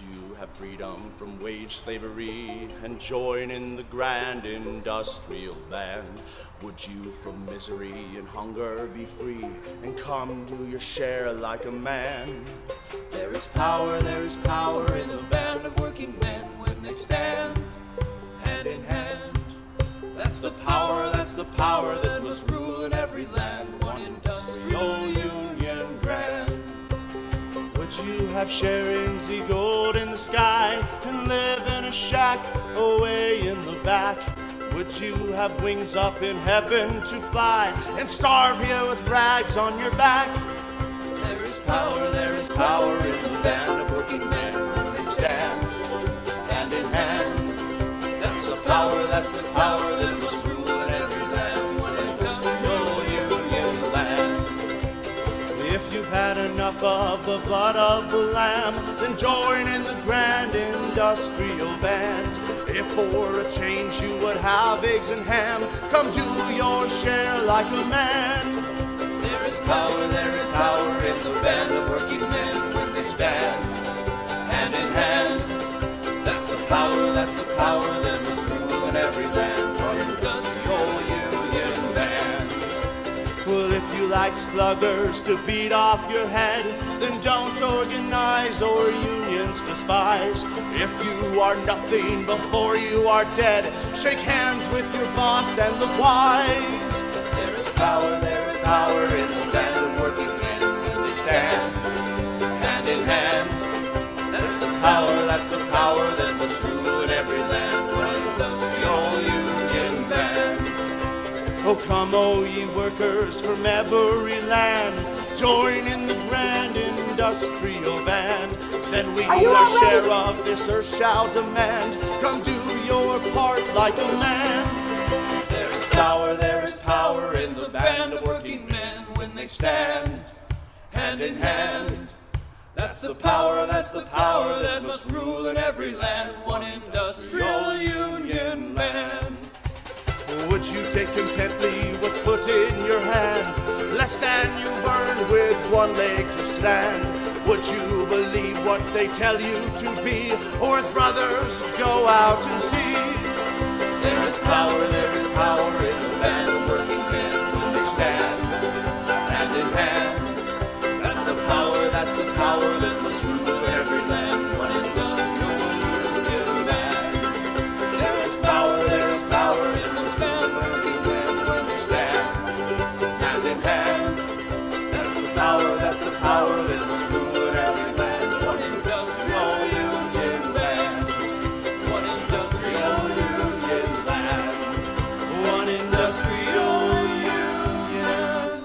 you have freedom from wage slavery and join in the grand industrial band? Would you from misery and hunger be free and come do your share like a man? There is power in a band of working men when they stand hand in hand. That's the power that must rule in every land, one industrial union grand. Would you have sharing the gold in the sky and live in a shack away in the back? Would you have wings up in heaven to fly and starve here with rags on your back? There is power in the band of working men when they stand hand in hand. That's the power that must rule in every land, one industrial union land. If you've had enough of the blood of the lamb, then join in the grand industrial band. If for a change you would have eggs and ham, come do your share like a man. There is power in the band of working men when they stand hand in hand. That's the power that must rule in every land, one industrial union band. Well, if you like sluggers to beat off your head, then don't organize or unions despise. If you are nothing before you are dead, shake hands with your boss and look wise. There is power in the band of working men when they stand hand in hand. That's the power that must rule in every land, one industrial union band. Oh, come, oh, ye workers from every land, join in the grand industrial band. Then we our share of this earth shall demand. Come do your part like a man. There is power in the band of working men when they stand hand in hand. That's the power that must rule in every land, one industrial union land. Would you take contently what's put in your hand, less than you've earned with one leg to stand? Would you believe what they tell you to be, or with brothers go out and see? There is power in the band of working men when they stand hand in hand. That's the power that must rule every land, one industrial union band. There is power in those band of working men when they stand hand in hand. That's the power that must rule in every land, one industrial union band, one industrial union land, one industrial union band.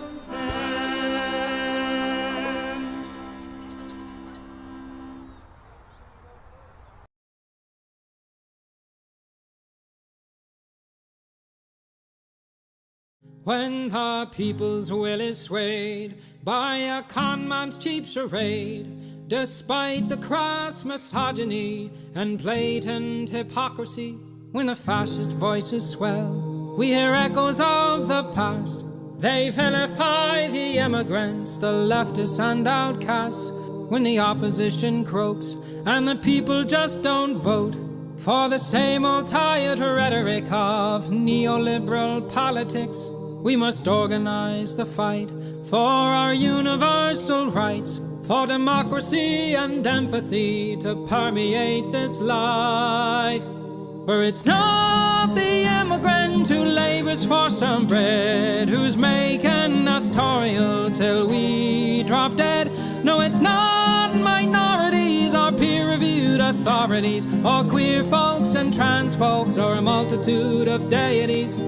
When the people's will is swayed by a con man's cheap charade, despite the crass misogyny and blatant hypocrisy, when the fascist voices swell, we hear echoes of the past. They vilify the immigrants, the leftists and outcasts, when the opposition croaks and the people just don't vote for the same old tired rhetoric of neoliberal politics. We must organize the fight for our universal rights, for democracy and empathy to permeate this life. For it's not the immigrant who labors for some bread, who's making us toil till we drop dead. No, it's not minorities or peer-reviewed authorities, or queer folks and trans folks, or a multitude of deities.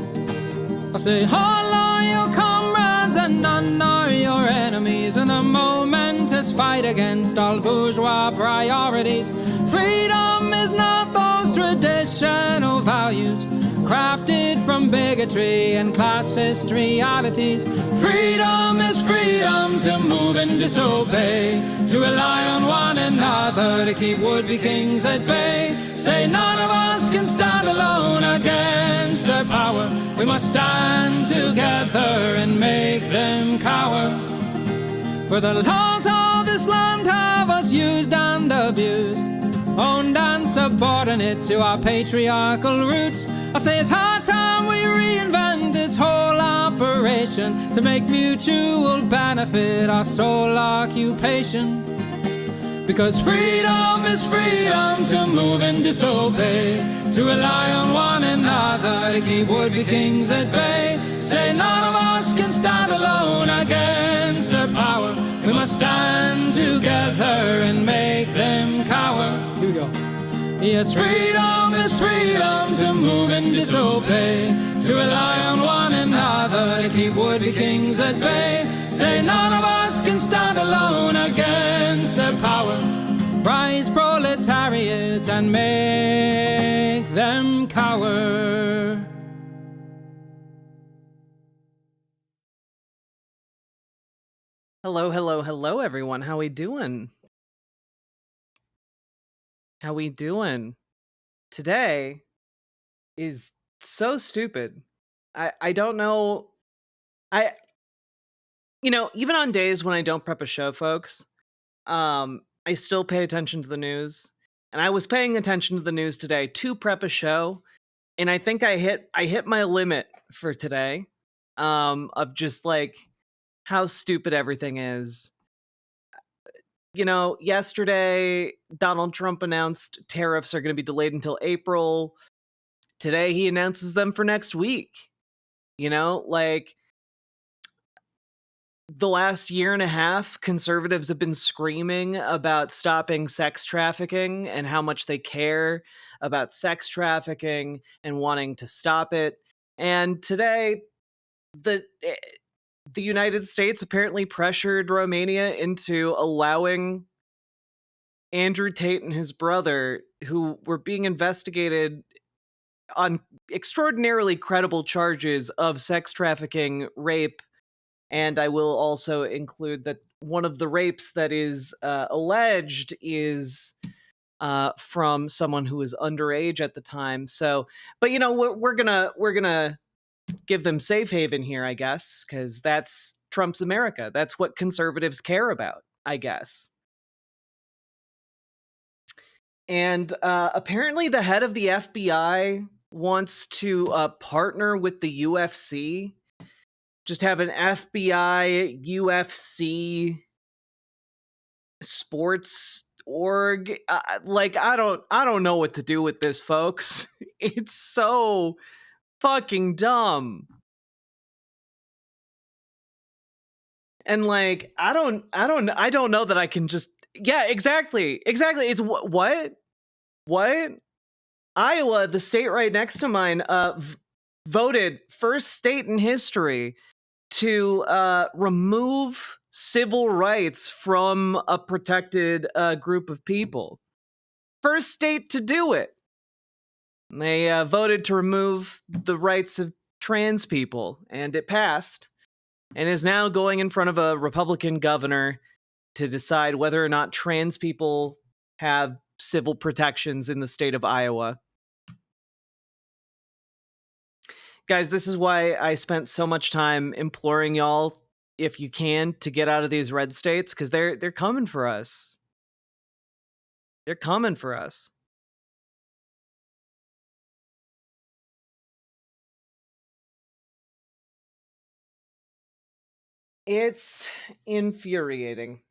I say all are your comrades and none are your enemies in the momentous fight against all bourgeois priorities. Freedom is not those traditional values crafted from bigotry and classist realities. Freedom is freedom to move and disobey, to rely on one another to keep would-be kings at bay. Say none of us can stand alone against their power. We must stand together and make them cower. For the laws of this land have us used and abused. owned and subordinate to our patriarchal roots. I say it's high time we reinvent this whole operation to make mutual benefit our sole occupation. Because freedom is freedom to move and disobey, to rely on one another to keep would-be kings at bay. Say none of us can stand alone against the power. We must stand together and make them cower. Here we go. Yes, freedom is freedom to move and disobey, to rely on one another to keep would-be kings at bay. Say none of us can stand alone against their power. Rise, proletariat, and make them cower. Hello, hello, hello, everyone. How we doing? How we doing? Today is so stupid. I don't know. Even on days when I don't prep a show, folks, I still pay attention to the news. And I was paying attention to the news today to prep a show, and I think I hit my limit for today, of just like how stupid everything is. Yesterday, Donald Trump announced tariffs are going to be delayed until April. Today, he announces them for next week. The last year and a half, conservatives have been screaming about stopping sex trafficking and how much they care about sex trafficking and wanting to stop it. And today, the United States apparently pressured Romania into allowing Andrew Tate and his brother, who were being investigated on extraordinarily credible charges of sex trafficking, rape, and I will also include that one of the rapes that is alleged is from someone who was underage at the time. So, but we're gonna give them safe haven here, I guess, because that's Trump's America. That's what conservatives care about, I guess. And apparently the head of the FBI wants to partner with the UFC. Just have an FBI, UFC, sports org. I don't know what to do with this, folks. It's so fucking dumb. And I don't know that I can just, yeah, exactly. It's what? Iowa, the state right next to mine, voted first state in history to remove civil rights from a protected group of people. First state to do it. They voted to remove the rights of trans people, and it passed, and is now going in front of a Republican governor to decide whether or not trans people have civil protections in the state of Iowa. Guys, this is why I spent so much time imploring y'all, if you can, to get out of these red states, because they're coming for us. They're coming for us. It's infuriating.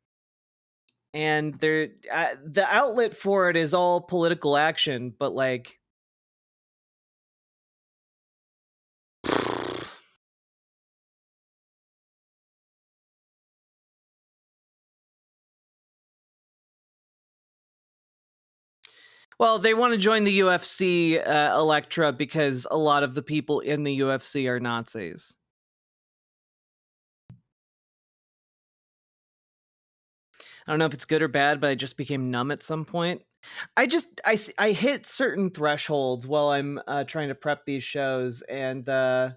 And the outlet for it is all political action, but well, they want to join the UFC Electra because a lot of the people in the UFC are Nazis. I don't know if it's good or bad, but I just became numb at some point. I hit certain thresholds while I'm trying to prep these shows, and I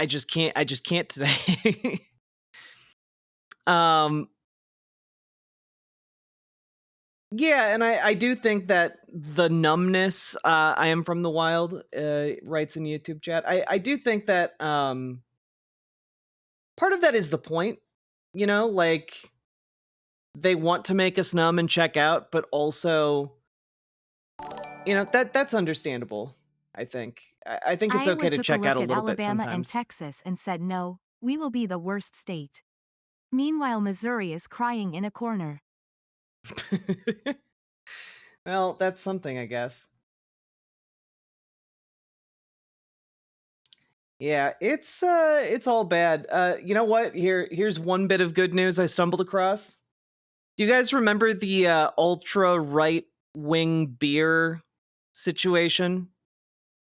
just can't today. Yeah, and I do think that the numbness, I am from the wild, writes in YouTube chat. I do think that part of that is the point, they want to make us numb and check out, but also, that's understandable. I think. I think it's okay Iowa to took a check look out a at little bit Alabama and sometimes. Texas and said no, we will be the worst state. Meanwhile, Missouri is crying in a corner. Well, that's something, I guess. Yeah, it's all bad. You know what? Here's one bit of good news I stumbled across. Do you guys remember the ultra right wing beer situation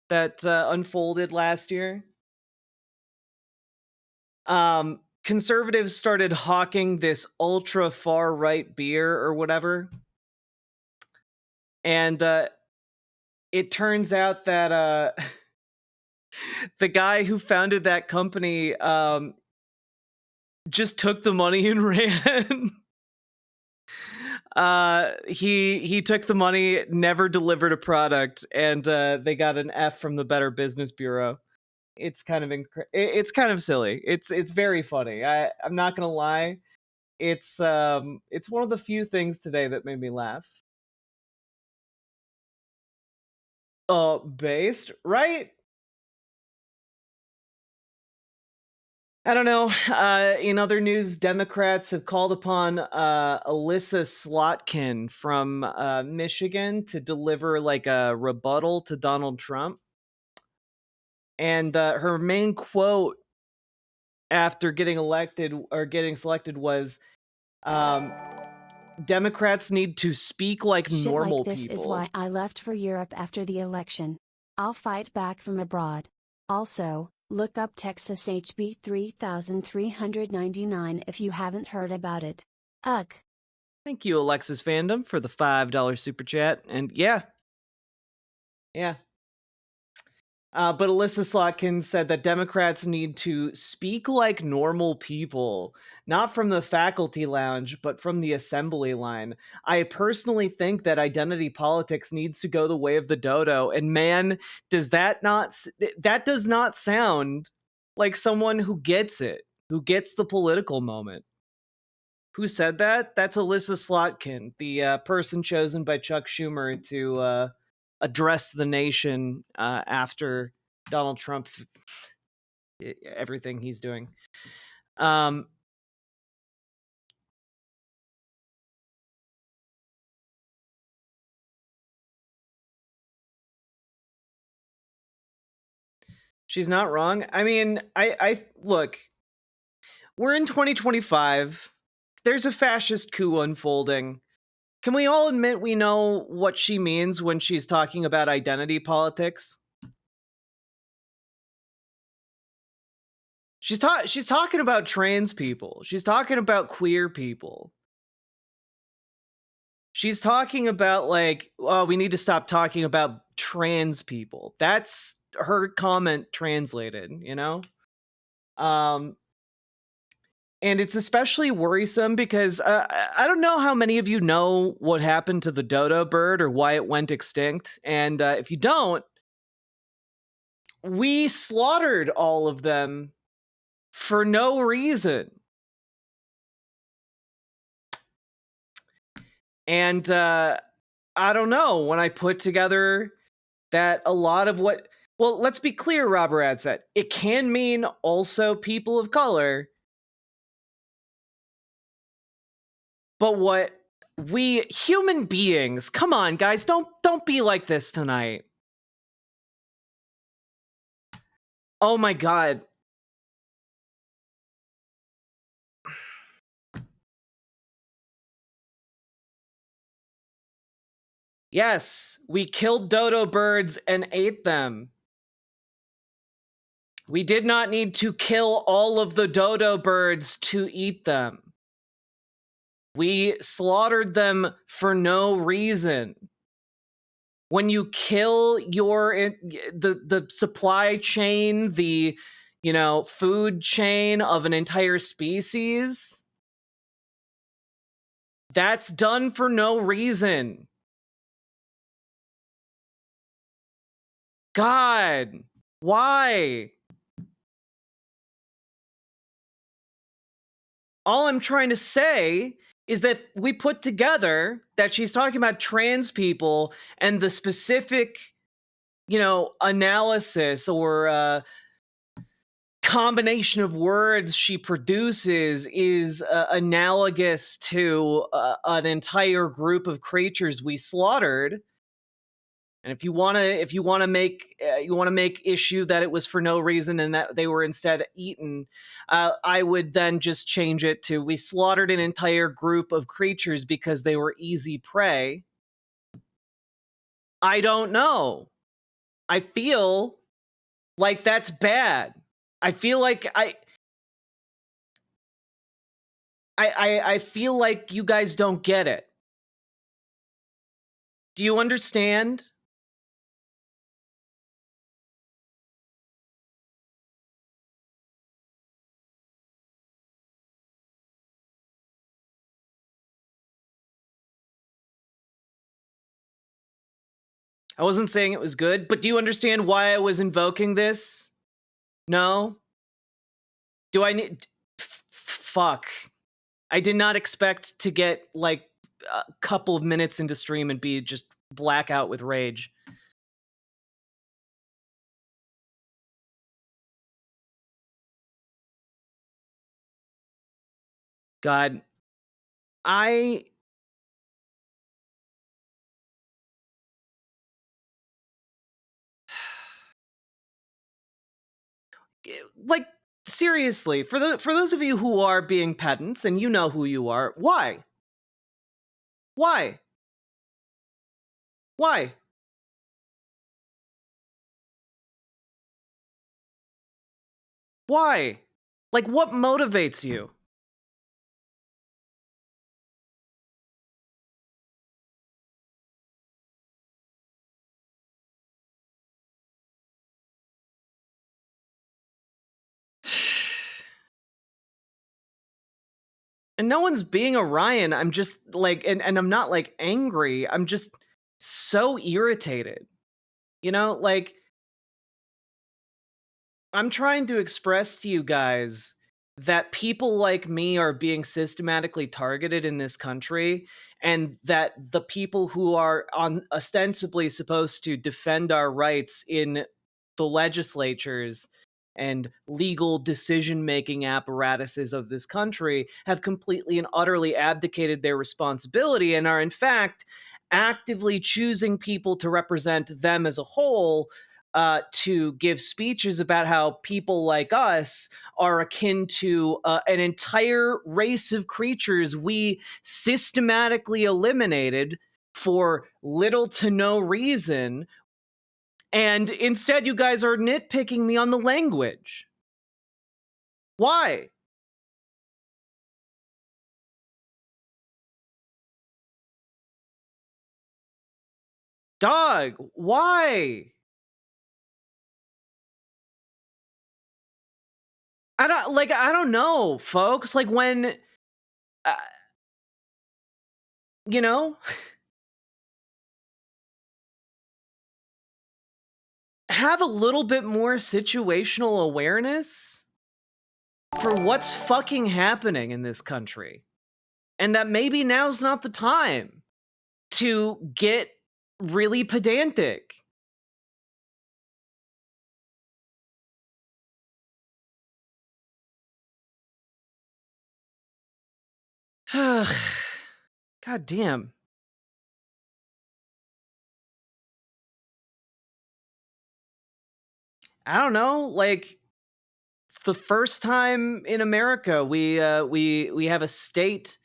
that unfolded last year? Conservatives started hawking this ultra far right beer or whatever, and it turns out that the guy who founded that company just took the money and ran. He took the money, never delivered a product, and they got an F from the Better Business Bureau. It's kind of it's kind of silly. It's very funny. I'm not gonna lie. It's one of the few things today that made me laugh. Based, right? I don't know. In other news, Democrats have called upon Alyssa Slotkin from Michigan to deliver like a rebuttal to Donald Trump. And her main quote after getting elected or getting selected was, Democrats need to speak like Shit normal like this people. is why I left for Europe after the election. I'll fight back from abroad. Also, look up Texas HB 3399 if you haven't heard about it. Ugh. Thank you, Alexis Fandom, for the $5 super chat. And yeah. But Alyssa Slotkin said that Democrats need to speak like normal people, not from the faculty lounge, but from the assembly line. I personally think that identity politics needs to go the way of the dodo. And man, that does not sound like someone who gets it, who gets the political moment. Who said that? That's Alyssa Slotkin, the person chosen by Chuck Schumer to address the nation after Donald Trump, everything he's doing. She's not wrong. I mean, I look, we're in 2025. There's a fascist coup unfolding. Can we all admit we know what she means when she's talking about identity politics? She's talking about trans people. She's talking about queer people. She's talking about like, oh, we need to stop talking about trans people. That's her comment translated, and it's especially worrisome because I don't know how many of you know what happened to the dodo bird or why it went extinct. And if you don't, we slaughtered all of them for no reason. And I don't know, when I put together that a lot of what... Well, let's be clear, Robert Adset. It can mean also people of color. But what we human beings, come on, guys, don't be like this tonight. Oh my God. Yes, we killed dodo birds and ate them. We did not need to kill all of the dodo birds to eat them. We slaughtered them for no reason. When you kill the supply chain, the food chain of an entire species, that's done for no reason. God, why? All I'm trying to say is that we put together that she's talking about trans people, and the specific, analysis or combination of words she produces is analogous to an entire group of creatures we slaughtered. And if you want to make issue that it was for no reason and that they were instead eaten, I would then just change it to, we slaughtered an entire group of creatures because they were easy prey. I don't know. I feel like that's bad. I feel like I feel like you guys don't get it. Do you understand? I wasn't saying it was good, but do you understand why I was invoking this? No? Do I need... Fuck. I did not expect to get, like, a couple of minutes into stream and be just blackout with rage. God. Like, seriously, for those of you who are being pedants, and you know who you are, why? Why? Why? Why? Like, what motivates you? And no one's being a Ryan. I'm just like, and I'm not like angry. I'm just so irritated. Like, I'm trying to express to you guys that people like me are being systematically targeted in this country, and that the people who are ostensibly supposed to defend our rights in the legislatures and legal decision-making apparatuses of this country have completely and utterly abdicated their responsibility and are in fact actively choosing people to represent them as a whole, to give speeches about how people like us are akin to an entire race of creatures we systematically eliminated for little to no reason. And instead, you guys are nitpicking me on the language. Why? Dog, why? I don't know, folks. Like, when, you know, have a little bit more situational awareness for what's fucking happening in this country. And that maybe now's not the time to get really pedantic. God damn. I don't know, like, it's the first time in America we have a state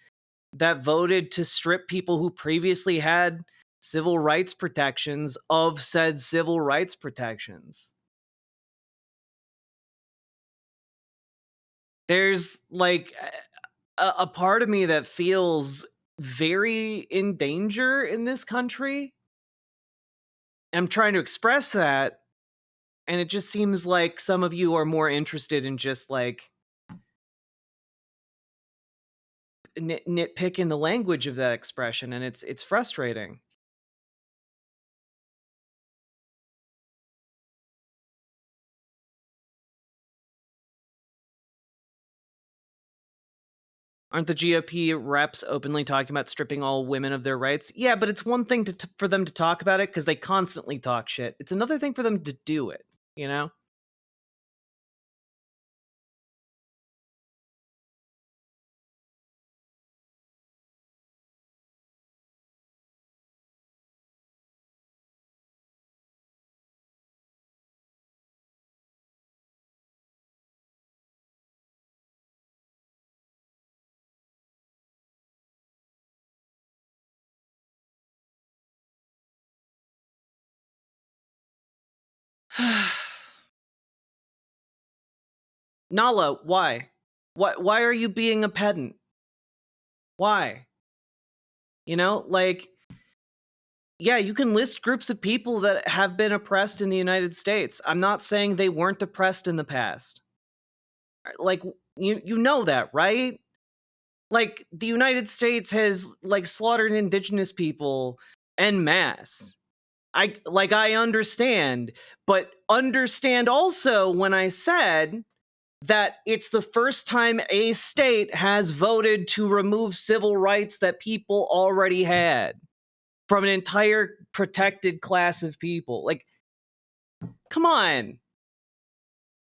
that voted to strip people who previously had civil rights protections of said civil rights protections. There's like a part of me that feels very in danger in this country. I'm trying to express that, and it just seems like some of you are more interested in just like nitpicking the language of that expression, and it's frustrating. Aren't the GOP reps openly talking about stripping all women of their rights? Yeah, but it's one thing for them to talk about it because they constantly talk shit. It's another thing for them to do it, you know? Nala, why? Why are you being a pedant? Why? You know, like, yeah, you can list groups of people that have been oppressed in the United States. I'm not saying they weren't oppressed in the past. Like, you know that, right? Like, the United States has like slaughtered indigenous people en masse. I understand, but understand also when I said that it's the first time a state has voted to remove civil rights that people already had from an entire protected class of people. Like, come on.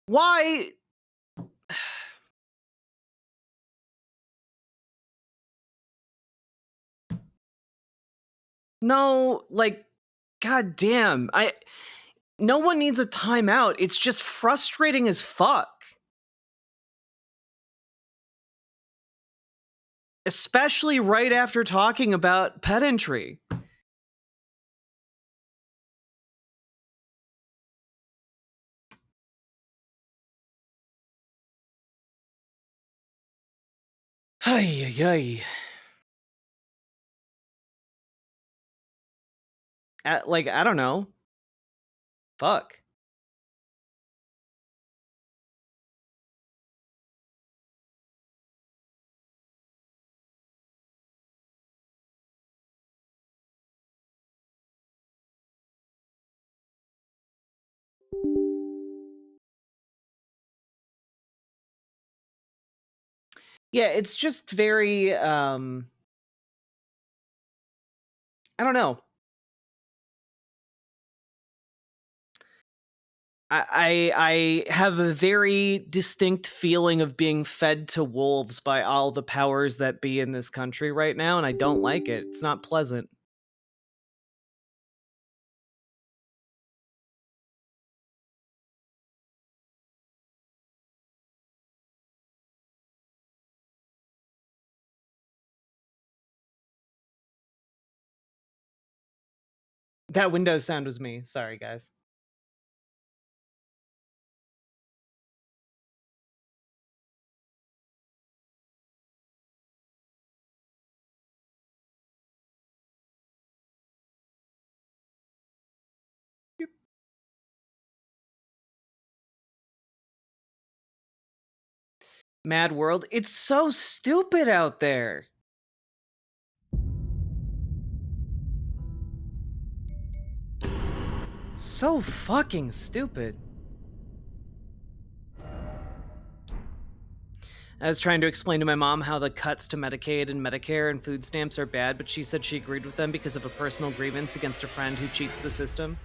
Why? No, like, god damn. No one needs a timeout. It's just frustrating as fuck. Especially right after talking about pedantry. Ay, ay, ay. Like, I don't know. Fuck. Yeah, it's just very I don't know. I have a very distinct feeling of being fed to wolves by all the powers that be in this country right now, and I don't like it. It's not pleasant. That Windows sound was me. Sorry, guys. Mad World. It's so stupid out there. So fucking stupid. I was trying to explain to my mom how the cuts to Medicaid and Medicare and food stamps are bad, but she said she agreed with them because of a personal grievance against a friend who cheats the system.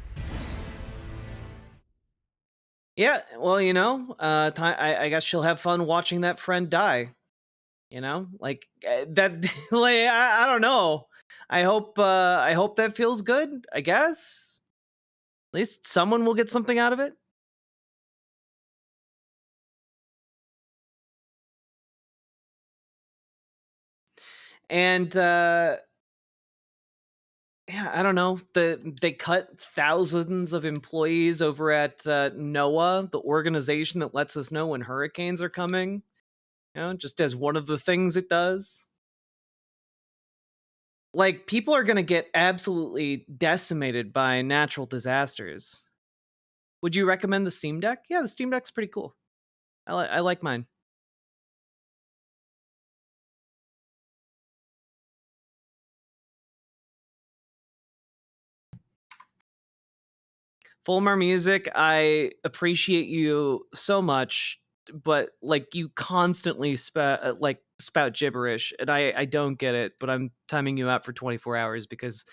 Yeah, well, you know, I guess she'll have fun watching that friend die. You know, like that. Like, I don't know. I hope that feels good. I guess at least someone will get something out of it. And yeah, I don't know. They cut thousands of employees over at NOAA, the organization that lets us know when hurricanes are coming. You know, just as one of the things it does. Like, people are going to get absolutely decimated by natural disasters. Would you recommend the Steam Deck? Yeah, the Steam Deck's pretty cool. I like mine. Fulmar Music, I appreciate you so much. but like you constantly spout gibberish, and I don't get it, but I'm timing you out for 24 hours because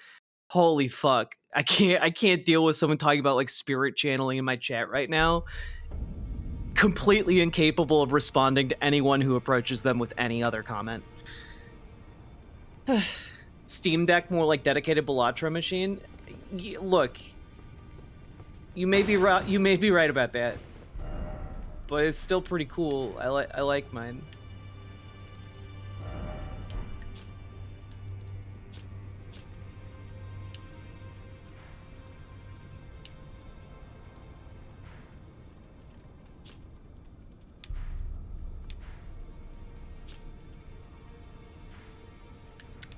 holy fuck, I can't deal with someone talking about like spirit channeling in my chat right now. Completely incapable of responding to anyone who approaches them with any other comment. Steam Deck, more like dedicated Bellatra machine. Look, you may be right. You may be right about that, but it's still pretty cool. I like mine.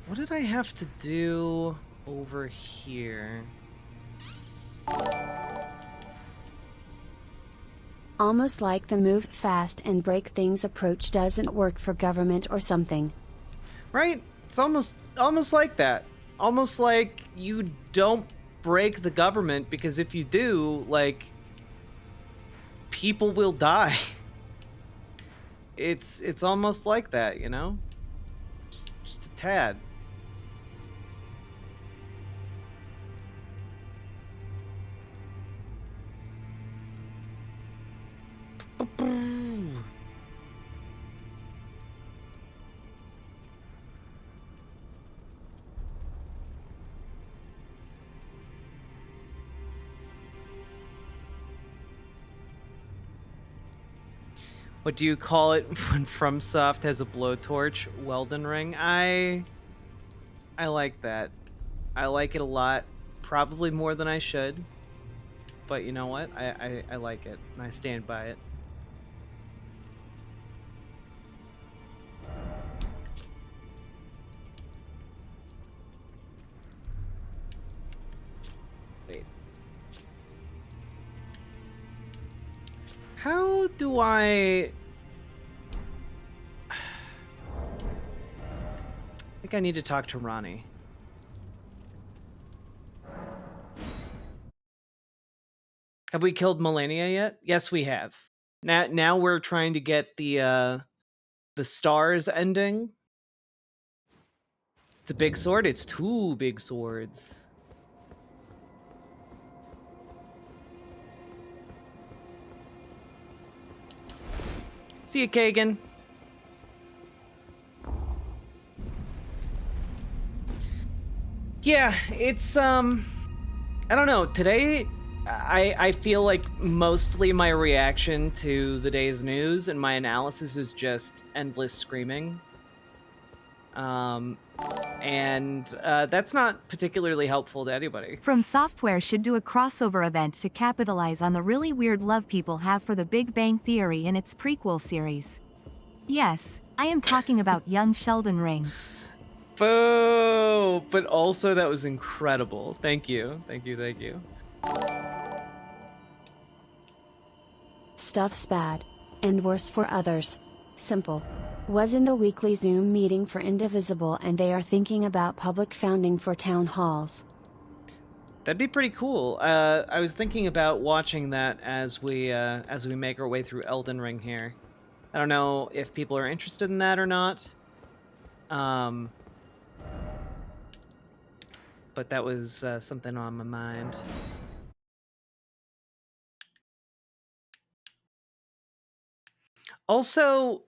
What did I have to do over here? Almost like the move fast and break things approach doesn't work for government or something. Right? It's almost like that. Almost like you don't break the government, because if you do, like, people will die. It's almost like that, you know? Just a tad. What do you call it when FromSoft has a blowtorch? Elden Ring? I like that. I like it a lot. Probably more than I should. But you know what? I like it, and I stand by it. Wait. How do I think I need to talk to Ronnie. Have we killed Melania yet? Yes, we have. Now we're trying to get the stars ending. It's a big sword. It's 2 big swords. See you, Kagan. Yeah, it's I don't know. Today I feel like mostly my reaction to the day's news and my analysis is just endless screaming. And that's not particularly helpful to anybody. From Software should do a crossover event to capitalize on the really weird love people have for the Big Bang Theory in its prequel series. Yes, I am talking about young Sheldon Ring. Boo! But also that was incredible. Thank you. Thank you, thank you. Stuff's bad. And worse for others. Simple. Was in the weekly Zoom meeting for Indivisible, and they are thinking about public funding for town halls. That'd be pretty cool. I was thinking about watching that as we make our way through Elden Ring here. I don't know if people are interested in that or not. But that was something on my mind. Also,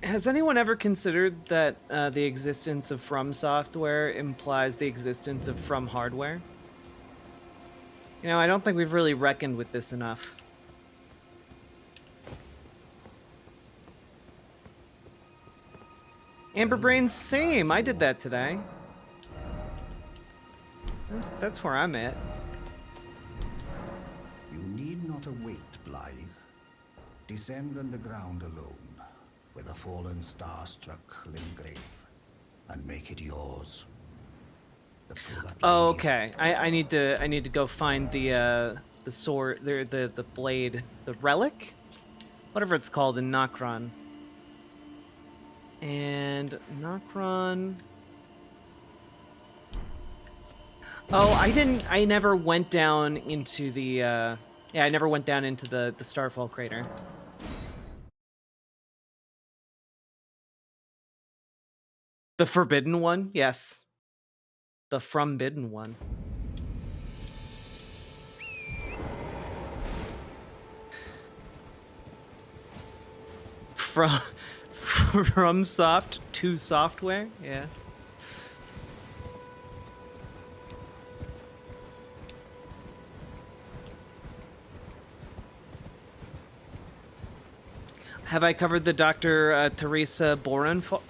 has anyone ever considered that the existence of From Software implies the existence of From Hardware? You know, I don't think we've really reckoned with this enough. Amberbrain's same. I did that today. That's where I'm at. You need not await, Blythe. Descend underground alone, where the fallen star-struck Limgrave, and make it yours. Oh, okay. I need to go find the sword, the blade, the relic, whatever it's called in Nokron. And Nokron. Oh, I never went down into the Yeah, I never went down into the Starfall crater. The forbidden one? Yes. The forbidden one. From soft to software? Yeah. Have I covered the Dr. Teresa Borenpol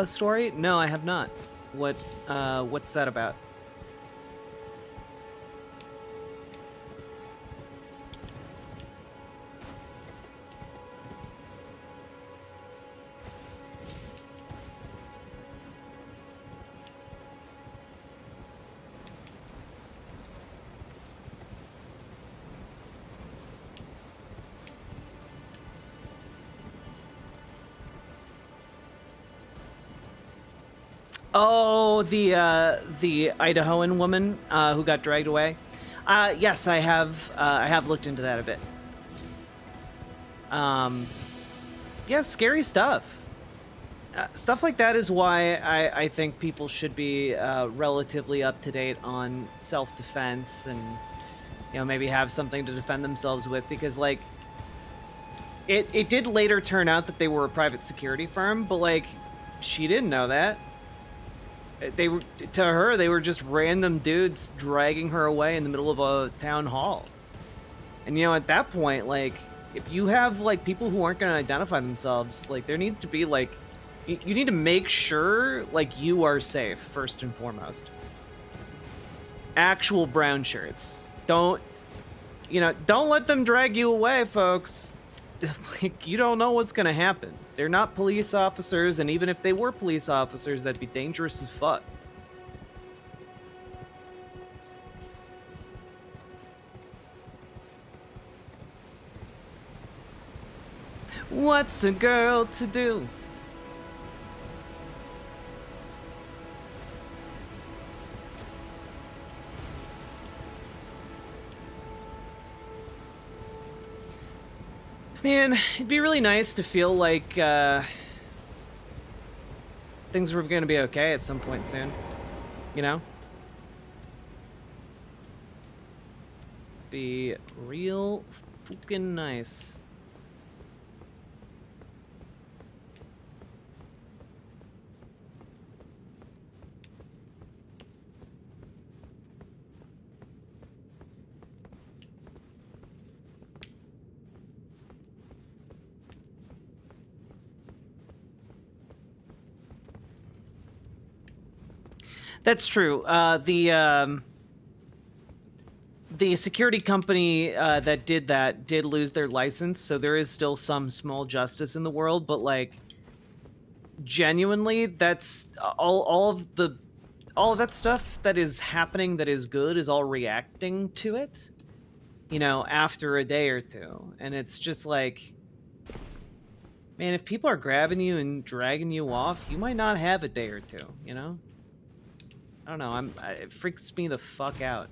story? No, I have not. What's that about? Oh, the Idahoan woman who got dragged away. Yes, I have looked into that a bit. Yeah, scary stuff. Stuff like that is why I think people should be relatively up to date on self-defense and, you know, maybe have something to defend themselves with, because like it did later turn out that they were a private security firm, but like she didn't know that. They were, to her, they were just random dudes dragging her away in the middle of a town hall. And, you know, at that point, like, if you have, like, people who aren't going to identify themselves, like, there needs to be, like, you need to make sure, like, you are safe, first and foremost. Actual brown shirts. Don't let them drag you away, folks. Like, you don't know what's going to happen. They're not police officers, and even if they were police officers, that'd be dangerous as fuck. What's a girl to do? Man, it'd be really nice to feel like things were going to be okay at some point soon, you know? Be real fucking nice. That's true. The security company that did that did lose their license, so there is still some small justice in the world. But like, genuinely, that's all of that stuff that is happening that is good is all reacting to it. You know, after a day or two, and it's just like, man, if people are grabbing you and dragging you off, you might not have a day or two. You know. I don't know, it freaks me the fuck out.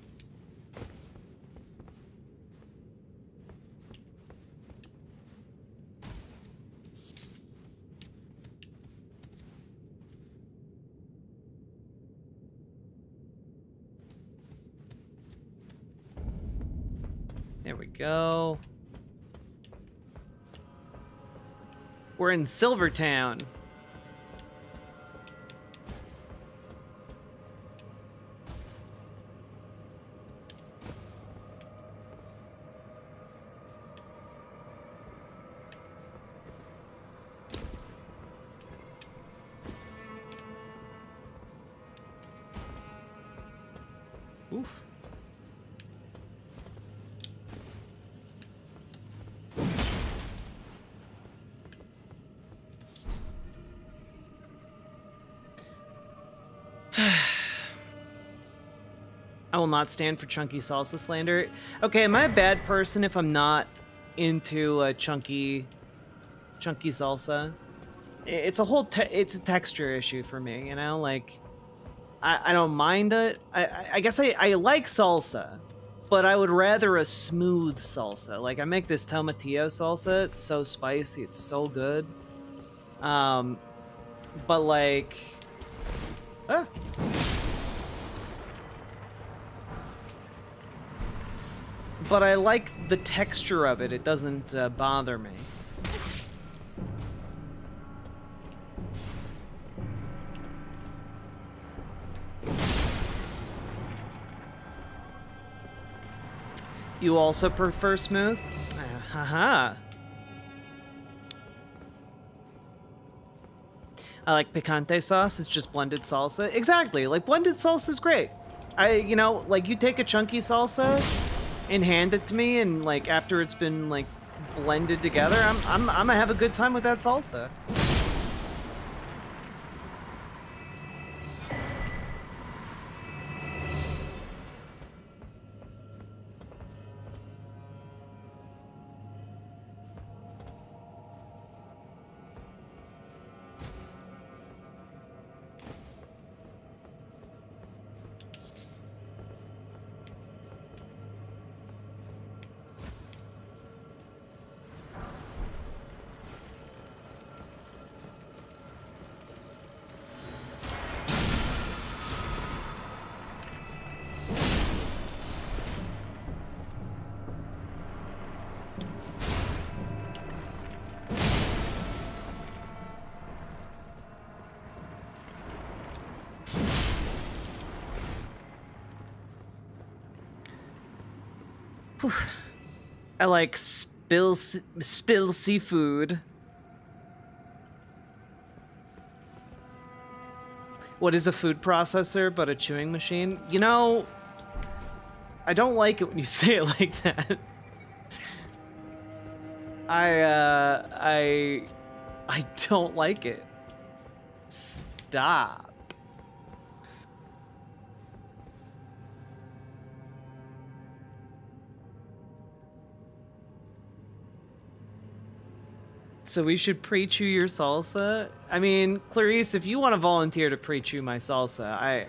There we go. We're in Silvertown. Oof. I will not stand for chunky salsa slander. Okay, am I a bad person if I'm not into chunky salsa? It's a whole it's a texture issue for me, you know, like I don't mind it. I guess I like salsa, but I would rather a smooth salsa. Like I make this tomatillo salsa. It's so spicy. It's so good. But like, ah. But I like the texture of it. It doesn't bother me. You also prefer smooth? Haha. I like picante sauce. It's just blended salsa. Exactly. Like blended salsa is great. You know, like you take a chunky salsa and hand it to me, and like after it's been like blended together, I'm gonna have a good time with that salsa. Whew. I like spill seafood. What is a food processor but a chewing machine? You know, I don't like it when you say it like that. I don't like it. Stop. So we should pre-chew your salsa? I mean, Clarice, if you want to volunteer to pre-chew my salsa,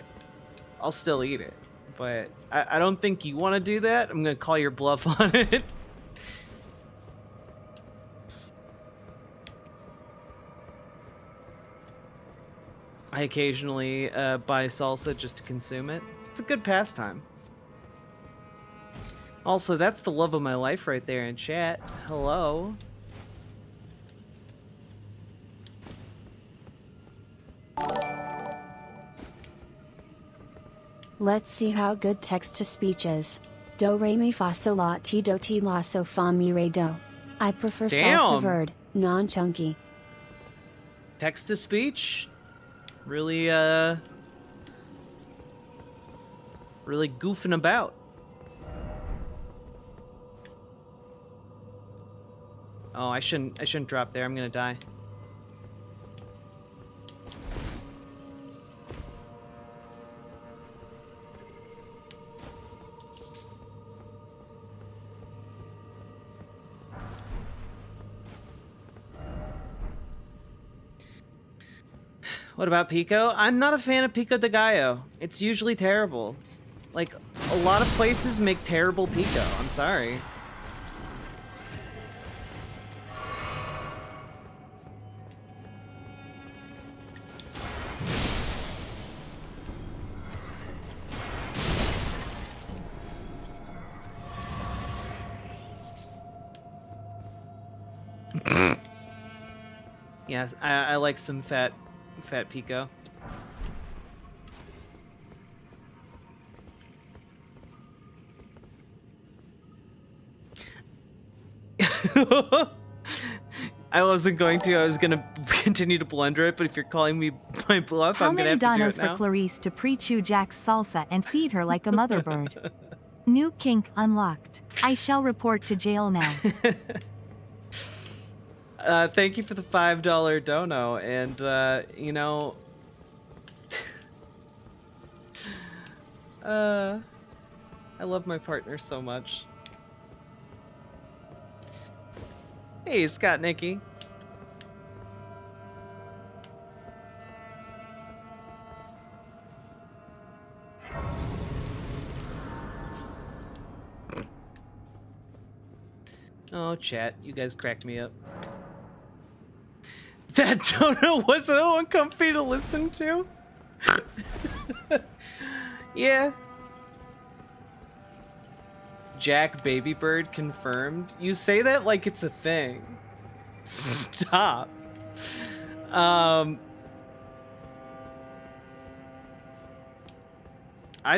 I'll still eat it. But I don't think you want to do that. I'm going to call your bluff on it. I occasionally buy salsa just to consume it. It's a good pastime. Also, that's the love of my life right there in chat. Hello. Let's see how good text-to-speech is. Do re mi fa sol la ti do ti la so fa mi re do. I prefer salsa verde, non-chunky. Text-to-speech? Really, really goofing about. Oh, I shouldn't drop there. I'm gonna die. What about pico? I'm not a fan of pico de gallo. It's usually terrible. Like, a lot of places make terrible pico. I'm sorry. Yes, I like some fat pico. I wasn't going to. I was going to continue to blender it, but if you're calling me my bluff, I'm going to have to do it now. How many donos for Clarice to pre-chew Jack's salsa and feed her like a mother bird? New kink unlocked. I shall report to jail now. Thank you for the $5 dono, and you know, I love my partner so much. Hey, Scott Nicky. Oh, chat, you guys cracked me up. That donut was so uncomfy to listen to. Yeah. Jack Babybird confirmed. You say that like it's a thing. Stop. I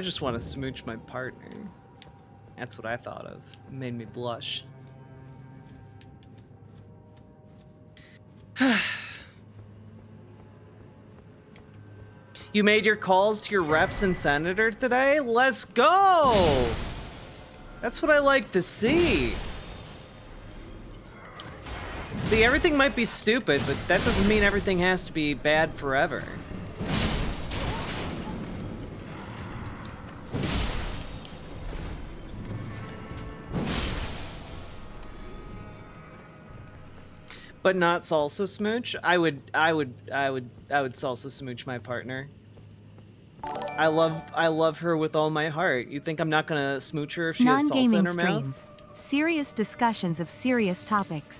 just want to smooch my partner. That's what I thought of. It made me blush. You made your calls to your reps and senator today? Let's go! That's what I like to see. See, everything might be stupid, but that doesn't mean everything has to be bad forever. But not salsa smooch? I would salsa smooch my partner. I love her with all my heart. You think I'm not gonna smooch her if she has salsa in her mouth? Non-gaming streams. Serious discussions of serious topics.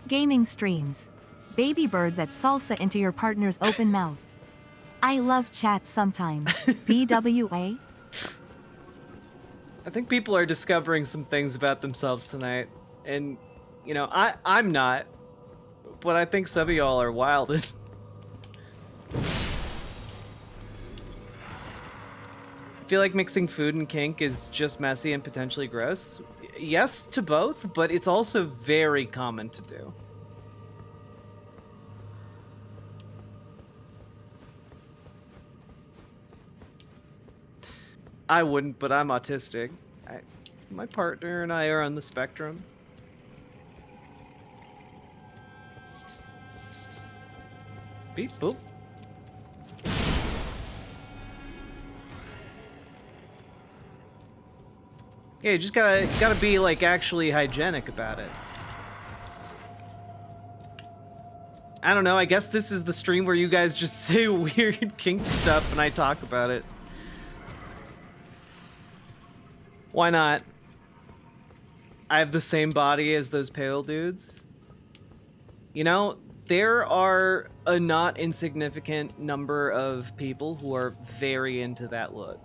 Gaming streams. Baby bird that salsa into your partner's open mouth. I love chat sometimes. BWA? I think people are discovering some things about themselves tonight. And, you know, I'm not. But I think some of y'all are wild. I feel like mixing food and kink is just messy and potentially gross. Yes to both, but it's also very common to do. I wouldn't, but I'm autistic. My partner and I are on the spectrum. Beep boop. Yeah, you just gotta be like actually hygienic about it. I don't know, I guess this is the stream where you guys just say weird kink stuff and I talk about it. Why not? I have the same body as those pale dudes. You know, there are a not insignificant number of people who are very into that look.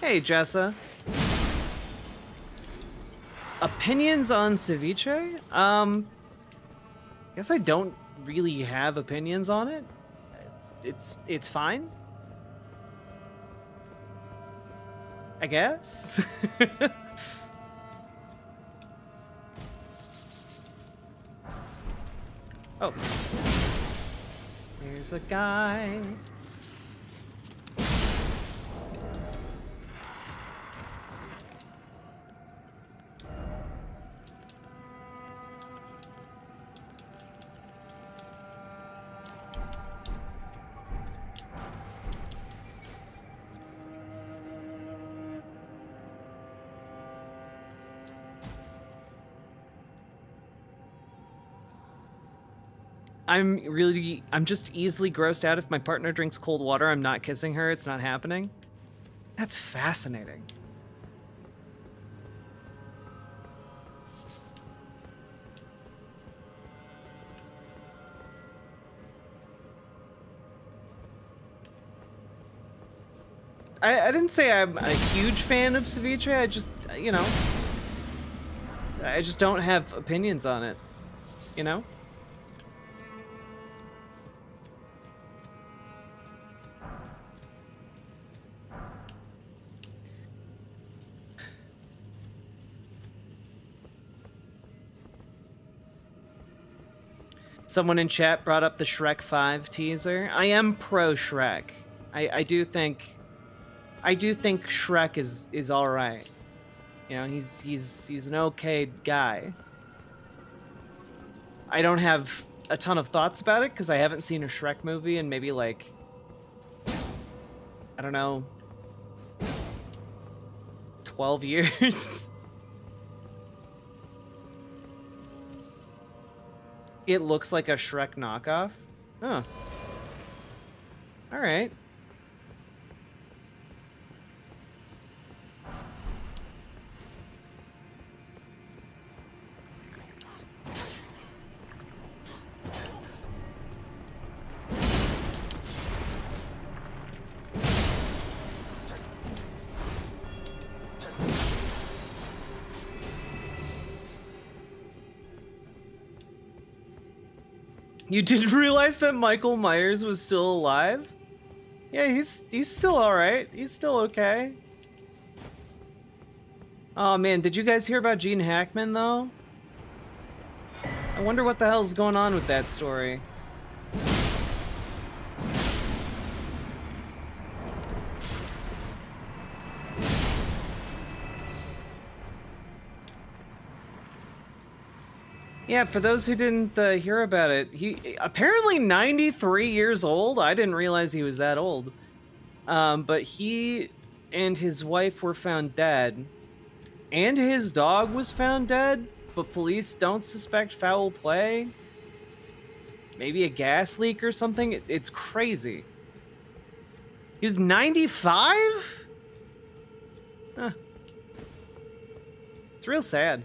Hey, Jessa. Opinions on ceviche? Guess I don't really have opinions on it. It's fine. I guess. Oh. Here's a guy. I'm just easily grossed out if my partner drinks cold water. I'm not kissing her. It's not happening. That's fascinating. I didn't say I'm a huge fan of ceviche. I just, you know, I just don't have opinions on it, you know? Someone in chat brought up the Shrek 5 teaser. I am pro Shrek. I do think Shrek is all right. You know, he's an okay guy. I don't have a ton of thoughts about it because I haven't seen a Shrek movie in maybe like, I don't know, 12 years. It looks like a Shrek knockoff? Huh. Alright. You didn't realize that Michael Myers was still alive? Yeah, he's still alright. He's still okay. Oh man, did you guys hear about Gene Hackman though? I wonder what the hell's going on with that story. Yeah, for those who didn't hear about it, he apparently 93 years old. I didn't realize he was that old. But he and his wife were found dead. And his dog was found dead, but police don't suspect foul play. Maybe a gas leak or something. It's crazy. He was 95? Huh. It's real sad.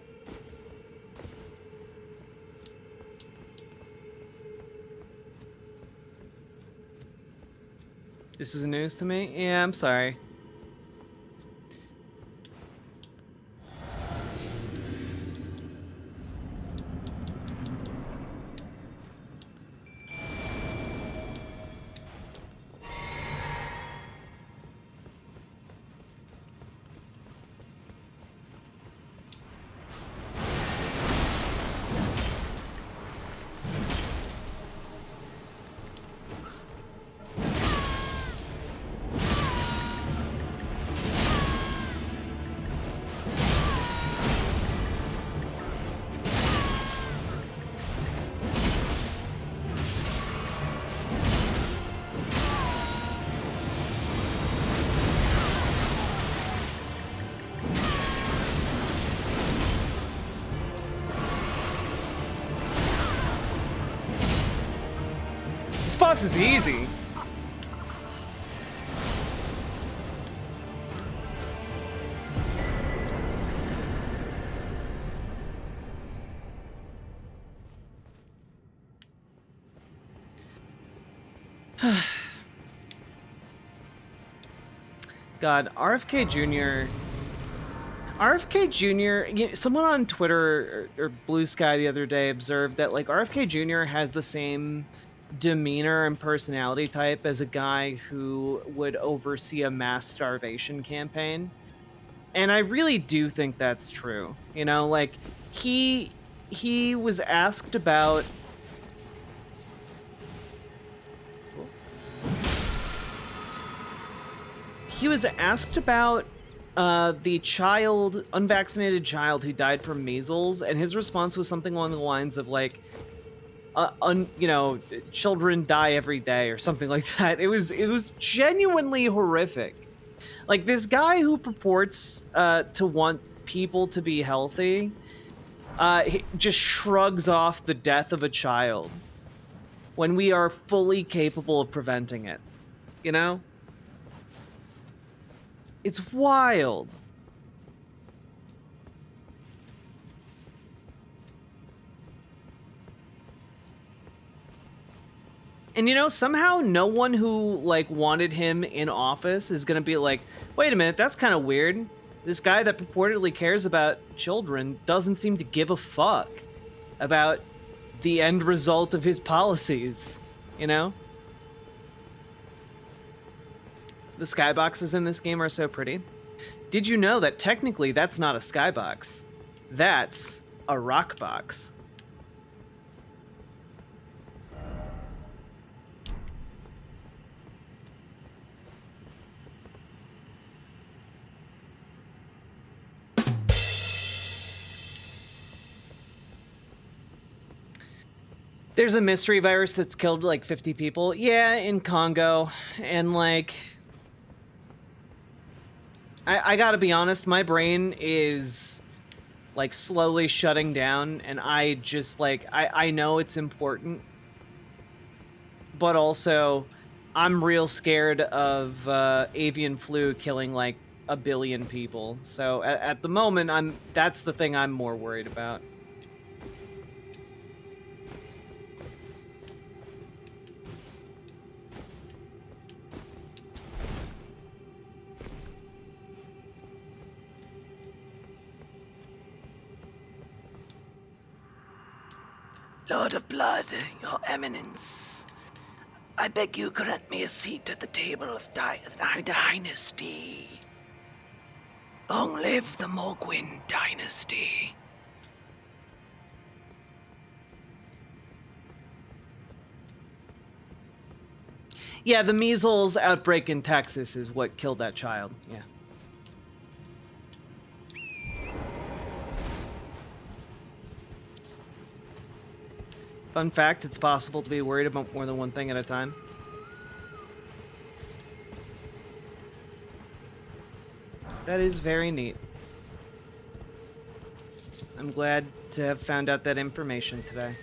This is news to me? Yeah, I'm sorry. This boss is easy. God, RFK Jr. RFK Jr. Someone on Twitter or Blue Sky the other day observed that like RFK Jr. has the same demeanor and personality type as a guy who would oversee a mass starvation campaign. And I really do think that's true. You know, like he was asked about the unvaccinated child who died from measles, and his response was something along the lines of like, children die every day or something like that. It was genuinely horrific. Like this guy who purports to want people to be healthy, he just shrugs off the death of a child when we are fully capable of preventing it. You know? It's wild. And you know, somehow no one who like wanted him in office is gonna be like, wait a minute, that's kind of weird. This guy that purportedly cares about children doesn't seem to give a fuck about the end result of his policies, you know? The skyboxes in this game are so pretty. Did you know that technically that's not a skybox? That's a rock box. There's a mystery virus that's killed like 50 people. Yeah, in Congo. And like, I gotta be honest, my brain is like slowly shutting down, and I just like I know it's important, but also I'm real scared of avian flu killing like 1 billion people. So at the moment, that's the thing I'm more worried about. Lord of Blood, your eminence, I beg you grant me a seat at the table of the dynasty. Long live the Morgwyn dynasty. Yeah, the measles outbreak in Texas is what killed that child. Yeah. Fun fact, it's possible to be worried about more than one thing at a time. That is very neat. I'm glad to have found out that information today.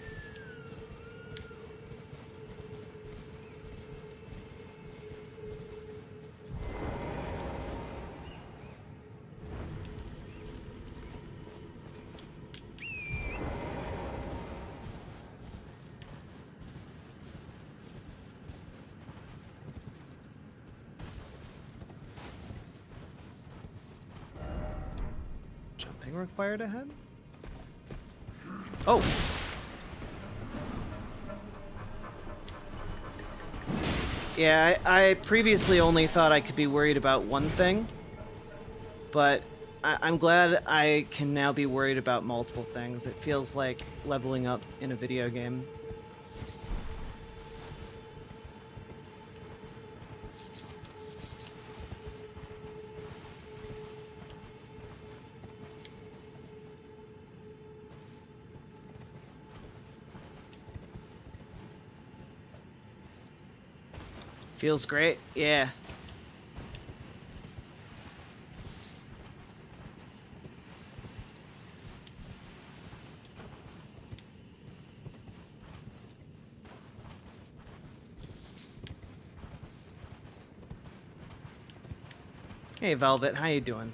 Required ahead? Oh! Yeah, I previously only thought I could be worried about one thing, but I'm glad I can now be worried about multiple things. It feels like leveling up in a video game. Feels great, yeah. Hey Velvet, how you doing?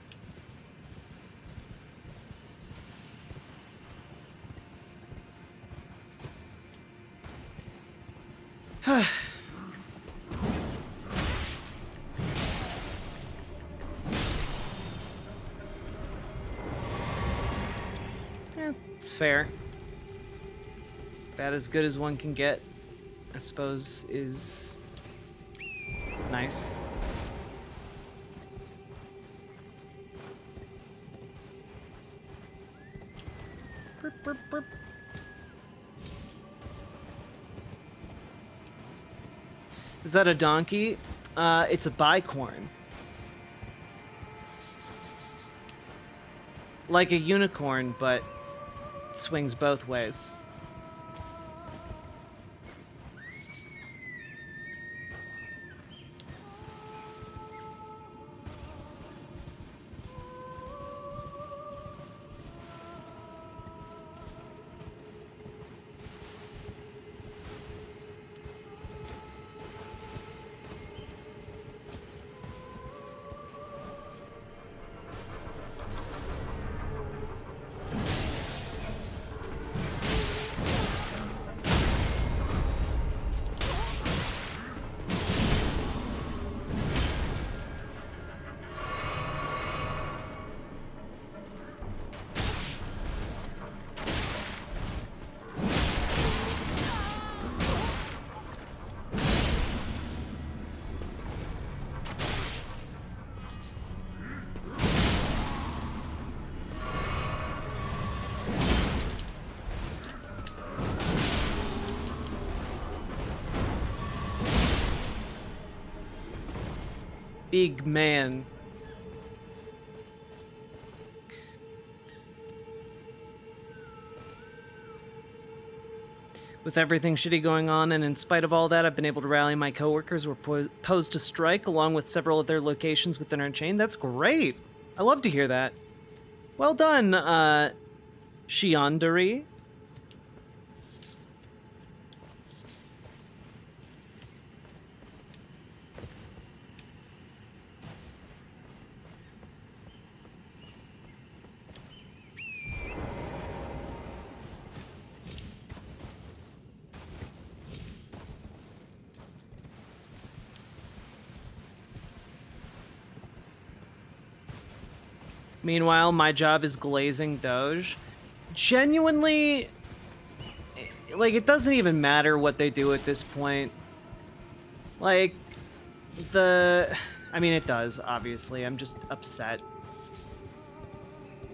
Fair. About as good as one can get, I suppose, is nice. Burp, burp, burp. Is that a donkey? It's a bicorn. Like a unicorn, but swings both ways. Big man. With everything shitty going on, and in spite of all that, I've been able to rally my coworkers who were posed to strike, along with several other locations within our chain. That's great. I love to hear that. Well done, Shiandari. Meanwhile, my job is glazing Doge. Genuinely, like, it doesn't even matter what they do at this point. Like, I mean, it does, obviously. I'm just upset.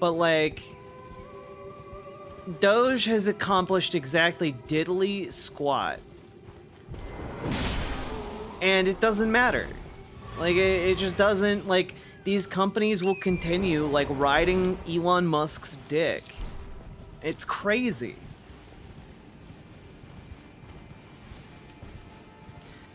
But, like, Doge has accomplished exactly diddly squat. And it doesn't matter. Like, it just doesn't, like... These companies will continue, like, riding Elon Musk's dick. It's crazy.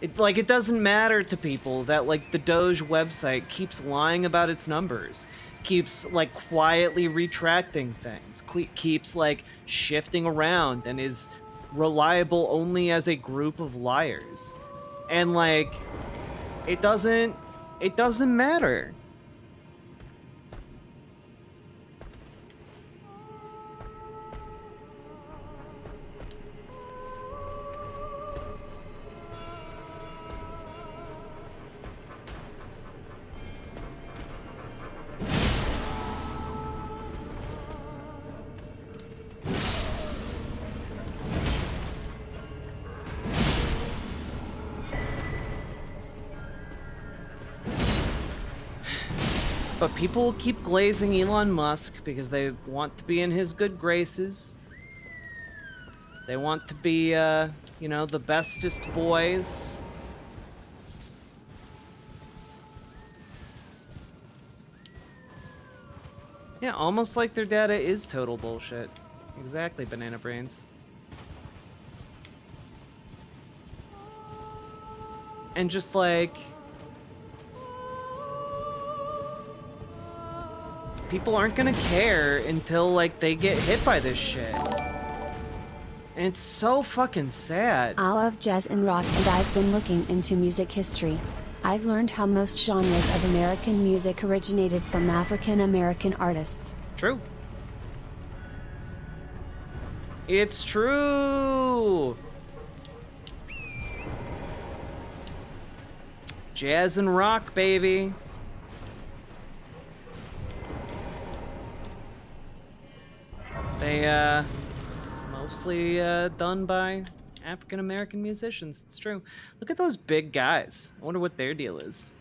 It doesn't matter to people that, like, the Doge website keeps lying about its numbers, keeps, like, quietly retracting things, keeps, like, shifting around, and is reliable only as a group of liars. And, like, it doesn't matter. But people keep glazing Elon Musk because they want to be in his good graces. They want to be, you know, the bestest boys. Yeah, almost like their data is total bullshit. Exactly, Banana Brains. And just like... people aren't gonna care until, like, they get hit by this shit. And it's so fucking sad. I love jazz and rock, and I've been looking into music history. I've learned how most genres of American music originated from African American artists. True. It's true. Jazz and rock, baby. They, mostly, done by African-American musicians. It's true. Look at those big guys. I wonder what their deal is.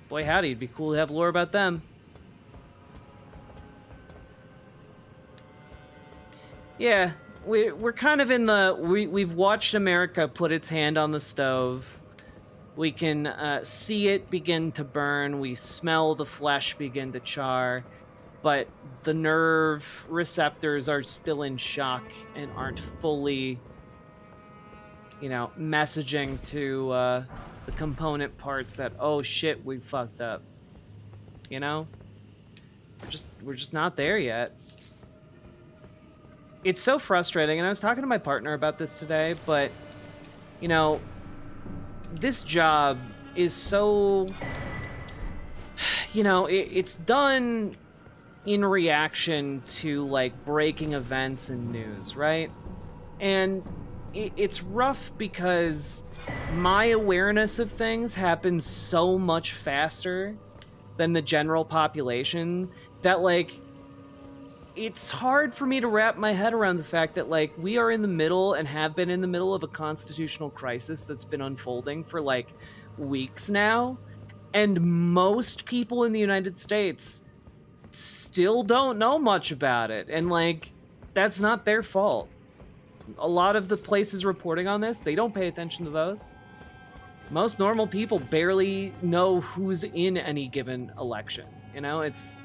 Boy, howdy, it'd be cool to have lore about them. Yeah, we're kind of in the... We've watched America put its hand on the stove. We can, see it begin to burn. We smell the flesh begin to char. But the nerve receptors are still in shock and aren't fully, you know, messaging to the component parts that, oh shit, we fucked up. You know? We're just not there yet. It's so frustrating, and I was talking to my partner about this today, but, you know, this job is so, you know, it's done in reaction to, like, breaking events and news, right? And it's rough because my awareness of things happens so much faster than the general population that, like, it's hard for me to wrap my head around the fact that, like, we are in the middle and have been in the middle of a constitutional crisis that's been unfolding for, like, weeks now, and most people in the United States still don't know much about it, and, like, that's not their fault. A lot of the places reporting on this, they don't pay attention to those. Most normal people barely know who's in any given election, you know? It's...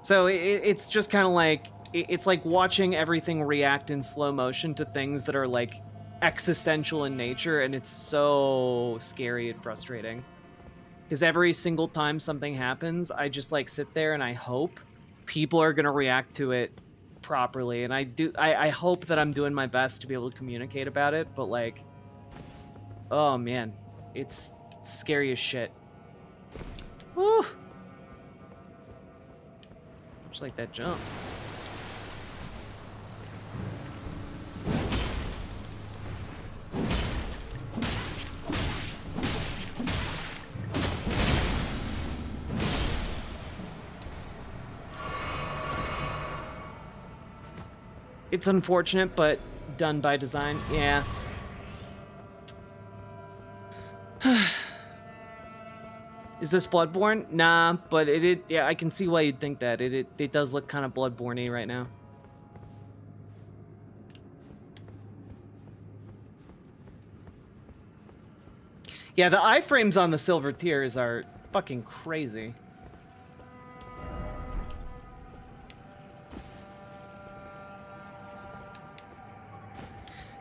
So it's just kind of like... It's like watching everything react in slow motion to things that are, like, existential in nature, and it's so scary and frustrating. Because every single time something happens, I just like sit there and I hope people are gonna react to it properly. And I hope that I'm doing my best to be able to communicate about it, but like, oh man, it's scary as shit. Woo! Just like that jump. It's unfortunate, but done by design. Yeah. Is this Bloodborne? Nah, but yeah, I can see why you'd think that. It does look kind of Bloodborne-y right now. Yeah, the iframes on the silver tiers are fucking crazy.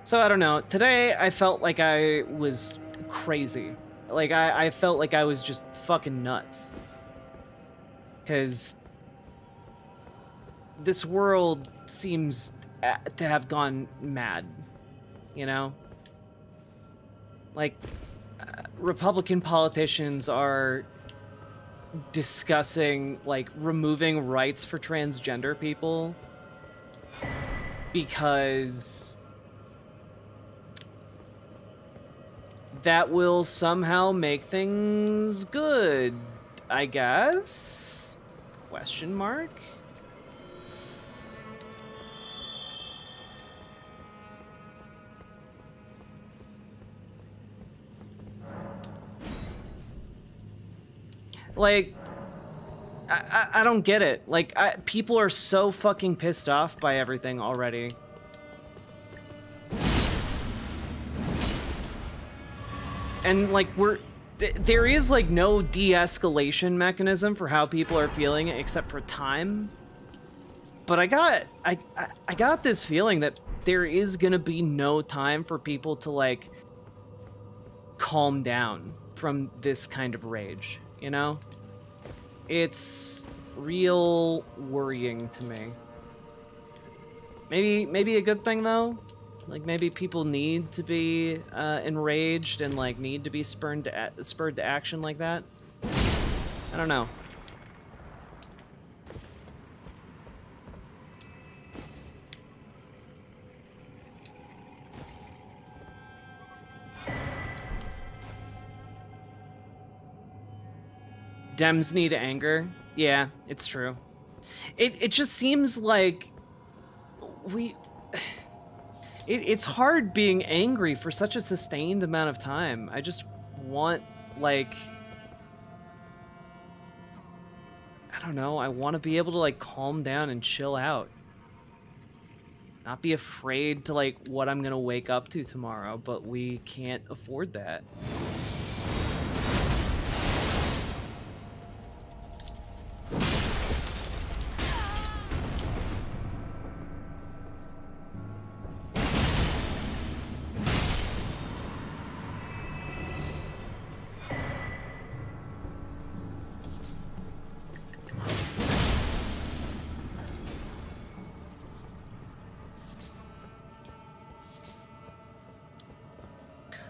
So I don't know. Today I felt like I was crazy. Like I felt like I was just fucking nuts. Because this world seems to have gone mad, you know? Like, Republican politicians are discussing, like, removing rights for transgender people because that will somehow make things good, I guess? Question mark? Like, I don't get it. Like, people are so fucking pissed off by everything already. And, like, there is, like, no de-escalation mechanism for how people are feeling except for time. But I got this feeling that there is gonna be no time for people to, like, calm down from this kind of rage, you know? It's real worrying to me. Maybe a good thing, though? Like, maybe people need to be enraged and, like, need to be spurred to action like that? I don't know. Dems need anger. Yeah, it's true. It just seems like it's hard being angry for such a sustained amount of time. I just want, like, I don't know, I want to be able to, like, calm down and chill out. Not be afraid to, like, what I'm gonna wake up to tomorrow, but we can't afford that.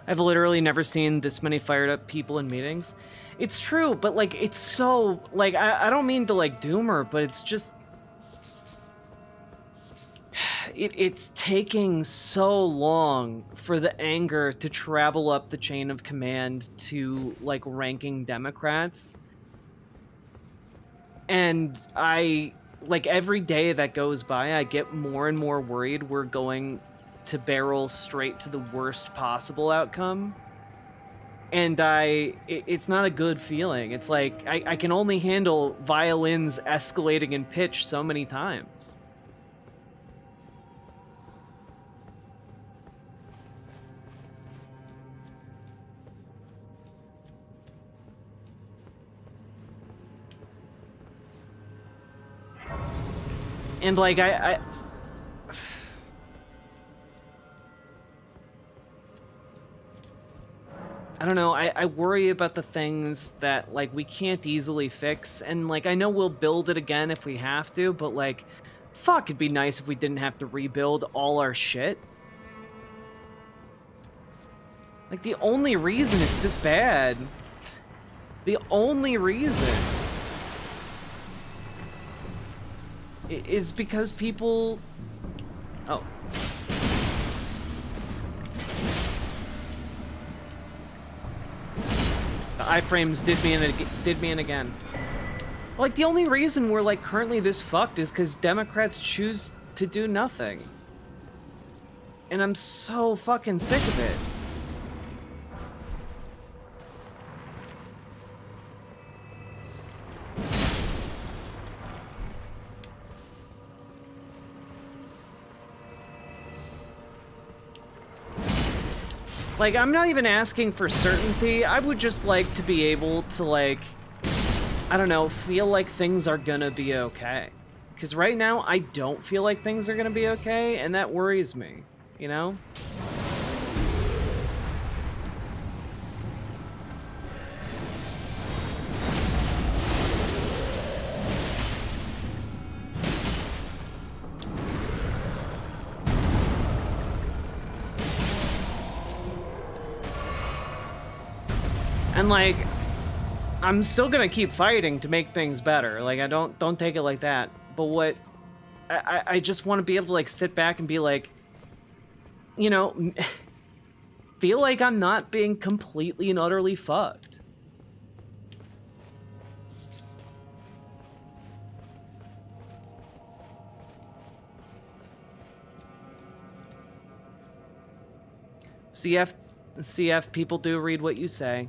I've literally never seen this many fired up people in meetings. It's true, but, like, it's so, like, I don't mean to, like, doomer, but it's just, it's taking so long for the anger to travel up the chain of command to, like, ranking Democrats. And like, every day that goes by, I get more and more worried we're going to barrel straight to the worst possible outcome. And it's not a good feeling. It's like, I can only handle violins escalating in pitch so many times. And, like, I I don't know, I worry about the things that, like, we can't easily fix, and, like, I know we'll build it again if we have to, but, like, fuck, it'd be nice if we didn't have to rebuild all our shit. Like, the only reason it's this bad, the only reason is because people... Oh. The iframes did me in again. Like, the only reason we're, like, currently this fucked is because Democrats choose to do nothing. And I'm so fucking sick of it. Like, I'm not even asking for certainty. I would just like to be able to, like, I don't know, feel like things are gonna be okay. Because right now, I don't feel like things are gonna be okay, and that worries me, you know? And, like, I'm still gonna keep fighting to make things better. Like, I don't take it like that. But what... I just want to be able to, like, sit back and be like, you know, feel like I'm not being completely and utterly fucked. CF, people do read what you say.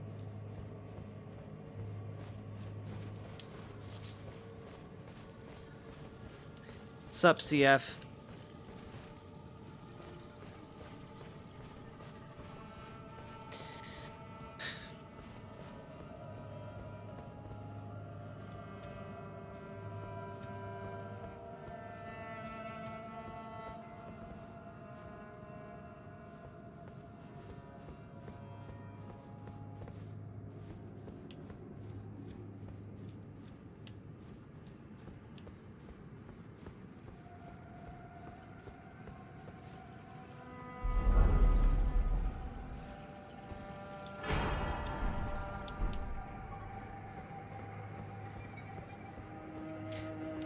Sup, CF.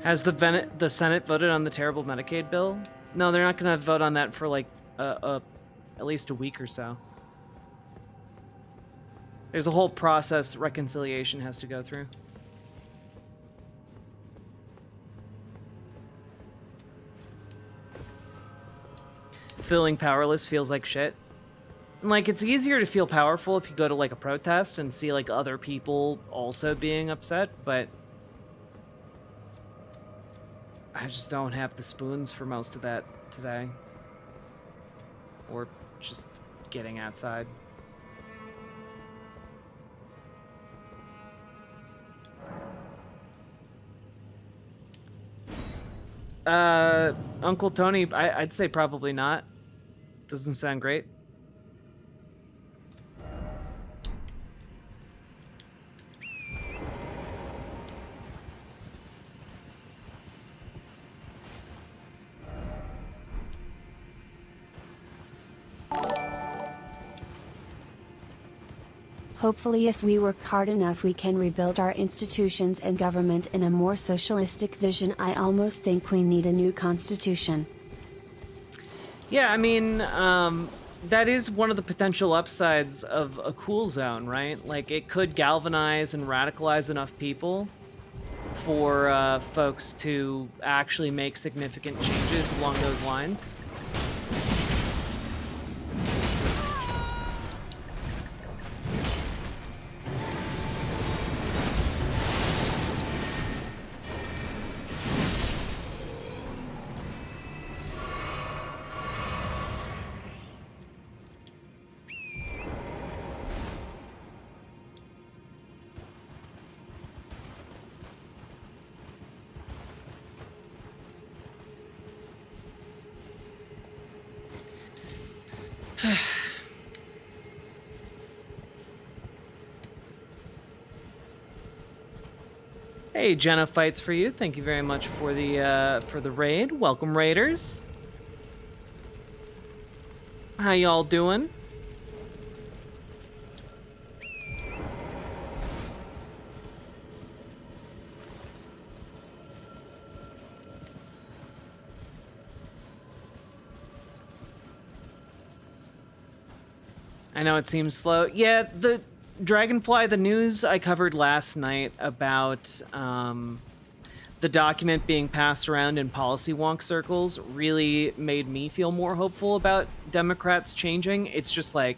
Has the Senate voted on the terrible Medicaid bill? No, they're not going to vote on that for, like, at least a week or so. There's a whole process reconciliation has to go through. Feeling powerless feels like shit. And, like, it's easier to feel powerful if you go to, like, a protest and see, like, other people also being upset, but I just don't have the spoons for most of that today. Or just getting outside. Uncle Tony, I'd say probably not. Doesn't sound great. Hopefully if we work hard enough we can rebuild our institutions and government in a more socialistic vision. I almost think we need a new constitution. Yeah, I mean, that is one of the potential upsides of a cool zone, right? Like, it could galvanize and radicalize enough people for folks to actually make significant changes along those lines. Hey, Jenna fights for you. Thank you very much for the raid. Welcome, raiders. How y'all doing? I know it seems slow. Yeah, the Dragonfly, the news I covered last night about the document being passed around in policy wonk circles really made me feel more hopeful about Democrats changing. It's just like,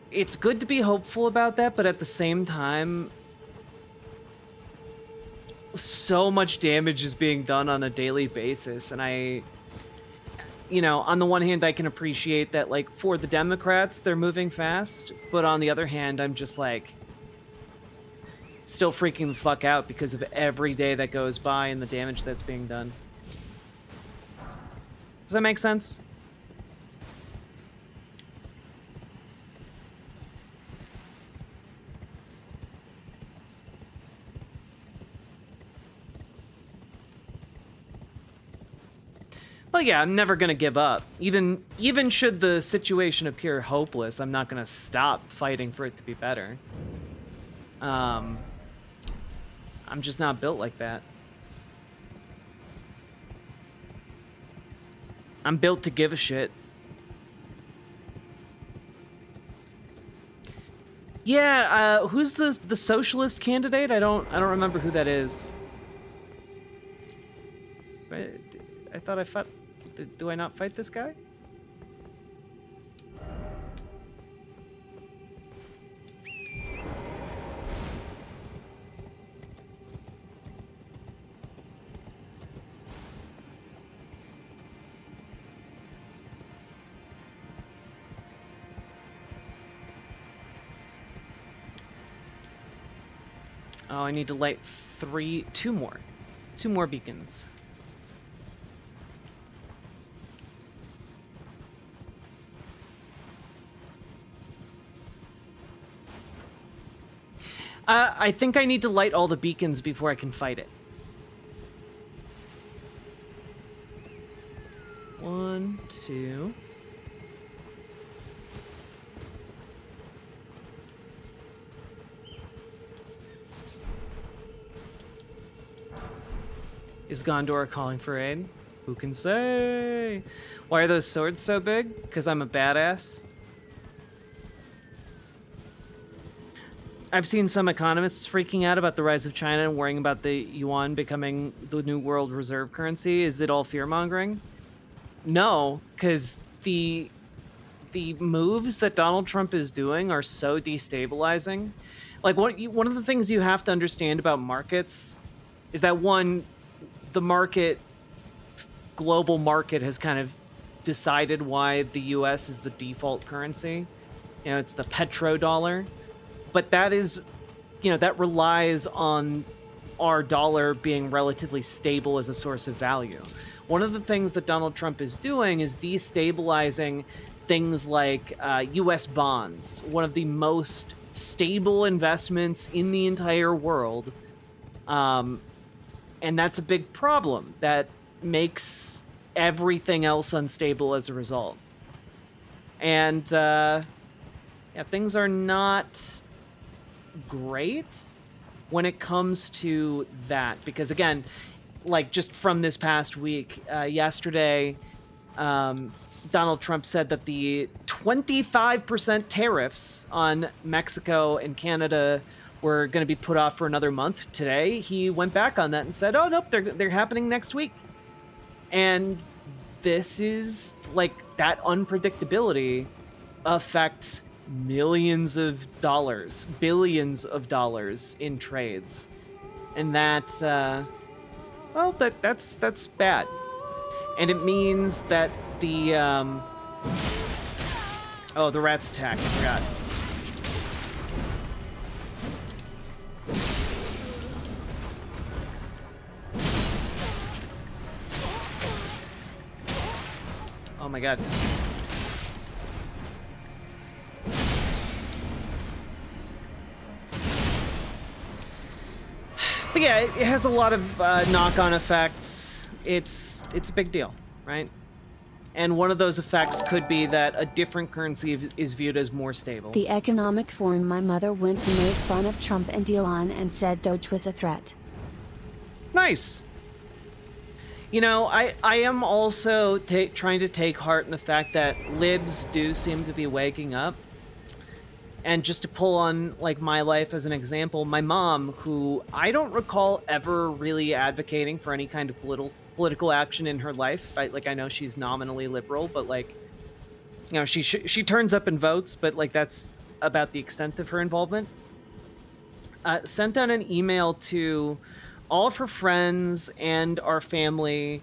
it's good to be hopeful about that, but at the same time, so much damage is being done on a daily basis, and you know, on the one hand, I can appreciate that, like, for the Democrats, they're moving fast, but on the other hand, I'm just, like, still freaking the fuck out because of every day that goes by and the damage that's being done. Does that make sense? Well, yeah, I'm never gonna give up. Even should the situation appear hopeless, I'm not gonna stop fighting for it to be better. I'm just not built like that. I'm built to give a shit. Yeah, who's the socialist candidate? I don't remember who that is. I thought I fought. Do I not fight this guy? Oh, I need to light two more beacons. I think I need to light all the beacons before I can fight it. 1, 2. Is Gondor calling for aid? Who can say? Why are those swords so big? Because I'm a badass. I've seen some economists freaking out about the rise of China and worrying about the yuan becoming the new world reserve currency. Is it all fear-mongering? No, because the moves that Donald Trump is doing are so destabilizing. Like, one of the things you have to understand about markets is that, one, the global market has kind of decided why the US is the default currency. You know, it's the petrodollar. But that is, you know, that relies on our dollar being relatively stable as a source of value. One of the things that Donald Trump is doing is destabilizing things like US bonds, one of the most stable investments in the entire world. And that's a big problem that makes everything else unstable as a result. And yeah, things are not great when it comes to that, because again, like, just from this past week, yesterday, Donald Trump said that the 25% tariffs on Mexico and Canada were going to be put off for another month. Today, he went back on that and said, "Oh nope, they're happening next week." And this is, like, that unpredictability affects millions of dollars, billions of dollars in trades, and that's well, that's bad, and it means that the oh, the rats attacked. I forgot. Oh my god. But yeah, it has a lot of knock-on effects. It's a big deal, right? And one of those effects could be that a different currency is viewed as more stable. The economic forum my mother went to made fun of Trump and Elon and said Doge was a threat. Nice. You know, I am also trying to take heart in the fact that libs do seem to be waking up. And just to pull on, like, my life as an example, my mom, who I don't recall ever really advocating for any kind of political action in her life. I know she's nominally liberal, but, like, you know, she turns up and votes, but, like, that's about the extent of her involvement. Sent out an email to all of her friends and our family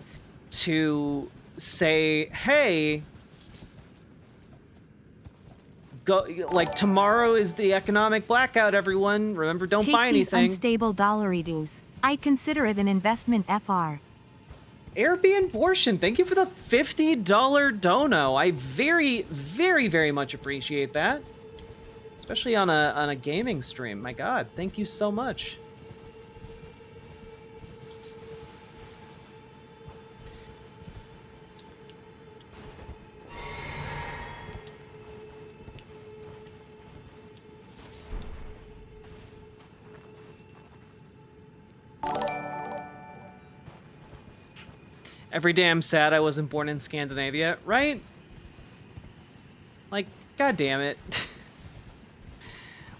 to say, hey, go, like, tomorrow is the economic blackout, everyone. Remember, don't buy anything. Take these unstable dollary dues. I consider it an investment, FR. Airbnb abortion, thank you for the $50 dono. I very, very, very much appreciate that. Especially on a gaming stream. My God, thank you so much. Every day I'm sad I wasn't born in Scandinavia, right? Like, god damn it.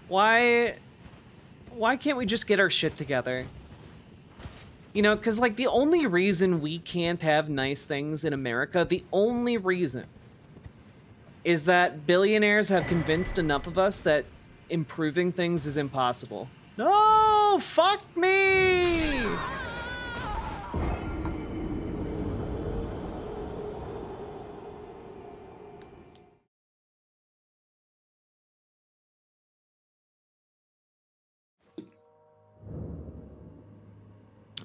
Why can't we just get our shit together? You know, because, like, the only reason we can't have nice things in America, the only reason, is that billionaires have convinced enough of us that improving things is impossible. No, fuck me!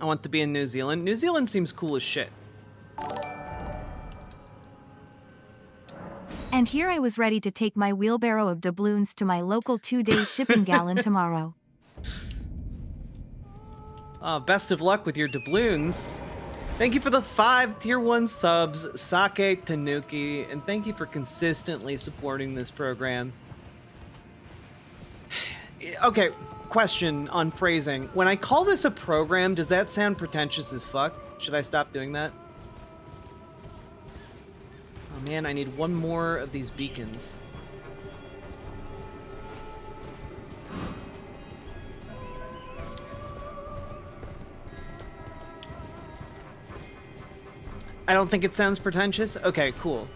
I want to be in New Zealand. New Zealand seems cool as shit. And here I was ready to take my wheelbarrow of doubloons to my local 2-day shipping gallon tomorrow. Best of luck with your doubloons. Thank you for the 5 tier 1 subs, Sake Tanuki, and thank you for consistently supporting this program. Okay, question on phrasing. When I call this a program, does that sound pretentious as fuck? Should I stop doing that? Oh man, I need one more of these beacons. I don't think it sounds pretentious? Okay, cool.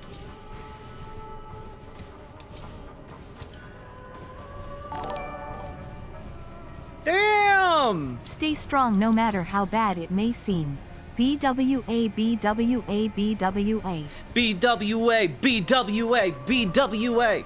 Damn! Stay strong no matter how bad it may seem. BWA, BWA, BWA. BWA, BWA, BWA.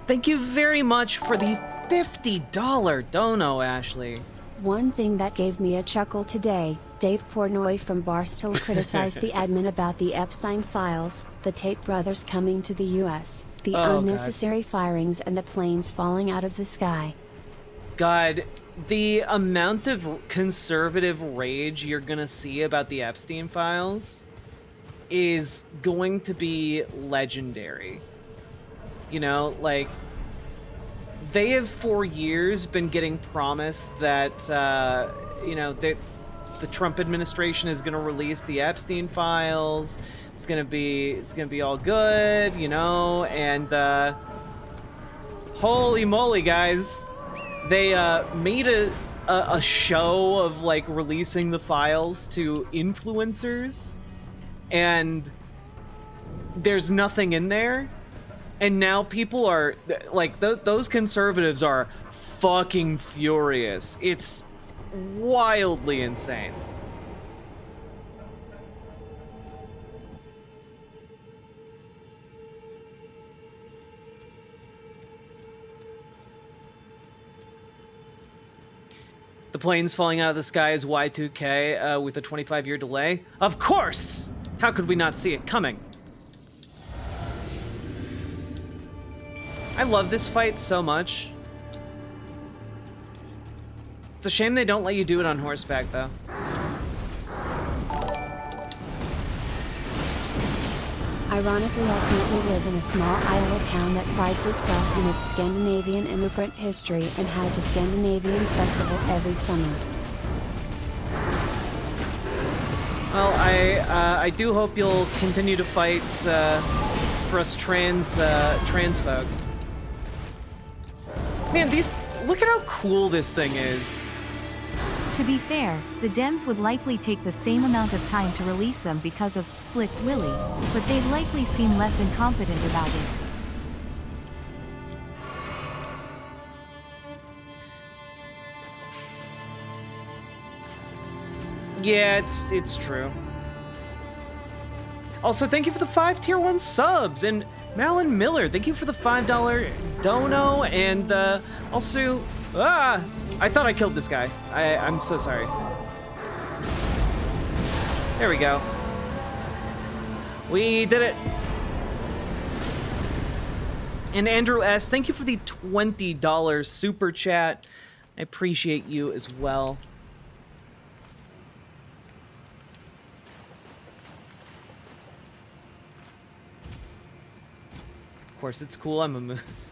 Thank you very much for the $50 dono, Ashley. One thing that gave me a chuckle today, Dave Portnoy from Barstool criticized the admin about the Epstein files, the Tate brothers coming to the US, the unnecessary firings and the planes falling out of the sky. God, the amount of conservative rage you're gonna see about the Epstein files is going to be legendary. You know, like, they have for years been getting promised that, you know, that the Trump administration is gonna release the Epstein files. It's gonna be all good, you know, and, holy moly, guys. They made a show of, like, releasing the files to influencers, and there's nothing in there. And now people are, like, those conservatives are fucking furious. It's wildly insane. The planes falling out of the sky is Y2K with a 25-year delay? Of course! How could we not see it coming? I love this fight so much. It's a shame they don't let you do it on horseback, though. Ironically, I currently live in a small Iowa town that prides itself in its Scandinavian immigrant history and has a Scandinavian festival every summer. Well, I do hope you'll continue to fight for us trans folk. Man, look at how cool this thing is. To be fair, the Dems would likely take the same amount of time to release them because of Slick Willy, but they'd likely seem less incompetent about it. Yeah, it's true. Also, thank you for the 5 tier 1 subs, and Malin Miller, thank you for the $5 dono, and also, I thought I killed this guy. I'm so sorry. There we go. We did it. And Andrew S., thank you for the $20 super chat. I appreciate you as well. Of course, it's cool. I'm a moose.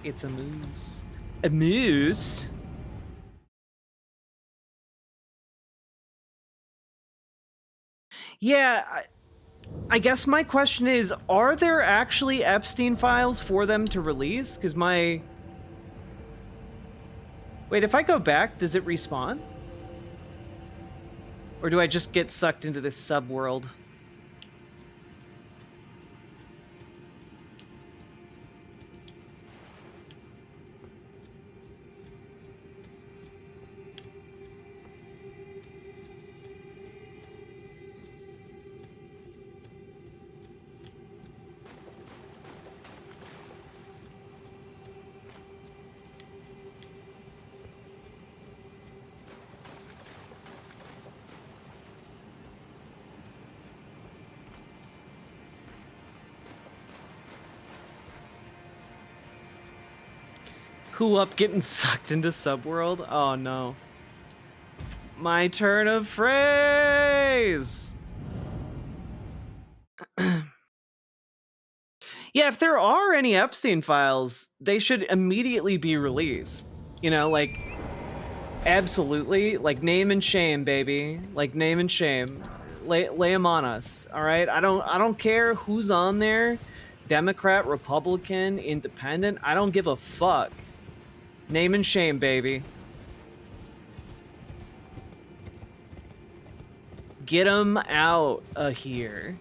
It's a moose. A moose? Yeah, I guess my question is, are there actually Epstein files for them to release? Because my... Wait, if I go back, does it respawn? Or do I just get sucked into this subworld? Who up getting sucked into Subworld? Oh no. My turn of phrase! Yeah, if there are any Epstein files, they should immediately be released. You know, like, absolutely. Like, name and shame, baby. Like, name and shame. Lay them on us, all right? I don't care who's on there. Democrat, Republican, Independent. I don't give a fuck. Name and shame, baby. Get them out of here.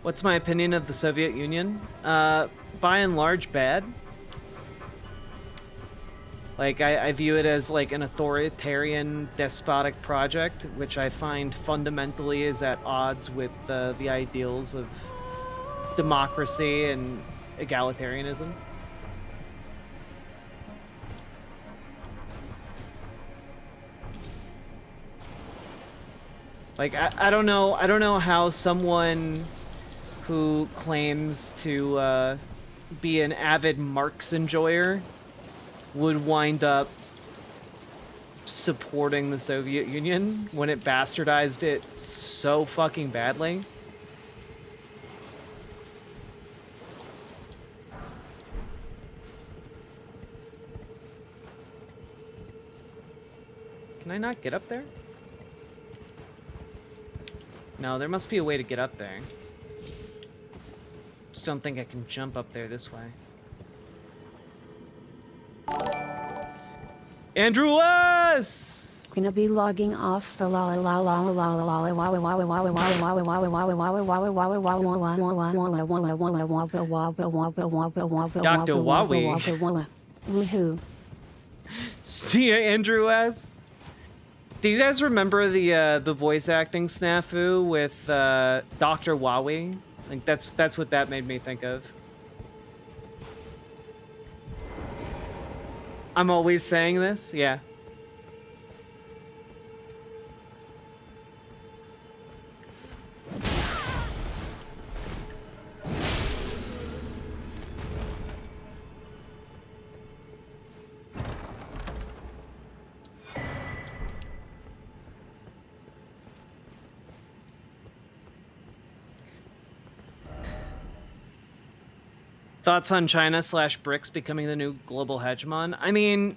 What's my opinion of the Soviet Union? By and large, bad. Like, I view it as, like, an authoritarian, despotic project, which I find fundamentally is at odds with the ideals of democracy and egalitarianism. Like, I don't know how someone who claims to be an avid Marx enjoyer would wind up supporting the Soviet Union when it bastardized it so fucking badly. Can I not get up there? No, there must be a way to get up there. Just don't think I can jump up there this way. Andrew S! Gonna be logging off the la la la la la la la la Dr. Wawi. Woohoo. See ya, Andrew S. Do you guys remember the voice acting snafu with Dr. Wawi? Like that's what that made me think of. I'm always saying this? Yeah. Thoughts on China / BRICS becoming the new global hegemon? I mean,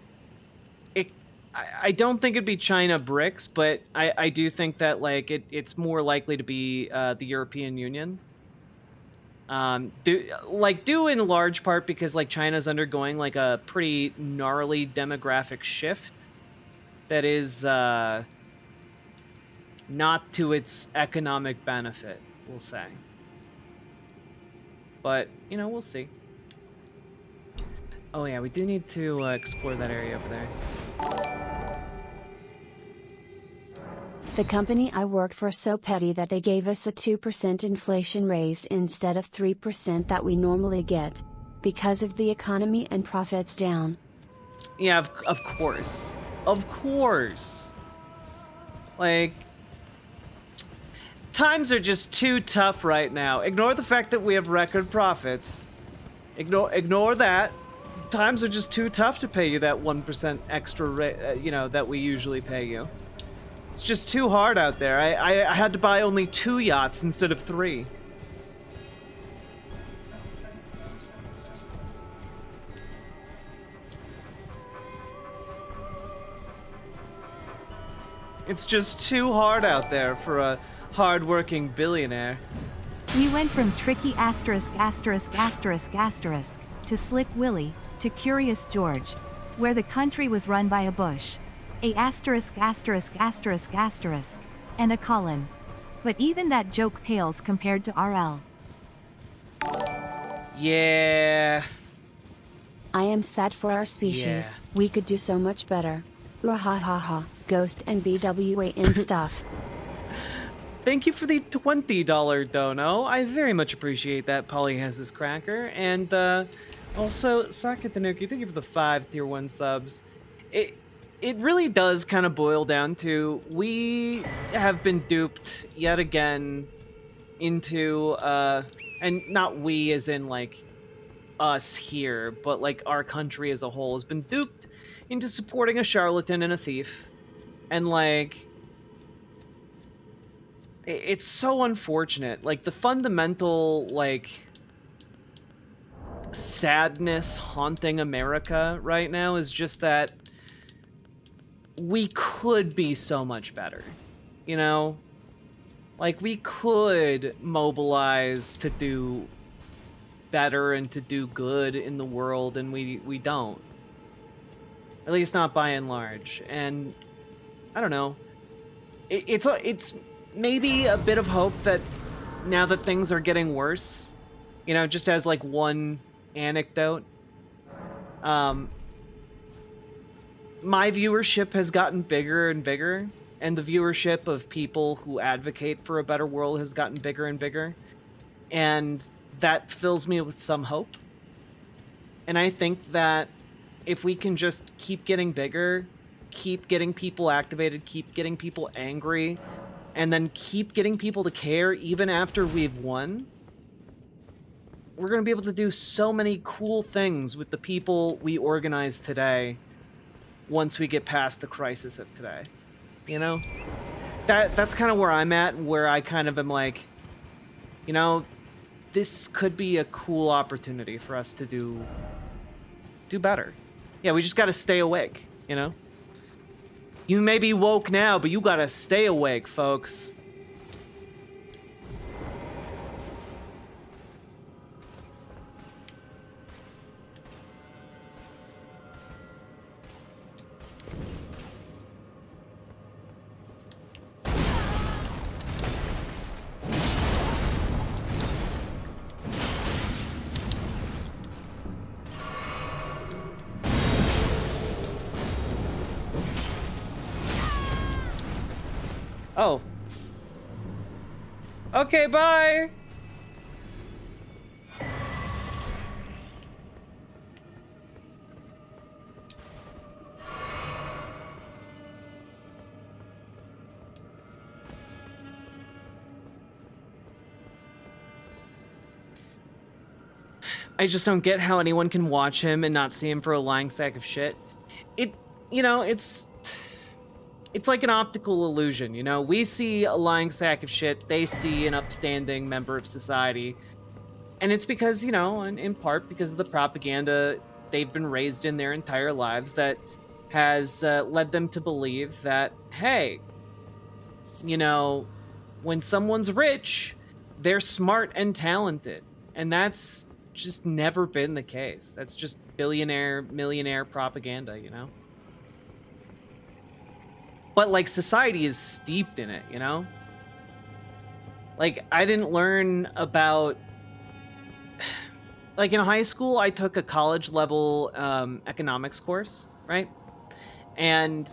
I don't think it'd be China BRICS, but I do think that like it's more likely to be the European Union. Due in large part because like China's undergoing like a pretty gnarly demographic shift that is not to its economic benefit, we'll say. But, you know, we'll see. Oh yeah, we do need to explore that area over there. The company I work for so petty that they gave us a 2% inflation raise instead of 3% that we normally get. Because of the economy and profits down. Yeah, of course. Of course. Like, times are just too tough right now. Ignore the fact that we have record profits. Ignore that. Times are just too tough to pay you that 1% extra, you know, that we usually pay you. It's just too hard out there. I had to buy only 2 yachts instead of 3. It's just too hard out there for a hard-working billionaire. We went from tricky ***** to Slick Willie, to Curious George, where the country was run by a Bush, a *****, and a colon. But even that joke pales compared to RL. Yeah. I am sad for our species. Yeah. We could do so much better. Rahahaha, Ghost and BWA and stuff. Thank you for the $20 dono. I very much appreciate that. Polly has his cracker. And also, Sakatanuki, thank you for the 5 tier 1 subs. It really does kind of boil down to, we have been duped yet again into, and not we as in like us here, but like our country as a whole has been duped into supporting a charlatan and a thief. And like, it's so unfortunate. Like the fundamental like sadness haunting America right now is just that we could be so much better, you know? Like, we could mobilize to do better and to do good in the world, and we don't. At least not by and large. And, I don't know. It's maybe a bit of hope that now that things are getting worse, you know, just as, like, one anecdote, my viewership has gotten bigger and bigger, and the viewership of people who advocate for a better world has gotten bigger and bigger, and that fills me with some hope. And I think that if we can just keep getting bigger, keep getting people activated, keep getting people angry, and then keep getting people to care even after we've won, we're going to be able to do so many cool things with the people we organize today once we get past the crisis of today. You know? That's kind of where I'm at, where I kind of am like, you know, this could be a cool opportunity for us to do better. Yeah, we just got to stay awake, you know? You may be woke now, but you got to stay awake, folks. Oh. Okay, bye! I just don't get how anyone can watch him and not see him for a lying sack of shit. You know, it's like an optical illusion, you know? We see a lying sack of shit, they see an upstanding member of society. And it's because, you know, in part because of the propaganda they've been raised in their entire lives that has led them to believe that, hey, you know, when someone's rich, they're smart and talented. And that's just never been the case. That's just billionaire, millionaire propaganda, you know? But, like, society is steeped in it, you know? Like, I didn't learn about... Like, in high school, I took a college-level economics course, right? And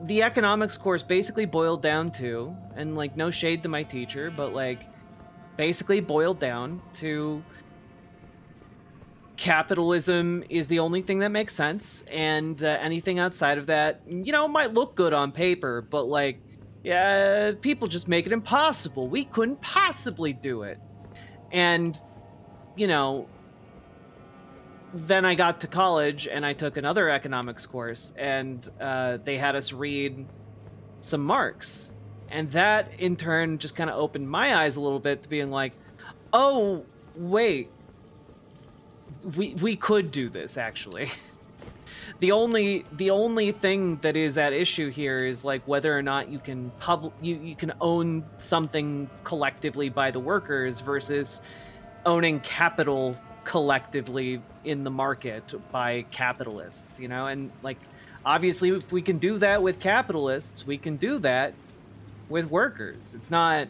the economics course basically boiled down to, and, like, no shade to my teacher, but, like, basically boiled down to capitalism is the only thing that makes sense, and anything outside of that, you know, might look good on paper, but, like, yeah, people just make it impossible. We couldn't possibly do it. And, you know, then I got to college and I took another economics course, and they had us read some Marx. And that, in turn, just kind of opened my eyes a little bit to being like, oh, wait, we could do this, actually. The only thing that is at issue here is, like, whether or not you can you can own something collectively by the workers versus owning capital collectively in the market by capitalists, you know? And, like, obviously, if we can do that with capitalists, we can do that with workers. It's not...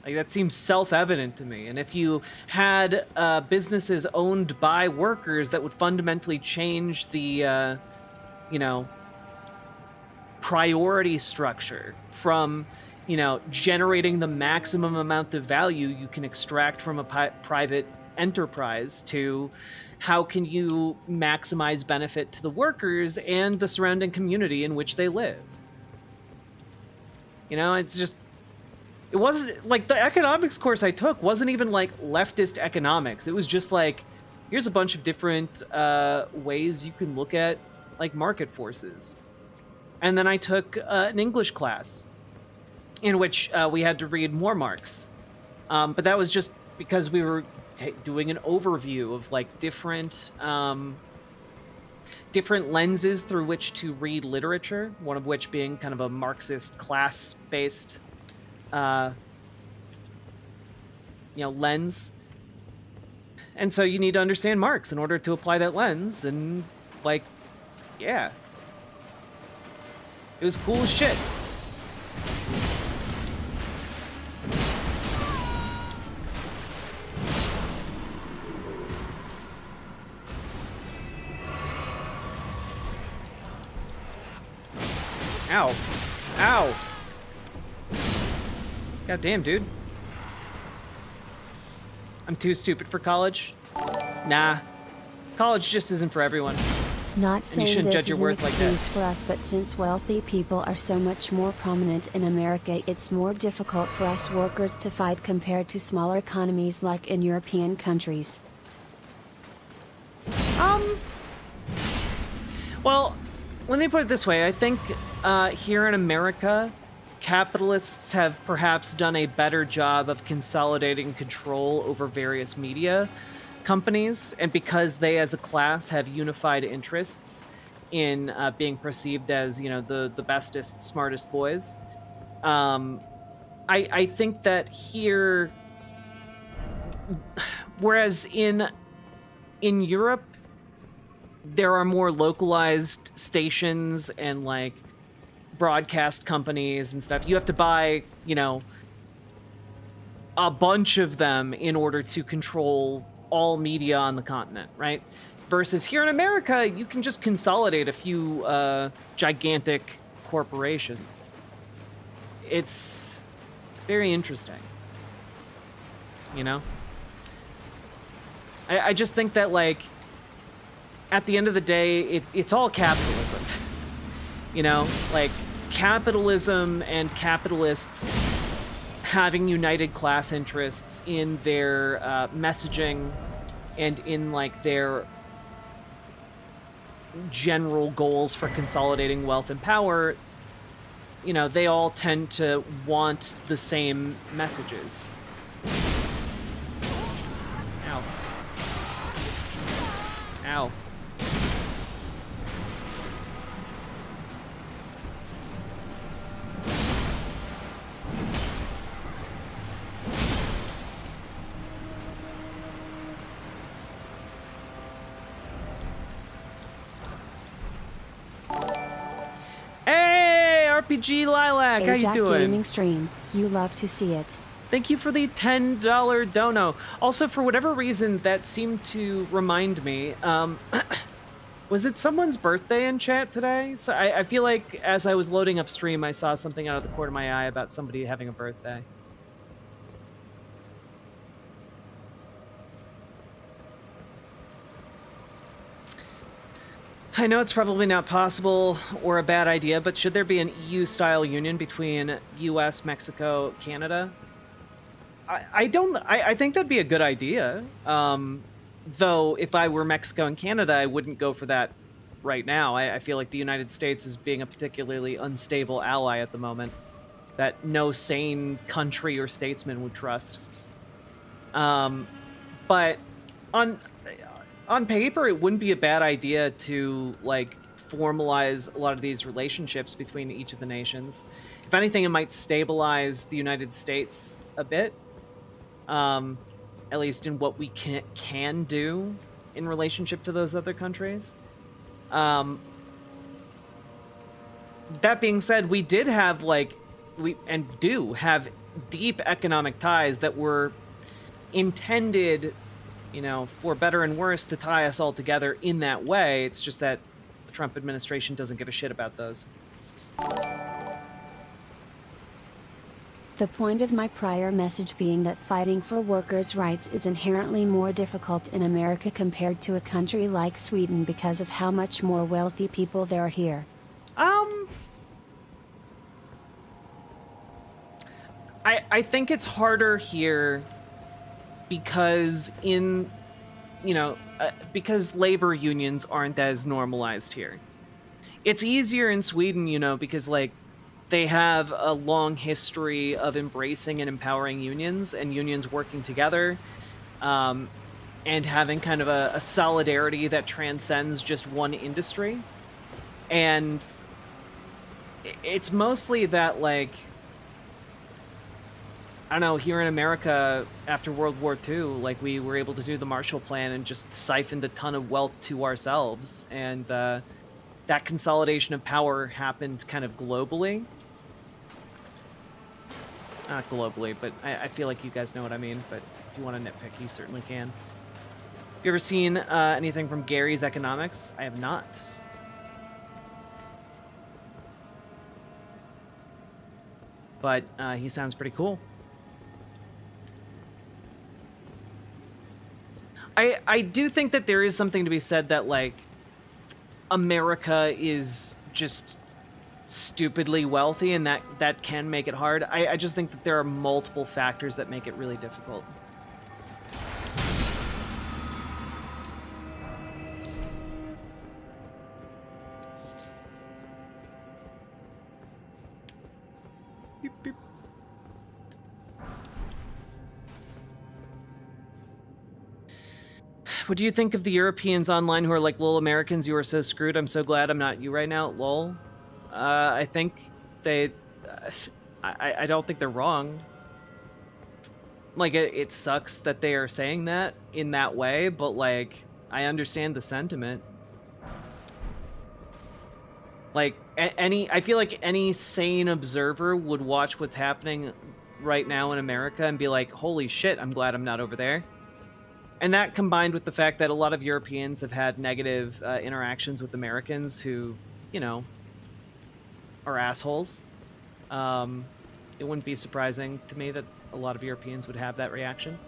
Like, that seems self-evident to me. And if you had businesses owned by workers, that would fundamentally change the, you know, priority structure from, you know, generating the maximum amount of value you can extract from a private enterprise to how can you maximize benefit to the workers and the surrounding community in which they live. You know, it's just... It wasn't, like, the economics course I took wasn't even, like, leftist economics. It was just, like, here's a bunch of different ways you can look at, like, market forces. And then I took an English class in which we had to read more Marx. But that was just because we were doing an overview of, like, different lenses through which to read literature, one of which being kind of a Marxist class-based you know, lens. And so you need to understand Marx in order to apply that lens, and, like, yeah. It was cool as shit. Ow. Ow. God damn, dude. I'm too stupid for college. Nah. College just isn't for everyone. Not saying shouldn't this judge your is an worth like that. excuse for us, but since wealthy people are so much more prominent in America, it's more difficult for us workers to fight compared to smaller economies like in European countries. Well, let me put it this way. I think here in America, capitalists have perhaps done a better job of consolidating control over various media companies, and because they as a class have unified interests in being perceived as, you know, the bestest, smartest boys, I think that here, whereas in Europe there are more localized stations and, like, broadcast companies and stuff, you have to buy, you know, a bunch of them in order to control all media on the continent, right? Versus here in America, you can just consolidate a few gigantic corporations. It's very interesting, you know? I just think that, like, at the end of the day, it's all capitalism. You know, like, capitalism and capitalists having united class interests in their messaging and in, like, their general goals for consolidating wealth and power, you know, they all tend to want the same messages. Ow. Hey, RPG Lilac, how you Ajax doing? Gaming Stream, you love to see it. Thank you for the $10 dono. Also, for whatever reason, that seemed to remind me, was it someone's birthday in chat today? So I feel like as I was loading up stream, I saw something out of the corner of my eye about somebody having a birthday. I know it's probably not possible or a bad idea, but should there be an EU-style union between US, Mexico, Canada? I think that'd be a good idea. Though, if I were Mexico and Canada, I wouldn't go for that right now. I feel like the United States is being a particularly unstable ally at the moment that no sane country or statesman would trust. But on paper, it wouldn't be a bad idea to, like, formalize a lot of these relationships between each of the nations. If anything, it might stabilize the United States a bit. At least in what we can do in relationship to those other countries. That being said, we did have, like, we do have deep economic ties that were intended, you know, for better and worse, to tie us all together in that way. It's just that the Trump administration doesn't give a shit about those. The point of my prior message being that fighting for workers' rights is inherently more difficult in America compared to a country like Sweden because of how much more wealthy people there are here. I think it's harder here because because labor unions aren't as normalized here. It's easier in Sweden, you know, because, like, they have a long history of embracing and empowering unions and unions working together, and having kind of a solidarity that transcends just one industry. And it's mostly that, like, I don't know, here in America after World War II, like, we were able to do the Marshall Plan and just siphoned a ton of wealth to ourselves. And that consolidation of power happened kind of globally. Not globally, but I feel like you guys know what I mean. But if you want to nitpick, you certainly can. Have you ever seen anything from Gary's Economics? I have not. But he sounds pretty cool. I do think that there is something to be said that, like, America is just stupidly wealthy, and that can make it hard. I just think that there are multiple factors that make it really difficult. Beep, beep. What do you think of the Europeans online who are like, lol, Americans, you are so screwed. I'm so glad I'm not you right now, lol. I think they... I don't think they're wrong. Like, it sucks that they are saying that in that way, but, like, I understand the sentiment. Like, I feel like any sane observer would watch what's happening right now in America and be like, holy shit, I'm glad I'm not over there. And that, combined with the fact that a lot of Europeans have had negative interactions with Americans who, you know, are assholes. It wouldn't be surprising to me that a lot of Europeans would have that reaction.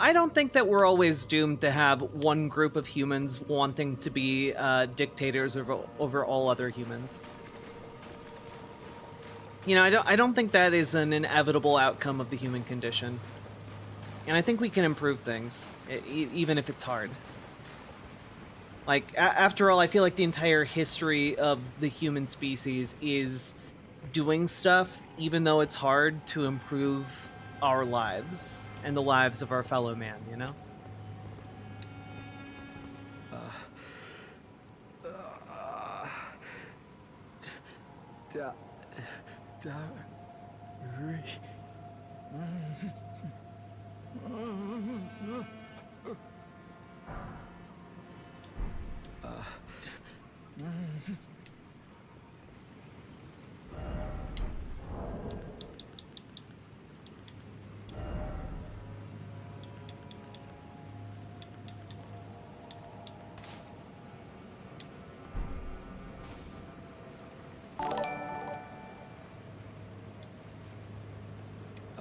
I don't think that we're always doomed to have one group of humans wanting to be dictators over all other humans. You know, I don't think that is an inevitable outcome of the human condition. And I think we can improve things, even if it's hard. Like, after all, I feel like the entire history of the human species is doing stuff, even though it's hard, to improve our lives and the lives of our fellow man, you know?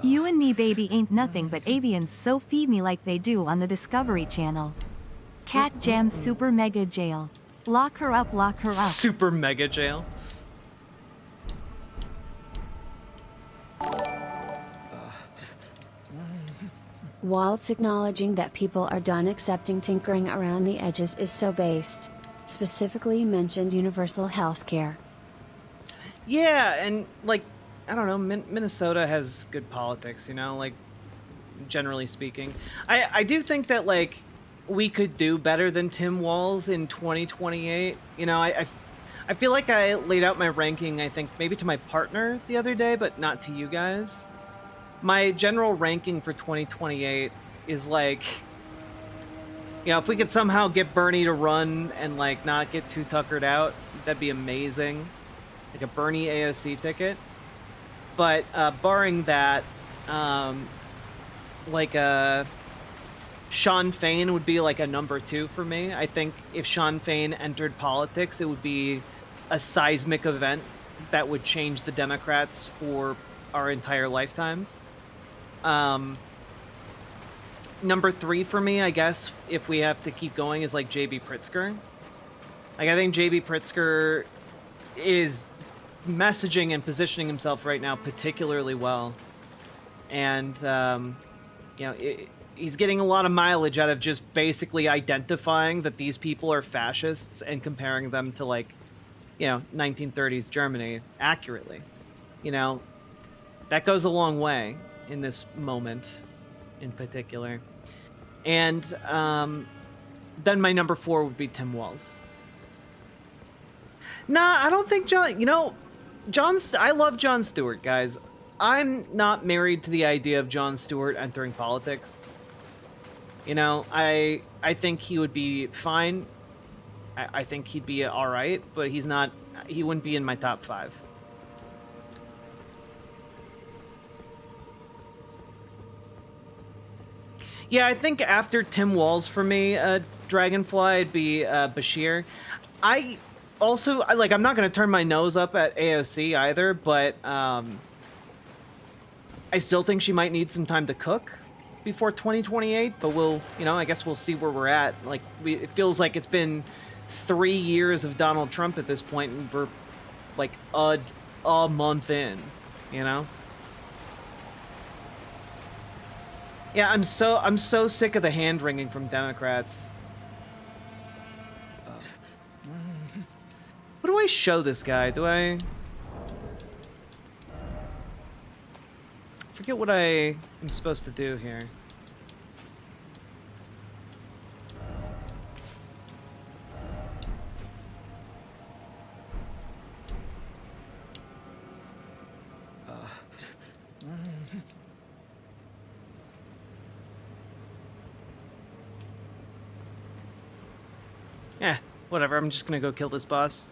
You and me baby ain't nothing but avians, so feed me like they do on the Discovery Channel. Cat Jam Super Mega Jail. Lock her up, lock her up. Super mega jail. Waltz acknowledging that people are done accepting tinkering around the edges is so based. Specifically mentioned universal health care. Yeah, and, like, I don't know, Minnesota has good politics, you know, like, generally speaking. I do think that, like, we could do better than Tim Walz in 2028. You know, I feel like I laid out my ranking, I think, maybe to my partner the other day, but not to you guys. My general ranking for 2028 is, like, you know, if we could somehow get Bernie to run and, like, not get too tuckered out, that'd be amazing. Like a Bernie AOC ticket. But barring that, like Sean Fain would be like a number 2 for me. I think if Sean Fain entered politics, it would be a seismic event that would change the Democrats for our entire lifetimes. Number 3 for me, I guess, if we have to keep going, is like J.B. Pritzker. Like, I think J.B. Pritzker is messaging and positioning himself right now particularly well. And, you know, he's getting a lot of mileage out of just basically identifying that these people are fascists and comparing them to, like, you know, 1930s Germany accurately. You know, that goes a long way in this moment in particular. And then my number 4 would be Tim Walz. Nah, I don't think John, you know, I love Jon Stewart, guys. I'm not married to the idea of Jon Stewart entering politics. You know, I think he would be fine. I think he'd be all right, but he wouldn't be in my top 5. Yeah, I think after Tim Walz for me, Dragonfly, it'd be Bashir. I'm not going to turn my nose up at AOC either, but I still think she might need some time to cook before 2028, but I guess we'll see where we're at. Like, it feels like it's been 3 years of Donald Trump at this point, and we're like a month in, you know? Yeah, I'm so sick of the hand-wringing from Democrats. What do I show this guy? Do I forget what I am supposed to do here? Yeah, whatever. I'm just gonna go kill this boss.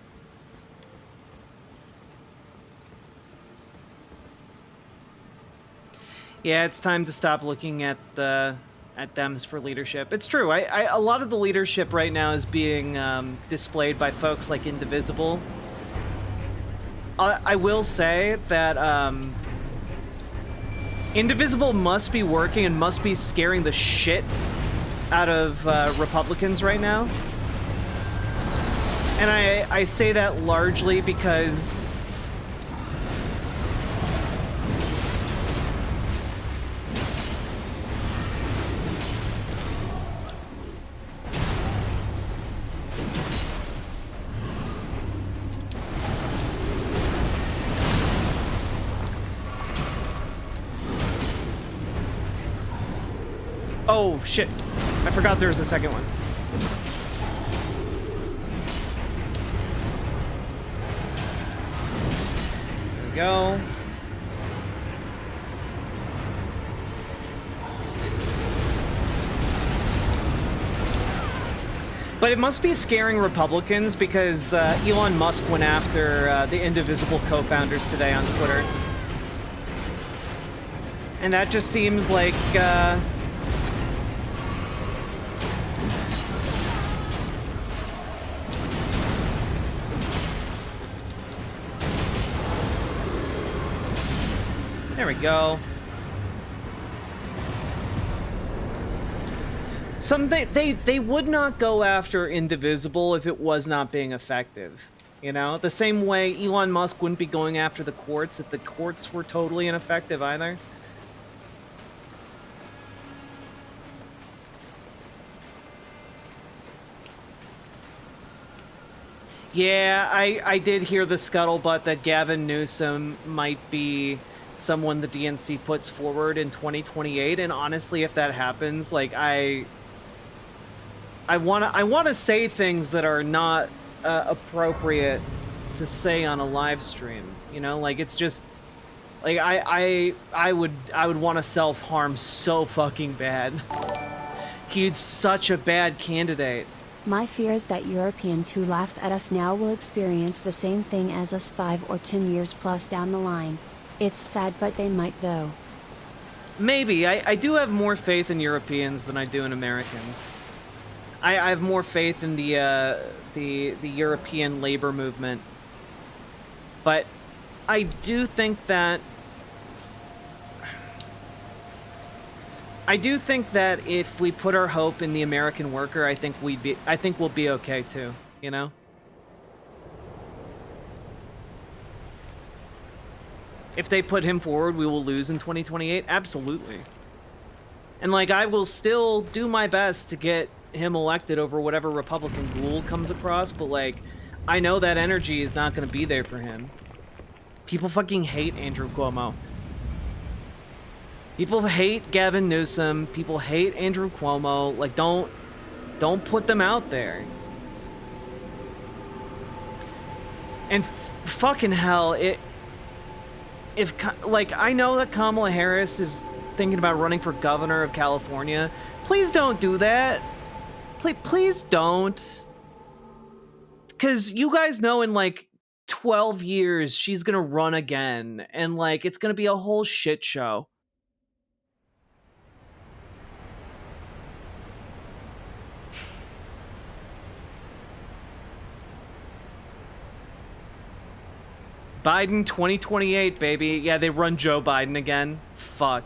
Yeah, it's time to stop looking at Dems for leadership. It's true. A lot of the leadership right now is being displayed by folks like Indivisible. I will say that Indivisible must be working and must be scaring the shit out of Republicans right now. And I say that largely because Oh, shit. I forgot there was a second one. There we go. But it must be scaring Republicans because Elon Musk went after the Indivisible co-founders today on Twitter. And that just seems like... There we go. They would not go after Indivisible if it was not being effective. You know? The same way Elon Musk wouldn't be going after the courts if the courts were totally ineffective either. Yeah, I did hear the scuttlebutt that Gavin Newsom might be someone the DNC puts forward in 2028, and honestly, if that happens, like, I wanna say things that are not appropriate to say on a live stream. You know, like, it's just like I would want to self-harm so fucking bad. He's such a bad candidate. My fear is that Europeans who laugh at us now will experience the same thing as us 5 or 10 years plus down the line. It's sad, but they might though. Maybe. I do have more faith in Europeans than I do in Americans. I have more faith in the European labor movement. But I do think that if we put our hope in the American worker, I think we'll be okay too, you know? If they put him forward, we will lose in 2028? Absolutely. And, like, I will still do my best to get him elected over whatever Republican ghoul comes across, but, like, I know that energy is not going to be there for him. People fucking hate Andrew Cuomo. People hate Gavin Newsom. People hate Andrew Cuomo. Like, don't put them out there. And fucking hell, like, I know that Kamala Harris is thinking about running for governor of California. Please don't do that. Please don't. Because you guys know in, like, 12 years, she's gonna run again. And, like, it's gonna be a whole shit show. Biden 2028, baby. Yeah, they run Joe Biden again. Fuck.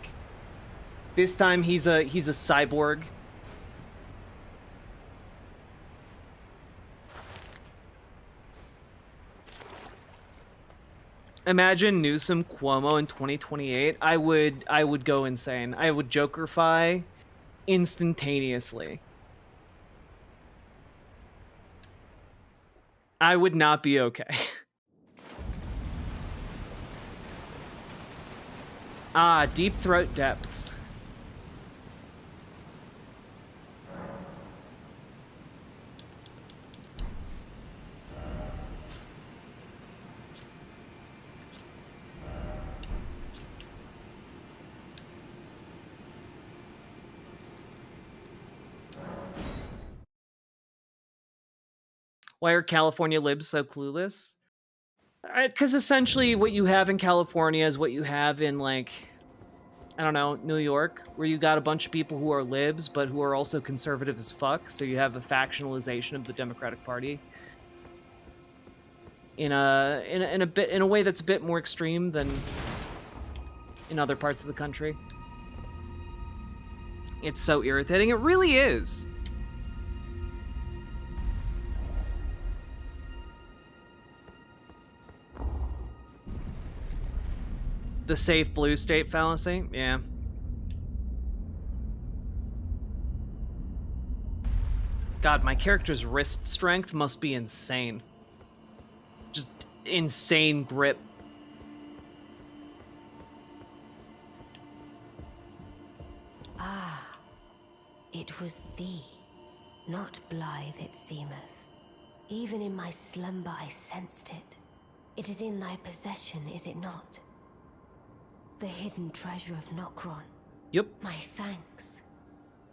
This time he's a cyborg. Imagine Newsom, Cuomo in 2028. I would go insane. I would Jokerify instantaneously. I would not be okay. Ah, Deep Throat Depths. Why are California libs so clueless? Because essentially what you have in California is what you have in, like, I don't know, New York, where you got a bunch of people who are libs, but who are also conservative as fuck, so you have a factionalization of the Democratic Party. In a way that's a bit more extreme than in other parts of the country. It's so irritating. It really is. The safe blue state fallacy? Yeah. God, my character's wrist strength must be insane. Just insane grip. It was thee, not blithe it seemeth. Even in my slumber I sensed it. It is in thy possession, is it not? The hidden treasure of Nokron. Yep. My thanks.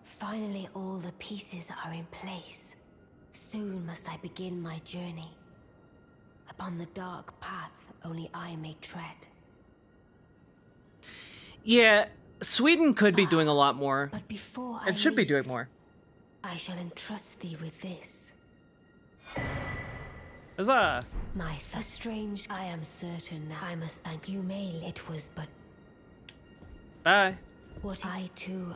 Finally all the pieces are in place. Soon must I begin my journey. Upon the dark path only I may tread. Yeah, Sweden could be doing a lot more. But before I It should be leave, doing more. I shall entrust thee with this. Huzzah! My strange, I am certain now. I must thank you, Mail. It was but Bye. what I too.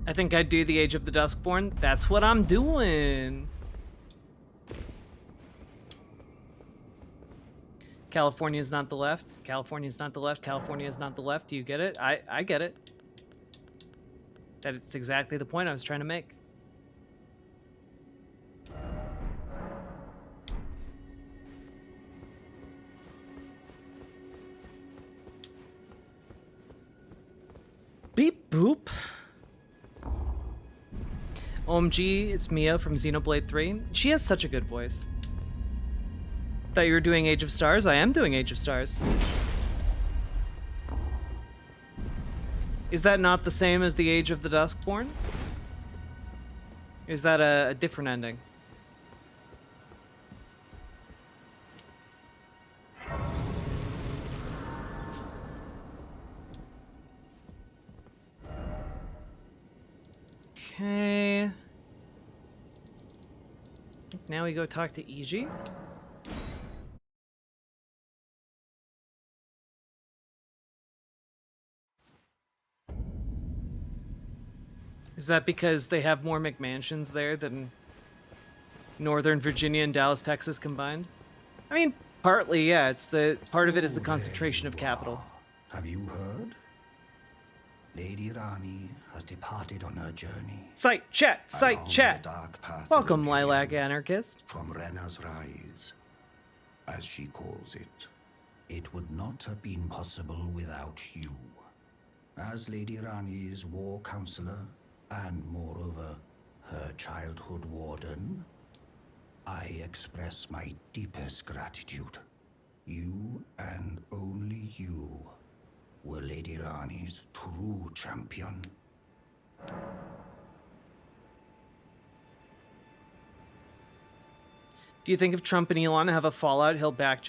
I think I'd do the Age of the Duskborn. That's what I'm doing. California is not the left. California is not the left. California is not the left. Do you get it? I get it. That it's exactly the point I was trying to make. Beep boop. OMG, it's Mia from Xenoblade 3. She has such a good voice. Thought you were doing Age of Stars? I am doing Age of Stars. Is that not the same as the Age of the Duskborn? Is that a different ending? Okay. Now we go talk to Iji. Is that because they have more McMansions there than Northern Virginia and Dallas, Texas combined? I mean, partly, yeah. It's the part of it is the concentration of capital. Have you heard? Lady Rani has departed on her journey. Site chat, site along chat. the dark path of Welcome, Imperium, Lilac Anarchist. From Rena's Rise, as she calls it. It would not have been possible without you. As Lady Rani's war counselor, and moreover, her childhood warden, I express my deepest gratitude. You and only you were Lady Rani's true champion. Do you think if Trump and Elon have a fallout, he'll back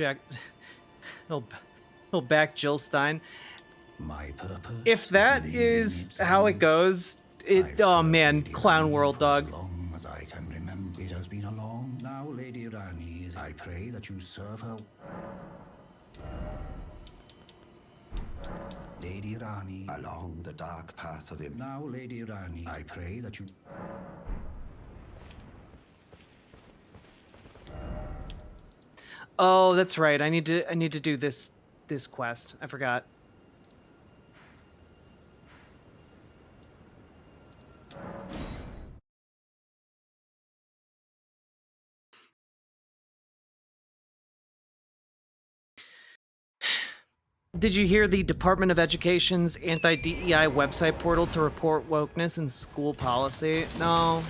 he'll back Jill Stein? My purpose. If that in is its how it end, goes, I've oh served man, Lady Clown Rani World, for dog. As long as I can remember, it has been a long. Now, Lady Rani, I pray that you serve her. Lady Rani, along the dark path of him. Now, Lady Rani, I pray that you. Oh, that's right. I need to do this quest. I forgot. Did you hear the Department of Education's anti-DEI website portal to report wokeness in school policy? No.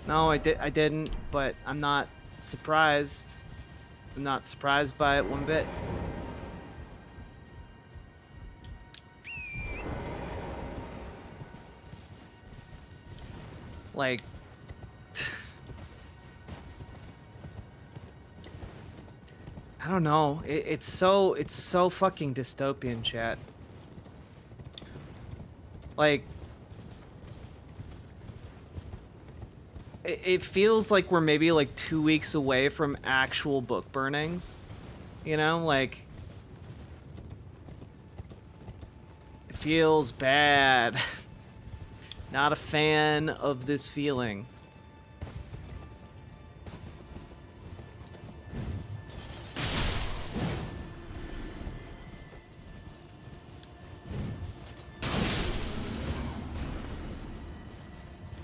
No, I didn't, but I'm not surprised. I'm not surprised by it one bit. Like, I don't know. It's so fucking dystopian, chat. Like, it feels like we're maybe like 2 weeks away from actual book burnings. You know, like, it feels bad. Not a fan of this feeling.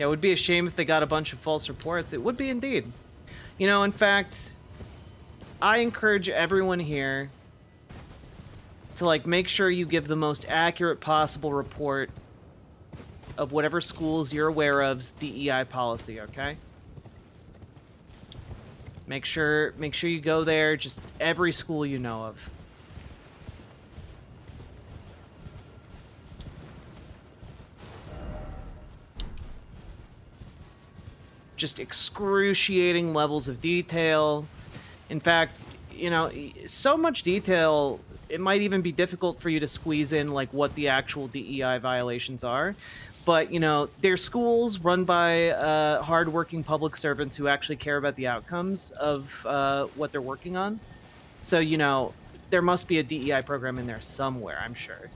Yeah, it would be a shame if they got a bunch of false reports. It would be indeed. You know, in fact, I encourage everyone here to, like, make sure you give the most accurate possible report of whatever schools you're aware of's DEI policy, okay? Make sure you go there, just every school you know of. Just excruciating levels of detail. In fact, you know, so much detail, it might even be difficult for you to squeeze in, like, what the actual DEI violations are. But, you know, they're schools run by hardworking public servants who actually care about the outcomes of what they're working on. So, you know, there must be a DEI program in there somewhere, I'm sure.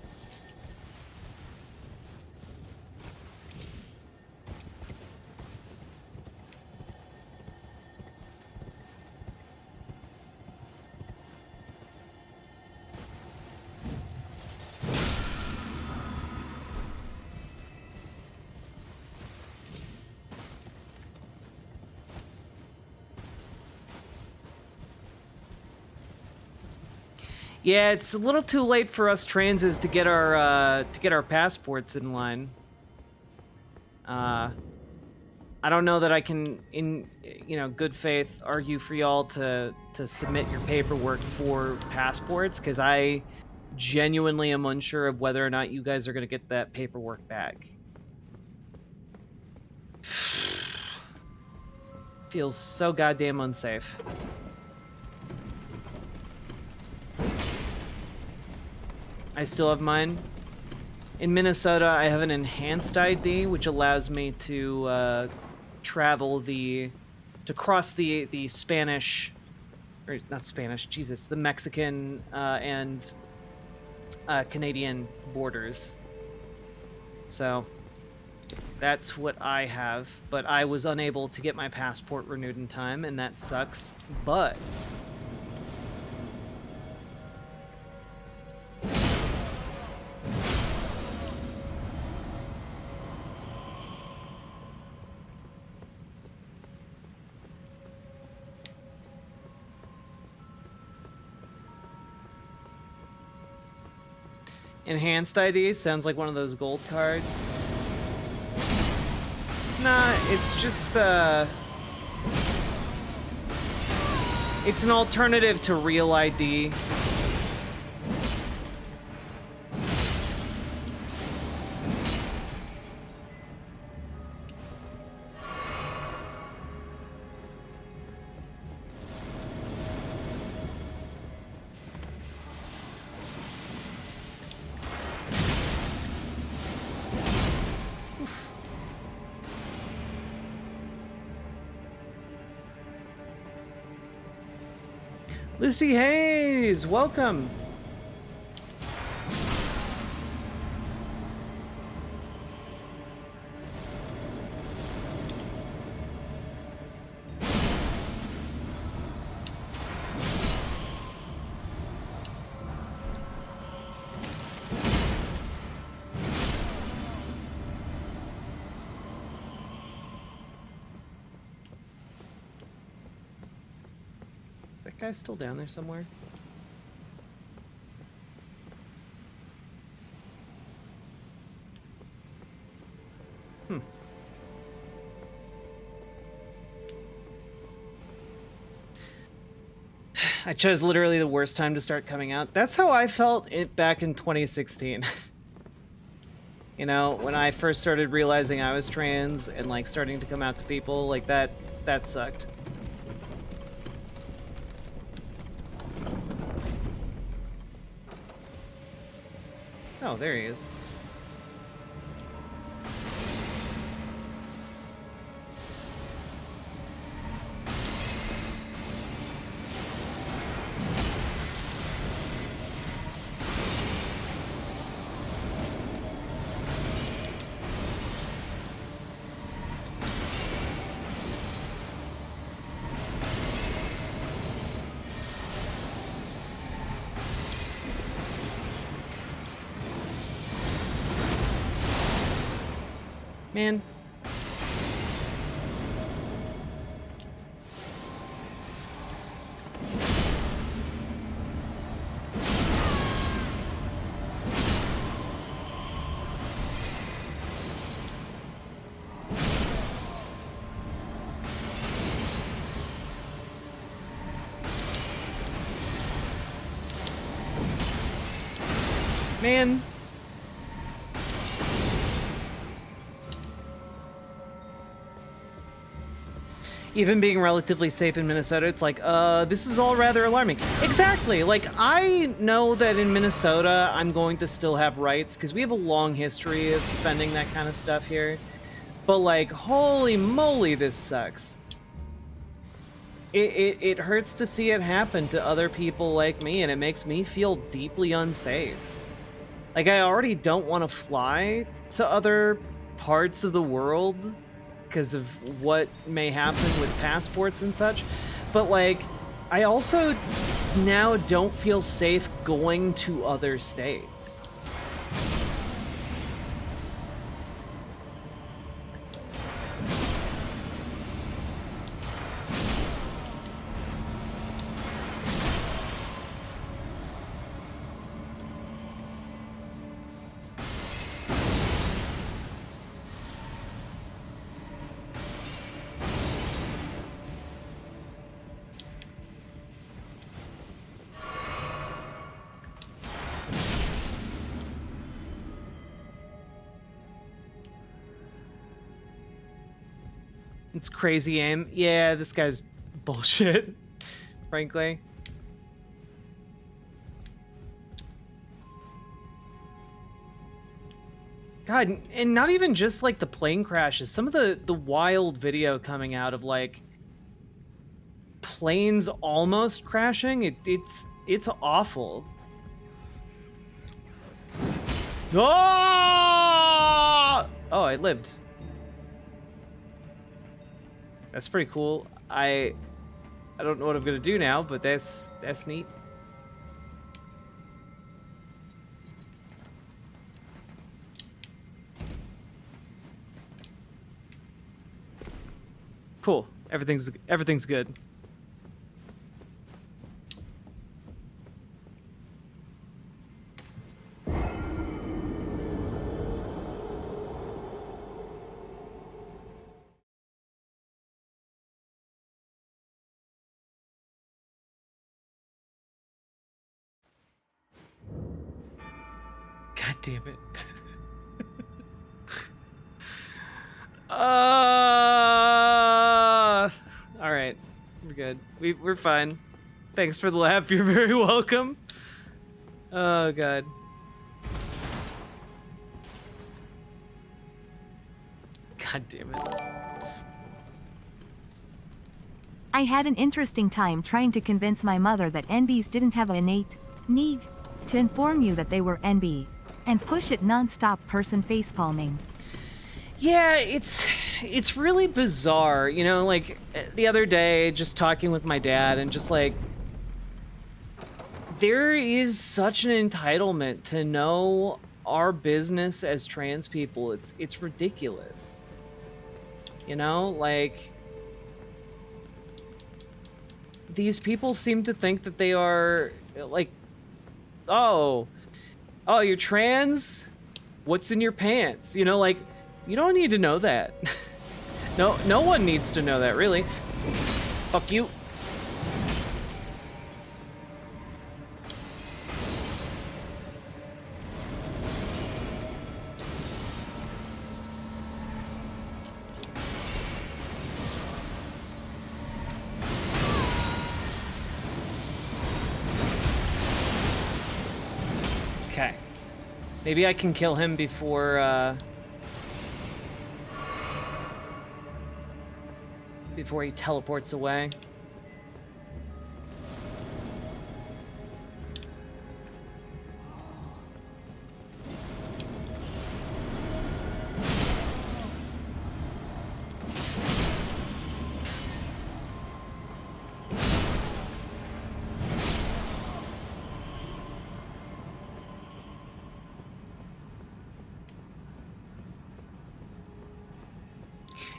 Yeah, it's a little too late for us transes to get our passports in line. I don't know that I can, in good faith, argue for y'all to submit your paperwork for passports, because I genuinely am unsure of whether or not you guys are going to get that paperwork back. Feels so goddamn unsafe. I still have mine. In Minnesota, I have an enhanced ID, which allows me to cross the Spanish, or not Spanish, Jesus, the Mexican and Canadian borders. So that's what I have, but I was unable to get my passport renewed in time, and that sucks. But enhanced ID sounds like one of those gold cards. Nah, it's just it's an alternative to real ID. Lucy Hayes, welcome. That guy's still down there somewhere. I chose literally the worst time to start coming out. That's how I felt back in 2016. You know, when I first started realizing I was trans and, like, starting to come out to people, like, that sucked. Oh, there he is. Man. Man. Even being relatively safe in Minnesota, it's like, this is all rather alarming. Exactly. Like, I know that in Minnesota, I'm going to still have rights because we have a long history of defending that kind of stuff here. But, like, holy moly, this sucks. It hurts to see it happen to other people like me, and it makes me feel deeply unsafe. Like, I already don't want to fly to other parts of the world because of what may happen with passports and such, but like I also now don't feel safe going to other states. It's crazy aim. Yeah, this guy's bullshit, frankly. God, and not even just like the plane crashes. Some of the wild video coming out of like planes almost crashing. It's awful. Oh! Oh, I lived. That's pretty cool. I don't know what I'm gonna do now, but that's neat. Cool. Everything's good. God damn it. All right, we're good. We're fine. Thanks for the laugh. You're very welcome. Oh God. God damn it. I had an interesting time trying to convince my mother that NBs didn't have an innate need to inform you that they were NB, and push it non-stop person facepalming. Yeah, it's really bizarre, you know, like the other day just talking with my dad and just like there is such an entitlement to know our business as trans people. It's ridiculous. You know, like these people seem to think that they are like, oh, you're trans? What's in your pants? You know, like, you don't need to know that. No one needs to know that, really. Fuck you. Okay. Maybe I can kill him before he teleports away.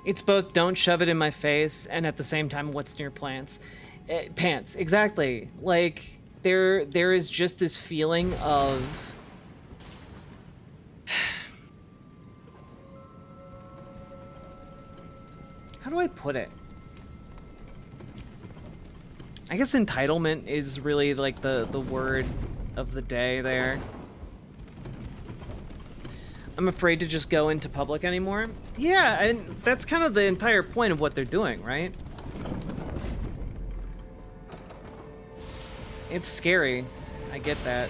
It's both don't shove it in my face and at the same time what's in your pants. Pants, exactly. Like there is just this feeling of how do I put it? I guess entitlement is really like the word of the day there. I'm afraid to just go into public anymore. Yeah, and that's kind of the entire point of what they're doing, right? It's scary. I get that.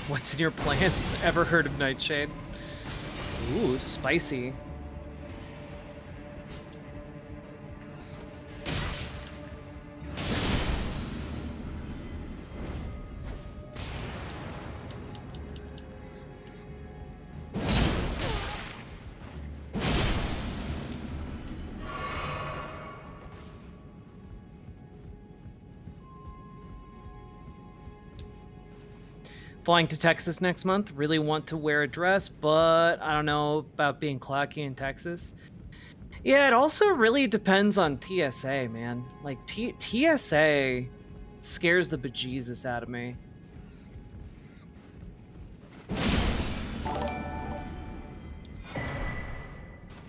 What's in your plants? Ever heard of Nightshade? Ooh, spicy. Flying to Texas next month. Really want to wear a dress, but I don't know about being clocky in Texas. Yeah, it also really depends on TSA, man. Like, TSA scares the bejesus out of me.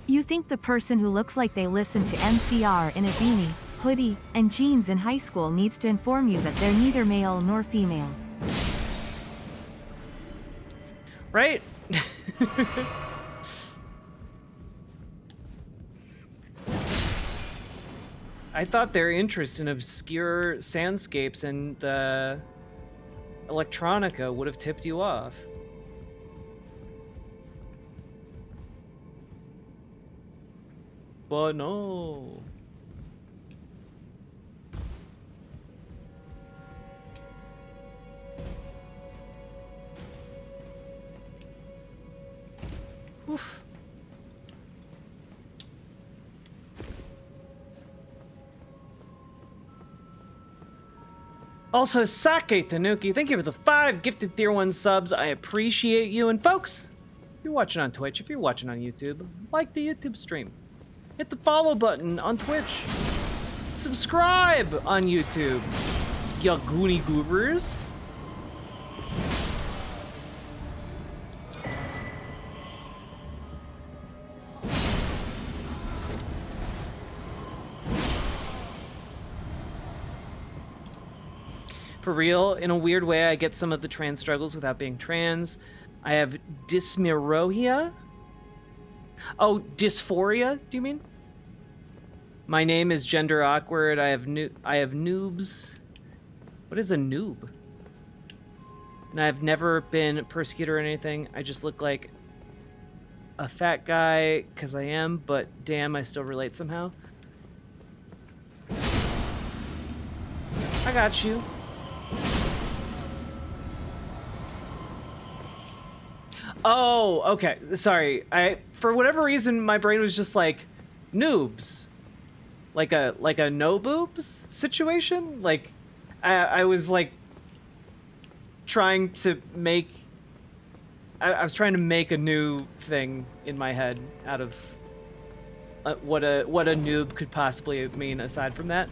You think the person who looks like they listen to NCR in a beanie, hoodie, and jeans in high school needs to inform you that they're neither male nor female. Right? I thought their interest in obscure soundscapes and electronica would have tipped you off. But no. Oof. Also, Sake Tanuki, thank you for the 5 gifted tier 1 subs. I appreciate you. And folks, if you're watching on Twitch, if you're watching on YouTube, like the YouTube stream. Hit the follow button on Twitch. Subscribe on YouTube. Ya goony goobers. For real, in a weird way, I get some of the trans struggles without being trans. I have dysmenorrhea. Oh, dysphoria, do you mean? My name is gender awkward. I have noobs. What is a noob? And I've never been persecuted or anything. I just look like a fat guy, because I am, but damn, I still relate somehow. I got you. Oh, okay. Sorry. For whatever reason, my brain was just like noobs, like a no boobs situation. Like I was like trying to make. I was trying to make a new thing in my head out of what a noob could possibly mean aside from that.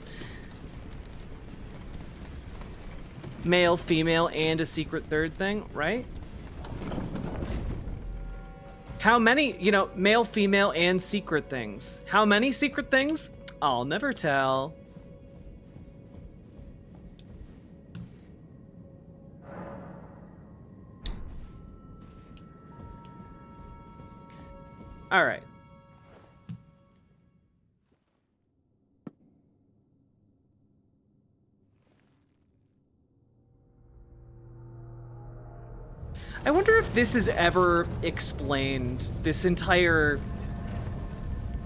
Male, female, and a secret third thing, right? How many, male, female, and secret things? How many secret things? I'll never tell. All right. I wonder if this is ever explained, this entire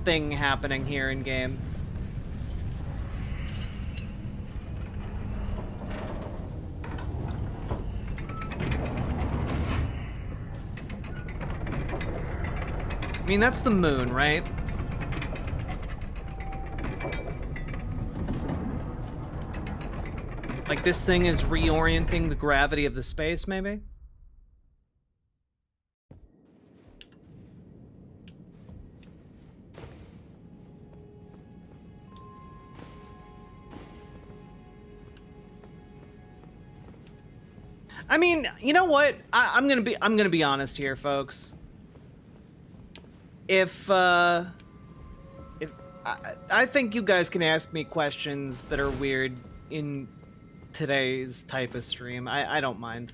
thing happening here in game. I mean, that's the moon, right? Like this thing is reorienting the gravity of the space, maybe? I mean, you know what? I'm gonna be honest here, folks. If I think you guys can ask me questions that are weird in today's type of stream. I don't mind.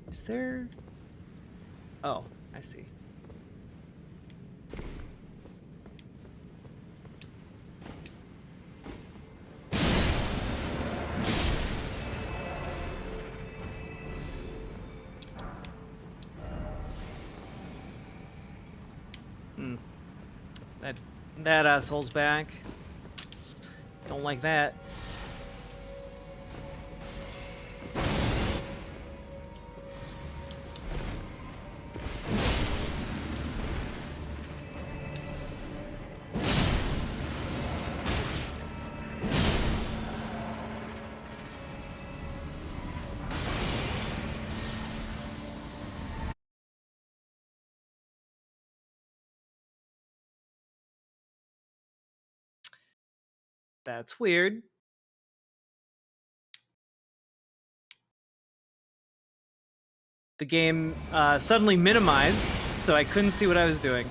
Is there? Oh, I see. That asshole's back. Don't like that. That's weird. The game suddenly minimized, so I couldn't see what I was doing.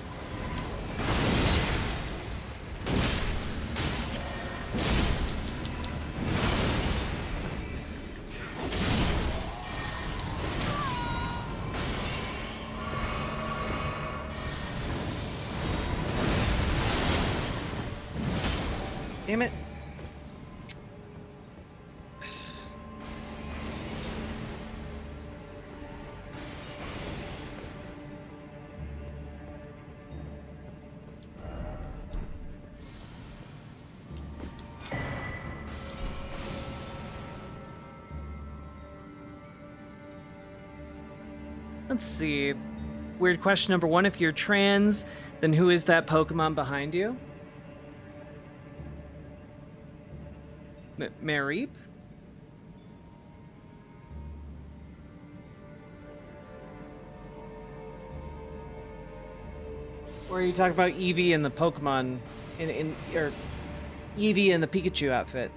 Damn it. Let's see. Weird question number 1. If you're trans, then who is that Pokemon behind you? Mareep? Or are you talking about Eevee and the Pokemon or Eevee and the Pikachu outfit?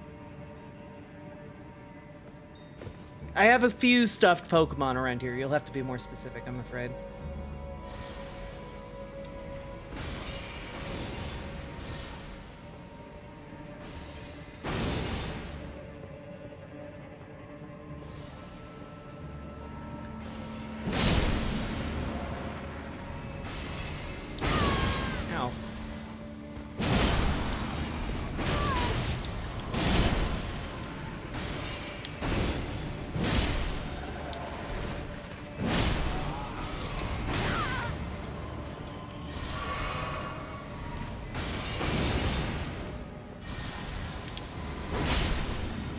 I have a few stuffed Pokemon around here. You'll have to be more specific, I'm afraid. Ow.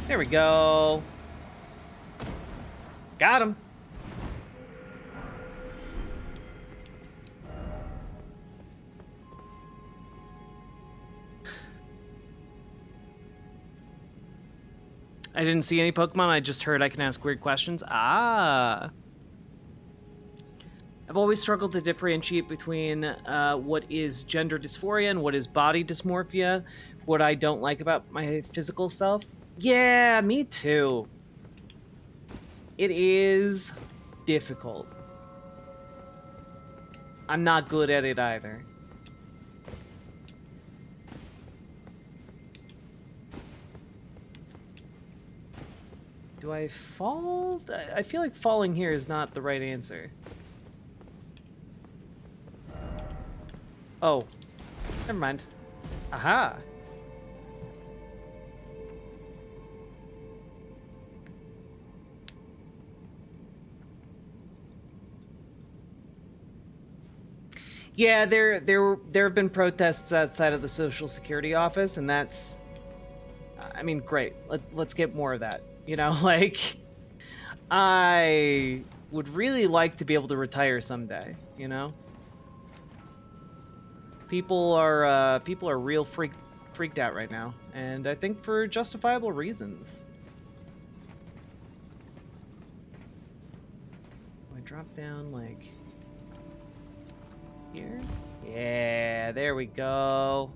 There we go. Got him. I didn't see any Pokemon. I just heard I can ask weird questions. Ah. I've always struggled to differentiate between what is gender dysphoria and what is body dysmorphia, what I don't like about my physical self. Yeah, me too. It is difficult. I'm not good at it either. Do I fall? I feel like falling here is not the right answer. Oh, never mind. Aha. Yeah, there have been protests outside of the Social Security office, and that's, I mean, great. Let's get more of that. You know, like, I would really like to be able to retire someday. You know, people are real freaked out right now, and I think for justifiable reasons. I drop down like here? Yeah, there we go.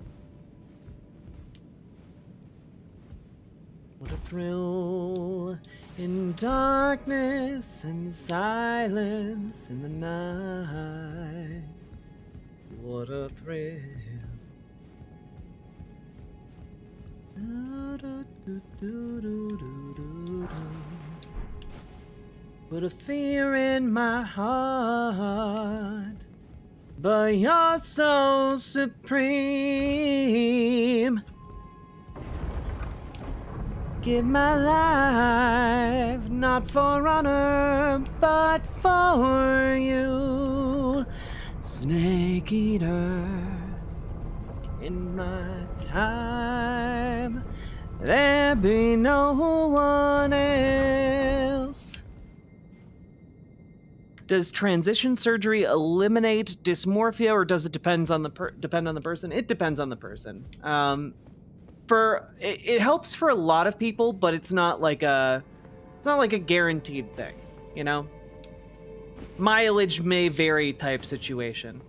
What a thrill in darkness and silence in the night. What a thrill. Put a fear in my heart, but you're so supreme. Give my life not for honor, but for you, Snake Eater. In my time, there be no one else. Does transition surgery eliminate dysmorphia, or does it depend on the person? It depends on the person. It helps for a lot of people, but it's not like a guaranteed thing, you know? Mileage may vary type situation.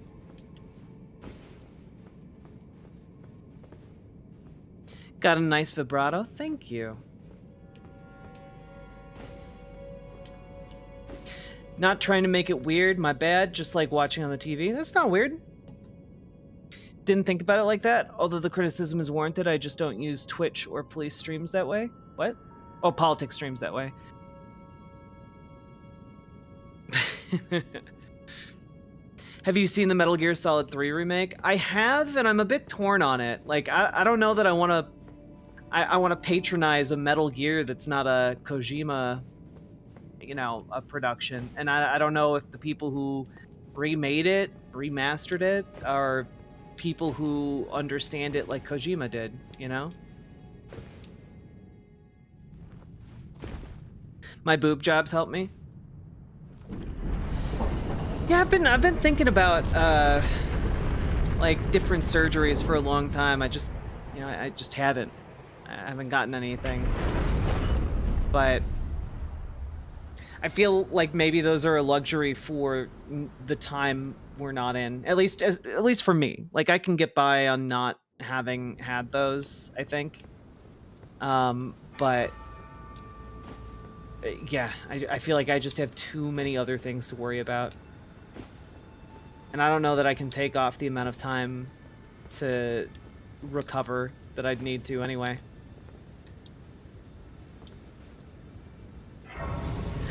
Got a nice vibrato, thank you. Not trying to make it weird, my bad, just like watching on the TV. That's not weird. Didn't think about it like that. Although the criticism is warranted, I just don't use Twitch or police streams that way. What? Oh, politics streams that way. Have you seen the Metal Gear Solid 3 remake? I have, and I'm a bit torn on it. Like, I don't know that I want to... I want to patronize a Metal Gear that's not a Kojima, you know, a production. And I don't know if the people who remade it, remastered it, are people who understand it like Kojima did, you know? My boob jobs help me. Yeah, I've been thinking about like different surgeries for a long time. I just haven't. I haven't gotten anything. But I feel like maybe those are a luxury for the time we're not in. At least for me. Like, I can get by on not having had those, I think. But yeah, I feel like I just have too many other things to worry about. And I don't know that I can take off the amount of time to recover that I'd need to anyway.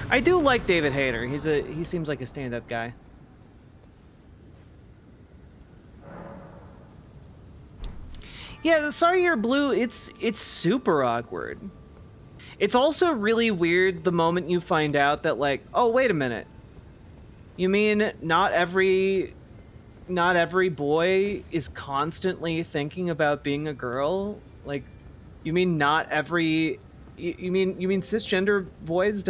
I do like David Hayter. He seems like a stand-up guy. Yeah, Sorry You're Blue, it's super awkward. It's also really weird the moment you find out that, like, oh, wait a minute. You mean not every boy is constantly thinking about being a girl? Like, you mean not every... You mean cisgender boys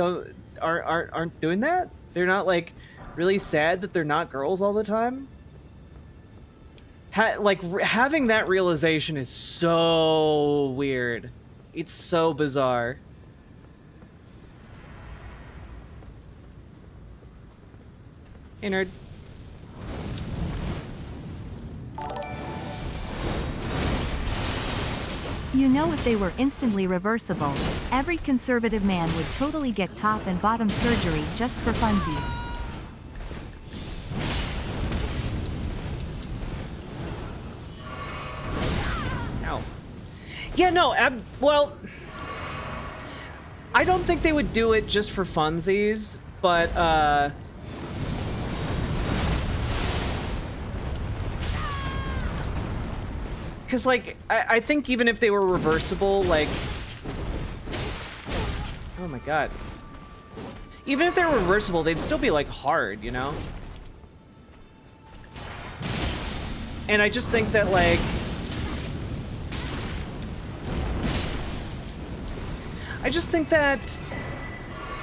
aren't doing that? They're not, like, really sad that they're not girls all the time? Having that realization is so weird. It's so bizarre. Hey, nerd. You know, if they were instantly reversible, every conservative man would totally get top and bottom surgery just for funsies. Ow. Yeah, no, well, I don't think they would do it just for funsies, but, because, like, I think even if they were reversible, like... Oh my god. Even if they were reversible, they'd still be, like, hard, you know? And I just think that, like... I just think that...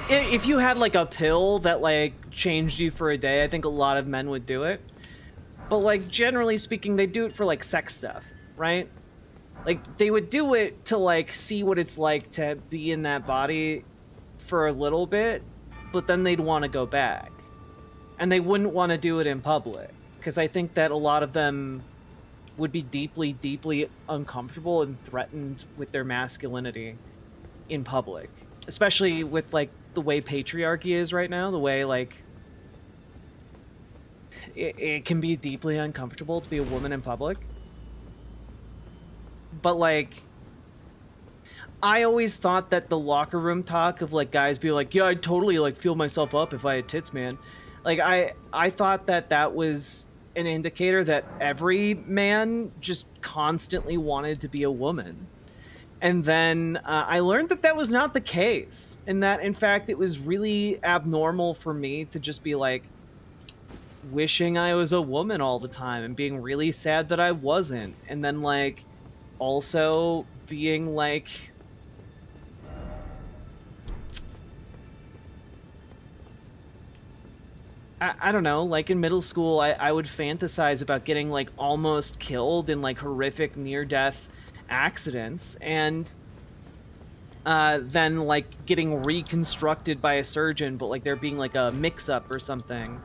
if you had, like, a pill that, like, changed you for a day, I think a lot of men would do it. But, like, generally speaking, they do it for, like, sex stuff. Right? Like, they would do it to, like, see what it's like to be in that body for a little bit, but then they'd want to go back. And they wouldn't want to do it in public, because I think that a lot of them would be deeply, deeply uncomfortable and threatened with their masculinity in public. Especially with, like, the way patriarchy is right now, the way, like, it can be deeply uncomfortable to be a woman in public. But, like, I always thought that the locker room talk of, like, guys be like, yeah, I'd totally, like, feel myself up if I had tits, man. Like, I thought that that was an indicator that every man just constantly wanted to be a woman. And then I learned that that was not the case. And that, in fact, it was really abnormal for me to just be, like, wishing I was a woman all the time and being really sad that I wasn't. And then, like, also being, like... I don't know, like in middle school, I would fantasize about getting, like, almost killed in, like, horrific near-death accidents, and then, like, getting reconstructed by a surgeon, but, like, there being, like, a mix-up or something,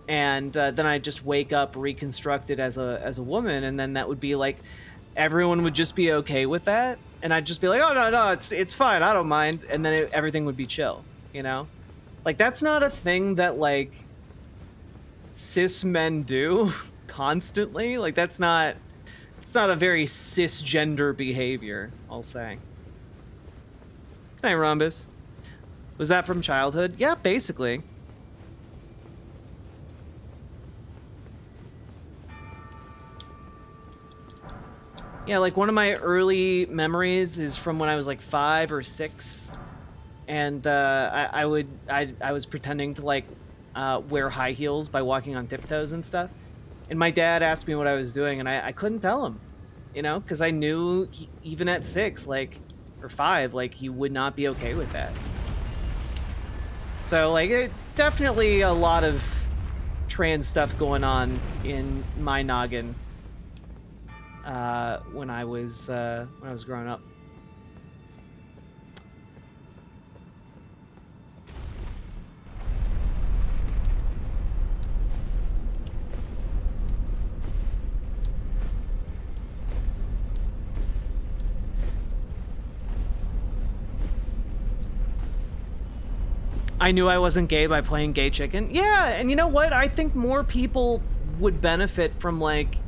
and then I'd just wake up reconstructed as a woman, and then that would be, like, everyone would just be okay with that, and I'd just be like, oh, no, it's fine, I don't mind, and then everything would be chill, you know? Like, that's not a thing that, like, cis men do constantly. Like, it's not a very cisgender behavior, I'll say. Hey, Rhombus. Was that from childhood? Yeah, basically. Yeah, like, one of my early memories is from when I was, like, 5 or 6. And I was pretending to, like, wear high heels by walking on tiptoes and stuff. And my dad asked me what I was doing, and I couldn't tell him, you know, because I knew even at 6, like, or 5, like, he would not be okay with that. So, like, definitely a lot of trans stuff going on in my noggin when I was growing up. I knew I wasn't gay by playing gay chicken. Yeah, and you know what? I think more people would benefit from, like,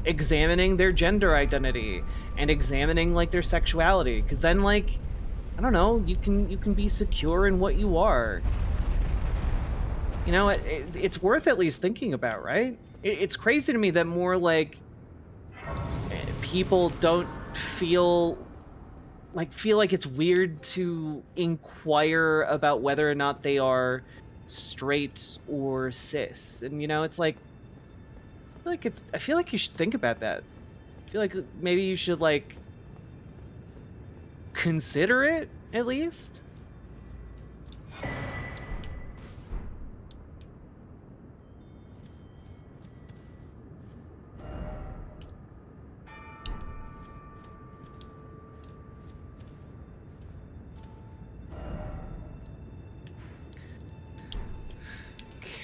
examining their gender identity and examining, like, their sexuality, because then, like, I don't know, you can be secure in what you are. You know, it's worth at least thinking about, right? It's crazy to me that more, like, people don't feel like it's weird to inquire about whether or not they are straight or cis. And, you know, it's like, I feel like you should think about that. I feel like maybe you should, like, consider it, at least.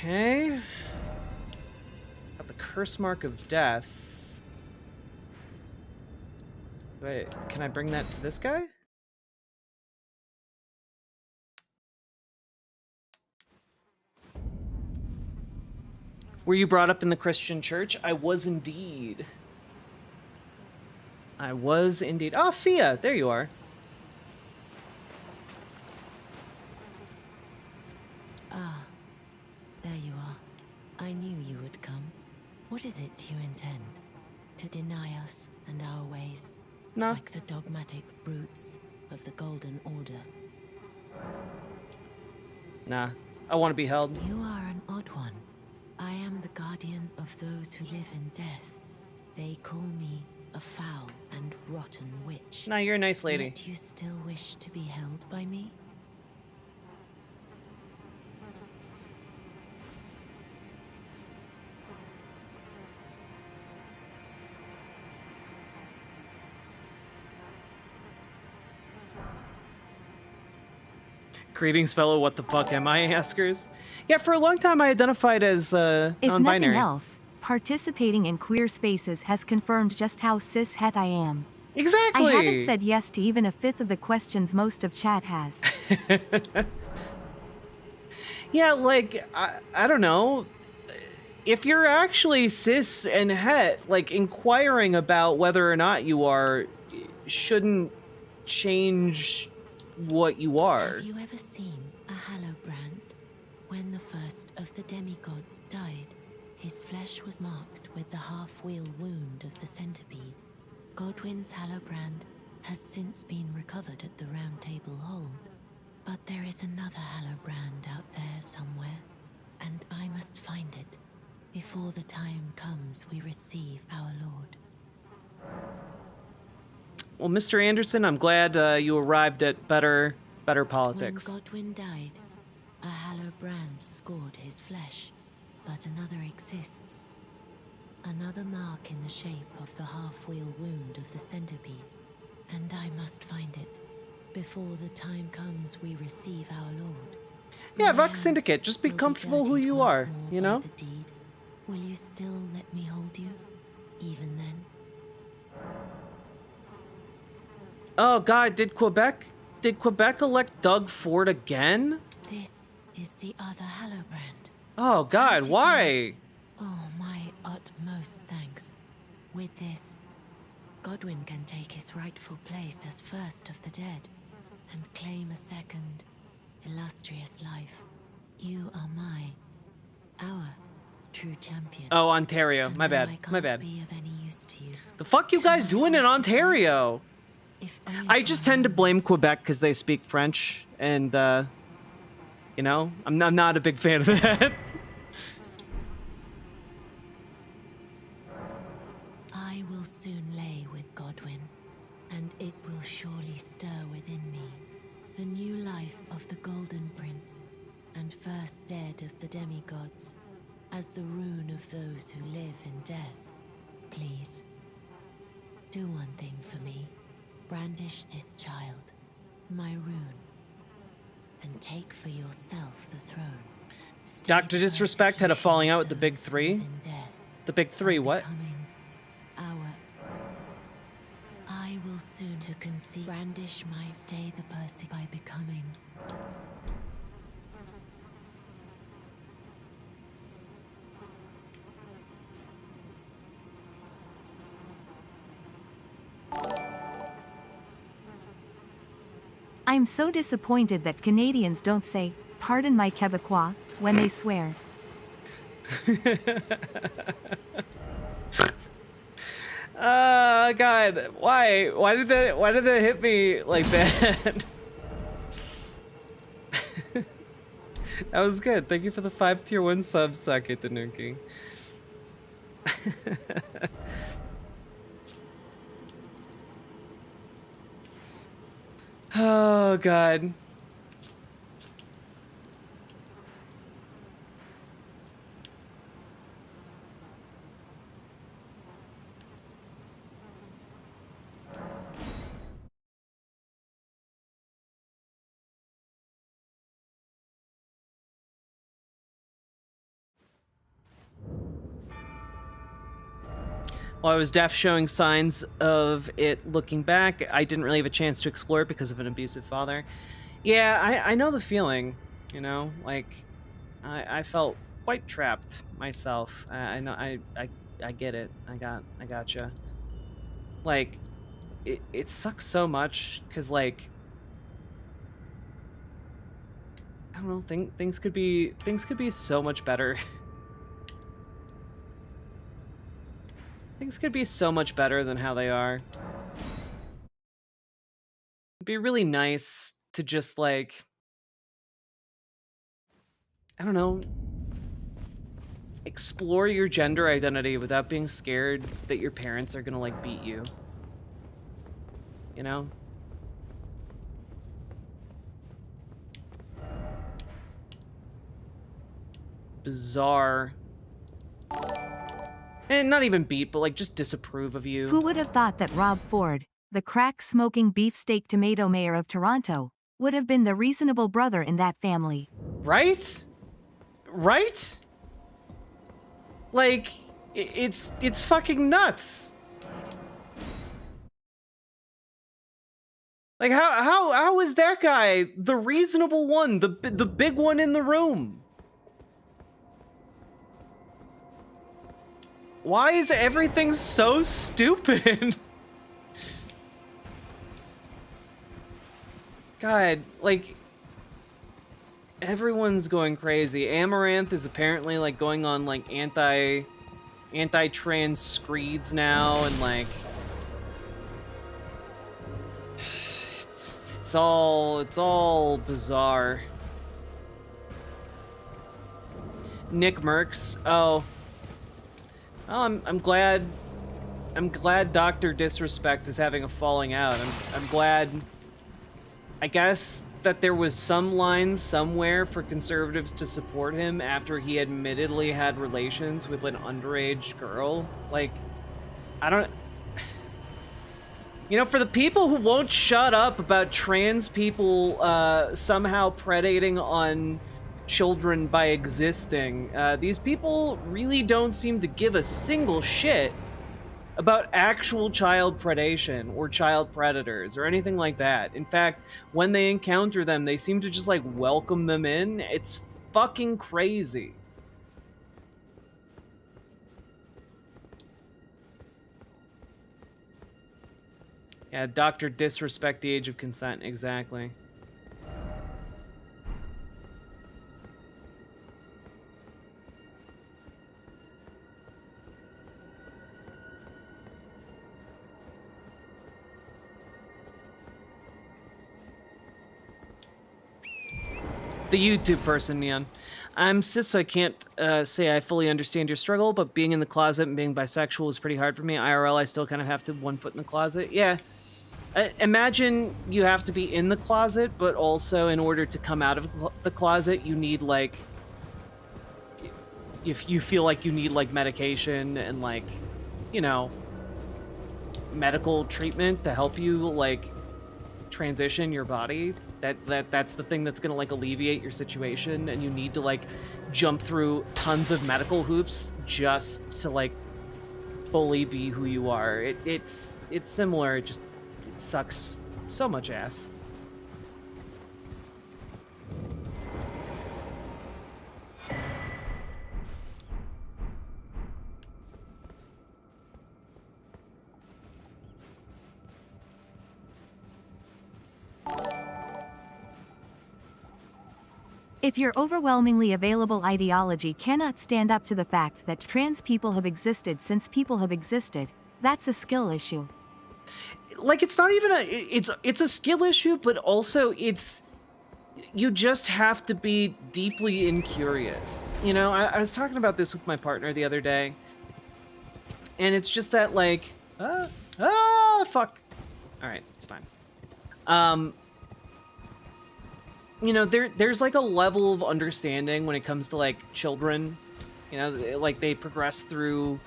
Okay. Got the curse mark of death. Wait, can I bring that to this guy? Were you brought up in the Christian church? I was indeed. I was indeed. Oh, Fia, there you are. Ah, there you are. I knew you would come. What is it you intend? To deny us and our ways? No. Like the dogmatic brutes of the Golden Order. Nah, I want to be held. You are an odd one. I am the guardian of those who live in death. They call me a foul and rotten witch. Nah, you're a nice lady. Yet you still wish to be held by me? Greetings, fellow what the fuck am I askers. Yeah, for a long time I identified as If non-binary. nothing else, participating in queer spaces has confirmed just how cis-het I am. Exactly! I haven't said yes to even a fifth of the questions most of chat has. Yeah, like, I don't know. If you're actually cis and het, like, inquiring about whether or not you are shouldn't change what you are. Have you ever seen a Hallowbrand? When the first of the demigods died, his flesh was marked with the half-wheel wound of the centipede. Godwyn's Hallowbrand has since been recovered at the Round Table Hold. But there is another Hallowbrand out there somewhere, and I must find it before the time comes we receive our Lord. Well, Mr. Anderson, I'm glad you arrived at better politics. When Godwyn died, a Hallowbrand scored his flesh, but another exists. Another mark in the shape of the half-wheel wound of the centipede, and I must find it before the time comes we receive our Lord. Yeah, My Vox Syndicate, just be hands will comfortable who dirtied you once are, more you by know? the deed. Will you still let me hold you, even then? Oh god, did Quebec elect Doug Ford again? This is the other Hallowbrand. Oh god, did why? Oh, my utmost thanks. With this, Godwyn can take his rightful place as first of the dead and claim a second, illustrious life. You are our true champion. Oh, Ontario. And My though bad. I can't My bad. be of any use to you, The fuck you guys doing in Ontario? if only I for just a tend to moment. blame Quebec because they speak French, and you know, I'm not a big fan of that. I will soon lay with Godwyn, and it will surely stir within me the new life of the Golden Prince, and first dead of the demigods, as the rune of those who live in death. Please, do one thing for me. Brandish this child, my rune, and take for yourself the throne. Stay Dr. Disrespect had a falling out with the big those who three. live in death. The big three, By what? becoming I will soon to conceive. Brandish my stay the Percy by becoming. I'm so disappointed that Canadians don't say, "Pardon my Quebecois," when they swear. God, why? Why did that hit me like that? That was good. Thank you for the 5 tier 1 subs, Sake Tanuki. Oh god. While I was deaf, showing signs of it looking back, I didn't really have a chance to explore it because of an abusive father. Yeah, I know the feeling, you know, like, I felt quite trapped myself. I know, I get it. I gotcha. Like, it sucks so much, because, like, I don't know, things could be so much better. Things could be so much better than how they are. It'd be really nice to just, like, I don't know, explore your gender identity without being scared that your parents are gonna, like, beat you. You know? Bizarre. And not even beat, but, like, just disapprove of you. Who would have thought that Rob Ford, the crack-smoking beefsteak tomato mayor of Toronto, would have been the reasonable brother in that family. Right? Right? Like, it's fucking nuts. Like, how is that guy the reasonable one, the big one in the room? Why is everything so stupid? God, like, everyone's going crazy. Amaranth is apparently, like, going on, like, anti-trans screeds now, and, like, it's all bizarre. Nick Merckx, oh, I'm glad Dr. Disrespect is having a falling out. I'm glad, I guess, that there was some lines somewhere for conservatives to support him after he admittedly had relations with an underage girl. Like, I don't... You know, for the people who won't shut up about trans people somehow predating on children by existing, these people really don't seem to give a single shit about actual child predation or child predators or anything like that. In fact, when they encounter them, they seem to just, like, welcome them in. It's fucking crazy. Yeah, Dr. Disrespect the age of consent, exactly. The YouTube person, Neon. I'm cis, so I can't say I fully understand your struggle, but being in the closet and being bisexual is pretty hard for me. IRL, I still kind of have to one foot in the closet. Yeah. Imagine you have to be in the closet, but also in order to come out of the closet, you need, like... If you feel like you need, like, medication and, like, you know, medical treatment to help you, like, transition your body, that's the thing that's gonna, like, alleviate your situation, and you need to, like, jump through tons of medical hoops just to, like, fully be who you are. It's similar, it sucks so much ass. If your overwhelmingly available ideology cannot stand up to the fact that trans people have existed since people have existed, that's a skill issue. Like, it's not even it's a skill issue, but also you just have to be deeply incurious. You know, I was talking about this with my partner the other day, and it's just that, like, fuck. All right, it's fine. You know, there's like a level of understanding when it comes to, like, children. You know, like, they progress through,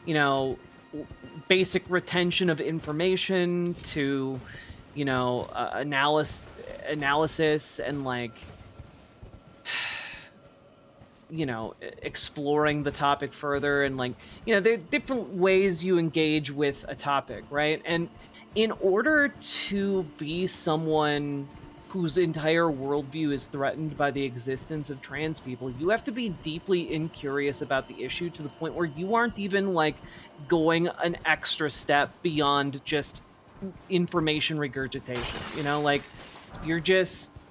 you know, basic retention of information to, you know, analysis and, like, you know, exploring the topic further, and, like, you know, there are different ways you engage with a topic, right? And in order to be someone whose entire worldview is threatened by the existence of trans people, you have to be deeply incurious about the issue to the point where you aren't even, like, going an extra step beyond just information regurgitation, you know? Like, you're just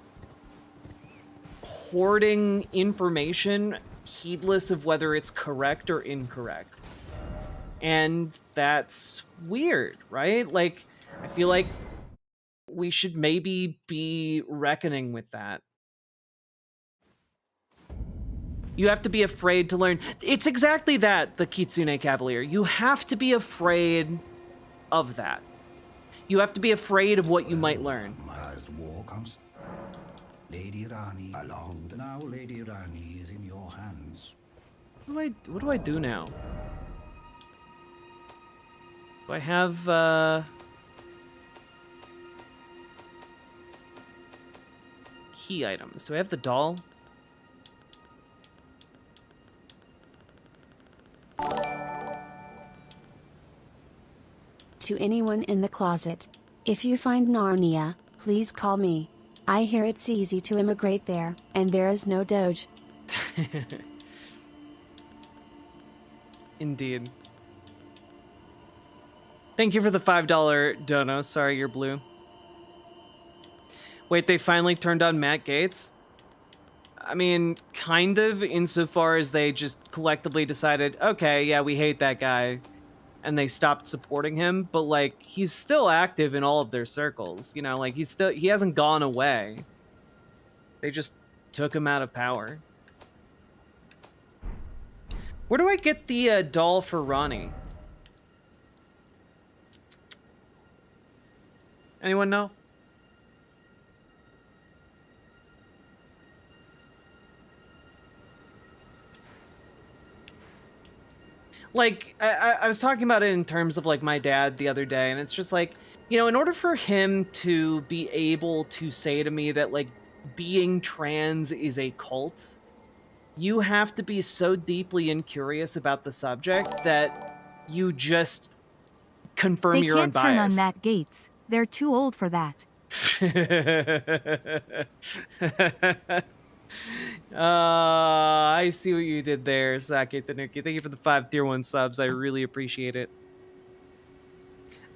hoarding information heedless of whether it's correct or incorrect. And that's weird, right? Like, I feel like we should maybe be reckoning with that. You have to be afraid to learn. It's exactly that, the Kitsune Cavalier. You have to be afraid of that. You have to be afraid of what you might learn. As the war comes, Lady Rani along. Now Lady Rani is in your hands. What do I do now? Do I have key items. Do I have the doll? To anyone in the closet, if you find Narnia, please call me. I hear it's easy to immigrate there, and there is no Doge. Indeed. Thank you for the $5 dono. Sorry, you're blue. Wait, they finally turned on Matt Gaetz? I mean, kind of, insofar as they just collectively decided, okay, yeah, we hate that guy, and they stopped supporting him, but, like, he's still active in all of their circles, you know, like, he hasn't gone away. They just took him out of power. Where do I get the doll for Ronnie? Anyone know? Like, I was talking about it in terms of, like, my dad the other day, and it's just like, you know, in order for him to be able to say to me that, like, being trans is a cult, you have to be so deeply incurious about the subject that you just confirm your own bias. They can't turn on Matt Gaetz. They're too old for that. I see what you did there, Sake Tanuki. Thank you for the 5 tier 1 subs. I really appreciate it.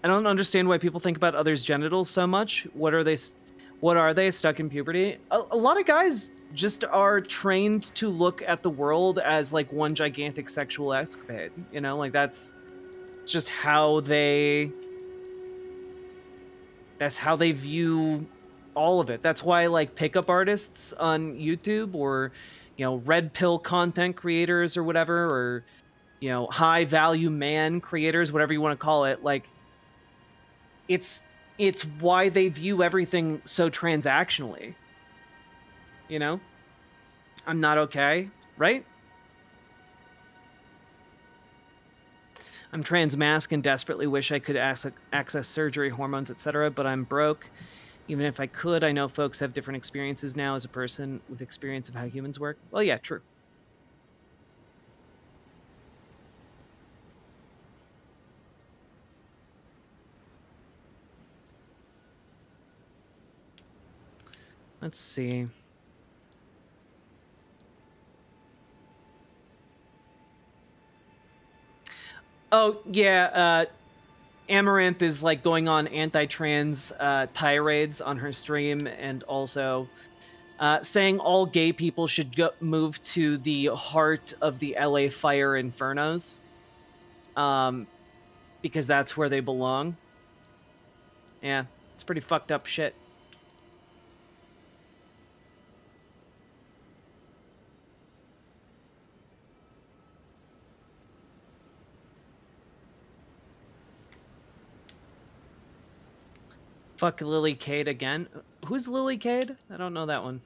I don't understand why people think about others' genitals so much. What are they stuck in puberty? A lot of guys just are trained to look at the world as like one gigantic sexual escapade. You know, like that's just how they view all of it. That's why like pickup artists on YouTube, or you know, red pill content creators or whatever, or you know, high value man creators, whatever you want to call it, like it's why they view everything so transactionally. You know? I'm not okay, right? I'm trans-mask and desperately wish I could access surgery, hormones, etc., but I'm broke. Even if I could, I know folks have different experiences now as a person with experience of how humans work. Well, yeah, true. Let's see. Oh, yeah, Amaranth is like going on anti-trans tirades on her stream, and also saying all gay people should move to the heart of the LA fire infernos, because that's where they belong. Yeah, it's pretty fucked up shit. Fuck Lily Cade again. Who's Lily Cade? I don't know that one.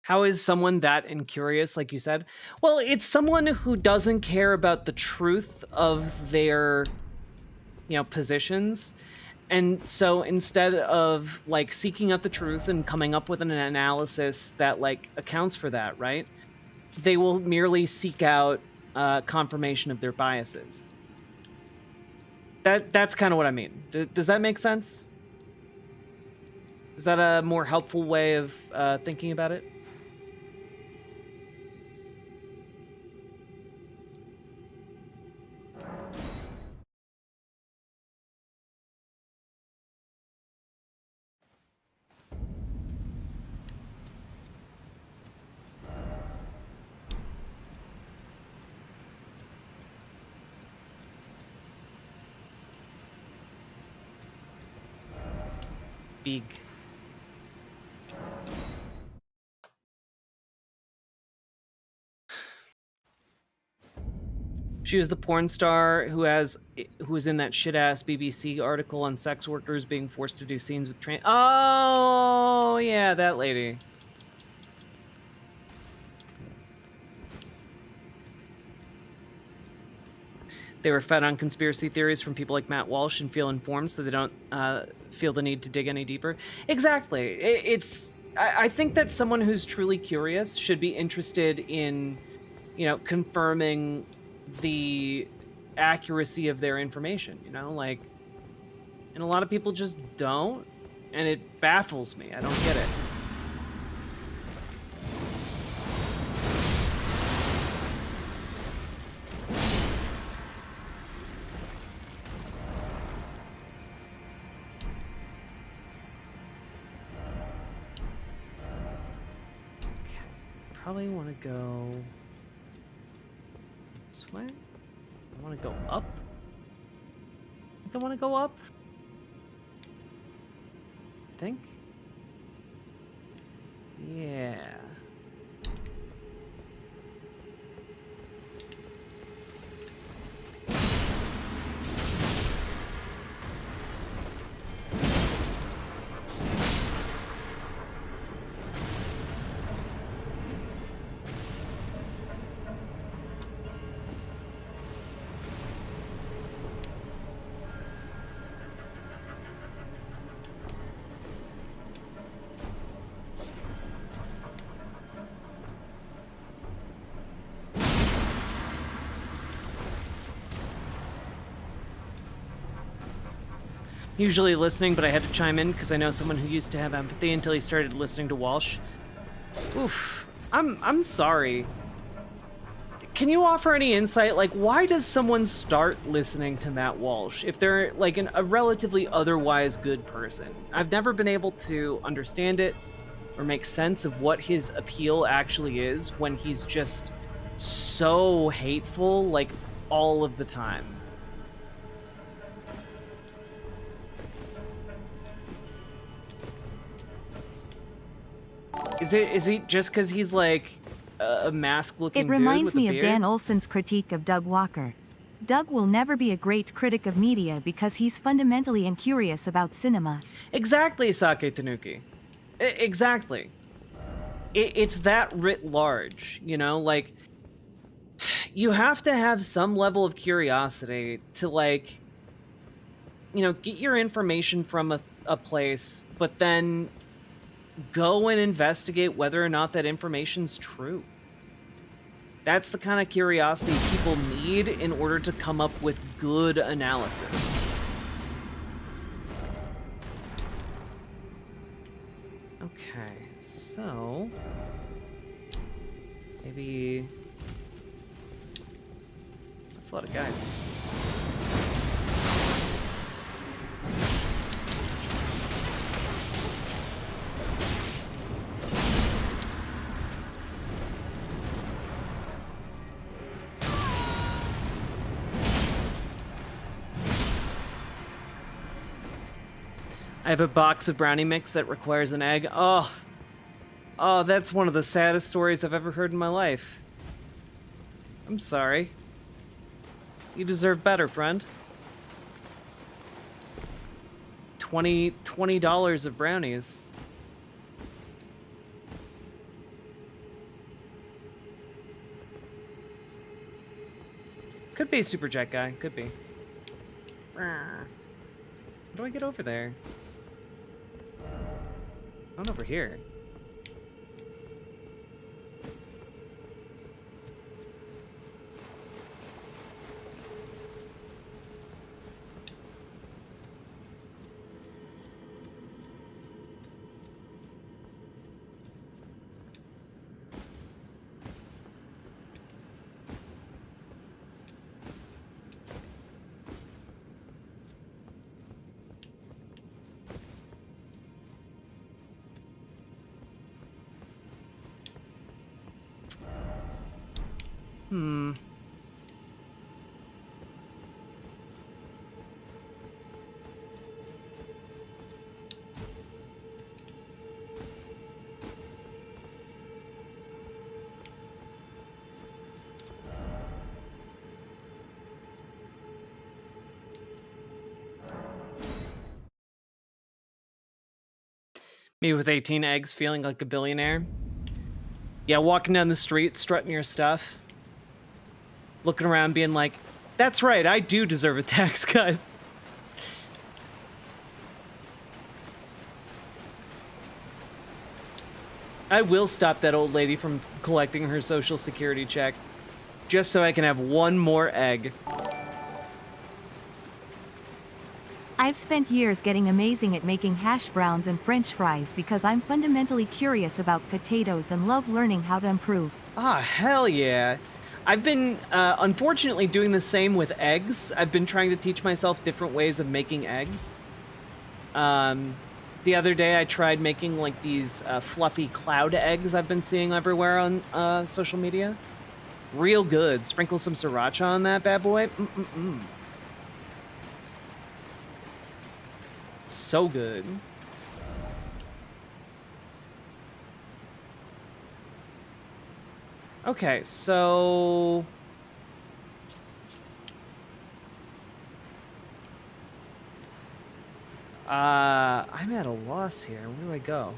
How is someone that incurious, like you said? Well, it's someone who doesn't care about the truth of their, you know, positions. And so instead of, like, seeking out the truth and coming up with an analysis that, like, accounts for that, right? They will merely seek out confirmation of their biases. That's kind of what I mean. Does that make sense? Is that a more helpful way of thinking about it? big. She was the porn star who was in that shit-ass BBC article on sex workers being forced to do scenes with trans. Oh, yeah, that lady. They were fed on conspiracy theories from people like Matt Walsh and feel informed, so they don't feel the need to dig any deeper. Exactly. I think that someone who's truly curious should be interested in, confirming the accuracy of their information, and a lot of people just don't, and it baffles me. I don't get it. Probably want to go this way. I want to go up. I think I want to go up. Think. Yeah. Usually listening, but I had to chime in because I know someone who used to have empathy until he started listening to Walsh. Oof. I'm sorry. Can you offer any insight? Like, why does someone start listening to Matt Walsh if they're like a relatively otherwise good person? I've never been able to understand it or make sense of what his appeal actually is when he's just so hateful, like, all of the time. Is he just because he's like a mask-looking dude with a beard? It reminds me of Dan Olson's critique of Doug Walker. Doug will never be a great critic of media because he's fundamentally incurious about cinema. Exactly, Sake Tanuki. Exactly. It's that writ large, like, you have to have some level of curiosity to, like, get your information from a place, but then go and investigate whether or not that information's true. That's the kind of curiosity people need in order to come up with good analysis. Okay, so maybe that's a lot of guys. I have a box of brownie mix that requires an egg. Oh, that's one of the saddest stories I've ever heard in my life. I'm sorry. You deserve better, friend. $20 of brownies. Could be a super jet guy. Could be. How do I get over there? Not over here. Me with 18 eggs feeling like a billionaire. Yeah, walking down the street, strutting your stuff. Looking around being like, that's right, I do deserve a tax cut. I will stop that old lady from collecting her social security check. Just so I can have one more egg. I've spent years getting amazing at making hash browns and french fries because I'm fundamentally curious about potatoes and love learning how to improve. Ah, hell yeah. I've been, unfortunately, doing the same with eggs. I've been trying to teach myself different ways of making eggs. The other day I tried making, like, these fluffy cloud eggs I've been seeing everywhere on social media. Real good. Sprinkle some sriracha on that bad boy. So good. Okay, so... I'm at a loss here. Where do I go?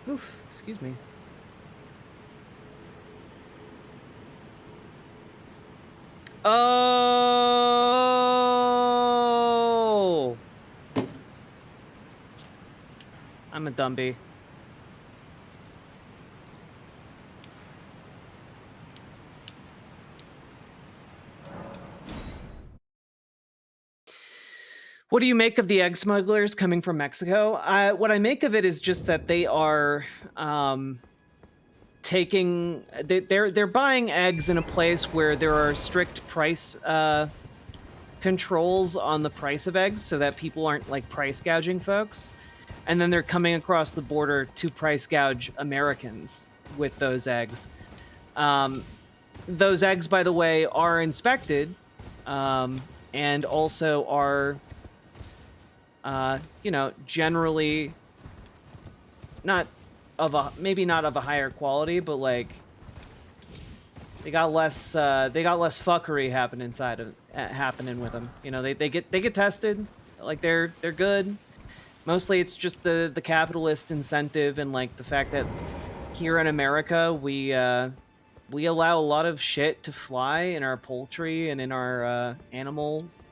Oof, excuse me. Oh! I'm a dumbie. What do you make of the egg smugglers coming from Mexico? What I make of it is just that they are they're buying eggs in a place where there are strict price controls on the price of eggs so that people aren't like price gouging folks. And then they're coming across the border to price gouge Americans with those eggs. Those eggs, by the way, are inspected and also are you know, generally maybe not of a higher quality, but like they got less fuckery happening with them. You know, they get tested, like they're good. Mostly it's just the capitalist incentive and like the fact that here in America we allow a lot of shit to fly in our poultry and in our animals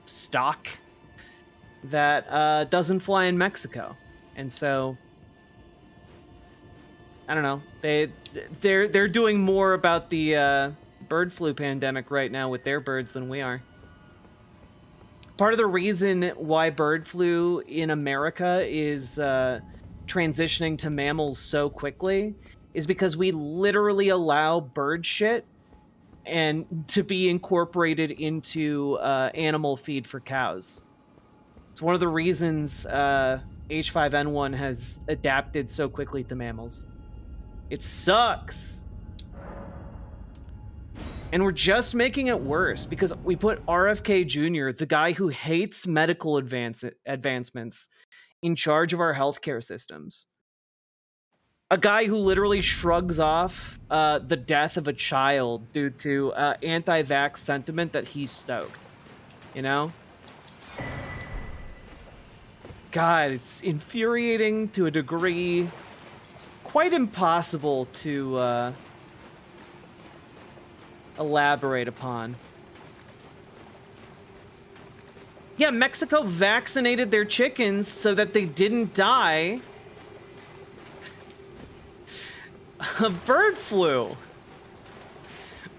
stock that doesn't fly in Mexico. And so I don't know, they're doing more about the bird flu pandemic right now with their birds than we are. Part of the reason why bird flu in America is transitioning to mammals so quickly is because we literally allow bird shit and to be incorporated into animal feed for cows. It's one of the reasons H5N1 has adapted so quickly to mammals. It sucks. And we're just making it worse because we put RFK Jr., the guy who hates medical advancements, in charge of our healthcare systems. A guy who literally shrugs off the death of a child due to anti-vax sentiment that he's stoked. You know? God, it's infuriating to a degree quite impossible to elaborate upon. Yeah, Mexico vaccinated their chickens so that they didn't die of bird flu.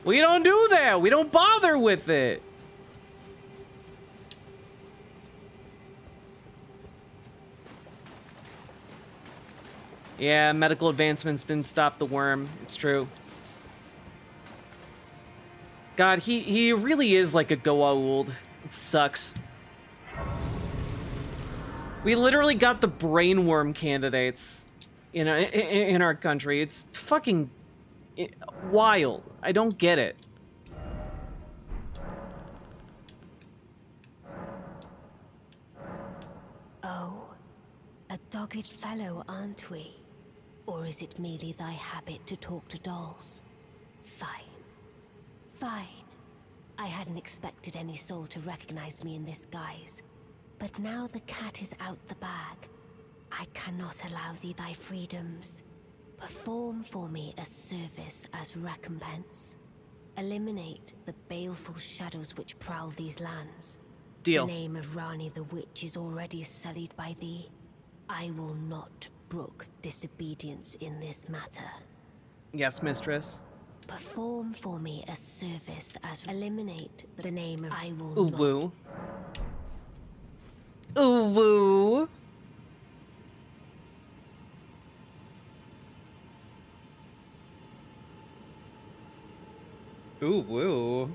We don't do that. We don't bother with it. Yeah, medical advancements didn't stop the worm. It's true. God, he really is like a Goa'uld. It sucks. We literally got the brainworm candidates, you know, in our country. It's fucking wild. I don't get it. A dogged fellow, aren't we? Or is it merely thy habit to talk to dolls? Fine. Fine. I hadn't expected any soul to recognize me in this guise. But now the cat is out the bag. I cannot allow thee thy freedoms. Perform for me a service as recompense. Eliminate the baleful shadows which prowl these lands. Deal. The name of Rani the Witch is already sullied by thee. I will not brook disobedience in this matter. Yes, mistress. Perform for me a service as eliminate the name of I will Ooh not. woo. Ooh woo. Ooh woo.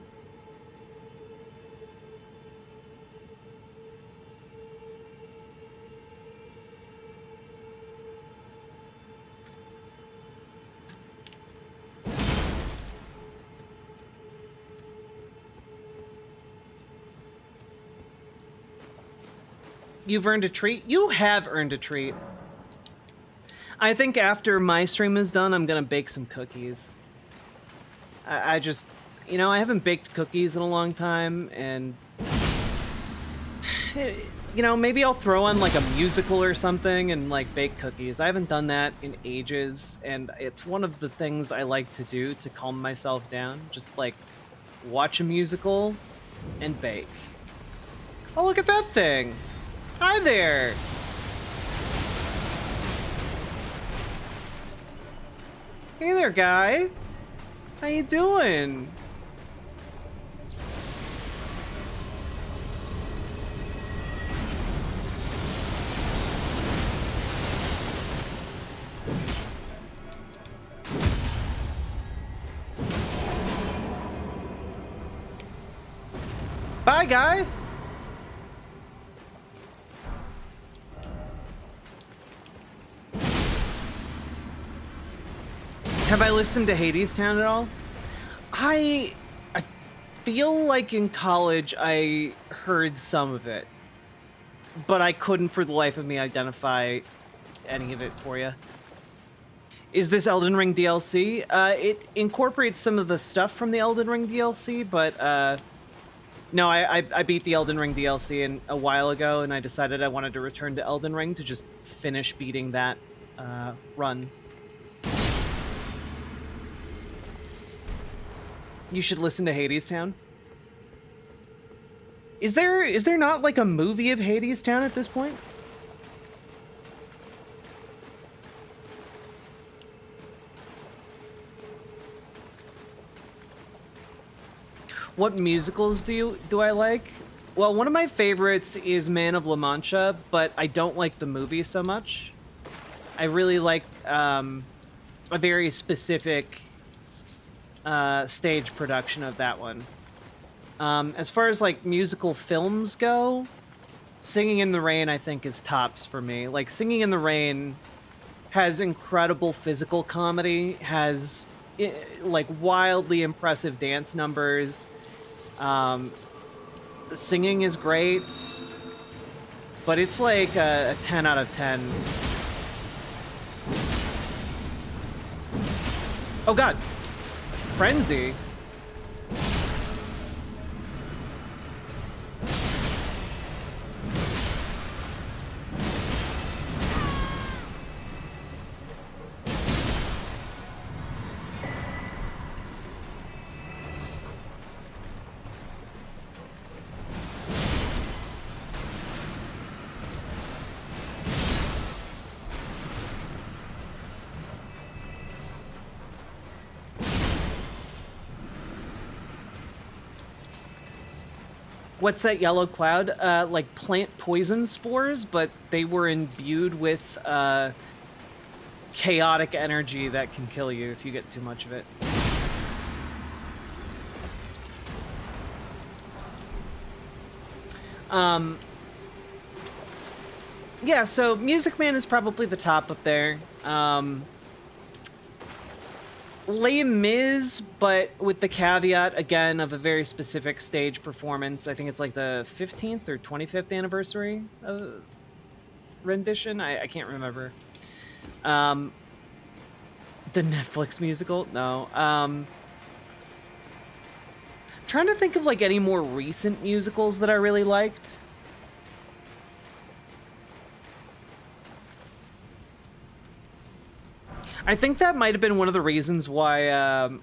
You've earned a treat? You have earned a treat. I think after my stream is done, I'm gonna bake some cookies. I just, you know, I haven't baked cookies in a long time, and you know, maybe I'll throw on like a musical or something and like bake cookies. I haven't done that in ages, and it's one of the things I like to do to calm myself down. Just like watch a musical and bake. Oh, look at that thing. Hi there. Hey there, guy. How you doing? Bye, guy. Have I listened to Hades Town at all? I feel like in college I heard some of it, but I couldn't for the life of me identify any of it for you. Is this Elden Ring DLC? It incorporates some of the stuff from the Elden Ring DLC, but no, I beat the Elden Ring DLC a while ago, and I decided I wanted to return to Elden Ring to just finish beating that run. You should listen to Hades Town. Is there not like a movie of Hades Town at this point? What musicals do I like? Well, one of my favorites is Man of La Mancha, but I don't like the movie so much. I really like a very specific stage production of that one. As far as like musical films go, Singing in the Rain I think is tops for me. Like Singing in the Rain has incredible physical comedy, has like wildly impressive dance numbers. The singing is great, but it's like a 10 out of 10. Oh god. Frenzy. What's that yellow cloud? Like plant poison spores, but they were imbued with chaotic energy that can kill you if you get too much of it. Yeah, so Music Man is probably the top up there. Les Mis, but with the caveat, again, of a very specific stage performance. I think it's like the 15th or 25th anniversary rendition. I can't remember. The Netflix musical? No. Trying to think of like any more recent musicals that I really liked. I think that might have been one of the reasons why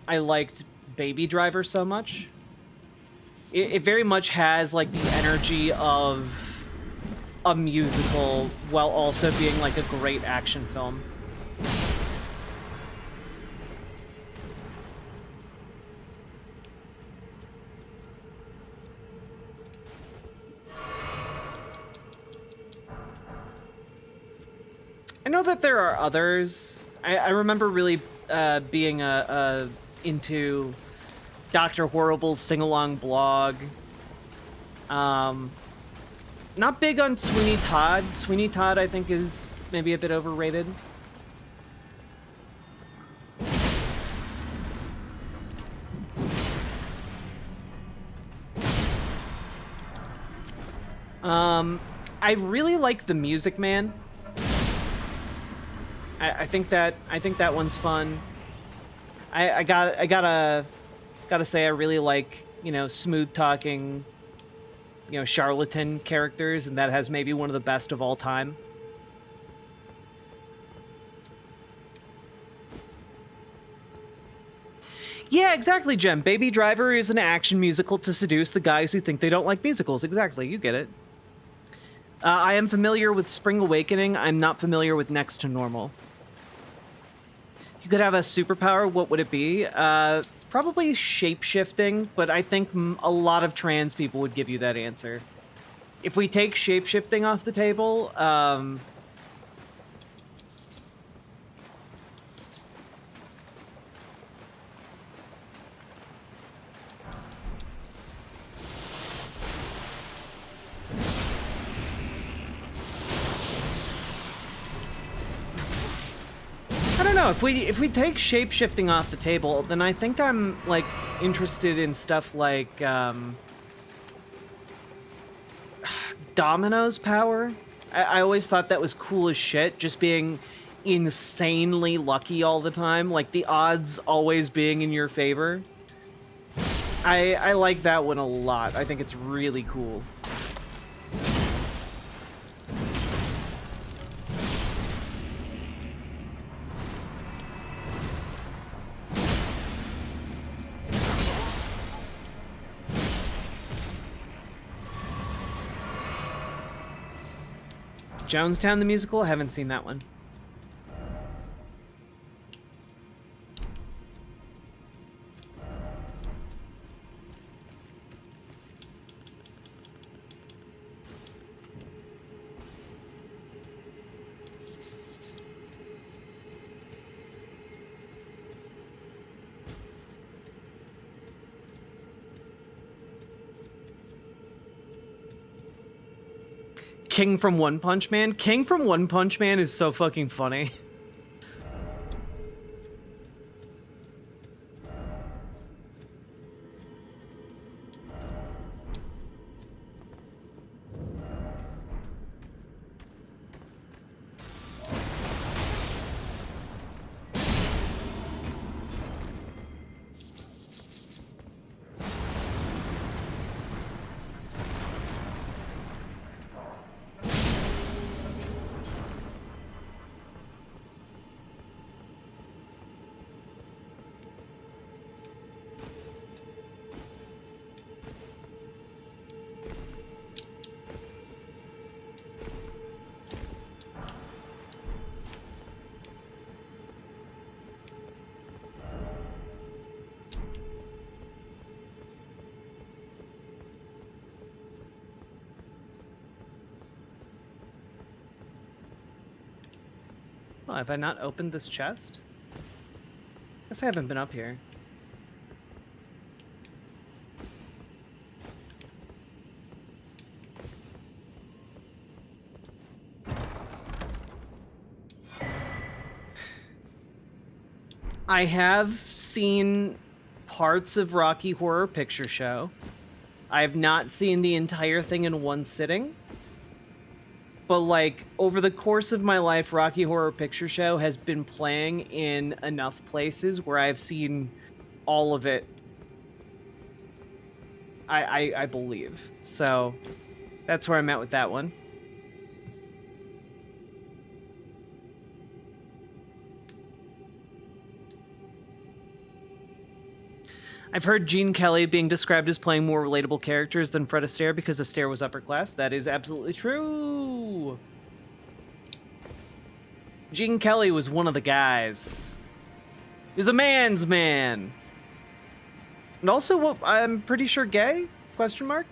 I liked Baby Driver so much. It very much has like the energy of a musical while also being like a great action film. I know that there are others. I remember really being into Dr. Horrible's sing-along blog. Not big on Sweeney Todd. Sweeney Todd, I think, is maybe a bit overrated. I really like The Music Man. I think that one's fun. I gotta say I really like, you know, smooth talking, you know, charlatan characters, and that has maybe one of the best of all time. Yeah, exactly, Jem. Baby Driver is an action musical to seduce the guys who think they don't like musicals. Exactly, you get it. I am familiar with Spring Awakening. I'm not familiar with Next to Normal. You could have a superpower, what would it be? Probably shape-shifting, but I think a lot of trans people would give you that answer. If we take shape-shifting off the table, I don't know, if we take shape-shifting off the table, then I think I'm, like, interested in stuff like, Domino's power. I always thought that was cool as shit, just being insanely lucky all the time, like the odds always being in your favor. I like that one a lot. I think it's really cool. Jonestown the musical? I haven't seen that one. King from One Punch Man? King from One Punch Man is so fucking funny. Oh, have I not opened this chest? Guess I haven't been up here. I have seen parts of Rocky Horror Picture Show. I have not seen the entire thing in one sitting. but like over the course of my life, Rocky Horror Picture Show has been playing in enough places where I've seen all of it. I believe. So that's where I'm at with that one. I've heard Gene Kelly being described as playing more relatable characters than Fred Astaire because Astaire was upper class. That is absolutely true. Gene Kelly was one of the guys. He was a man's man. And also, what I'm pretty sure gay? Question mark?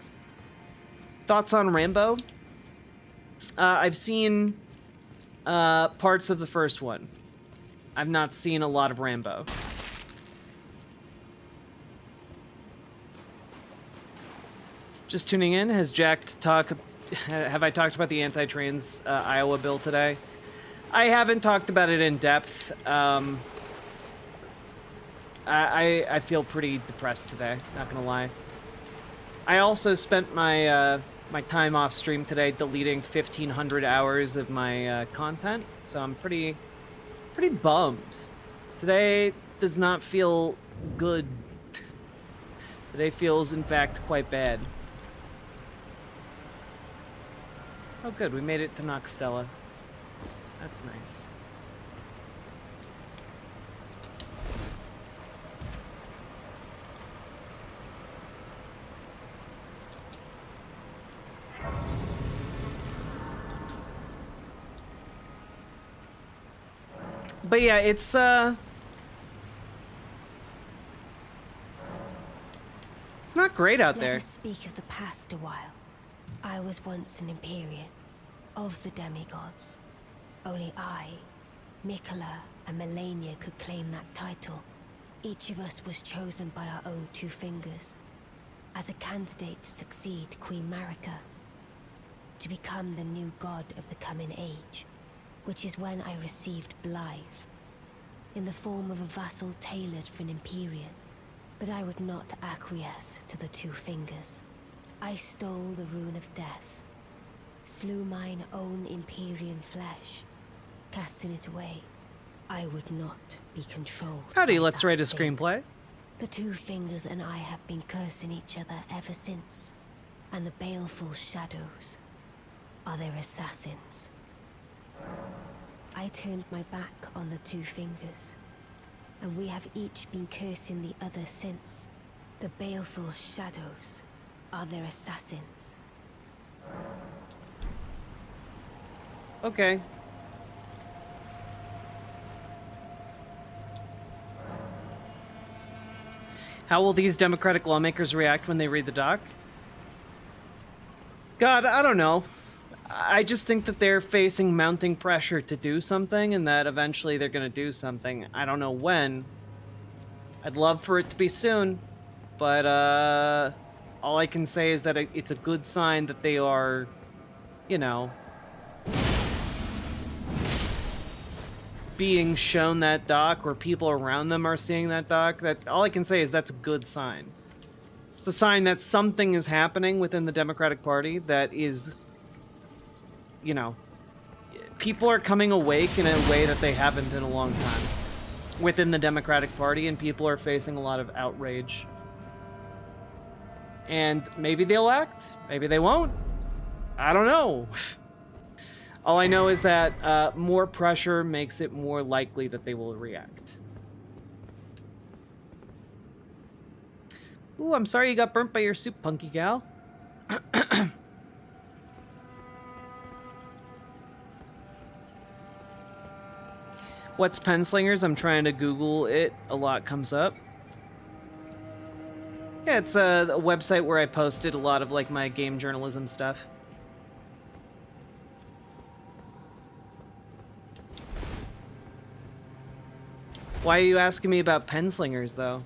Thoughts on Rambo? I've seen parts of the first one. I've not seen a lot of Rambo. Just tuning in, have I talked about the anti-trans Iowa bill today? I haven't talked about it in depth. I feel pretty depressed today, not gonna lie. I also spent my my time off stream today deleting 1,500 hours of my content, so I'm pretty bummed. Today does not feel good. Today feels, in fact, quite bad. Oh, good. We made it to Noxtella. That's nice. But yeah, it's not great out there. Let us speak of the past a while. I was once an Empyrean, of the demigods. Only I, Mikola, and Melania could claim that title. Each of us was chosen by our own two fingers, as a candidate to succeed Queen Marika, to become the new god of the coming age, which is when I received Blythe, in the form of a vassal tailored for an Empyrean. But I would not acquiesce to the two fingers. I stole the rune of death, slew mine own Empyrean flesh, casting it away. I would not be controlled. Howdy, by let's that write a thing. screenplay. The two fingers and I have been cursing each other ever since, and the baleful shadows are their assassins. I turned my back on the two fingers, and we have each been cursing the other since. The baleful shadows are their assassins. Okay. How will these Democratic lawmakers react when they read the doc? God, I don't know. I just think that they're facing mounting pressure to do something, and that eventually they're going to do something. I don't know when. I'd love for it to be soon, but all I can say is that it's a good sign that they are, you know, being shown that doc, or people around them are seeing that doc. That all I can say is that's a good sign. It's a sign that something is happening within the Democratic Party that is, you know, people are coming awake in a way that they haven't in a long time within the Democratic Party, and people are facing a lot of outrage. And maybe they'll act, maybe they won't. I don't know. All I know is that more pressure makes it more likely that they will react. Ooh, I'm sorry you got burnt by your soup, Punky Gal. What's Penslingers? I'm trying to Google it. A lot comes up. Yeah, it's a website where I posted a lot of like my game journalism stuff. Why are you asking me about Penslingers, though?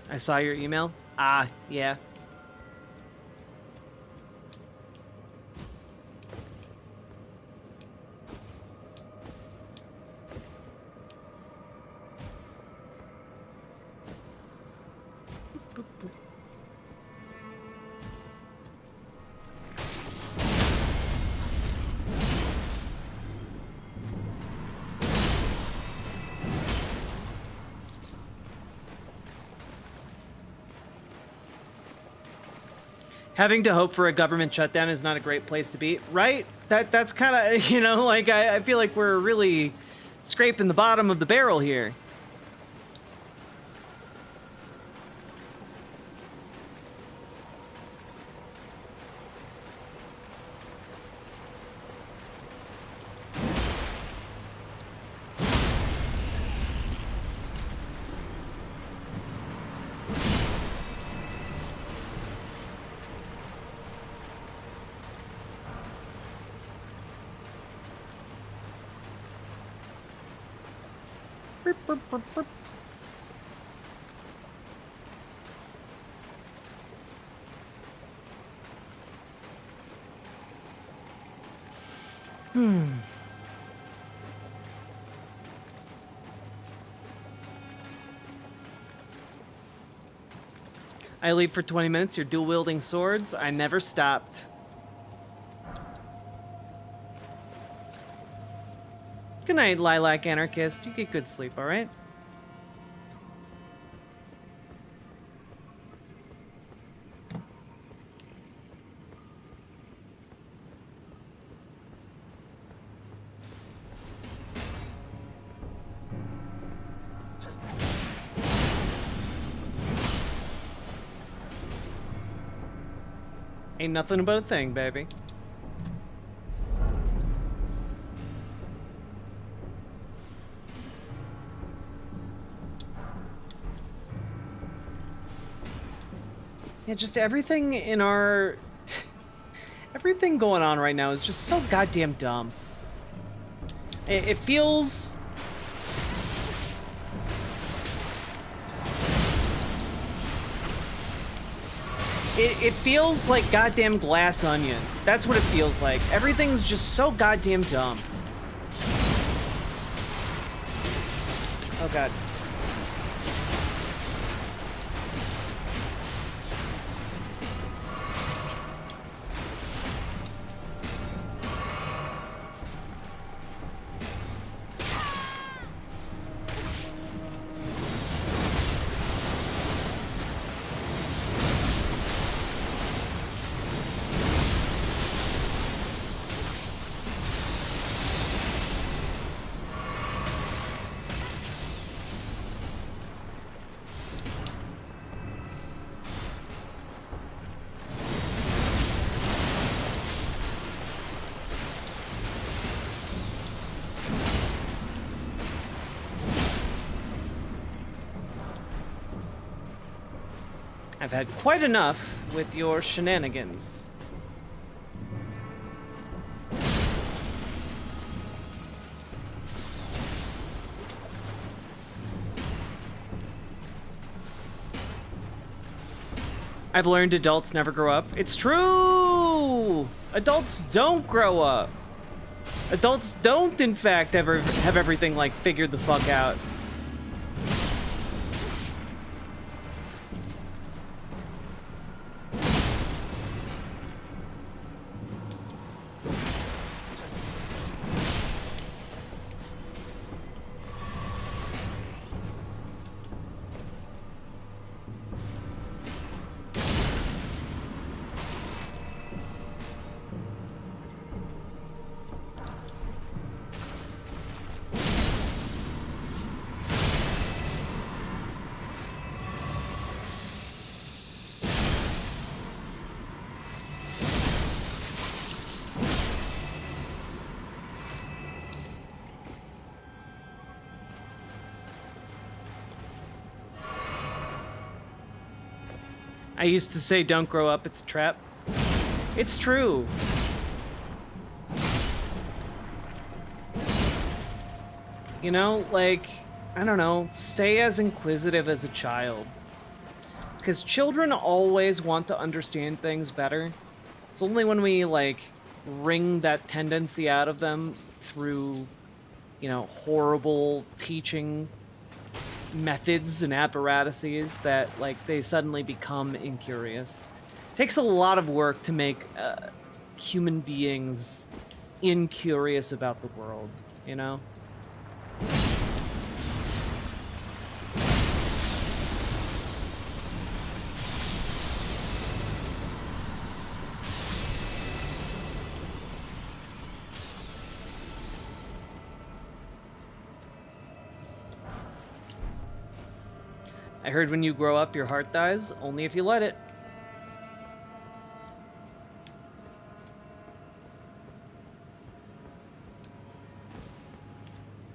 I saw your email. Ah, yeah. Having to hope for a government shutdown is not a great place to be, right? That's kind of, you know, like, I feel like we're really scraping the bottom of the barrel here. I leave for 20 minutes. You're dual wielding swords. I never stopped. Good night, Lilac Anarchist. You get good sleep, all right? Ain't nothing but a thing, baby. Yeah, just everything in our... everything going on right now is just so goddamn dumb. It feels... It feels like goddamn Glass Onion. That's what it feels like. Everything's just so goddamn dumb. Oh god. I've had quite enough with your shenanigans. I've learned adults never grow up. It's true! Adults don't grow up. Adults don't, in fact, ever have everything, like, figured the fuck out. I used to say, don't grow up, it's a trap. It's true. You know, like, I don't know, stay as inquisitive as a child. Because children always want to understand things better. It's only when we, like, wring that tendency out of them through, you know, horrible teaching methods and apparatuses that, like, they suddenly become incurious. It takes a lot of work to make human beings incurious about the world, you know? heard when you grow up, your heart dies. Only if you let it.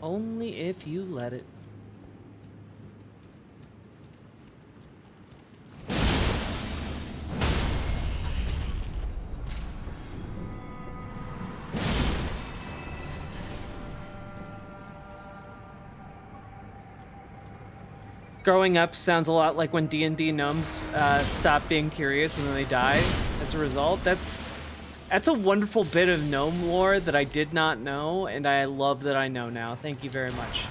Only if you let it. Growing up sounds a lot like when D&D gnomes stop being curious and then they die as a result. That's a wonderful bit of gnome lore that I did not know, and I love that I know now. Thank you very much.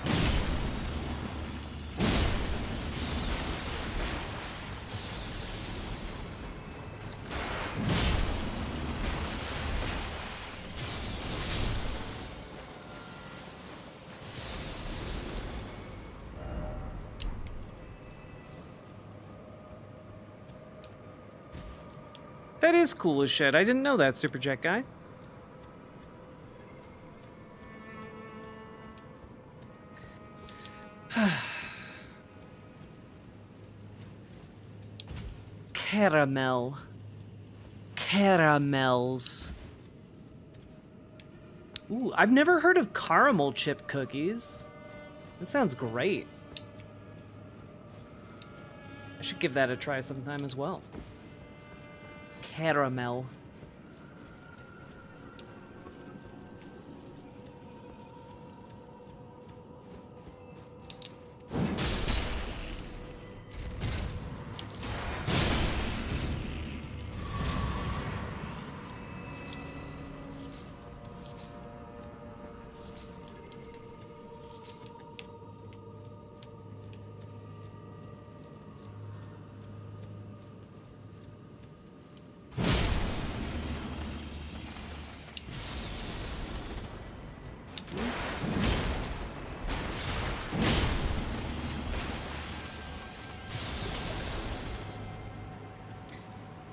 That is cool as shit. I didn't know that, Superjet guy. Caramel. Caramels. Ooh, I've never heard of caramel chip cookies. That sounds great. I should give that a try sometime as well. Caramel.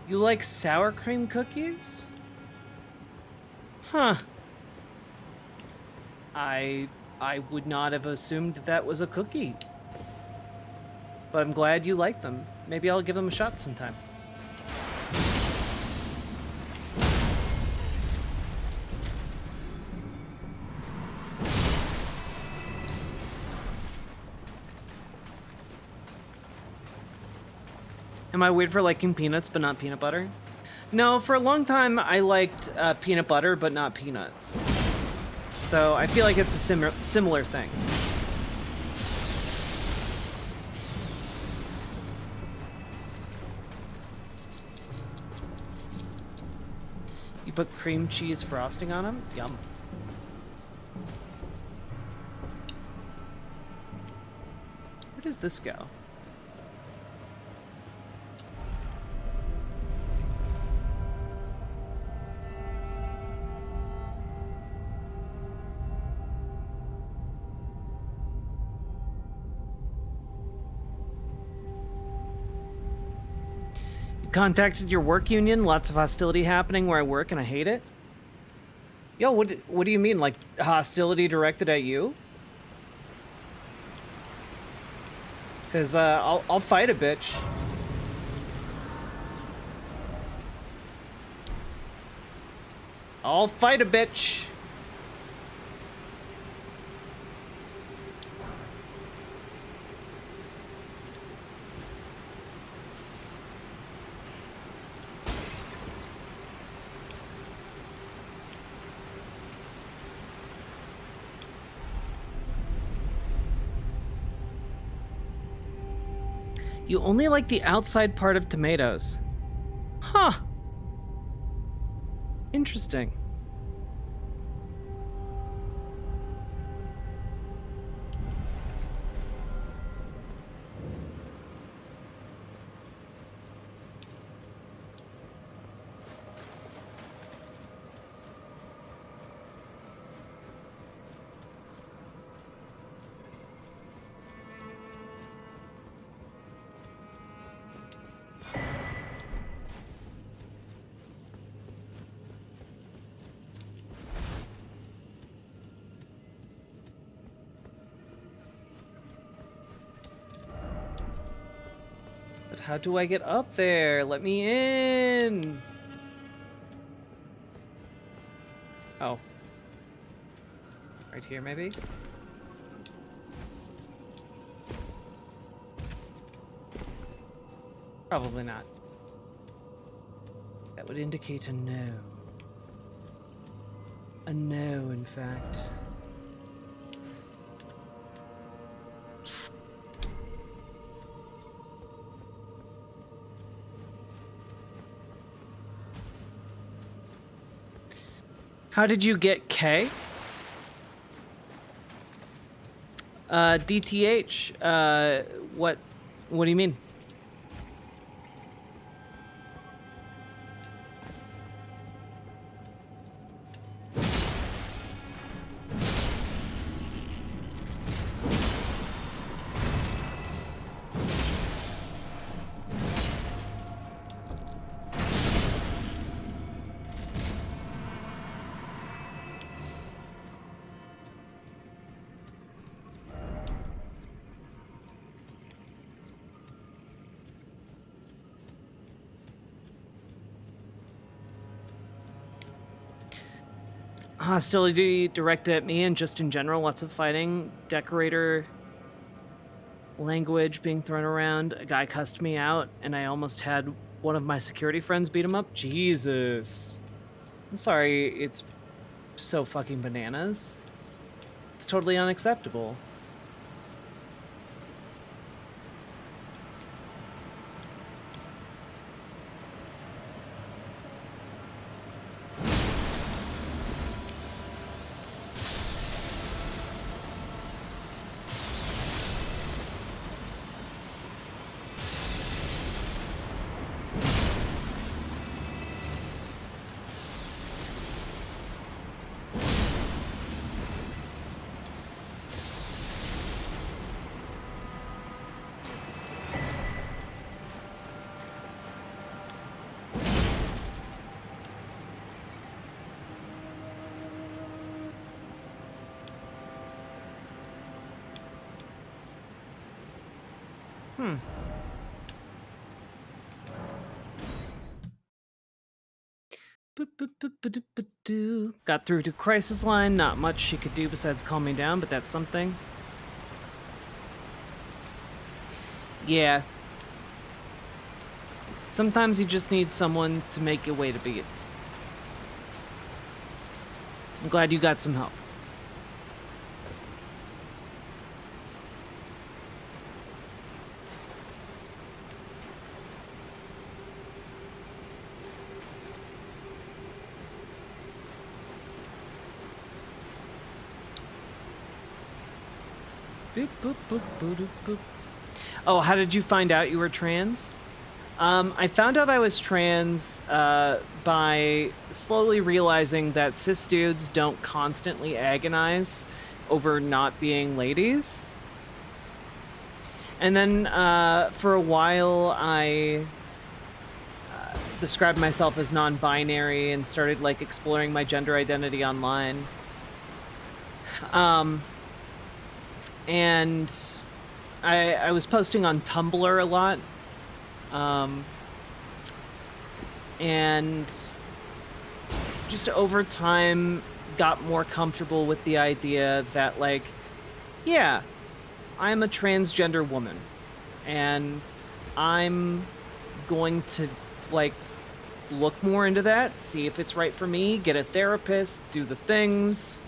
You like sour cream cookies? Huh. I would not have assumed that was a cookie. But I'm glad you like them. Maybe I'll give them a shot sometime. Am I weird for liking peanuts but not peanut butter? No, for a long time I liked peanut butter but not peanuts. So I feel like it's a similar thing. You put cream cheese frosting on them? Yum. Where does this go? Contacted your work union, lots of hostility happening where I work and I hate it. Yo, what do you mean, like hostility directed at you? Cause I'll fight a bitch. I'll fight a bitch. You only like the outside part of tomatoes. Huh. Interesting. But how do I get up there? Let me in! Oh. Right here, maybe? Probably not. That would indicate a no. A no, in fact. How did you get K? DTH, what do you mean? Hostility directed at me and just in general, lots of fighting, decorator language being thrown around. A guy cussed me out and I almost had one of my security friends beat him up. Jesus. I'm sorry, it's so fucking bananas. It's totally unacceptable. Got through to crisis line. Not much she could do besides calm me down, but that's something. Yeah. Sometimes you just need someone to make your way to be it. I'm glad you got some help. Boop, boop, boop, boop, boop, boop. Oh, how did you find out you were trans? I found out I was trans by slowly realizing that cis dudes don't constantly agonize over not being ladies. And then for a while I described myself as non-binary and started like exploring my gender identity online. And I was posting on Tumblr a lot. And just over time got more comfortable with the idea that like, yeah, I'm a transgender woman and I'm going to like look more into that, see if it's right for me, get a therapist, do the things.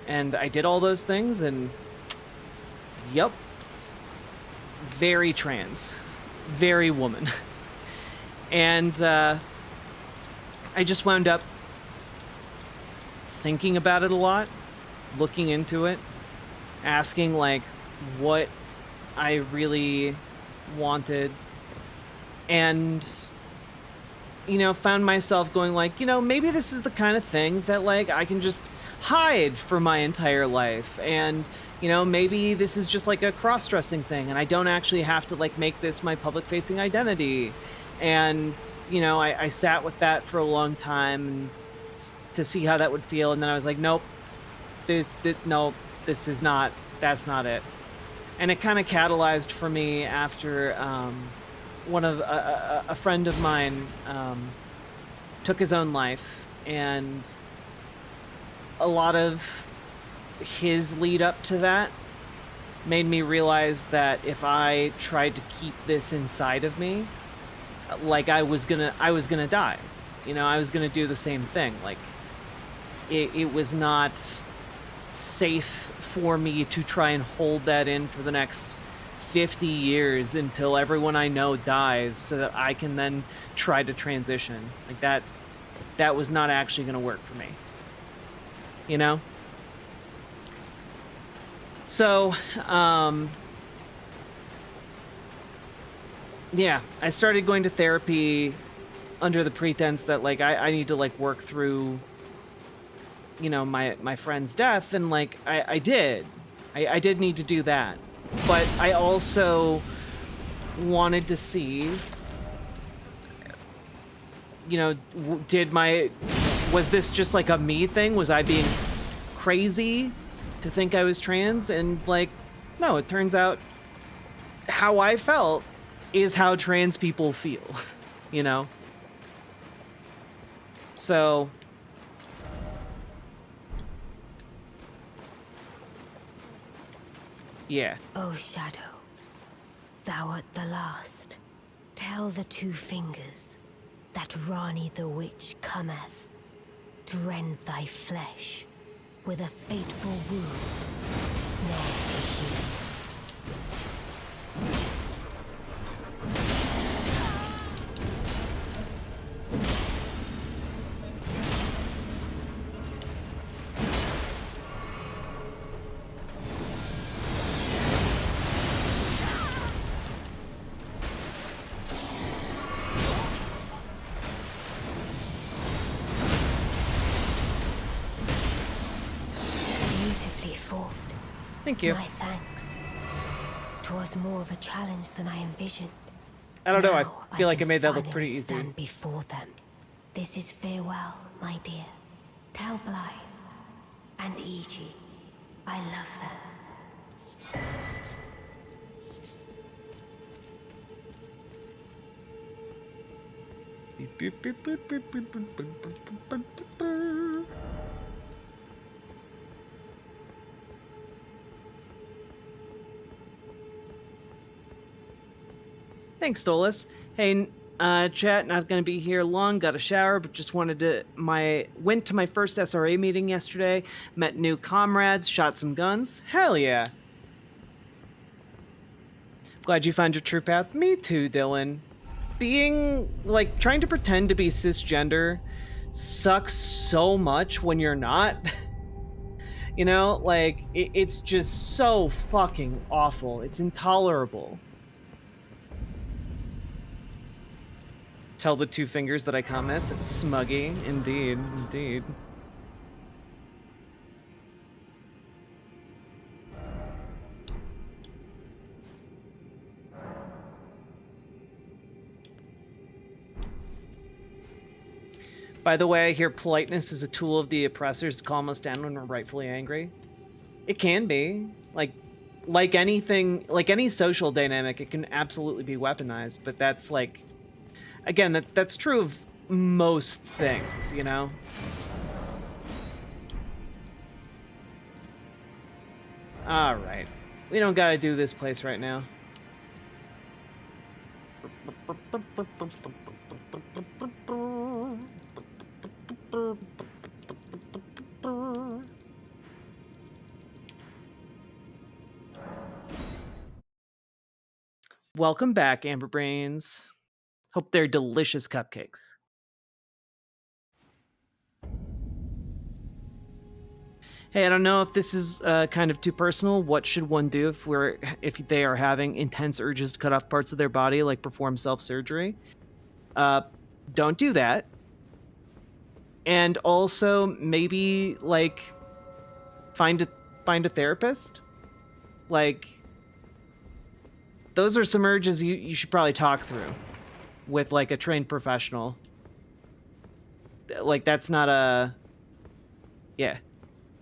And I did all those things and yep, very trans, very woman. And I just wound up thinking about it a lot, looking into it, asking like what I really wanted, and you know, found myself going like, you know, maybe this is the kind of thing that like I can just hide for my entire life, and you know, maybe this is just like a cross-dressing thing and I don't actually have to like make this my public-facing identity. And you know, I sat with that for a long time to see how that would feel, and then I was like, nope, no, this is not, that's not it. And it kind of catalyzed for me after a friend of mine took his own life, and a lot of his lead up to that made me realize that if I tried to keep this inside of me, like I was gonna die. You know, I was gonna do the same thing. Like it was not safe for me to try and hold that in for the next 50 years until everyone I know dies so that I can then try to transition. Like that was not actually gonna work for me. You know? So, yeah, I started going to therapy under the pretense that, like, I need to, like, work through, you know, my friend's death, and, like, I did. I did need to do that. But I also wanted to see, you know, was this just, like, a me thing? Was I being crazy to think I was trans? And, like, no, it turns out how I felt is how trans people feel, you know? So, yeah. O shadow, thou art the last. Tell the two fingers that Rani the witch cometh to rend thy flesh with a fateful wound, ne'er to heal. Thank you. My thanks. 'Twas more of a challenge than I envisioned. I don't know, I Now feel like I can made that look finally pretty easy. stand before them. This is farewell, my dear. Tell Blythe and Eiji I love them. Thanks, Stolas. Hey, chat, not gonna be here long. Got a shower, but just went to my first SRA meeting yesterday. Met new comrades, shot some guns. Hell yeah! Glad you found your true path. Me too, Dylan. Trying to pretend to be cisgender sucks so much when you're not. You know, like, it's just so fucking awful. It's intolerable. Tell the two fingers that I cometh. Smuggy. Indeed. Indeed. By the way, I hear politeness is a tool of the oppressors to calm us down when we're rightfully angry. It can be. Like anything, like any social dynamic, it can absolutely be weaponized, but that's like... Again, that's true of most things, you know? Alright. We don't gotta do this place right now. Welcome back, Amber Brains. Hope they're delicious cupcakes. Hey, I don't know if this is kind of too personal. What should one do if they are having intense urges to cut off parts of their body, like perform self-surgery? Don't do that. And also, maybe, like, find a therapist. Like, those are some urges you should probably talk through with, like, a trained professional. Like, that's not a... Yeah.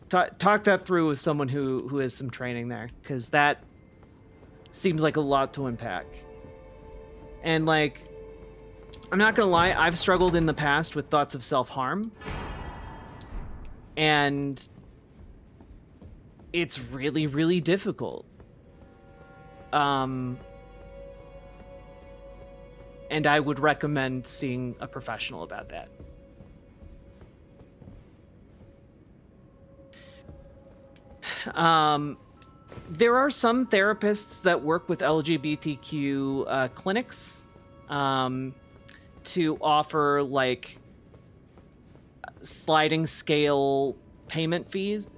Talk that through with someone who has some training there, because that seems like a lot to unpack. And, like, I'm not gonna lie, I've struggled in the past with thoughts of self-harm. And it's really, really difficult. And I would recommend seeing a professional about that. There are some therapists that work with LGBTQ clinics to offer, like, sliding scale payment fees.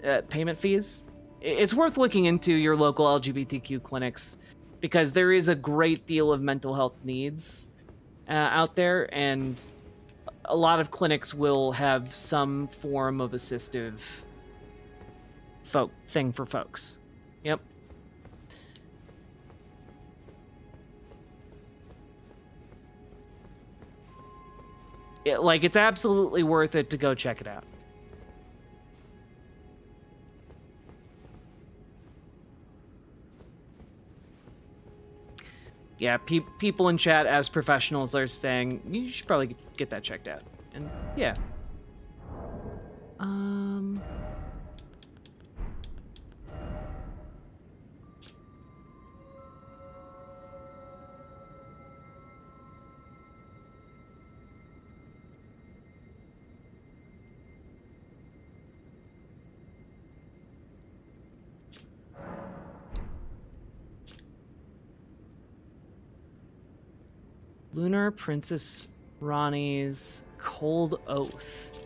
It's worth looking into your local LGBTQ clinics because there is a great deal of mental health needs out there, and a lot of clinics will have some form of assistive thing for folks. Yep. It's absolutely worth it to go check it out. Yeah, people in chat as professionals are saying you should probably get that checked out. And yeah. Lunar Princess Ronnie's Cold Oath.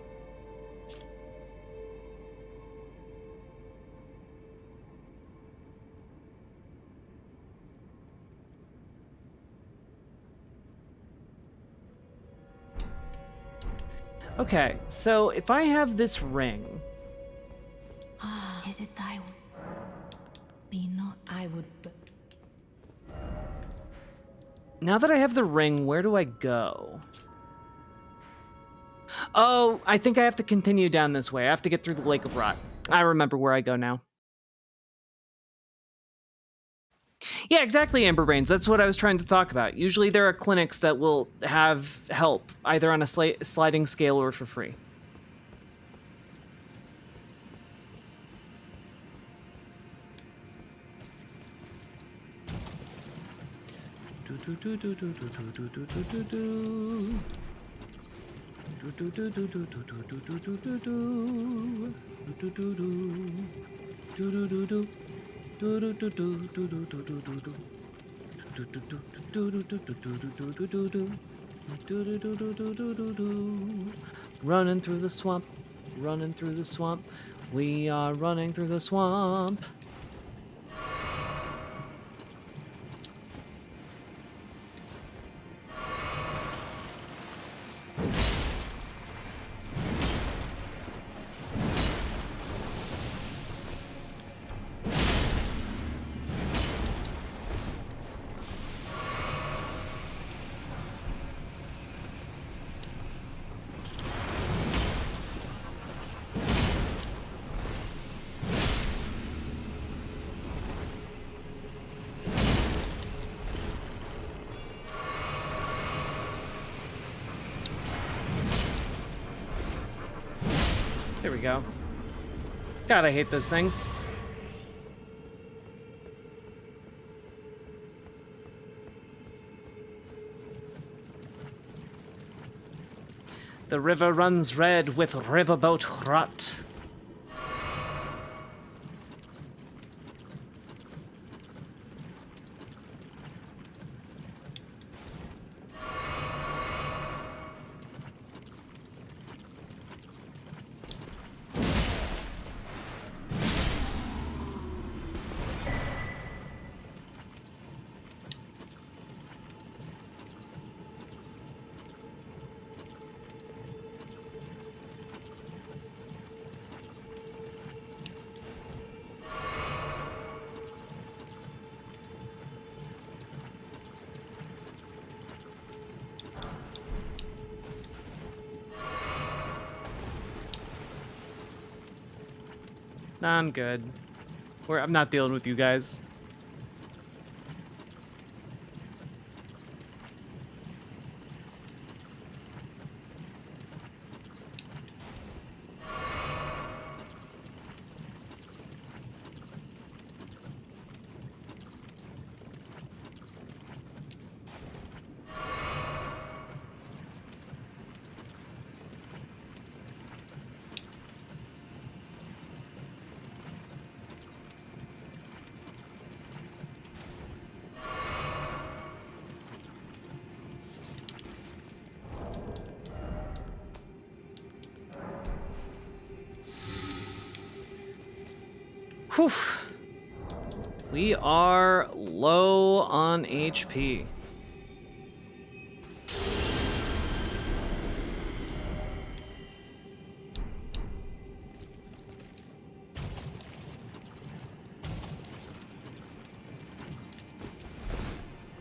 Okay, so if I have this ring... Is it thy... Be not I would... Now that I have the ring, where do I go? Oh, I think I have to continue down this way. I have to get through the Lake of Rot. I remember where I go now. Yeah, exactly, Amberbrains. That's what I was trying to talk about. Usually there are clinics that will have help, either on a sliding scale or for free. Running through the swamp, running through the swamp. We are running through the swamp. There we go. God, I hate those things. The river runs red with riverboat rot. Nah, I'm good. I'm not dealing with you guys. Whew. We are low on HP.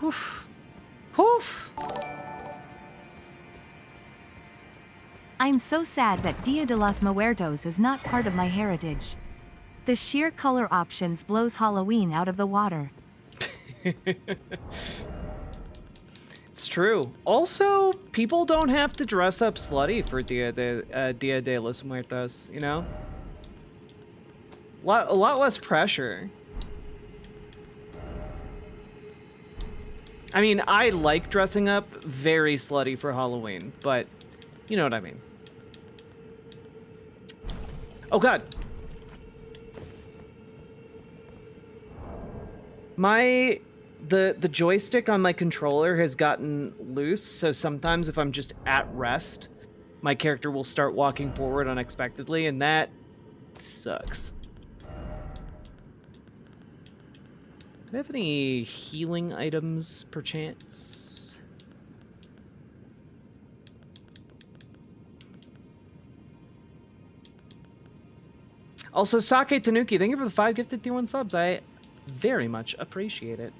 Woof. Woof. I'm so sad that Dia de los Muertos is not part of my heritage. The sheer color options blows Halloween out of the water. It's true. Also, people don't have to dress up slutty for Dia de los Muertos, you know? A lot less pressure. I mean, I like dressing up very slutty for Halloween, but you know what I mean. Oh god. The joystick on my controller has gotten loose, so sometimes if I'm just at rest, my character will start walking forward unexpectedly, and that sucks. Do I have any healing items, perchance? Also, Sake Tanuki, thank you for the 5 gifted T1 subs. I very much appreciate it.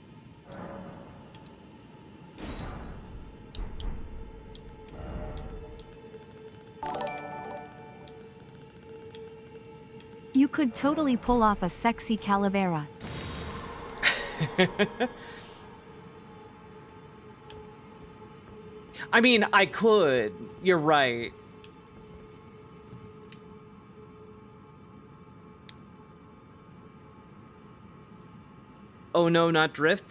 You could totally pull off a sexy calavera. I mean, I could. You're right. Oh no, not drift?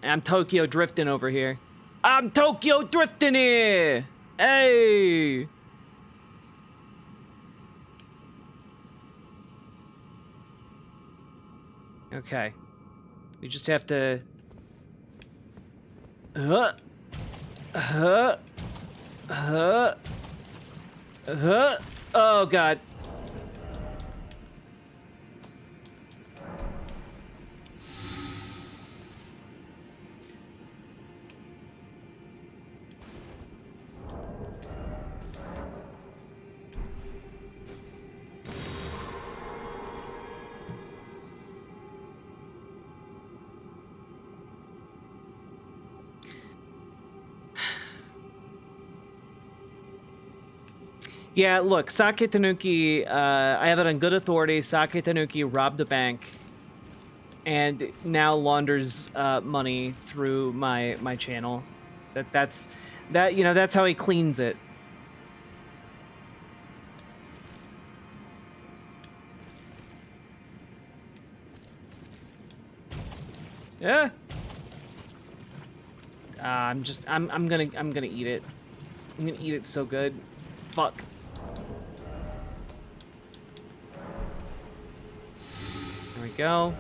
I'm Tokyo drifting over here. I'm Tokyo drifting here! Hey! Okay. We just have to... Oh god. Yeah, look, Sake Tanuki, I have it on good authority. Sake Tanuki robbed a bank and now launders money through my channel. That's how he cleans it. Yeah. I'm gonna eat it. I'm gonna eat it so good. Fuck. There we go.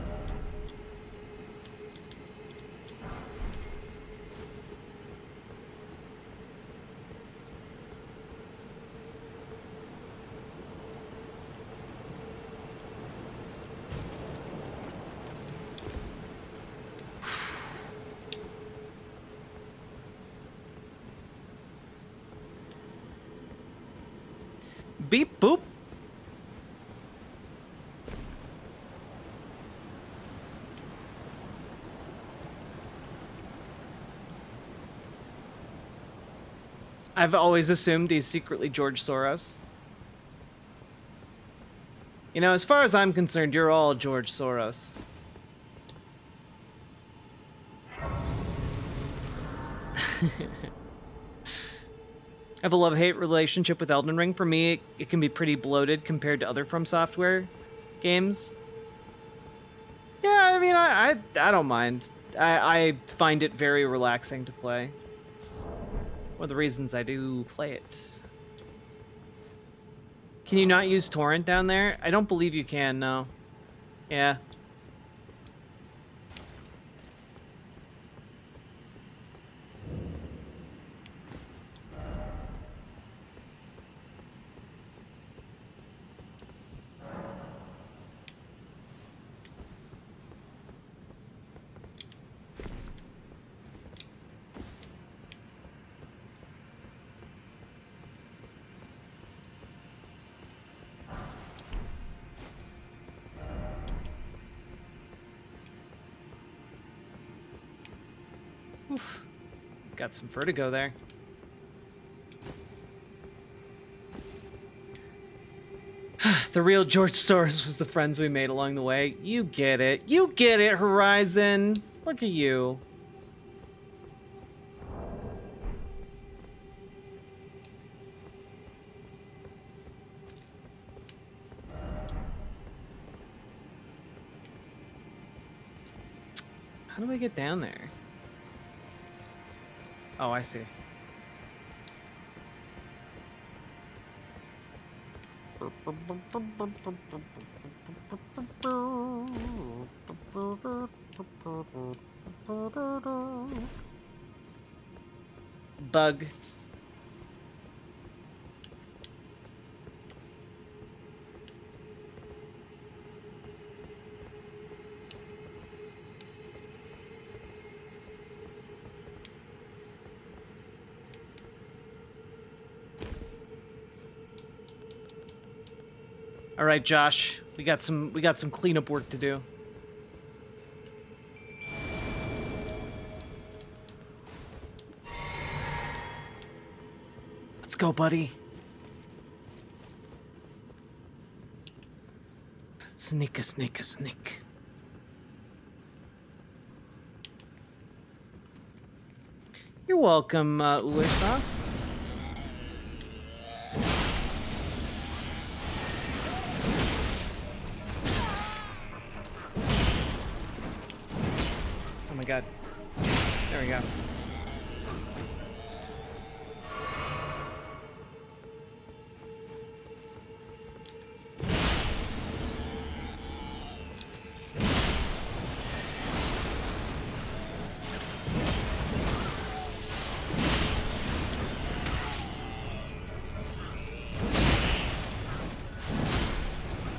Beep boop. I've always assumed he's secretly George Soros. You know, as far as I'm concerned, you're all George Soros. I have a love-hate relationship with Elden Ring. For me, it can be pretty bloated compared to other From Software games. Yeah, I mean, I don't mind. I find it very relaxing to play. It's one of the reasons I do play it. Can you not use torrent down there? I don't believe you can, no. Yeah. Got some vertigo there. The real George Soros was the friends we made along the way. You get it. You get it, Horizon. Look at you. How do we get down there? Oh, I see. Bug. All right, Josh, we got some cleanup work to do. Let's go, buddy. Sneak. You're welcome, Ulyssa. Oh my god. There we go.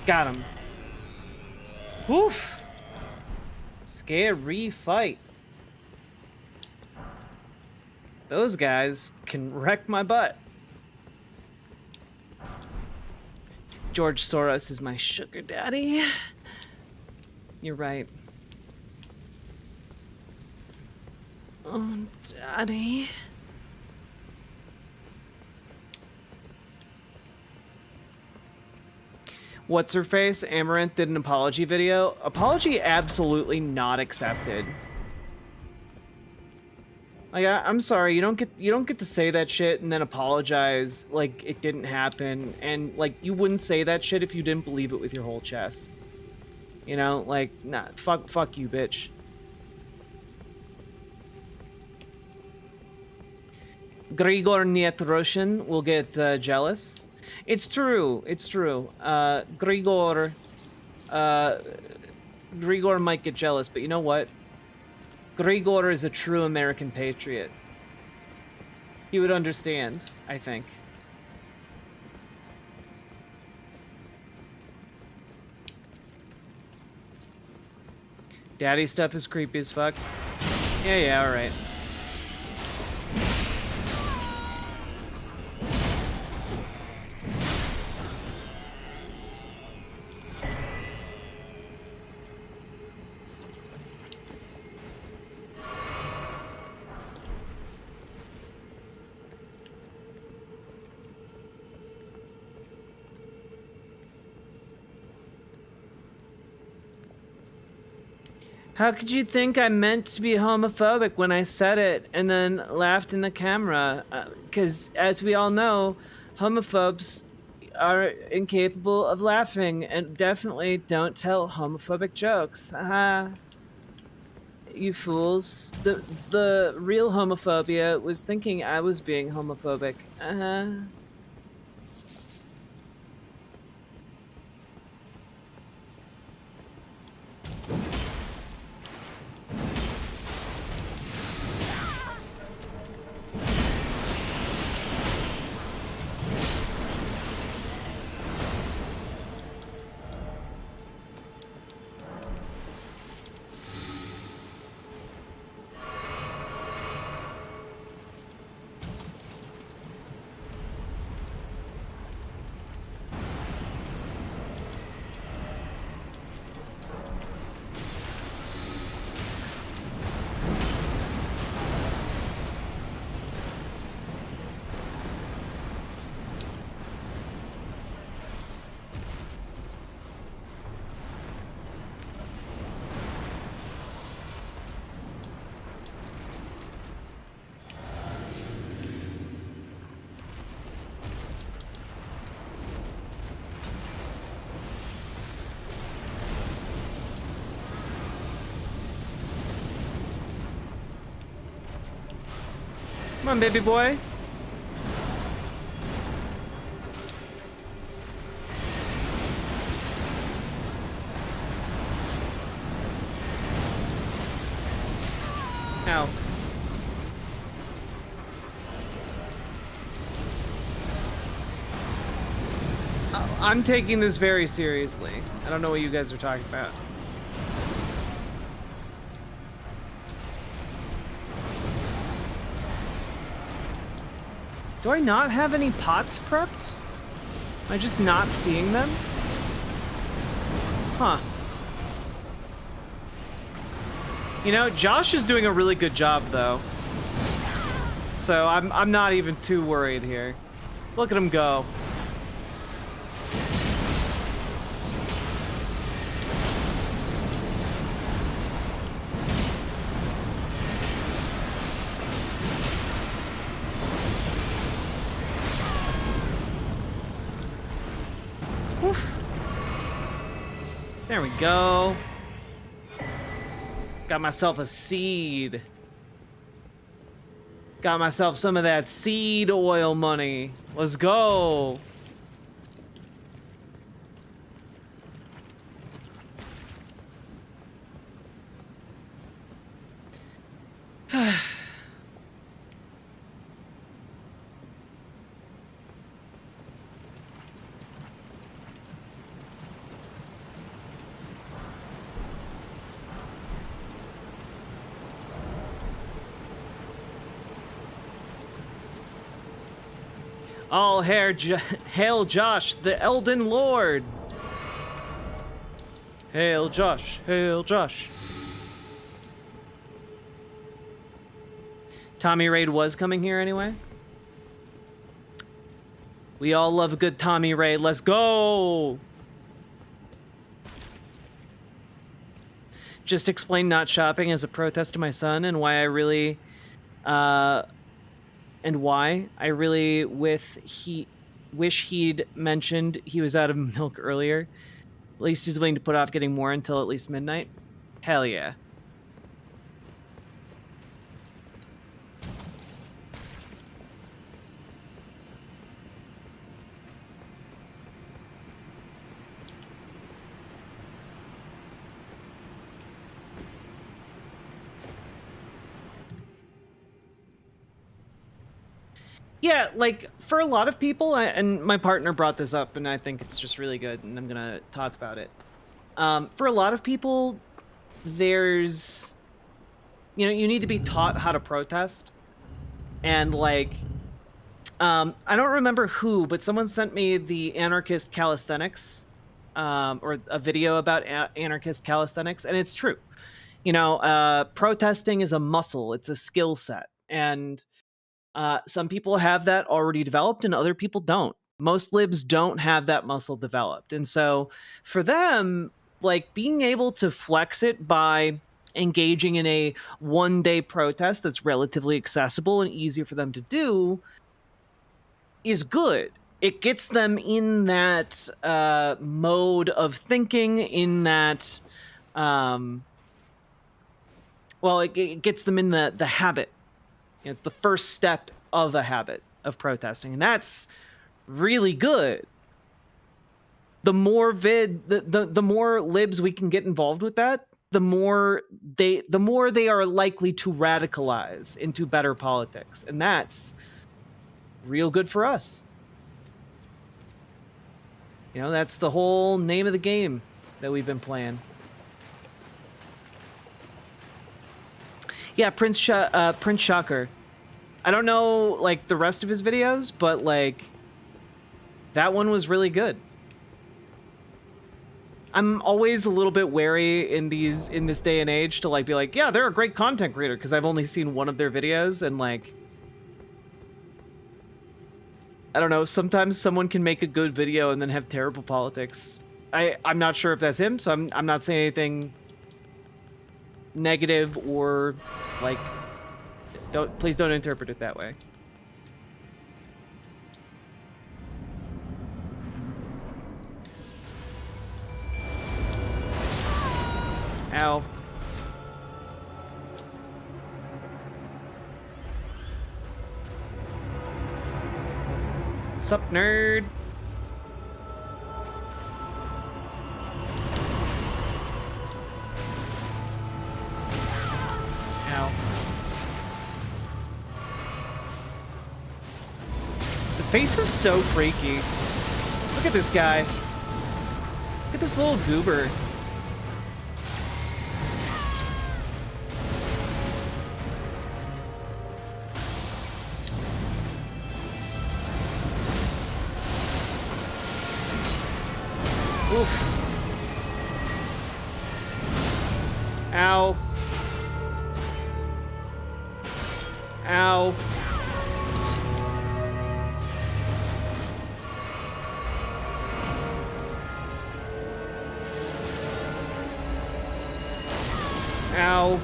Got him. Oof. Scary fight. Those guys can wreck my butt. George Soros is my sugar daddy. You're right. Oh, daddy. What's her face? Amaranth did an apology video. Apology absolutely not accepted. Like I'm sorry, you don't get to say that shit and then apologize like it didn't happen, and like you wouldn't say that shit if you didn't believe it with your whole chest. You know, like nah, fuck you, bitch. Grigor Nietroshin will get jealous. It's true. Grigor might get jealous, but you know what? Grigor is a true American patriot. He would understand, I think. Daddy stuff is creepy as fuck. Yeah, alright. How could you think I meant to be homophobic when I said it and then laughed in the camera? Because as we all know, homophobes are incapable of laughing and definitely don't tell homophobic jokes. You fools. The real homophobia was thinking I was being homophobic. Come on, baby boy. Ow. I'm taking this very seriously. I don't know what you guys are talking about. Do I not have any pots prepped? Am I just not seeing them? Huh. You know, Josh is doing a really good job, though. So I'm not even too worried here. Look at him go. There we go. Got myself a seed. Got myself some of that seed oil money. Let's go. All hail Josh, the Elden Lord. Hail Josh, hail Josh. Tommy Raid was coming here anyway. We all love a good Tommy Raid. Let's go. Just explain not shopping as a protest to my son and why I really wish he'd mentioned he was out of milk earlier. At least he's willing to put off getting more until at least midnight. Hell yeah. Yeah, like, for a lot of people, and my partner brought this up, and I think it's just really good, and I'm gonna talk about it. For a lot of people, there's... You know, you need to be taught how to protest. And, like... I don't remember who, but someone sent me the anarchist calisthenics, or a video about anarchist calisthenics, and it's true. You know, protesting is a muscle, it's a skill set, and... some people have that already developed and other people don't. Most libs don't have that muscle developed. And so for them, like, being able to flex it by engaging in a one-day protest that's relatively accessible and easier for them to do is good. It gets them in that mode of thinking, in that, well, it gets them in the habit. It's the first step of a habit of protesting, and that's really good. The more the more libs we can get involved with that, the more they are likely to radicalize into better politics, and that's real good for us. You know, that's the whole name of the game that we've been playing. Yeah, Prince Shocker. I don't know, like, the rest of his videos, but, like, that one was really good. I'm always a little bit wary in this day and age to, like, be like, yeah, they're a great content creator, because I've only seen one of their videos, and, like, I don't know, sometimes someone can make a good video and then have terrible politics. I'm not sure if that's him, so I'm not saying anything negative or, like, please don't interpret it that way. Ow. Sup, nerd? Ow. The face is so freaky. Look at this guy. Look at this little goober. Oof. Ow. Ow. Ow.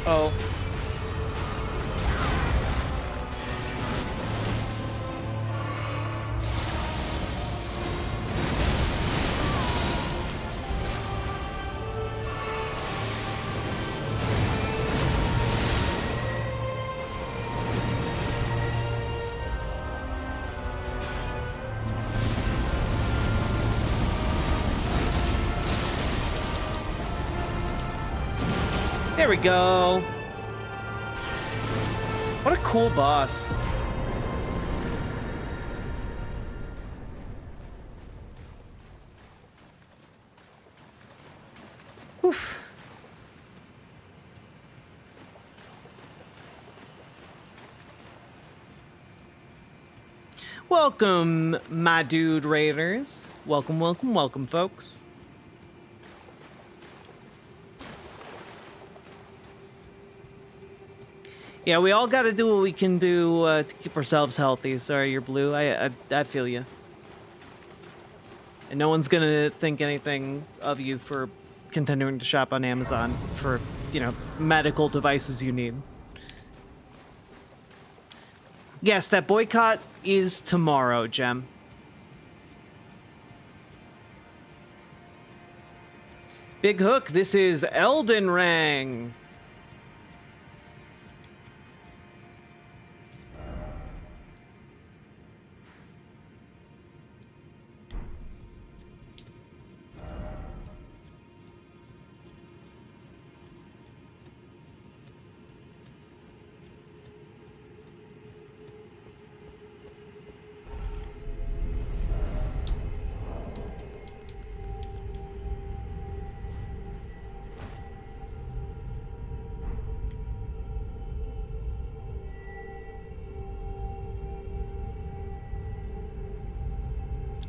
Oh. There we go. What a cool boss. Oof. Welcome, my dude raiders. Welcome, welcome, welcome, folks. Yeah, we all got to do what we can do to keep ourselves healthy. Sorry, you're blue. I feel you. And no one's gonna think anything of you for continuing to shop on Amazon for, you know, medical devices you need. Yes, that boycott is tomorrow, Gem. Big Hook, this is Elden Ring.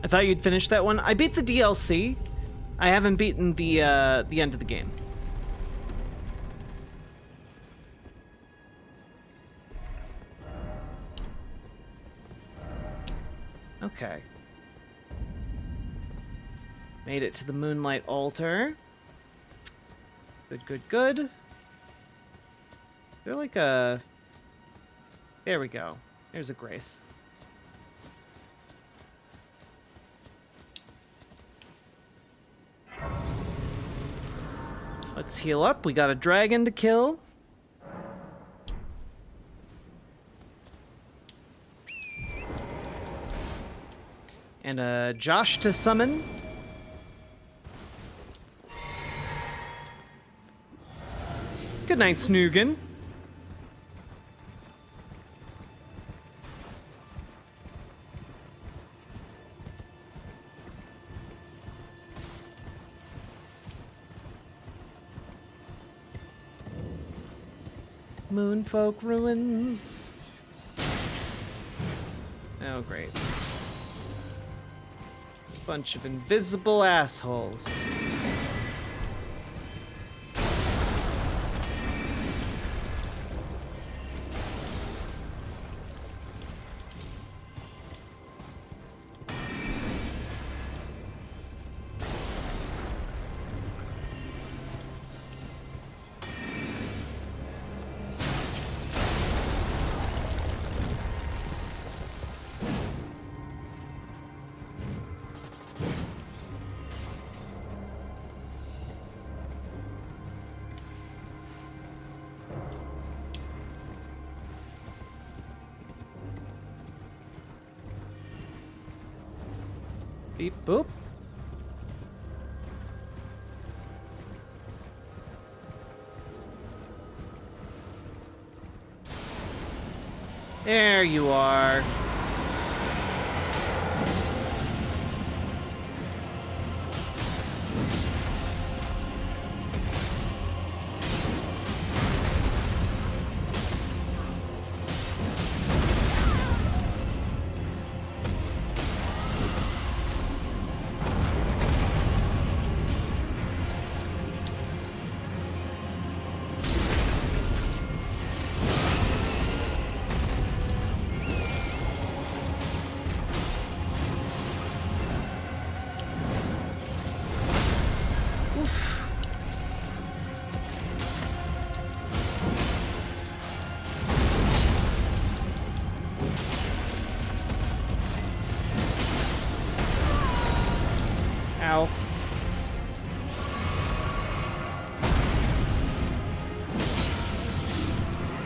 I thought you'd finish that one. I beat the DLC. I haven't beaten the end of the game. Okay. Made it to the Moonlight Altar. Good, good, good. Is there like a... There we go. There's a Grace. Let's heal up. We got a dragon to kill. And a Josh to summon. Good night, Snoogan. Moonfolk Ruins. Oh, great. Bunch of invisible assholes. Beep boop. There you are. Ow.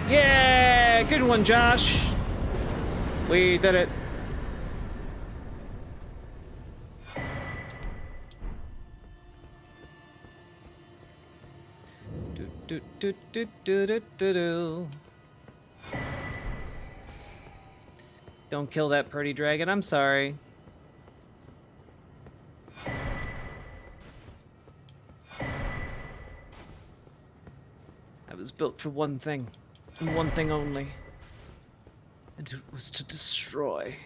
Yeah, good one, Josh. We did it. Do do do do do do do. Don't kill that pretty dragon. I'm sorry. I was built for one thing, and one thing only. And it was to destroy.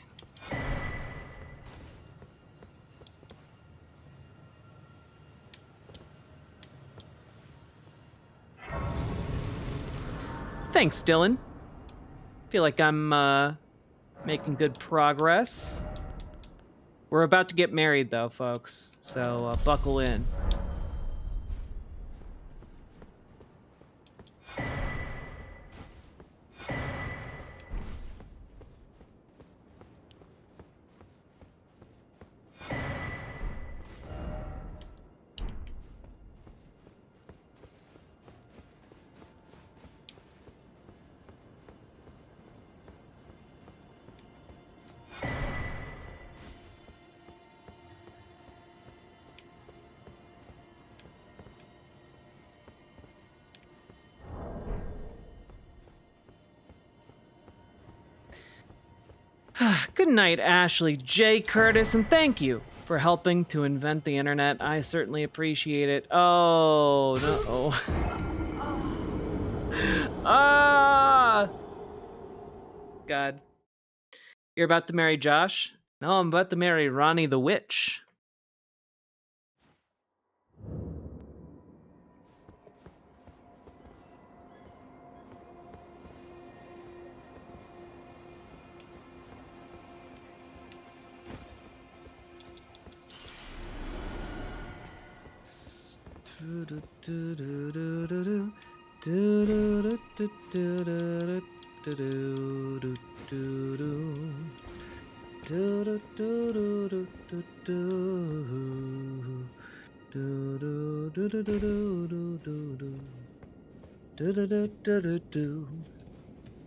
Thanks, Dylan. Feel like I'm making good progress. We're about to get married, though, folks, so buckle in. Good night, Ashley J. Curtis, and thank you for helping to invent the internet. I certainly appreciate it. Oh, no. Ah! God. You're about to marry Josh? No, I'm about to marry Ronnie the Witch.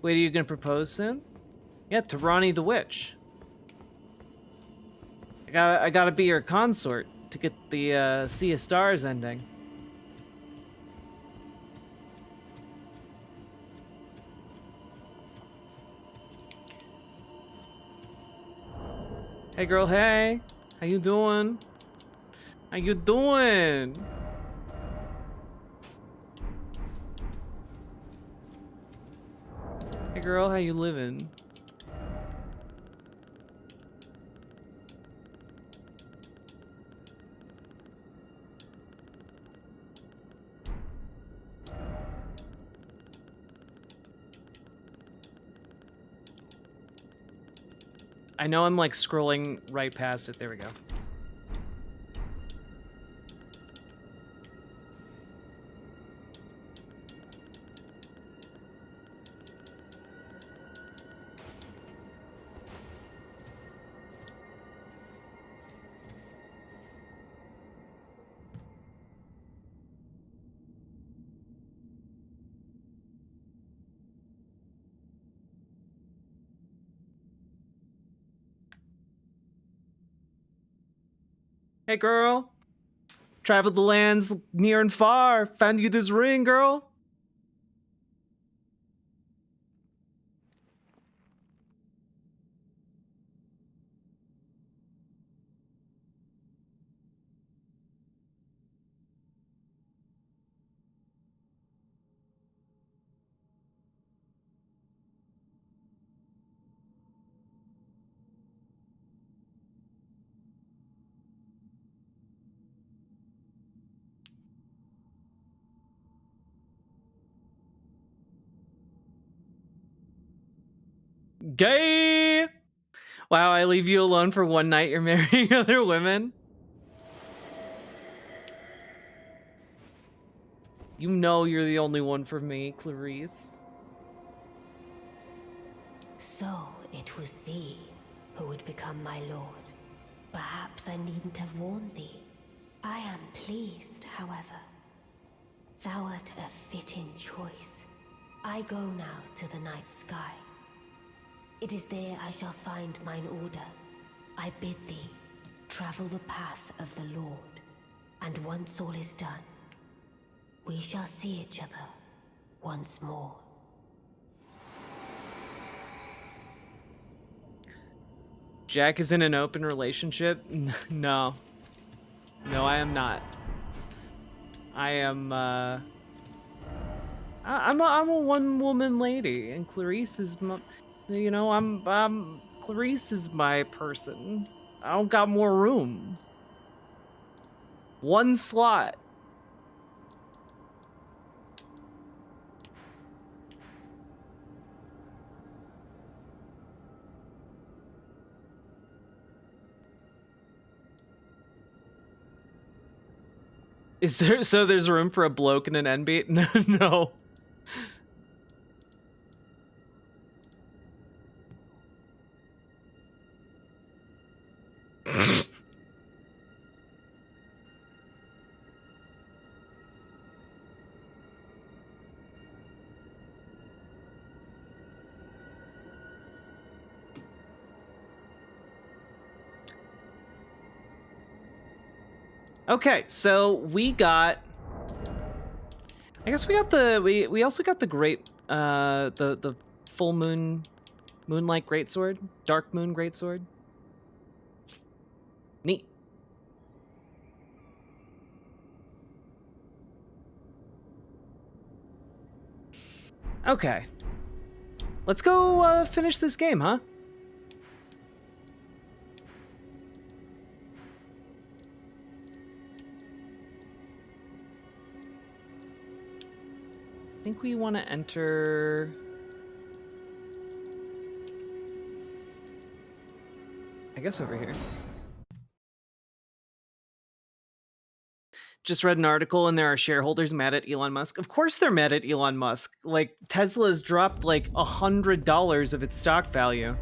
Wait, are you gonna propose soon? Yeah, to Ronnie the Witch. I gotta be your consort to get the Sea of Stars ending. Hey girl, hey. How you doing? How you doing? Hey girl, how you living? I know I'm like scrolling right past it. There we go. Hey, girl. Traveled the lands near and far. Found you this ring, girl. Gay! Wow, I leave you alone for one night, you're marrying other women? You know you're the only one for me, Clarice. So it was thee who would become my lord. Perhaps I needn't have warned thee. I am pleased, however. Thou art a fitting choice. I go now to the night sky. It is there I shall find mine order. I bid thee travel the path of the Lord, and once all is done, we shall see each other once more. Jack is in an open relationship? No. No, I am not. I am, I'm a one-woman lady, and Clarice is my, you know, Clarice is my person. I don't got more room. One slot. Is there, so there's room for a bloke and an NB? No, no. Okay, so we got, I guess we got the, we also got the great, the full moon, moonlight greatsword, dark moon greatsword. Neat. Okay. Let's go finish this game, huh? I think we want to enter... I guess over here. Just read an article and there are shareholders mad at Elon Musk. Of course they're mad at Elon Musk. Like, Tesla's dropped like $100 of its stock value.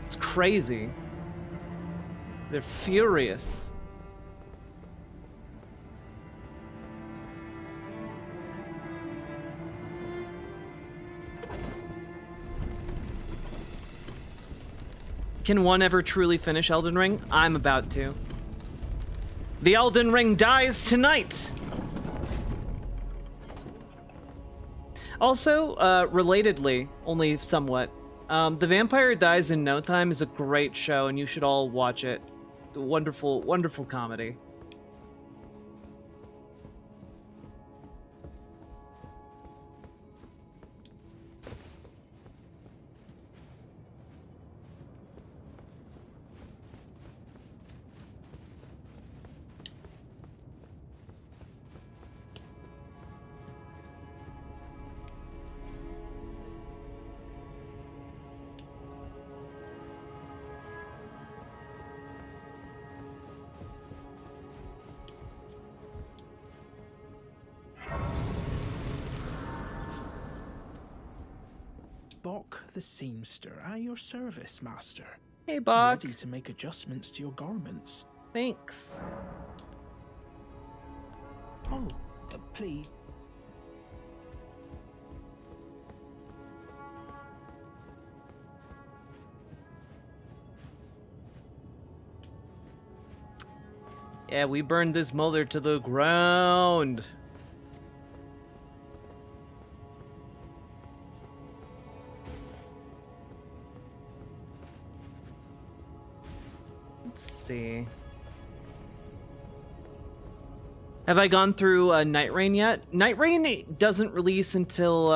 It's crazy. They're furious. Can one ever truly finish Elden Ring? I'm about to. The Elden Ring dies tonight! Also, relatedly, only somewhat, The Vampire Dies in No Time is a great show and you should all watch it. Wonderful, wonderful comedy. Bok the seamster, at your service, master. Hey, Bok. Ready to make adjustments to your garments. Thanks. Oh, please. Yeah, we burned this mother to the ground. Let's see. Have I gone through Night Rain yet? Night Rain doesn't release until,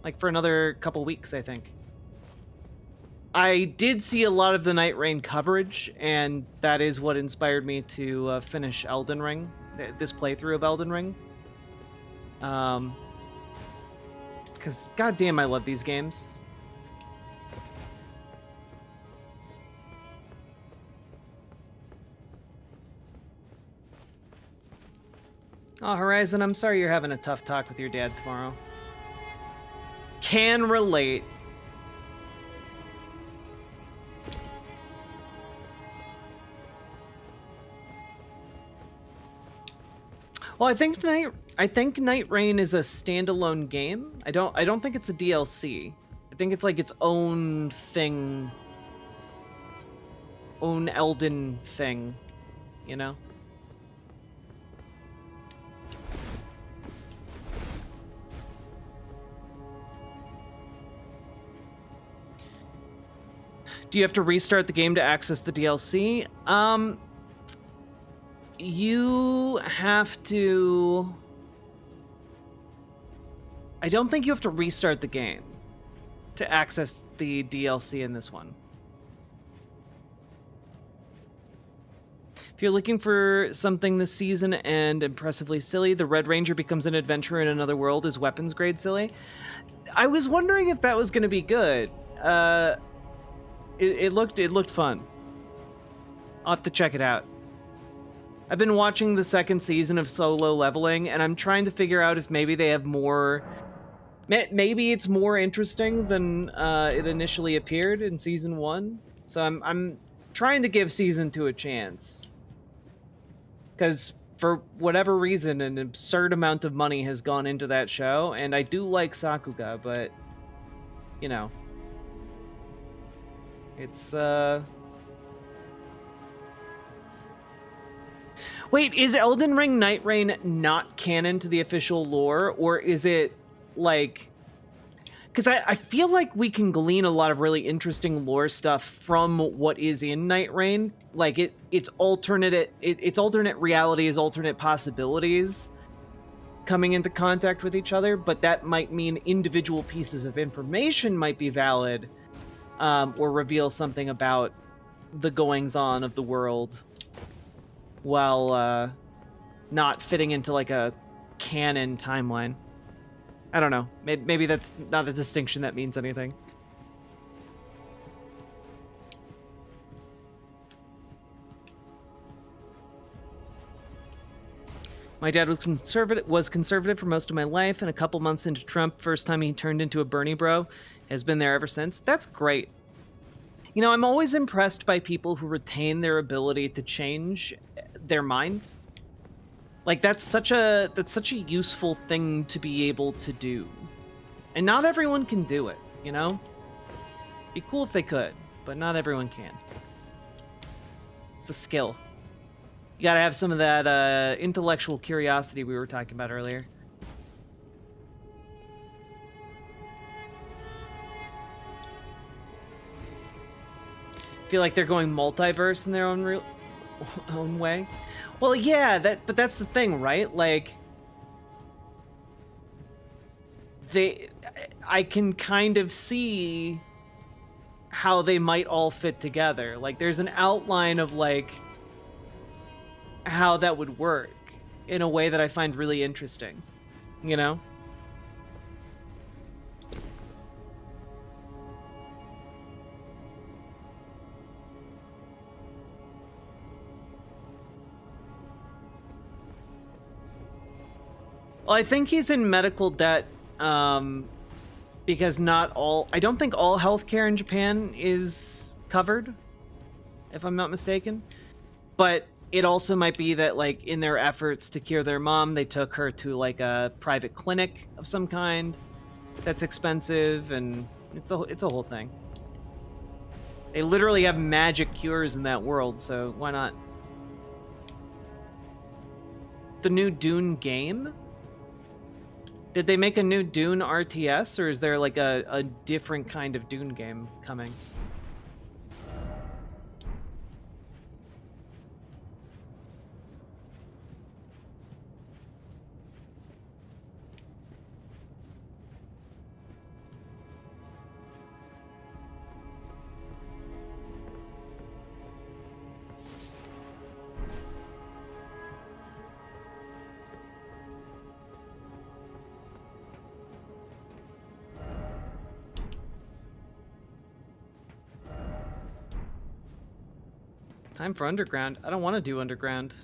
like, for another couple weeks, I think. I did see a lot of the Night Rain coverage, and that is what inspired me to finish Elden Ring, this playthrough of Elden Ring. Because, goddamn, I love these games. Oh, Horizon, I'm sorry you're having a tough talk with your dad tomorrow. Can relate. Well, I think Night Rain is a standalone game. I don't think it's a DLC. I think it's like its own thing. Own Elden thing, you know? Do you have to restart the game to access the DLC? You have to... I don't think you have to restart the game to access the DLC in this one. If you're looking for something this season and impressively silly, the Red Ranger becomes an adventurer in another world is weapons grade silly. I was wondering if that was going to be good. It looked fun. I'll have to check it out. I've been watching the second season of Solo Leveling, and I'm trying to figure out if maybe they have more... Maybe it's more interesting than it initially appeared in Season 1. So I'm trying to give Season 2 a chance. Because for whatever reason, an absurd amount of money has gone into that show, and I do like Sakuga, but, you know... It's, Wait, is Elden Ring Night Rain not canon to the official lore, or is it, like... Because I feel like we can glean a lot of really interesting lore stuff from what is in Night Rain. Like, it's alternate realities, alternate possibilities coming into contact with each other, but that might mean individual pieces of information might be valid, or reveal something about the goings-on of the world while not fitting into, like, a canon timeline. I don't know. Maybe that's not a distinction that means anything. My dad was conservative for most of my life, and a couple months into Trump, first time he turned into a Bernie bro, has been there ever since. That's great. You know, I'm always impressed by people who retain their ability to change their mind. Like, that's such a useful thing to be able to do. And not everyone can do it, you know? Be cool if they could, but not everyone can. It's a skill. You gotta have some of that intellectual curiosity we were talking about earlier. Feel like they're going multiverse in their own way. Well, yeah, but that's the thing, right? Like, I can kind of see how they might all fit together. Like, there's an outline of, like, how that would work in a way that I find really interesting, you know? Well, I think he's in medical debt because I don't think all healthcare in Japan is covered, if I'm not mistaken. But it also might be that, like, in their efforts to cure their mom, they took her to, like, a private clinic of some kind that's expensive, and it's a whole thing. They literally have magic cures in that world, so why not? the new Dune game? Did they make a new Dune RTS, or is there like a different kind of Dune game coming? Time for Underground. I don't want to do Underground.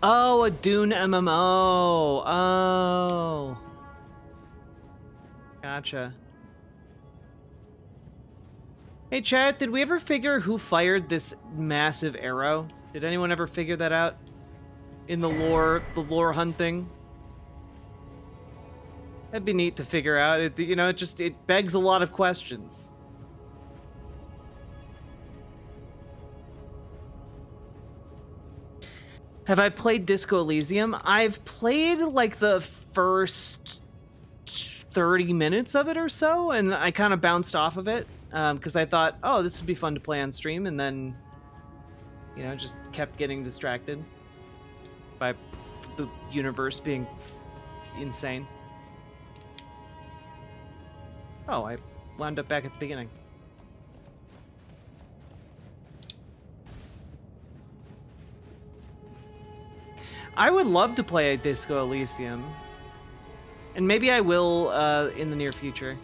Oh, a Dune MMO. Oh. Gotcha. Hey, chat, did we ever figure who fired this massive arrow? Did anyone ever figure that out? In the lore hunting? That'd be neat to figure out. It begs a lot of questions. Have I played Disco Elysium? I've played like the first 30 minutes of it or so, and I kind of bounced off of it because I thought, oh, this would be fun to play on stream, and then, just kept getting distracted by the universe being insane. Oh, I wound up back at the beginning. I would love to play a Disco Elysium. And maybe I will in the near future.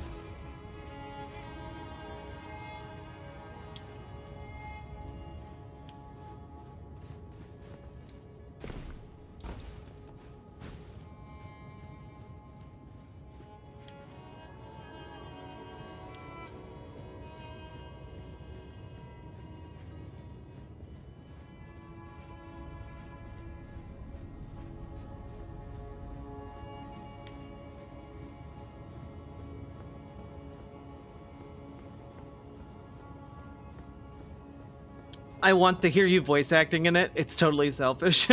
I want to hear you voice acting in it. It's totally selfish.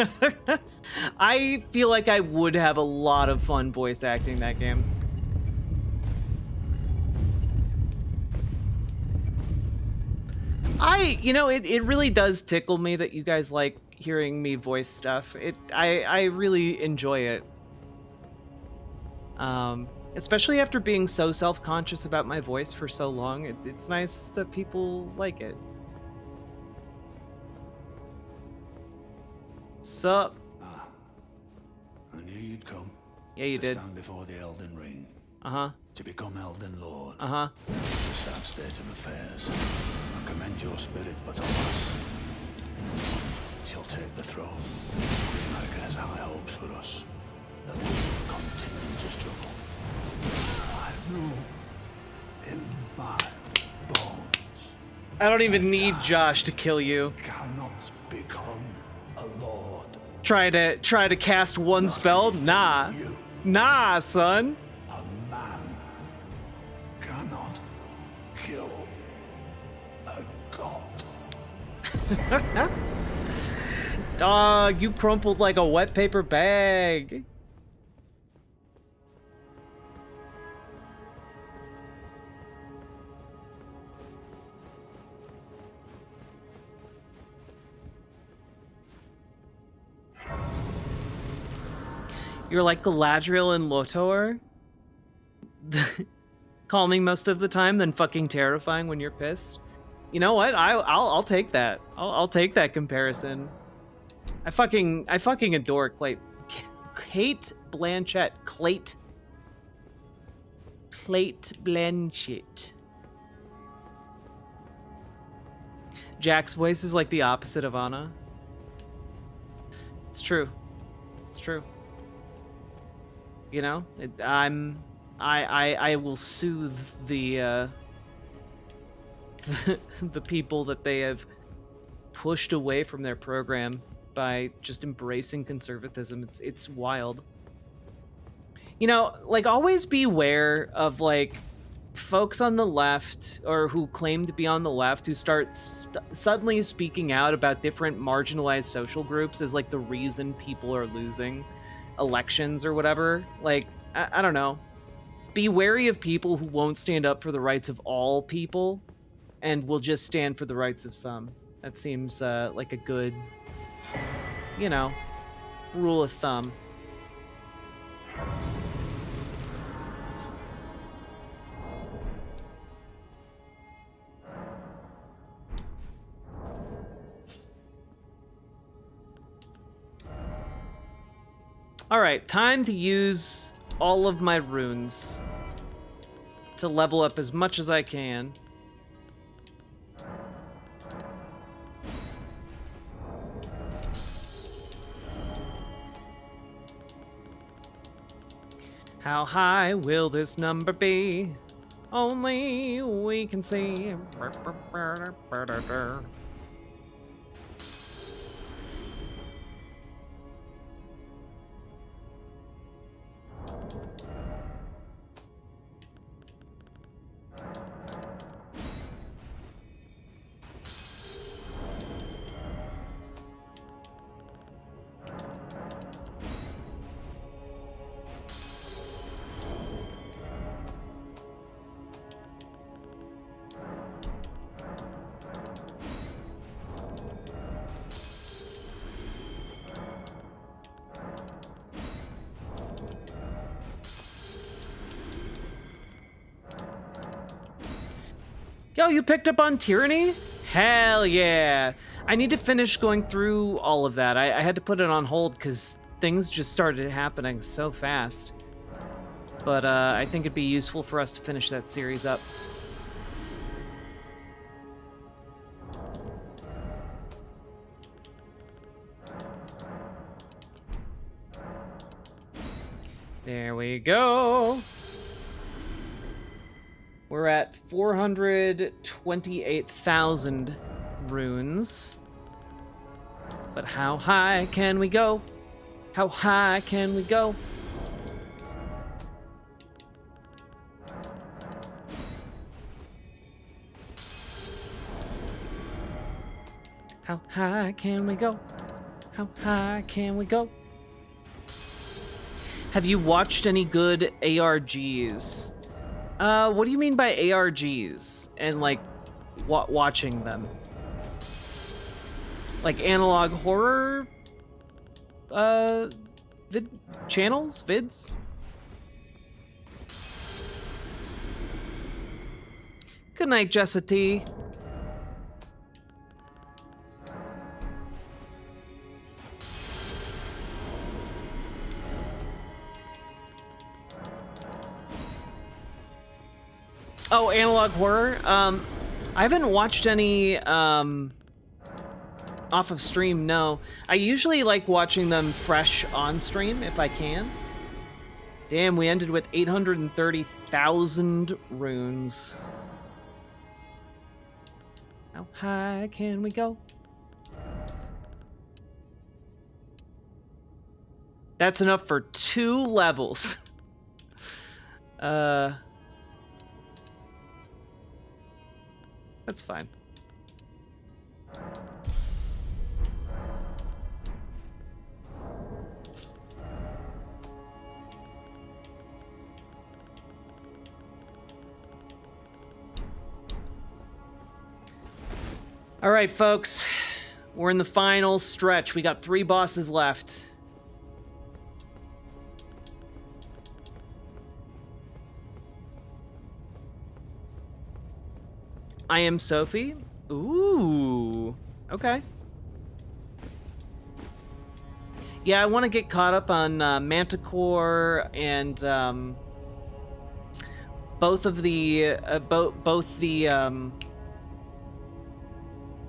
I feel like I would have a lot of fun voice acting that game. It really does tickle me that you guys like hearing me voice stuff. I really enjoy it. Especially after being so self-conscious about my voice for so long. It's nice that people like it. Sup? Ah, I knew you'd come. Yeah, you did. To stand before the Elden Ring. Uh-huh. To become Elden Lord. Uh-huh. The sad state of affairs. I commend your spirit, but alas, she'll take the throne. America has high hopes for us. That we will continue to struggle. I know in my bones. I don't even need Josh to kill you. Cannot become a lord. Try to cast one Not spell? even Nah. you. Nah, son. A man cannot kill a god. Dog, you crumpled like a wet paper bag. You're like Galadriel and Lotor? Calming most of the time, then fucking terrifying when you're pissed. You know what? I'll take that. I'll take that comparison. I fucking adore Cate Blanchett. Cate Blanchett. Jack's voice is like the opposite of Anna. It's true. It's true. You know, I will soothe the the people that they have pushed away from their program by just embracing conservatism. It's wild. You know, like, always beware of like folks on the left, or who claim to be on the left, who start suddenly speaking out about different marginalized social groups as like the reason people are losing elections or whatever. Like, I don't know. Be wary of people who won't stand up for the rights of all people and will just stand for the rights of some. That seems like a good, you know, rule of thumb. All right, time to use all of my runes to level up as much as I can. How high will this number be? Only we can see. Yo, you picked up on tyranny? Hell yeah. I need to finish going through all of that. I had to put it on hold because things just started happening so fast. But I think it'd be useful for us to finish that series up. There we go. We're at 428,000 runes. But how high can we go? How high can we go? How high can we go? How high can we go? Have you watched any good ARGs? What do you mean by ARGs? And, like, watching them? Like, analog horror? Channels? Vids? Good night, Jessa T. Oh, analog horror? I haven't watched any, off of stream, no. I usually like watching them fresh on stream, if I can. Damn, we ended with 830,000 runes. How high can we go? That's enough for 2 levels. That's fine. All right, folks. We're in the final stretch. We got 3 bosses left. I am Sophie. Ooh. Okay. Yeah, I want to get caught up on Manticore and both of the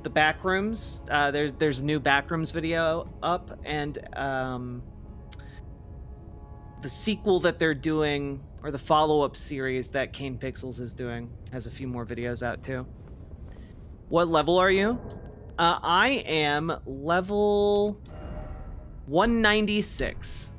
back rooms. There's a new backrooms video up, and the sequel that they're doing, or the follow-up series that Kane Pixels is doing, has a few more videos out too. What level are you? I am level 196.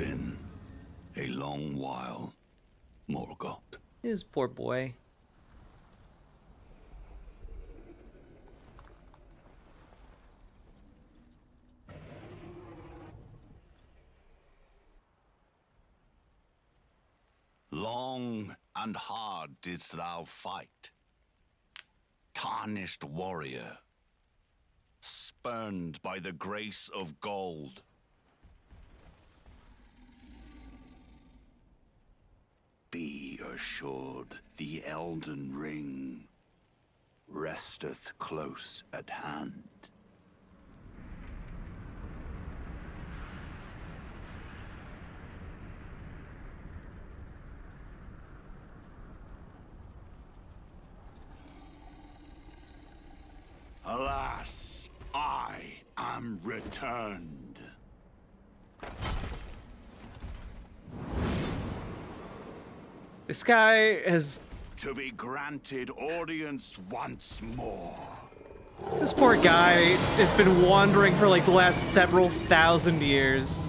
been a long while, Morgoth. His poor boy. Long and hard didst thou fight, tarnished warrior, spurned by the grace of gold. Be assured the Elden Ring resteth close at hand. Alas, I am returned. This guy has... To be granted audience once more. This poor guy has been wandering for like the last several thousand years.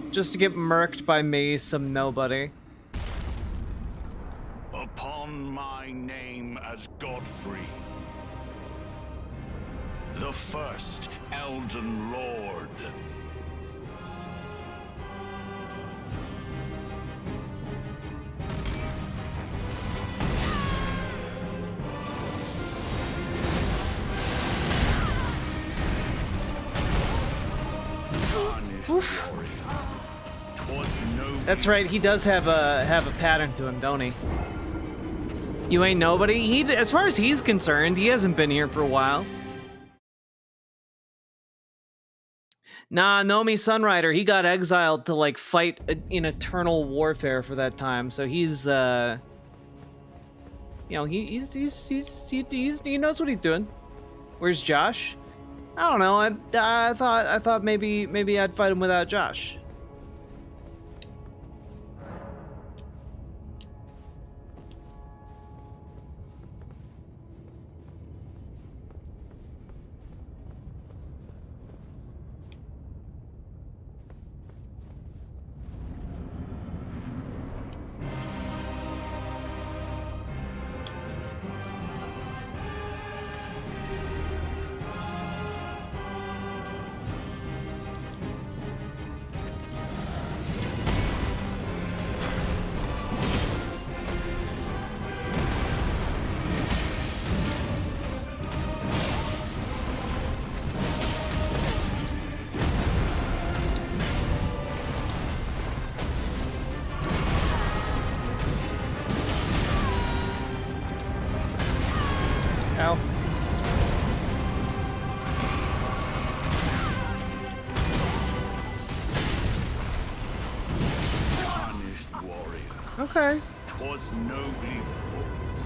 Just to get murked by me, some nobody. Upon my name as Godfrey, the first Elden Lord. Oof. That's right, he does have a pattern to him, don't he? You ain't nobody? He, as far as he's concerned, he hasn't been here for a while. Nah, Nomi Sunrider, he got exiled to like fight in eternal warfare for that time. So he's you know, he knows what he's doing. Where's Josh? I don't know. I thought maybe I'd fight him without Josh. Ow. Tarnished warrior. Okay. 'Twas nobly fought.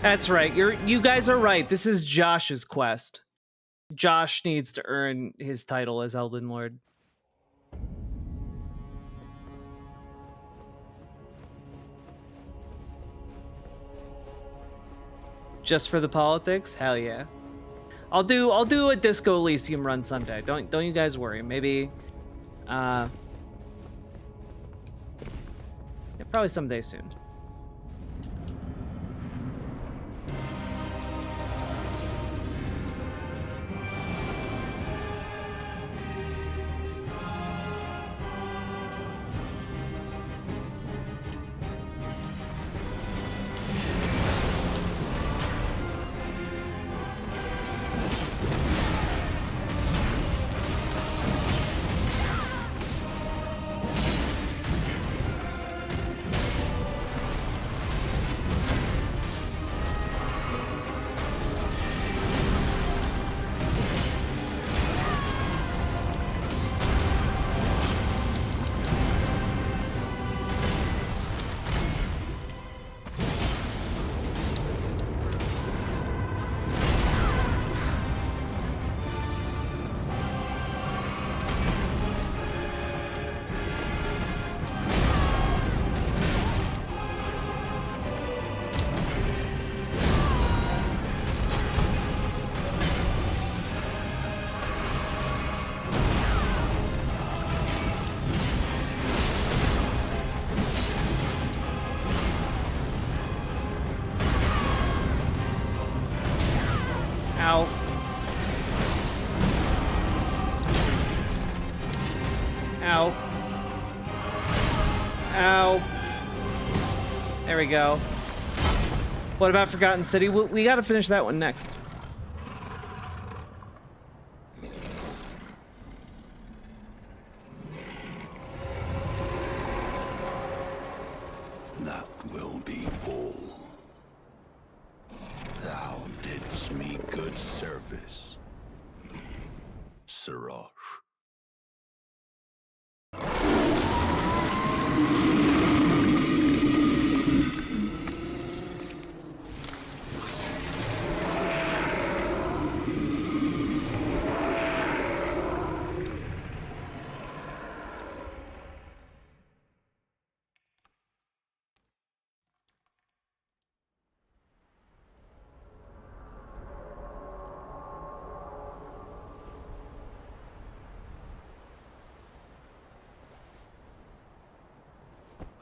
That's right. You guys are right. This is Josh's quest. Josh needs to earn his title as Elden Lord. Just for the politics? Hell yeah. I'll do a Disco Elysium run someday. Don't you guys worry. Maybe yeah, probably someday soon. we go. What about Forgotten City? We gotta finish that one next. That will be all. Thou didst me good service, Siraj.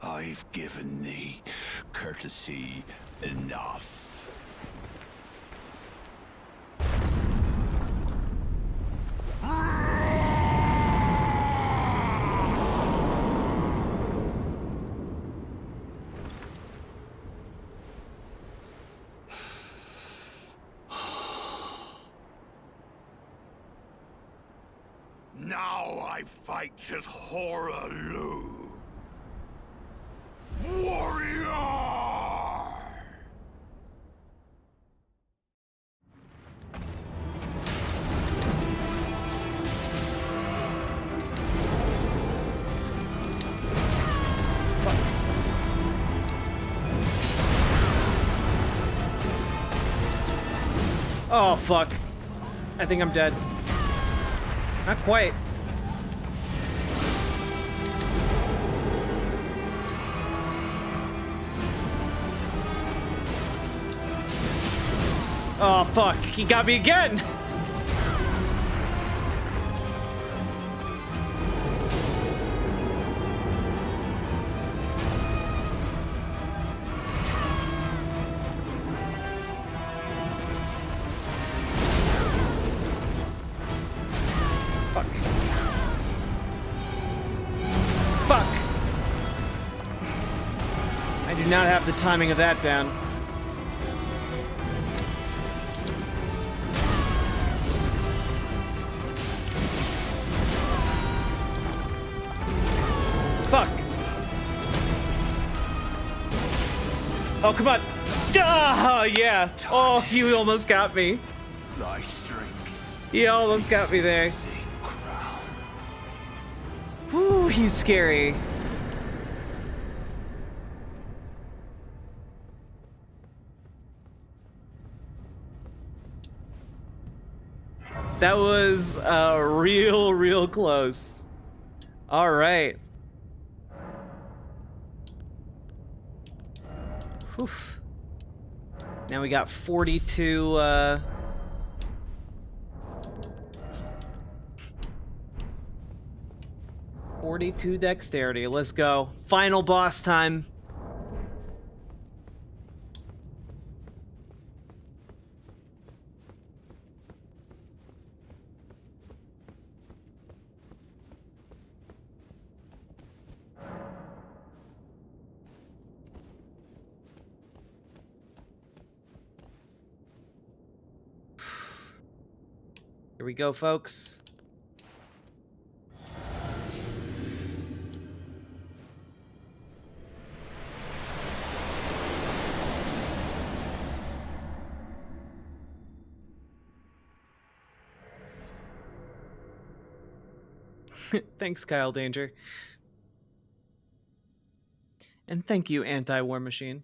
I've given thee courtesy enough. Now I fight as Horalu. Warrior! Oh, fuck. I think I'm dead. Not quite. Oh, fuck. He got me again! Fuck. Fuck! I do not have the timing of that down. Fuck. Oh, come on. Oh, yeah. Oh, you almost got me. Thy strength. He almost got me there. Whew, he's scary. That was real close. All right. Whew. Now we got 42, 42 dexterity. Let's go. Final boss time. Here we go, folks. Thanks, Kyle Danger. And thank you, Anti-War Machine.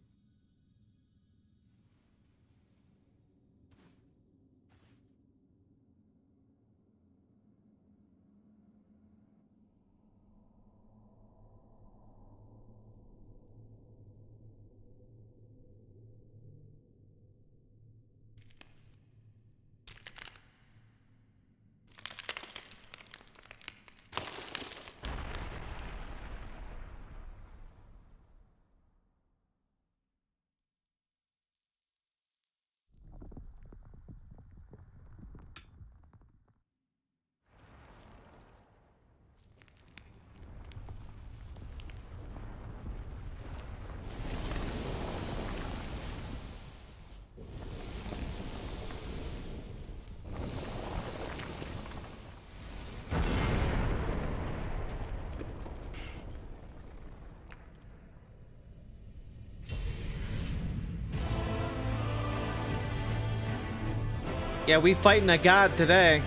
Yeah, we fighting a god today.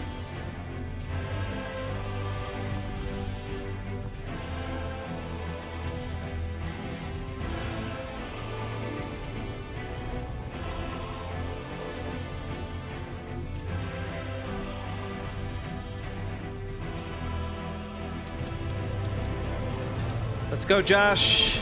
Let's go, Josh.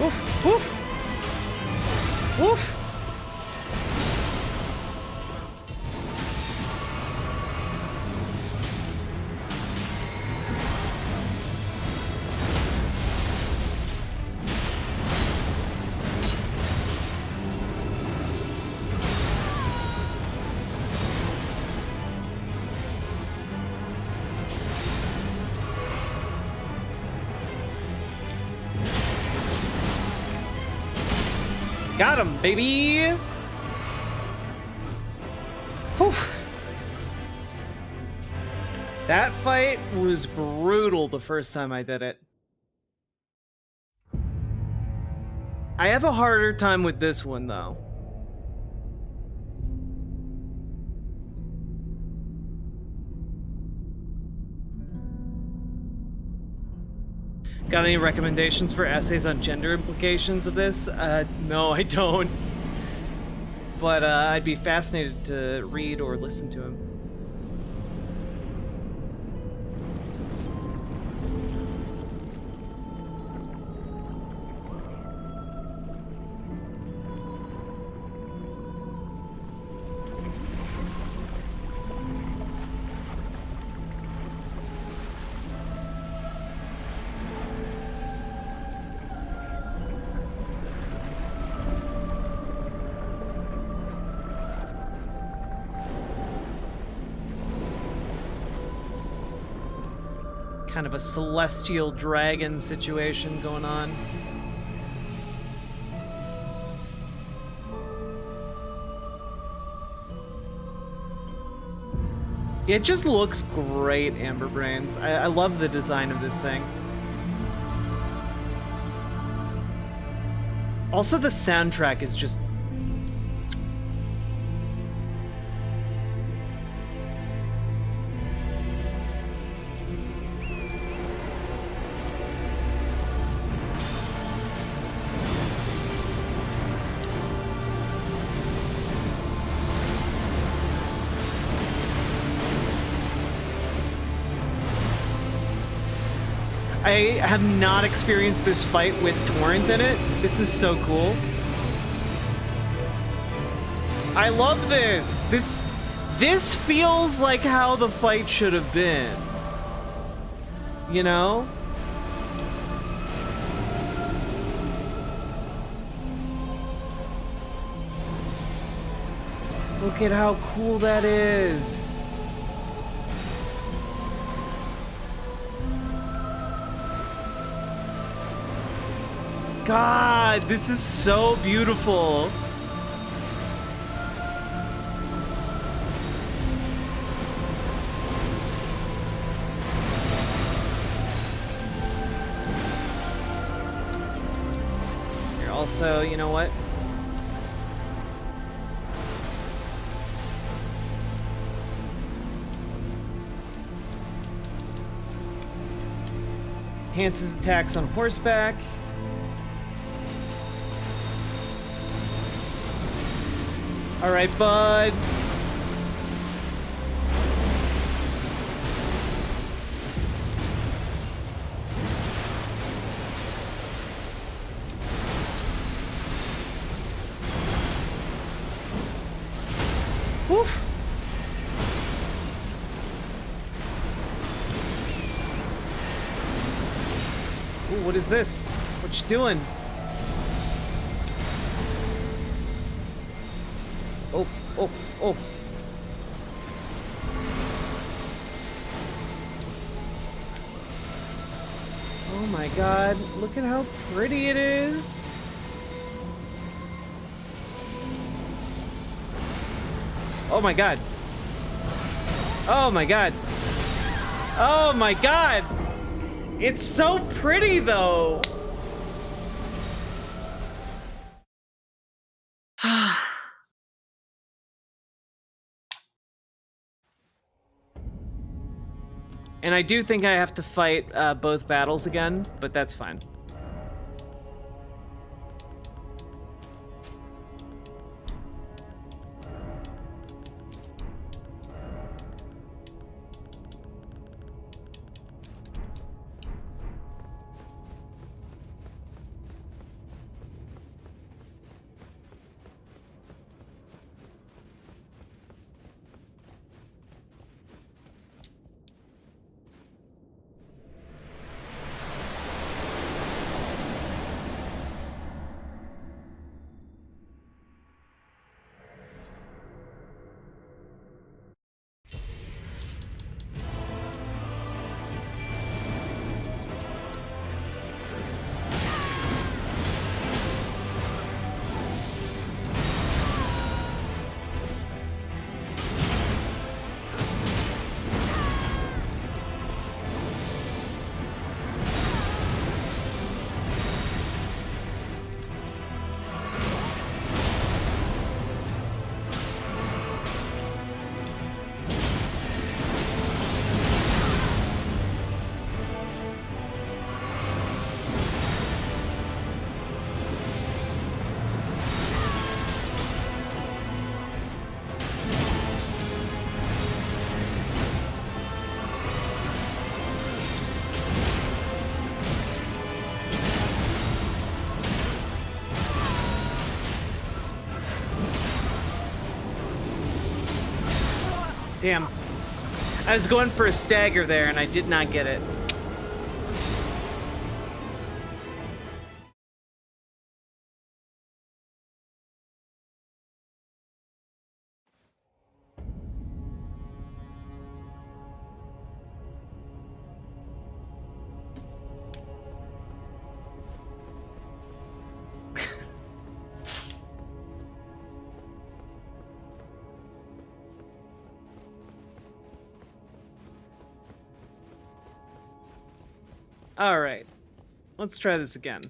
Woof, woof. Woof. Got him, baby! Whew. That fight was brutal the first time I did it. I have a harder time with this one, though. Got any recommendations for essays on gender implications of this? No, I don't. But I'd be fascinated to read or listen to him. Kind of a celestial dragon situation going on. It just looks great, Amber Brains. I love the design of this thing. Also, the soundtrack is just... I have not experienced this fight with Torrent in it. This is so cool. I love this. This feels like how the fight should have been. You know? Look at how cool that is. God, this is so beautiful. Here, also, you know what? Enhances attacks on horseback. All right, bud. Woof. Ooh, what is this? What you doing? Oh, oh, oh. Oh my god, look at how pretty it is. Oh my god. Oh my god. Oh my god. It's so pretty though. And I do think I have to fight both battles again, but that's fine. Damn. I was going for a stagger there and I did not get it. All right, let's try this again.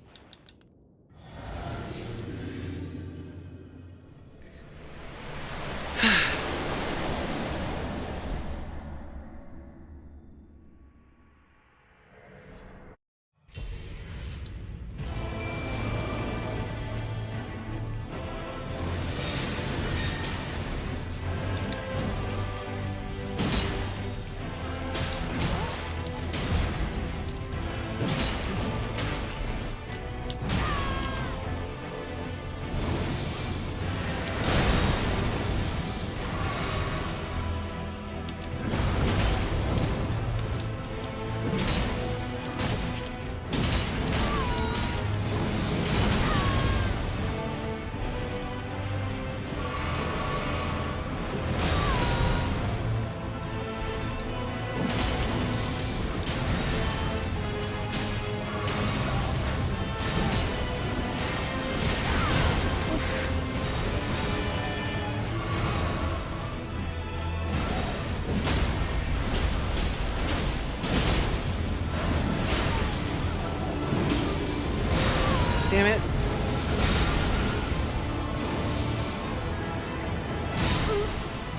Damn it.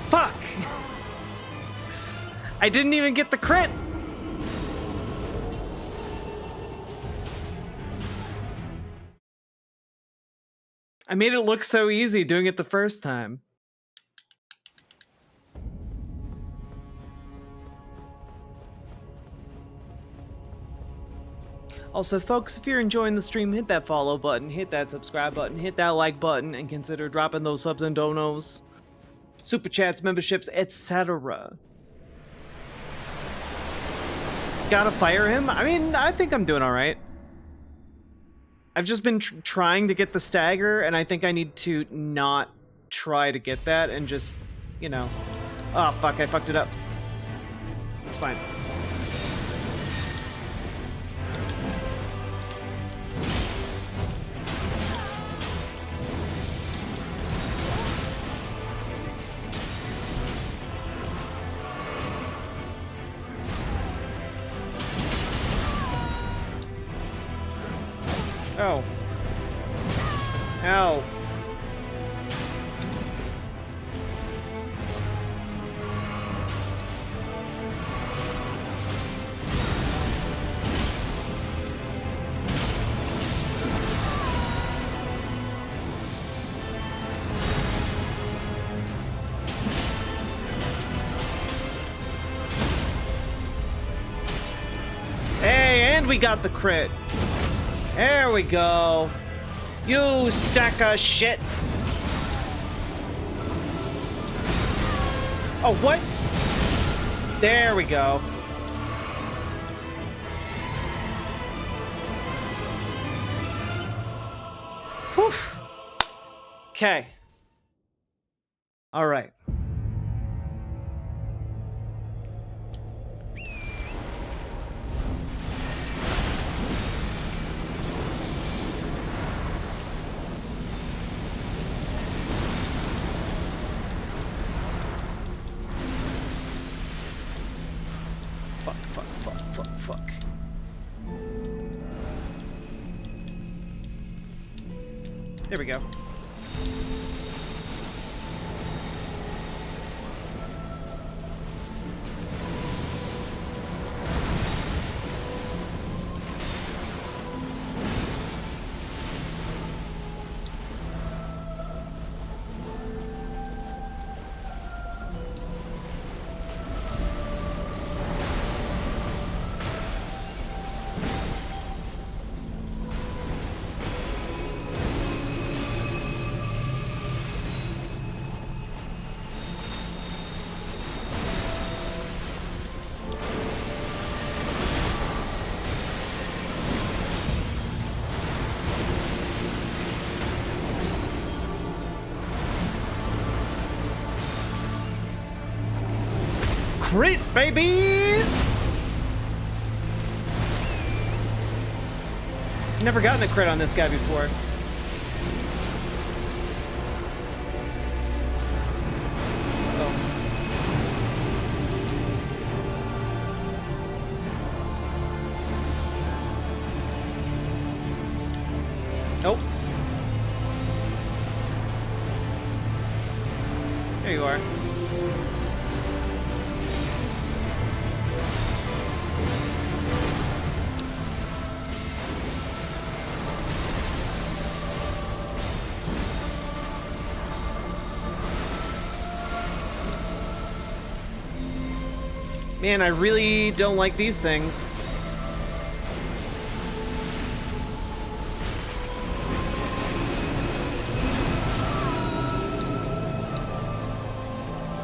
Fuck! I didn't even get the crit! I made it look so easy doing it the first time. Also, folks, if you're enjoying the stream, hit that follow button, hit that subscribe button, hit that like button, and consider dropping those subs and donos, super chats, memberships, etc. Gotta fire him? I mean, I think I'm doing alright. I've just been trying to get the stagger, and I think I need to not try to get that and just, you know... Oh, fuck, I fucked it up. It's fine. Oh. Ow. Hey, and we got the crit. There we go. You sack of shit. Oh, what? There we go. Whew. Okay. All right. Fuck. There we go. Crit, baby! Never gotten a crit on this guy before. Nope. There you are. Man, I really don't like these things.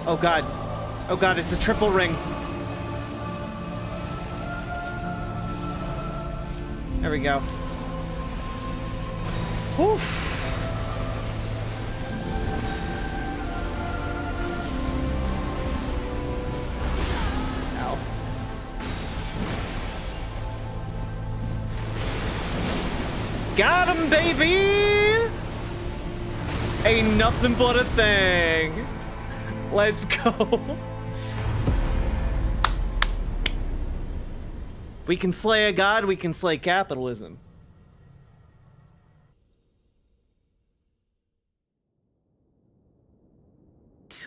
Oh god. Oh god, it's a triple ring. There we go. Whew. Ow. Got him, baby! Ain't nothing but a thing. Let's go. We can slay a god, we can slay capitalism.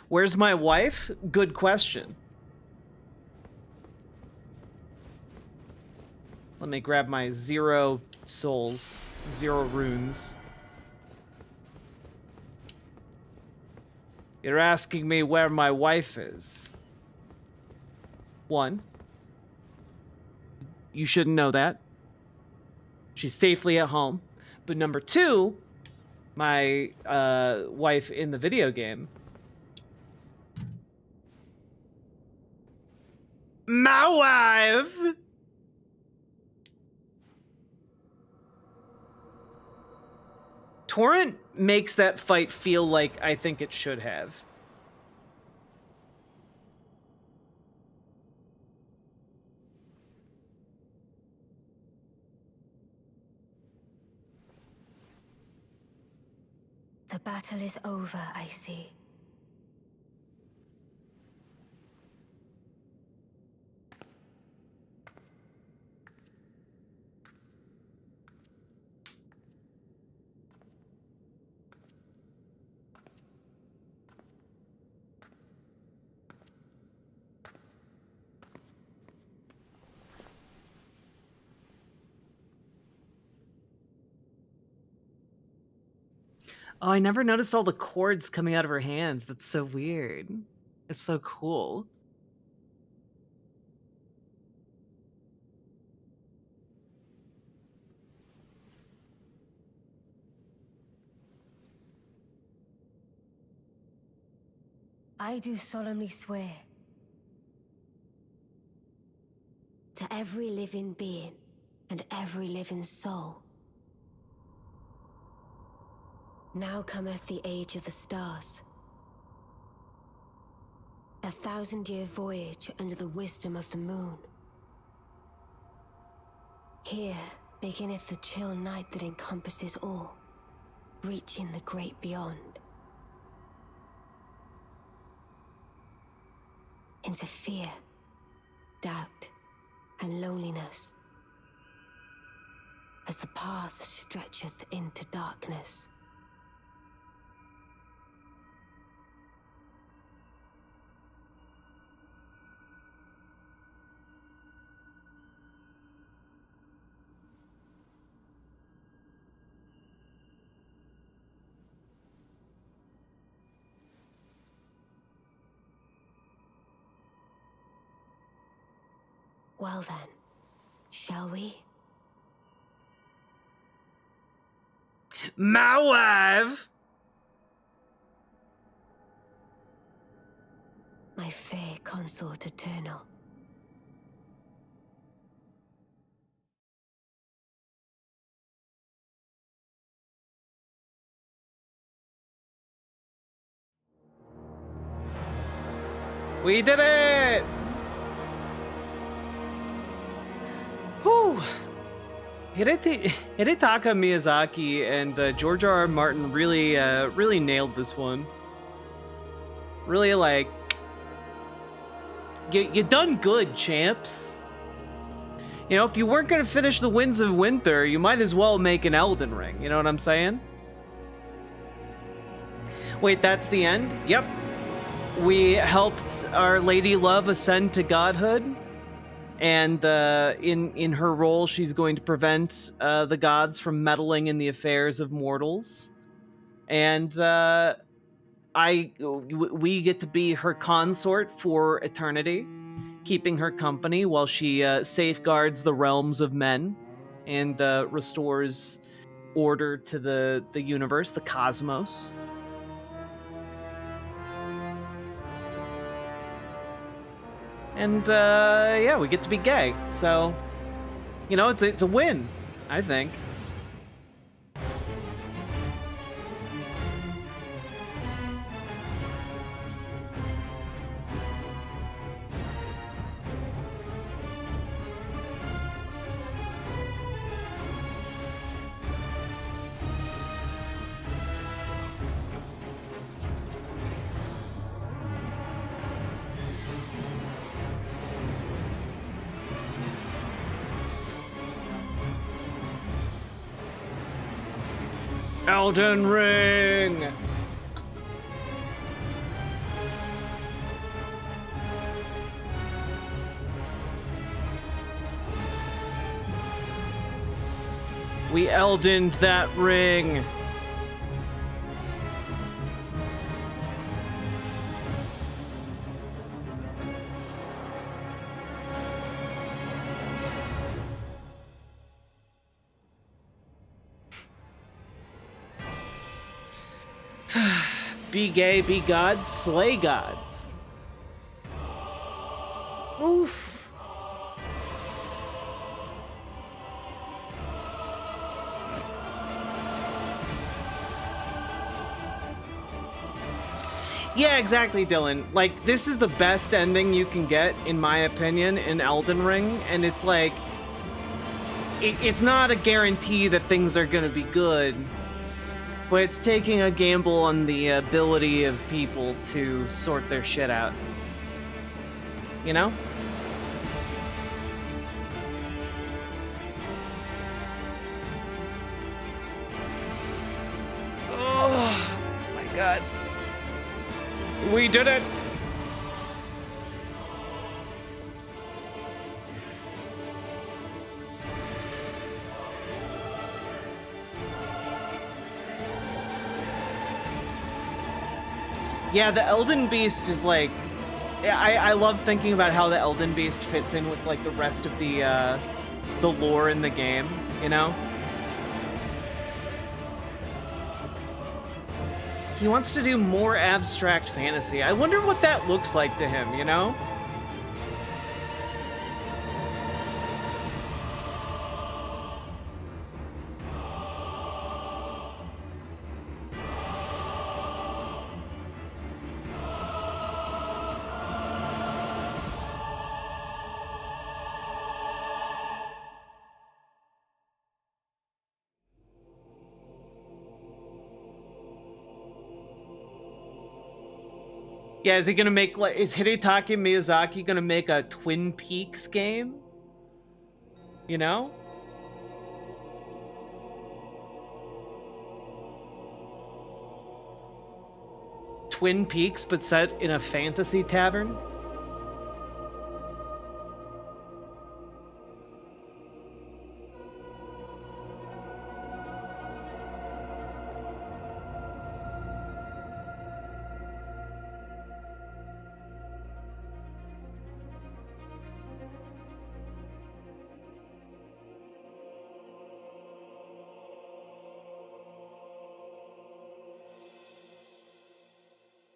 Where's my wife? Good question. Let me grab my 0 souls, 0 runes. You're asking me where my wife is. 1. You shouldn't know that. She's safely at home. But number 2, my wife in the video game. My wife! Torrent makes that fight feel like I think it should have. The battle is over, I see. Oh, I never noticed all the cords coming out of her hands. That's so weird. It's so cool. I do solemnly swear to every living being and every living soul. Now cometh the age of the stars. 1,000-year voyage under the wisdom of the moon. Here beginneth the chill night that encompasses all, reaching the great beyond. Into fear, doubt, and loneliness, as the path stretcheth into darkness. Well then, shall we? My wife! My fair consort eternal. We did it! Whew! Hidetaka Miyazaki and George R.R. Martin really nailed this one. Really, like, you done good, champs. You know, if you weren't gonna finish the Winds of Winter, you might as well make an Elden Ring. You know what I'm saying? Wait, that's the end? Yep. We helped our Lady Love ascend to godhood. And in her role, she's going to prevent the gods from meddling in the affairs of mortals. And we get to be her consort for eternity, keeping her company while she safeguards the realms of men and restores order to the universe, the cosmos. And, yeah, we get to be gay. So, you know, it's a win, I think. Elden Ring! We Eldened that ring! Be gay, be gods, slay gods. Oof. Yeah, exactly, Dylan. Like, this is the best ending you can get, in my opinion, in Elden Ring, and it's like, it's not a guarantee that things are gonna be good, but it's taking a gamble on the ability of people to sort their shit out. You know? Oh my god. We did it! Yeah, the Elden Beast is like... I love thinking about how the Elden Beast fits in with like the rest of the lore in the game, you know? He wants to do more abstract fantasy. I wonder what that looks like to him, you know? Yeah, is he gonna make like, is Hidetaka Miyazaki gonna make a Twin Peaks game? You know? Twin Peaks, but set in a fantasy tavern?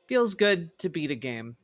Feels good to beat a game.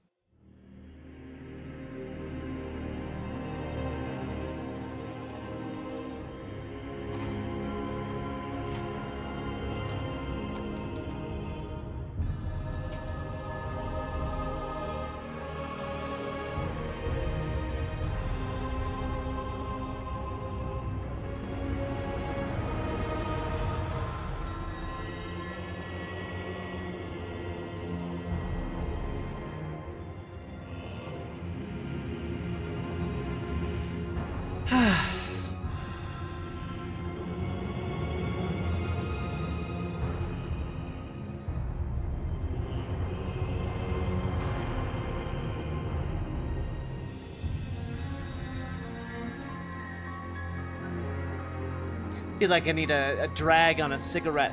Feel like I need a drag on a cigarette.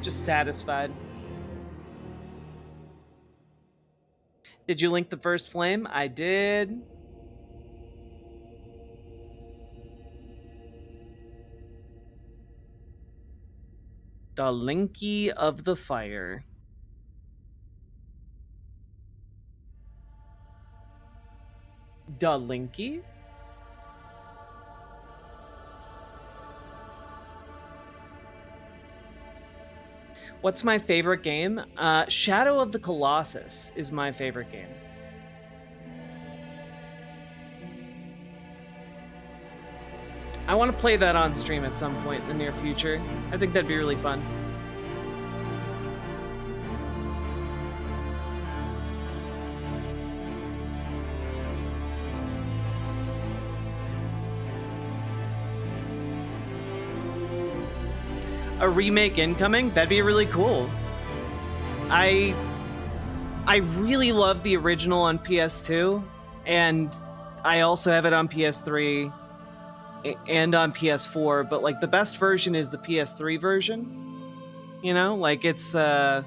Just satisfied. Did you link the first flame? I did. The Linky of the Fire. Da Linky? What's my favorite game? Shadow of the Colossus is my favorite game. I want to play that on stream at some point in the near future. I think that'd be really fun. A remake incoming? That'd be really cool. I really love the original on PS2, and I also have it on PS3 and on PS4, but like the best version is the PS3 version. You know, like it's or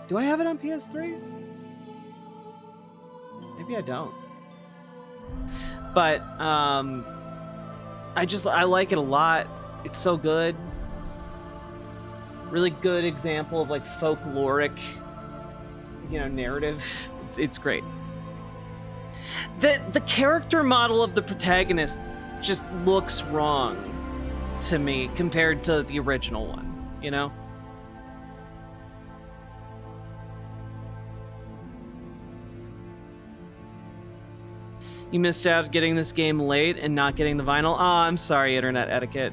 do I have it on PS3? Maybe I don't. But I like it a lot. It's so good. Really good example of like folkloric, you know, narrative. It's great. The character model of the protagonist just looks wrong to me compared to the original one, you know? You missed out getting this game late and not getting the vinyl. Oh, I'm sorry, internet etiquette.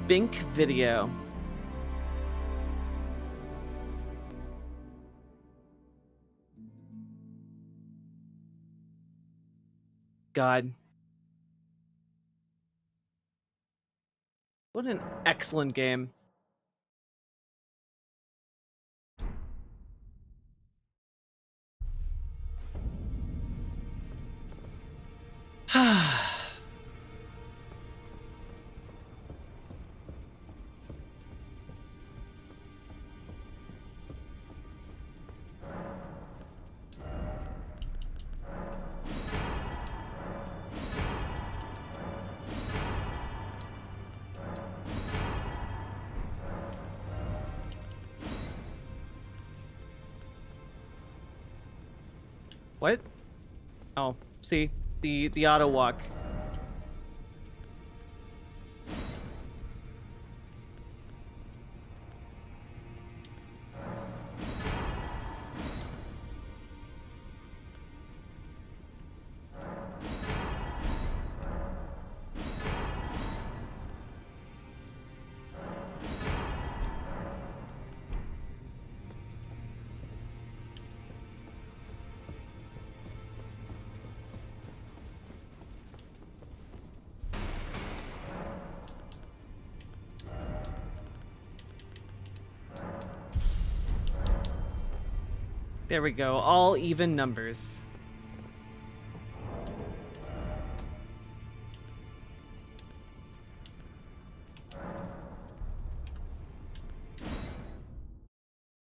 Bink video. God. What an excellent game. What? Oh, see, the auto walk. There we go, all even numbers.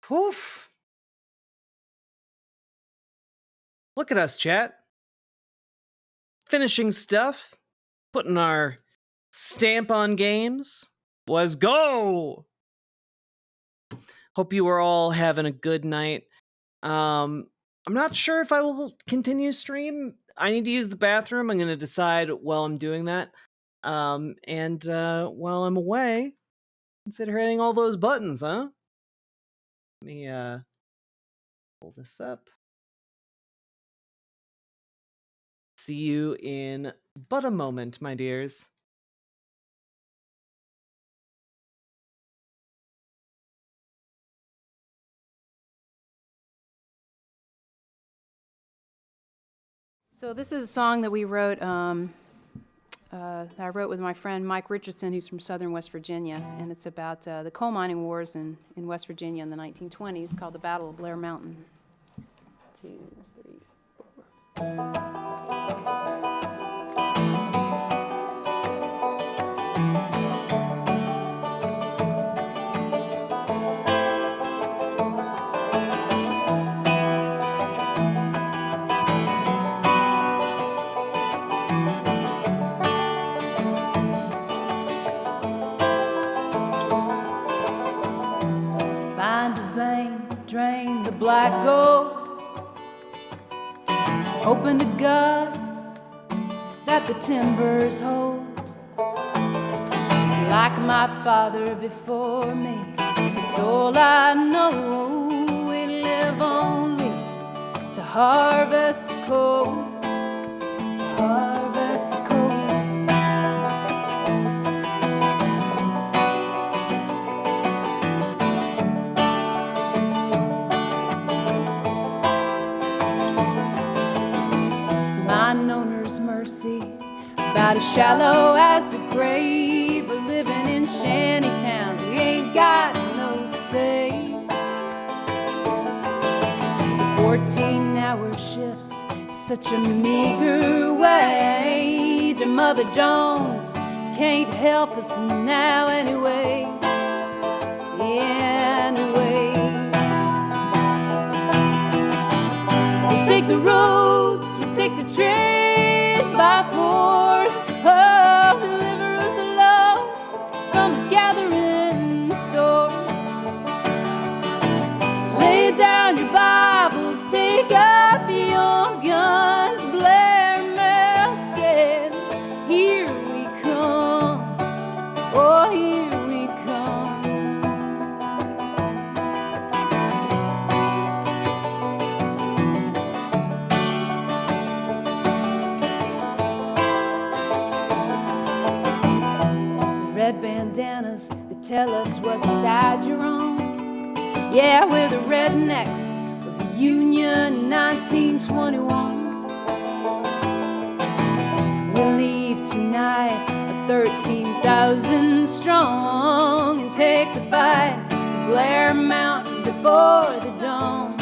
Poof. Look at us, chat. Finishing stuff, putting our stamp on games. Let's go! Hope you are all having a good night. I'm not sure if I will continue stream. I need to use the bathroom. I'm going to decide while I'm doing that. And while I'm away, consider hitting all those buttons, huh? Let me pull this up. See you in but a moment, my dears. So this is a song that we wrote, that I wrote with my friend Mike Richardson, who's from southern West Virginia, and it's about the coal mining wars in West Virginia in the 1920s, called the Battle of Blair Mountain. 2, 3, 4. Drain the black gold, hoping to God that the timbers hold. Like my father before me, it's all I know. We live only to harvest the coal, harvest the coal. Mine owner's mercy, about as shallow as a grave. We're living in shanty towns, we ain't got no say. The 14-hour shifts, such a meager wage. And Mother Jones can't help us now anyway, anyway. We take the roads, take the trees by force. Oh, deliver us alone from the gathering stores. Lay down your Bibles, take up your guns. Blair Mountain, here we come. Oh, here we come. Yeah, we're the rednecks of the Union 1921. We'll leave tonight at 13,000 strong and take the fight to Blair Mountain before the dawn.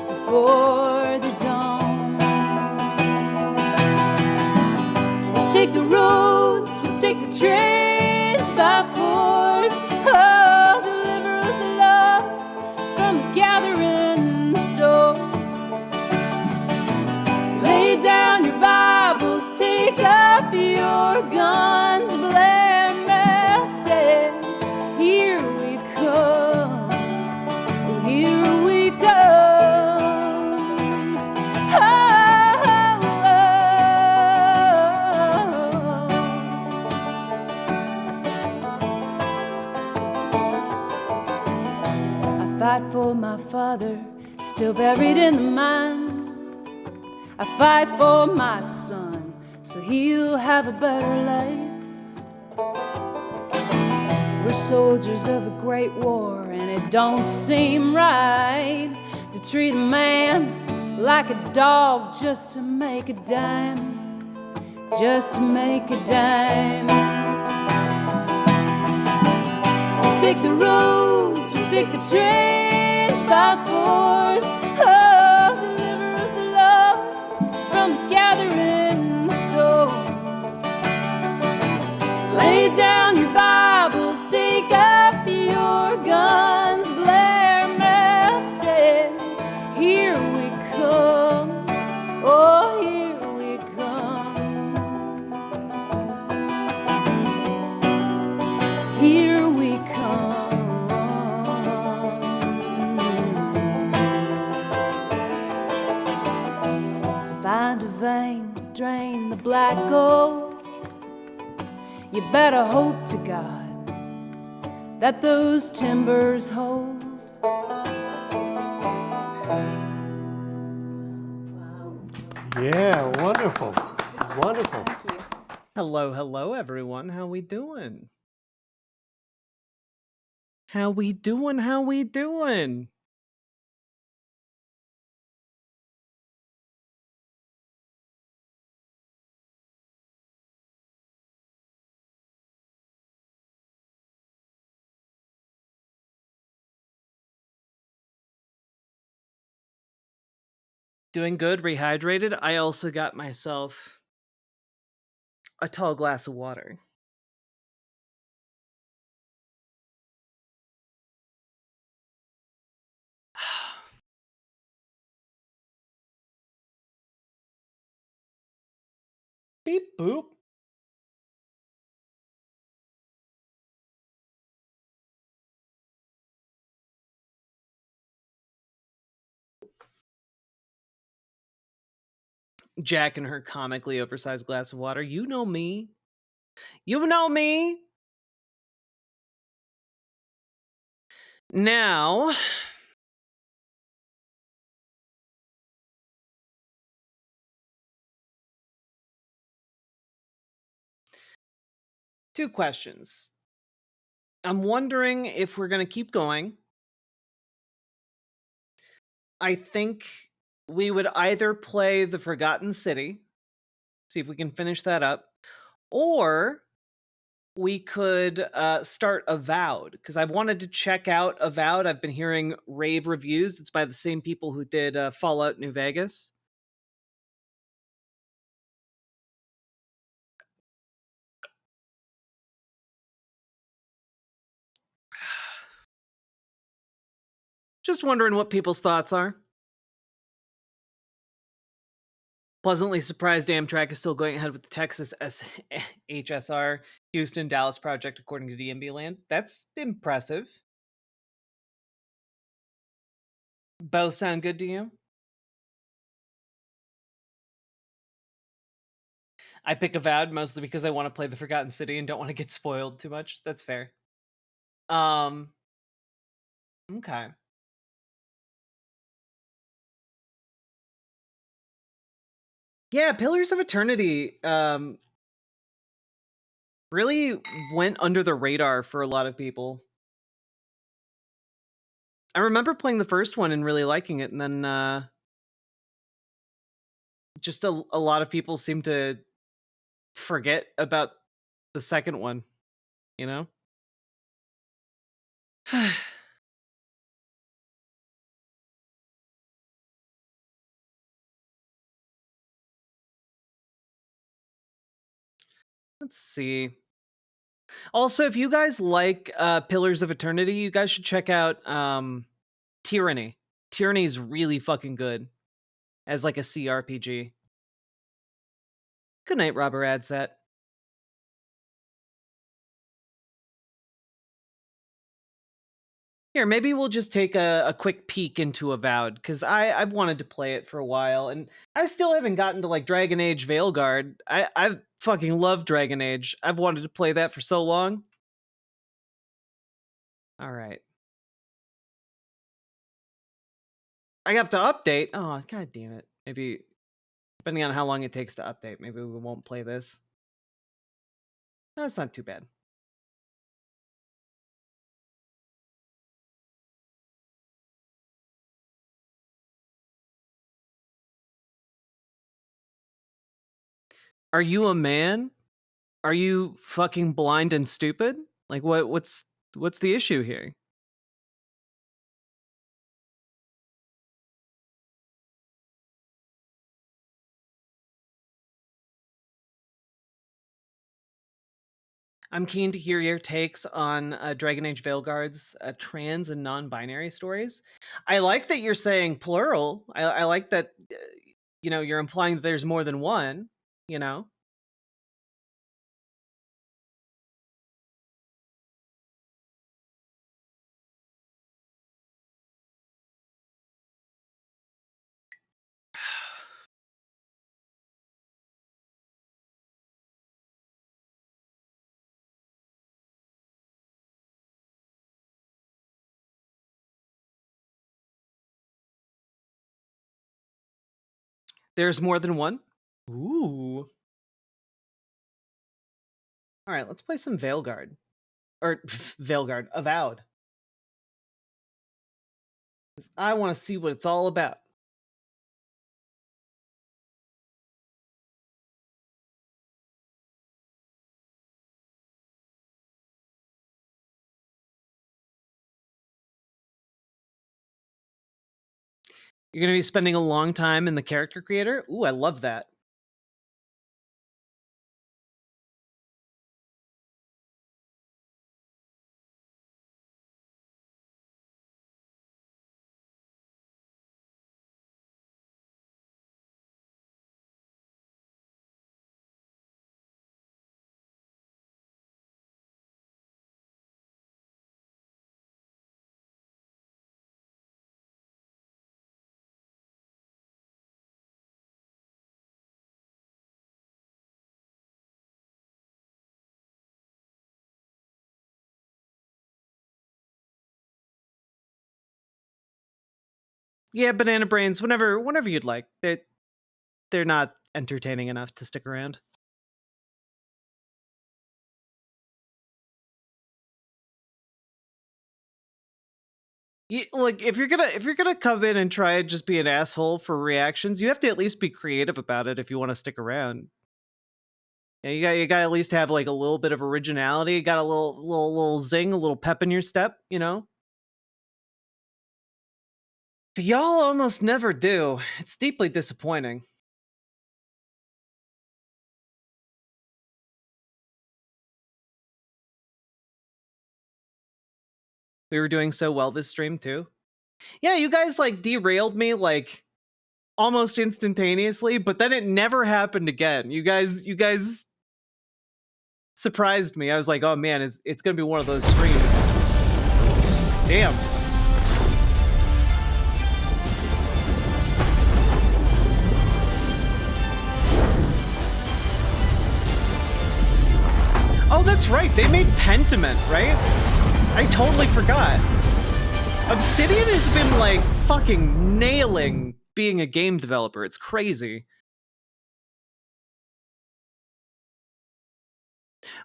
Before the dawn. We'll take the roads, we'll take the trains by force. Oh, deliver us love from the gathering stores. Lay down your Bibles, take up your guns, Blair Mountain. Here we come, here we come. Fight for my father, still buried in the mine. I fight for my son, so he'll have a better life. We're soldiers of a great war, and it don't seem right to treat a man like a dog just to make a dime. Just to make a dime. We'll take the roads, we'll take the trains by force. Oh, deliver us love from the gathering stores. Lay down your Bibles, take up your guns, Blair Mountain. Here we come, oh, here we come. Here we come. So find a vein, drain the black gold. You better hope to God that those timbers hold. Yeah, wonderful. Wonderful. Thank you. Hello, hello, everyone. How we doing? How we doing? How we doing? Doing good, rehydrated. I also got myself a tall glass of water. Beep boop. Jack and her comically oversized glass of water. You know me. You know me. Now, two questions. I'm wondering if we're going to keep going. I think we would either play The Forgotten City, see if we can finish that up, or we could start Avowed, because I wanted to check out Avowed. I've been hearing rave reviews. It's by the same people who did Fallout New Vegas. Just wondering what people's thoughts are. Pleasantly surprised Amtrak is still going ahead with the Texas HSR Houston Dallas project, according to DMB Land. That's impressive. Both sound good to you? I pick Avowed mostly because I want to play The Forgotten City and don't want to get spoiled too much. That's fair. Okay. Yeah, Pillars of Eternity really went under the radar for a lot of people. I remember playing the first one and really liking it, and then just a lot of people seem to forget about the second one, you know? Let's see. Also, if you guys like Pillars of Eternity, you guys should check out Tyranny. Tyranny is really fucking good as like a CRPG. Good night, Robert Adset. Here, maybe we'll just take a quick peek into Avowed, because I've wanted to play it for a while, and I still haven't gotten to like Dragon Age Veilguard. I fucking love Dragon Age. I've wanted to play that for so long. All right. I have to update. Oh, god damn it. Maybe, depending on how long it takes to update, maybe we won't play this. That's not too bad. Are you a man? Are you fucking blind and stupid? Like what's the issue here? I'm keen to hear your takes on Dragon Age Veilguard's trans and non-binary stories. I like that you're saying plural. I like that you know, you're implying that there's more than one, you know? There's more than one? Ooh. All right, let's play some Veilguard. Or Veilguard, Avowed. 'Cause I want to see what it's all about. You're going to be spending a long time in the character creator? Ooh, I love that. Yeah, Banana Brains, whenever you'd like. They're not entertaining enough to stick around. Like if you're gonna come in and try and just be an asshole for reactions, you have to at least be creative about it if you want to stick around. Yeah, you got to at least have like a little bit of originality. You got a little zing, a little pep in your step, you know. But y'all almost never do. It's deeply disappointing. We were doing so well this stream too. Yeah, you guys like derailed me like almost instantaneously, but then it never happened again. You guys surprised me. I was like, oh man, it's gonna be one of those streams. Damn. Oh, that's right. They made Pentiment, right? I totally forgot. Obsidian has been like fucking nailing being a game developer. It's crazy.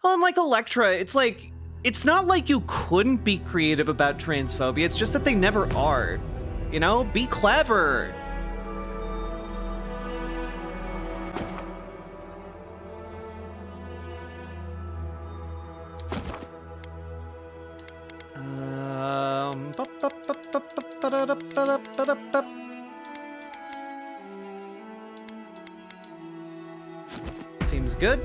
Oh, and like Electra, it's like It's not like you couldn't be creative about transphobia, it's just that they never are. You know, be clever. Seems good.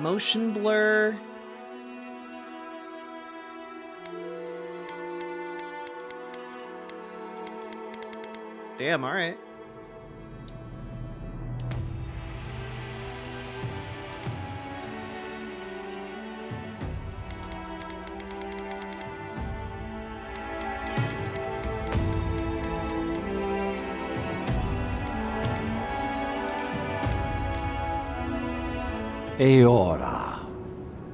Motion blur. Damn, all right. Aora,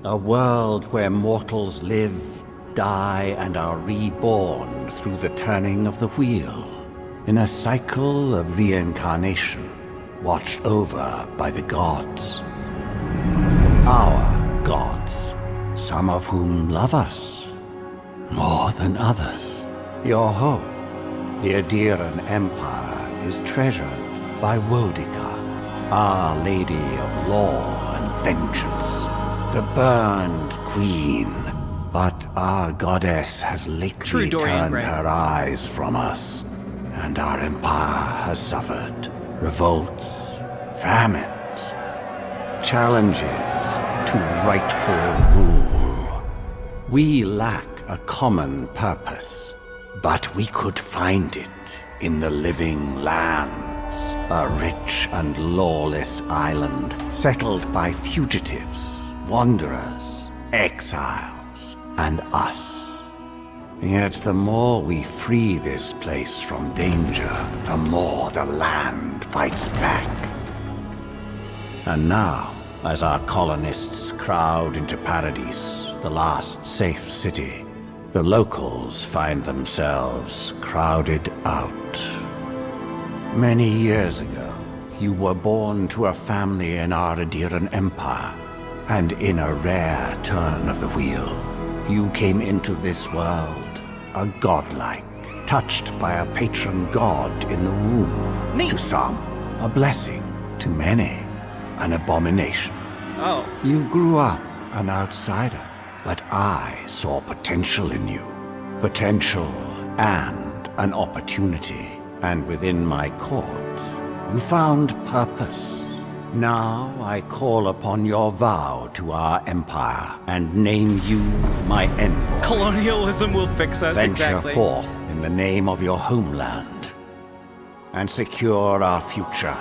a world where mortals live, die, and are reborn through the turning of the wheel, in a cycle of reincarnation, watched over by the gods. Our gods, some of whom love us more than others. Your home, the Adiran Empire, is treasured by Wodica, Our Lady of Law and Vengeance, the burned queen. But our goddess has lately turned her eyes from us, and our empire has suffered revolts, famines, challenges to rightful rule. We lack a common purpose, but we could find it in the living lands, a rich and lawless island settled by fugitives, wanderers, exiles, and us. Yet the more we free this place from danger, the more the land fights back. And now, as our colonists crowd into Paradise, the last safe city, the locals find themselves crowded out. Many years ago, you were born to a family in our Adiran Empire, and in a rare turn of the wheel, you came into this world, a godlike, touched by a patron god in the womb. To some, a blessing. To many, an abomination. Oh. You grew up an outsider, but I saw potential in you. Potential and an opportunity. And within my court, you found purpose. Now I call upon your vow to our empire and name you my envoy. Colonialism will fix us. Venture forth in the name of your homeland and secure our future.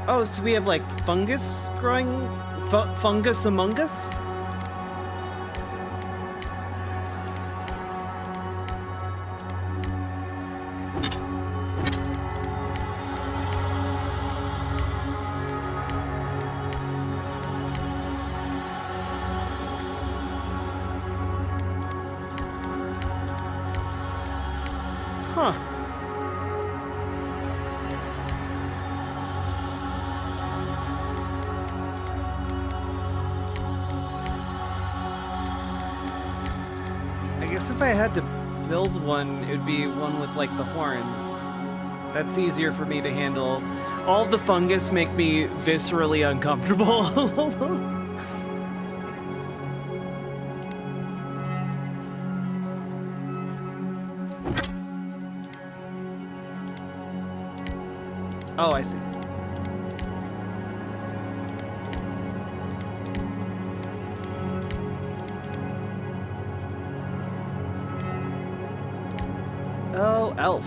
Oh, so we have like fungus growing? Fungus among us? Huh. If I had to build one, it would be one with like the horns. That's easier for me to handle. All the fungus make me viscerally uncomfortable. Oh, I see. Oh, elf.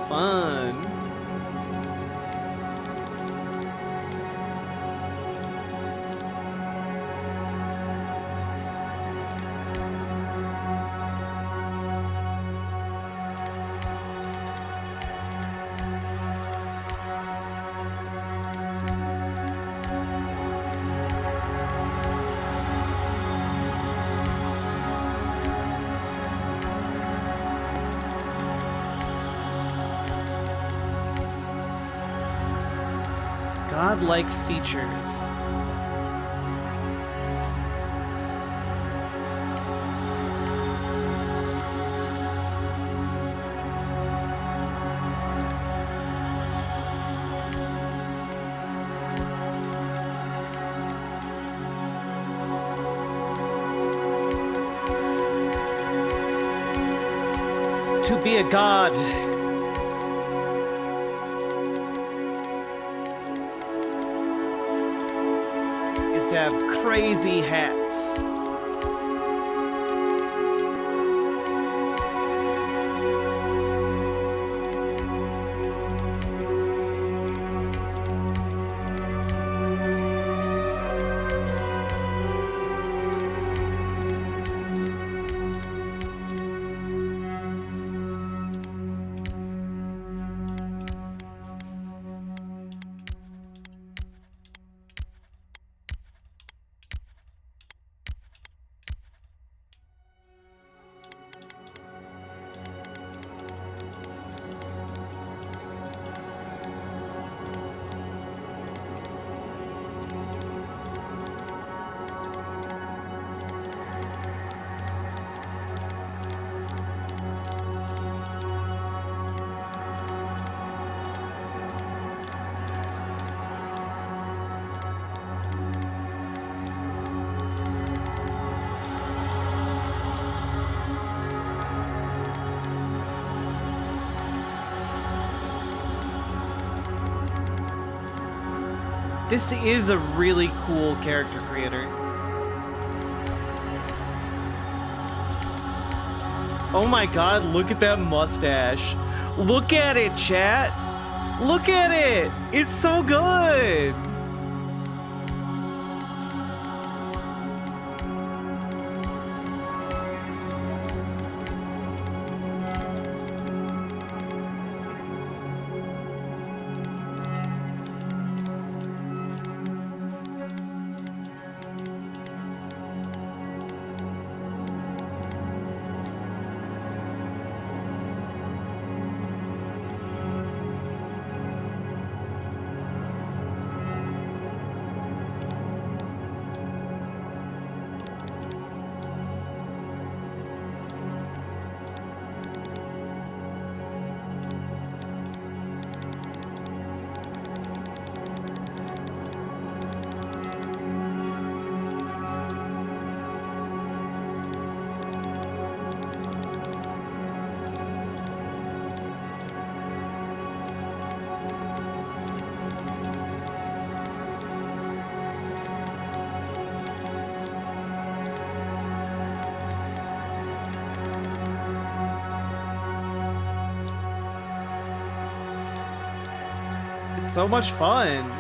fun. Godlike features. To be a god is to have crazy hats. This is a really cool character creator. Oh my god, look at that mustache. Look at it, chat. Look at it. It's so good. So much fun.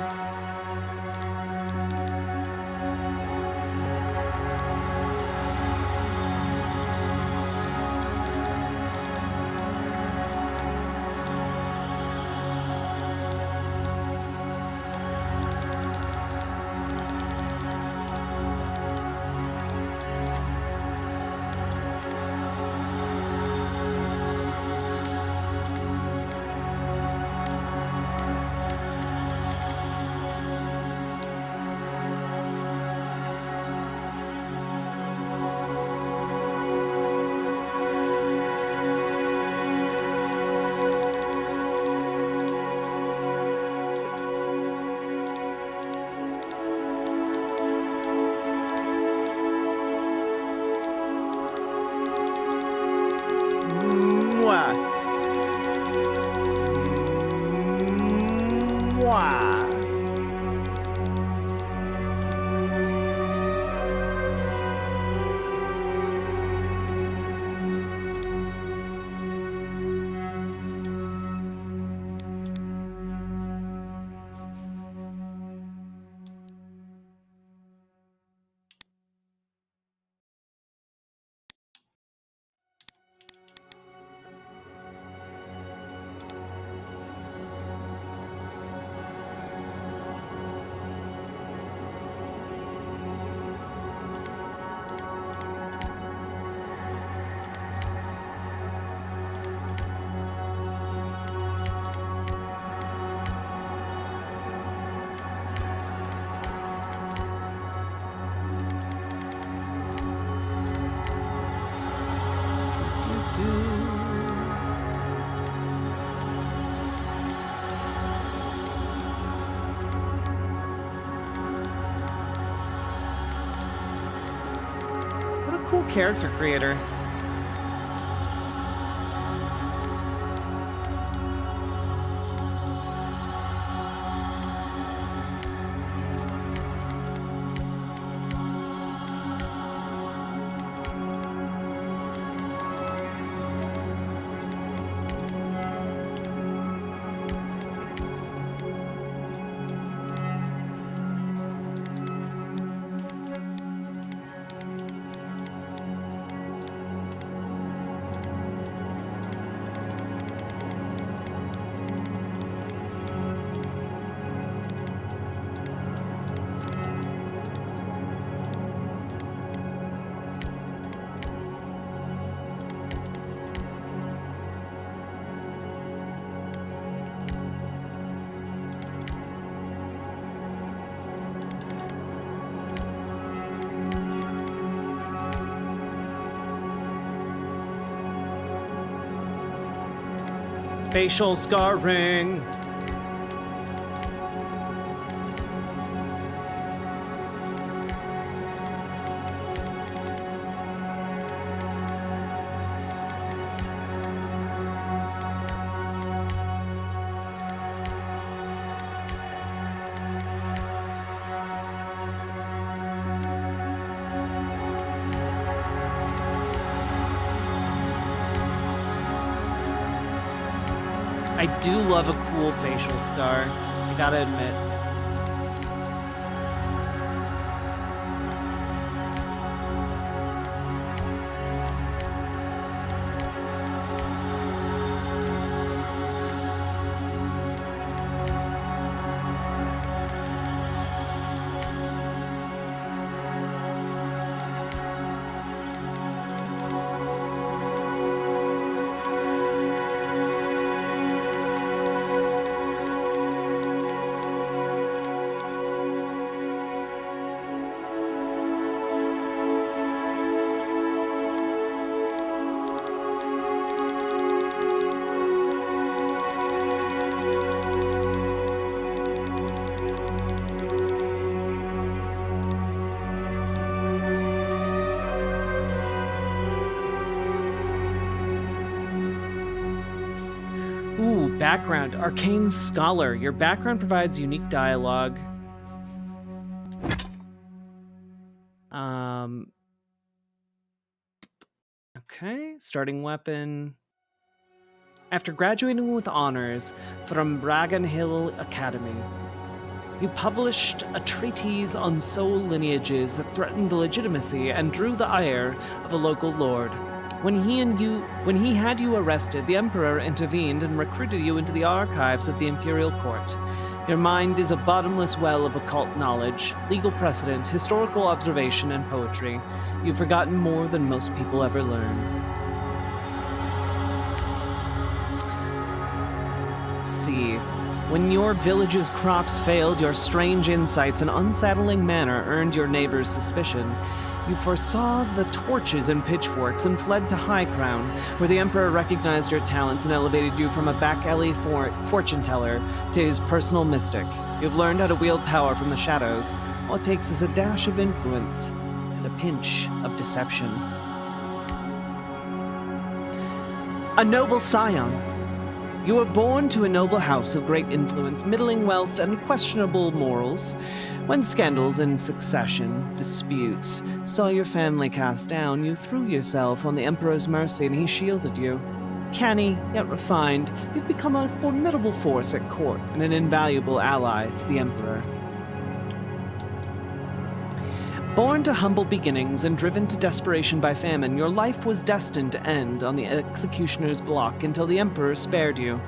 character creator. Facial scarring. I do love a cool facial scar, I gotta admit. Background, Arcane Scholar. Your background provides unique dialogue. Okay, starting weapon. After graduating with honors from Bragan Hill Academy, you published a treatise on soul lineages that threatened the legitimacy and drew the ire of a local lord. When he had you arrested, the Emperor intervened and recruited you into the archives of the Imperial Court. Your mind is a bottomless well of occult knowledge, legal precedent, historical observation, and poetry. You've forgotten more than most people ever learn. See. When your village's crops failed, your strange insights and unsettling manner earned your neighbors' suspicion. You foresaw the torches and pitchforks and fled to High Crown, where the Emperor recognized your talents and elevated you from a back-alley fortune teller to his personal mystic. You've learned how to wield power from the shadows. All it takes is a dash of influence and a pinch of deception. A noble scion. You were born to a noble house of great influence, middling wealth, and questionable morals. When scandals in succession, disputes, saw your family cast down, you threw yourself on the Emperor's mercy and he shielded you. Canny, yet refined, you've become a formidable force at court and an invaluable ally to the Emperor. Born to humble beginnings and driven to desperation by famine, your life was destined to end on the executioner's block until the Emperor spared you.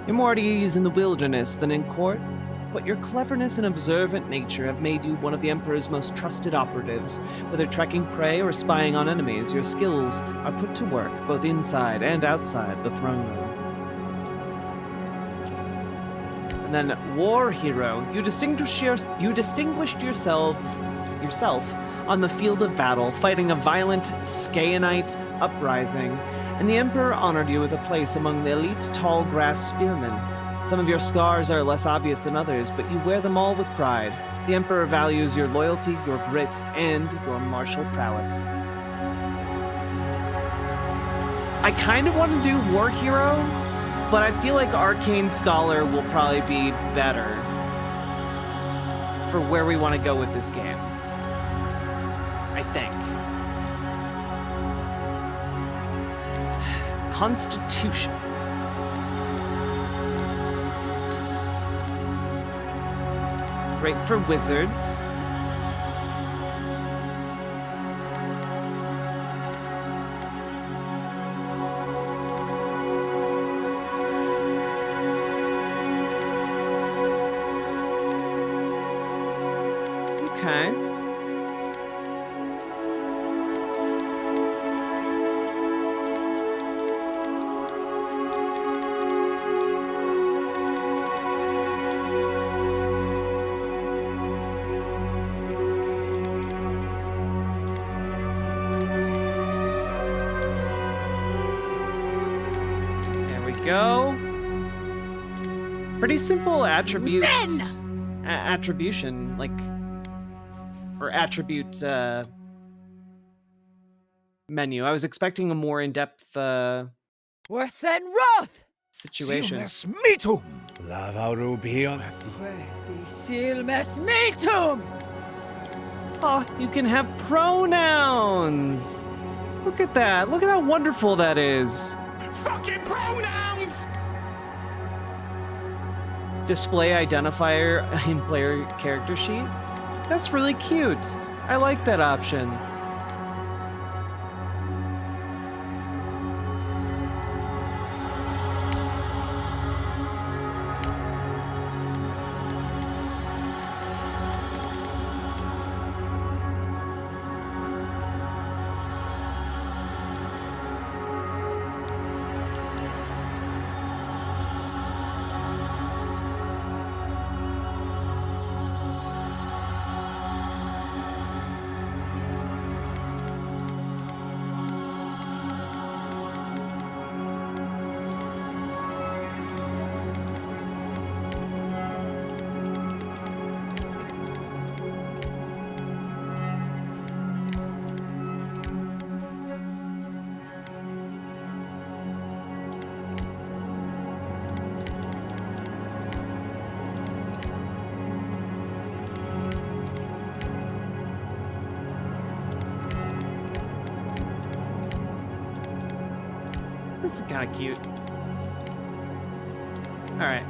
You're more at ease in the wilderness than in court, but your cleverness and observant nature have made you one of the Emperor's most trusted operatives. Whether tracking prey or spying on enemies, your skills are put to work both inside and outside the throne room. And then, War Hero. You distinguished yourself on the field of battle, fighting a violent Skayanite uprising, and the Emperor honored you with a place among the elite tall grass spearmen. Some of your scars are less obvious than others, but you wear them all with pride. The Emperor values your loyalty, your grit, and your martial prowess. I kind of want to do War Hero, but I feel like Arcane Scholar will probably be better for where we want to go with this game. I think. Constitution. Great for wizards. Okay. Go. Pretty simple attributes. Attribution, like, or attribute menu. I was expecting a more in-depth Worth and Roth situation. Metum! Lava Rubion. Silmes Metum! Oh, you can have pronouns. Look at that. Look at how wonderful that is. Fucking pronouns! Display identifier in player character sheet. That's really cute. I like that option. This is kind of cute. All right.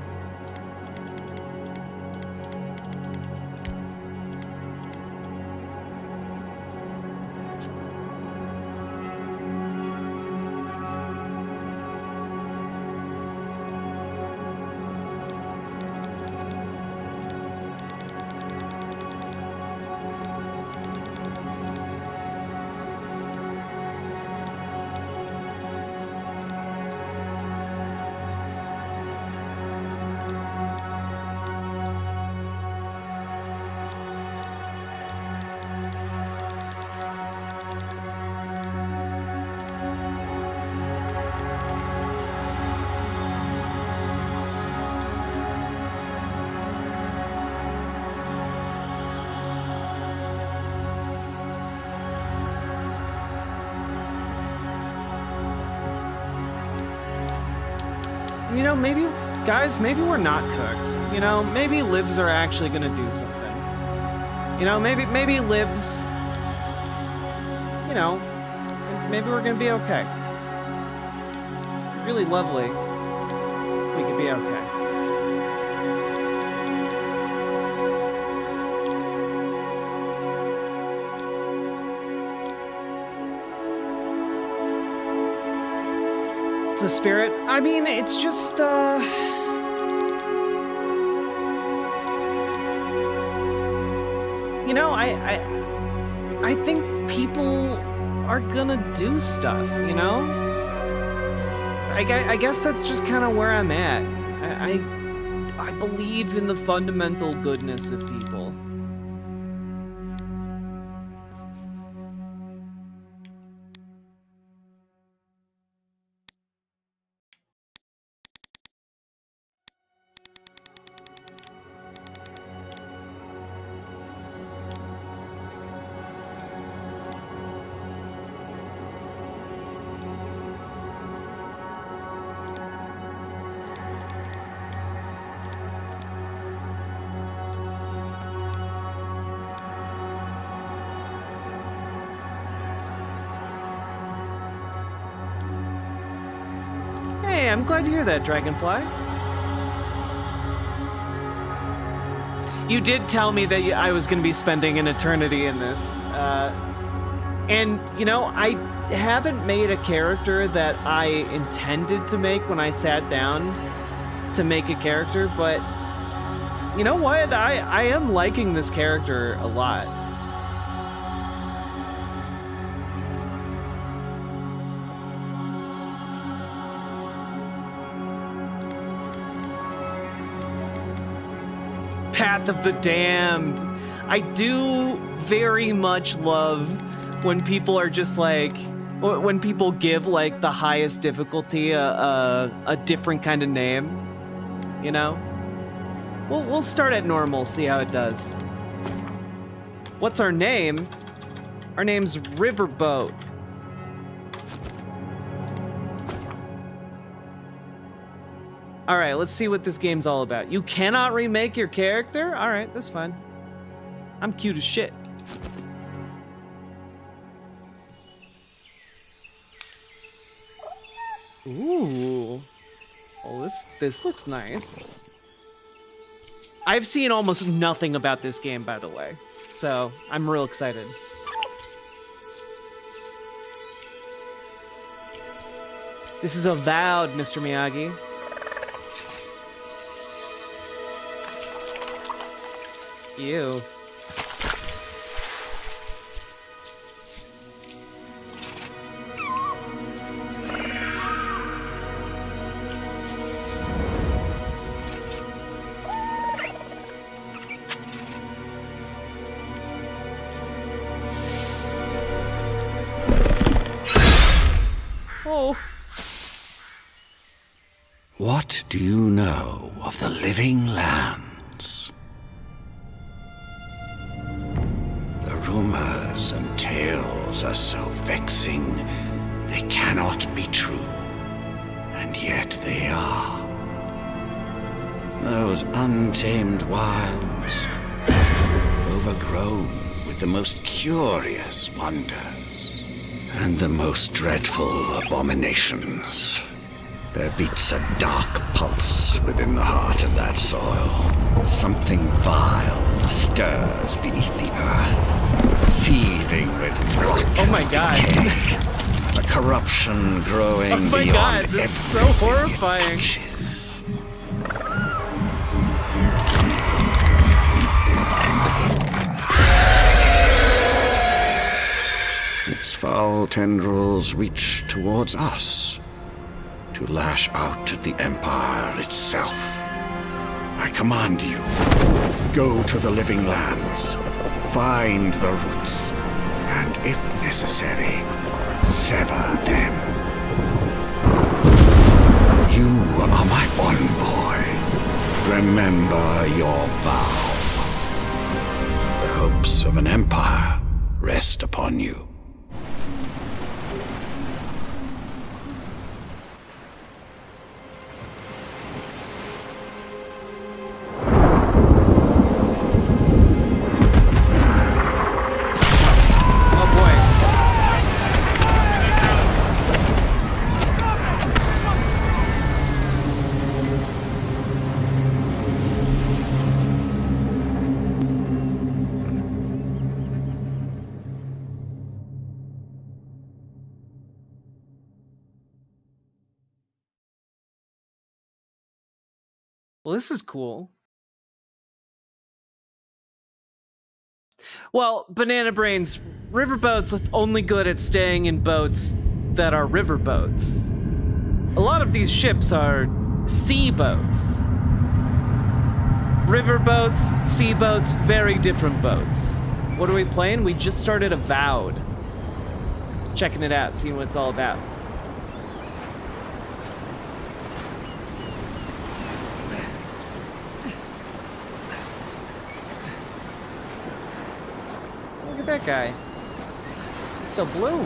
You know, maybe, guys, maybe we're not cooked. You know, maybe libs are actually gonna do something. You know, maybe libs, you know, maybe we're gonna be okay. Really lovely if we could be okay. The spirit. I mean, it's just you know, I think people are gonna do stuff, you know? I guess that's just kind of where I'm at. I believe in the fundamental goodness of people. I'm glad to hear that, Dragonfly. You did tell me that I was going to be spending an eternity in this. And, you know, I haven't made a character that I intended to make when I sat down to make a character, but you know what? I am liking this character a lot. Path of the Damned. I do very much love when people are just like, when people give like the highest difficulty a different kind of name, you know? We'll start at normal, see how it does. What's our name? Our name's Riverboat. All right, let's see what this game's all about. You cannot remake your character? All right, that's fine. I'm cute as shit. Ooh. Oh, this looks nice. I've seen almost nothing about this game, by the way, so I'm real excited. This is Avowed, Mr. Miyagi. Ew. Oh. What do you know of the living lands? The rumors and tales are so vexing, they cannot be true, and yet they are. Those untamed wilds, overgrown with the most curious wonders and the most dreadful abominations. There beats a dark pulse within the heart of that soil. Something vile stirs beneath the earth, seething with rot. Oh my god. Decay. A corruption growing Oh my beyond god, this is so everything horrifying. it touches. Its foul tendrils reach towards us, to lash out at the Empire itself. I command you, go to the living lands, find the roots, and if necessary, sever them. You are my envoy. Remember your vow. The hopes of an empire rest upon you. Well, this is cool. Well, Banana Brains, riverboats are only good at staying in boats that are riverboats. A lot of these ships are sea boats. Riverboats, sea boats, very different boats. What are we playing? We just started Avowed. Checking it out, seeing what it's all about. Look at that guy. He's so blue.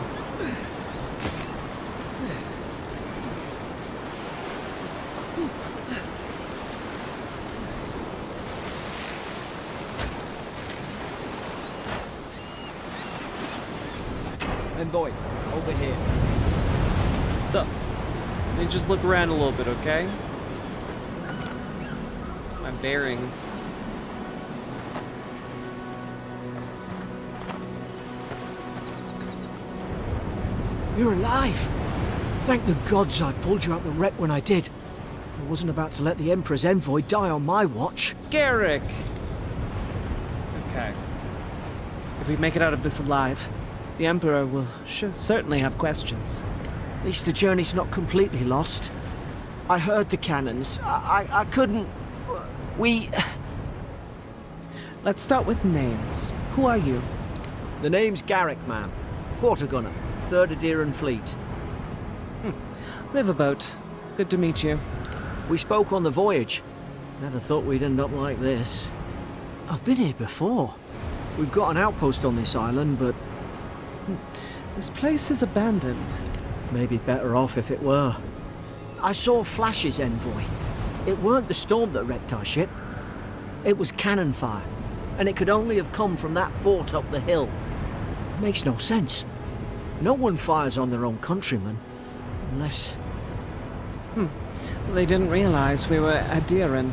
And boy, over here. Sup? Let me just look around a little bit, okay? My bearings. You're alive! Thank the gods I pulled you out the wreck when I did. I wasn't about to let the Emperor's envoy die on my watch. Garrick! Okay. If we make it out of this alive, the Emperor will certainly have questions. At least the journey's not completely lost. I heard the cannons. I couldn't... We... Let's start with names. Who are you? The name's Garrick, ma'am. Quarter gunner, 3rd Adheran Fleet. Riverboat. Good to meet you. We spoke on the voyage. Never thought we'd end up like this. I've been here before. We've got an outpost on this island, but... This place is abandoned. Maybe better off if it were. I saw Flash's envoy. It weren't the storm that wrecked our ship. It was cannon fire, and it could only have come from that fort up the hill. It makes no sense. No one fires on their own countrymen, unless... They didn't realize we were Adheran.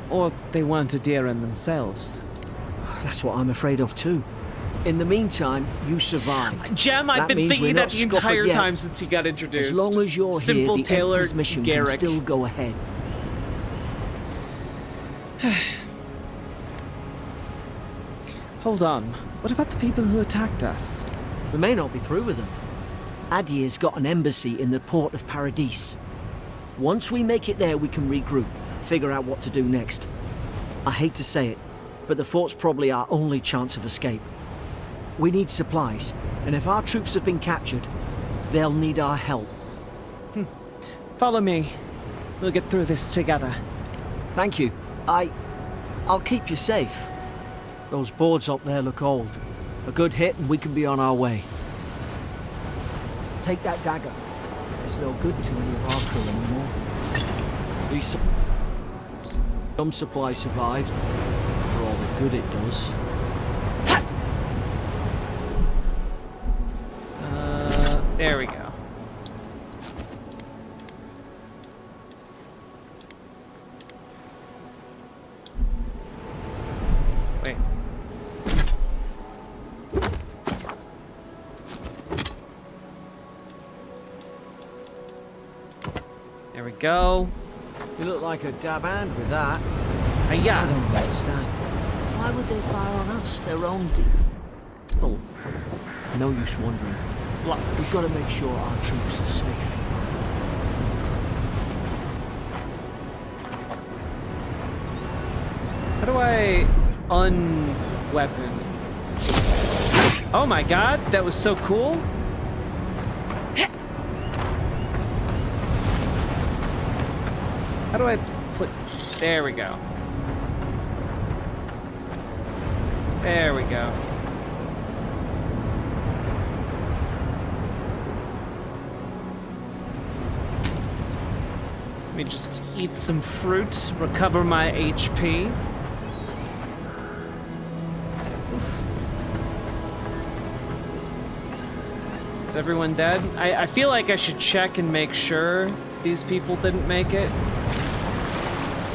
Or they weren't Adheran themselves. That's what I'm afraid of too. In the meantime, you survived. Jem, I've been thinking that the entire time since he got introduced. As long as you're Simple here, the tailored Emperor's mission Garrick. can still go ahead. Hold on. What about the people who attacked us? We may not be through with them. Adir's got an embassy in the port of Paradise. Once we make it there, we can regroup, figure out what to do next. I hate to say it, but the fort's probably our only chance of escape. We need supplies, and if our troops have been captured, they'll need our help. Follow me. We'll get through this together. Thank you. I'll keep you safe. Those boards up there look old. A good hit and we can be on our way. Take that dagger. It's no good to any of our crew anymore. At least some supplies survived, for all the good it does. There we go. Wait. There we go. You look like a dab hand with that. Yeah. I don't understand. Why would they fire on us, their own people? No use wondering. We've got to make sure our troops are safe. How do I unweapon? Oh my god, that was so cool. How do I put... There we go. There we go. Let me just eat some fruit, recover my HP. Is everyone dead? I feel like I should check and make sure these people didn't make it.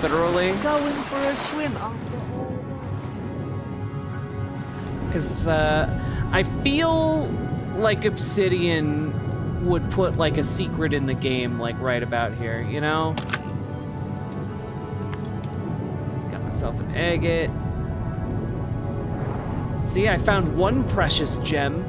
Thoroughly. Going for a swim. Because I feel like Obsidian would put like a secret in the game, like right about here, you know? Got myself an agate. See, I found one precious gem.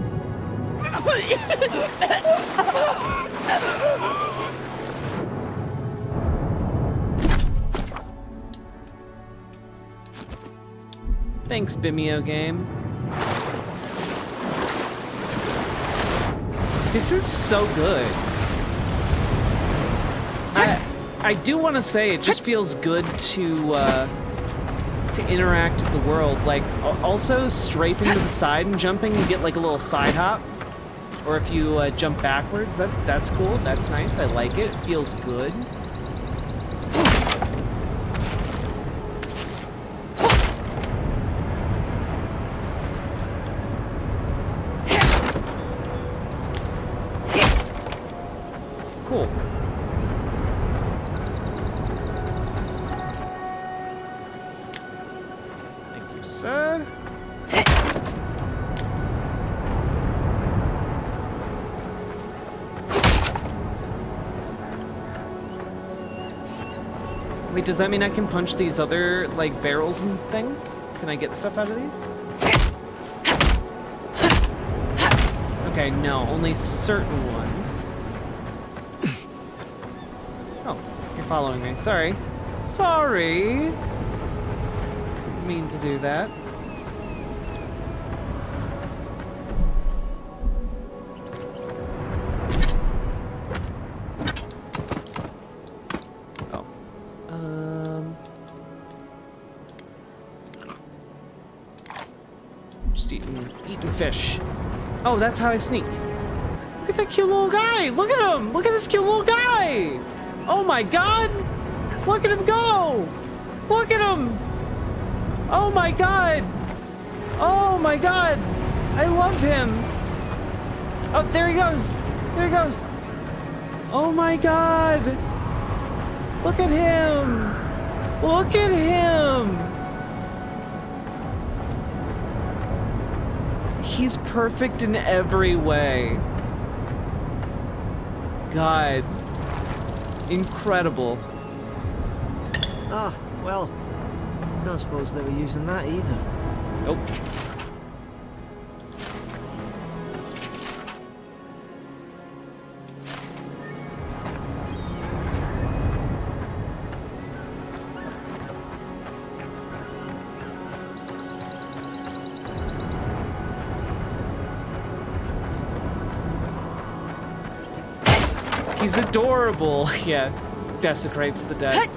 Thanks, Bimeo game. This is so good. I do want to say it just feels good to interact with the world. Like, also strafing to the side and jumping, you get like a little side hop. Or if you jump backwards, that's cool. That's nice. I like it. It feels good. Cool. Wait, does that mean I can punch these other, like, barrels and things? Can I get stuff out of these? Okay, no, only certain ones. Oh, you're following me. Sorry. Sorry! Didn't mean to do that. Eating fish. Oh, that's how I sneak. Look at that cute little guy. Look at him. Look at this cute little guy. Oh my god. Look at him go. Look at him. Oh my god. Oh my god. I love him. Oh, there he goes. There he goes. Oh my god. Look at him. Look at him. He's perfect in every way. God. Incredible. Ah, well, don't suppose they were using that either. Nope. He's adorable. Yeah, desecrates the dead.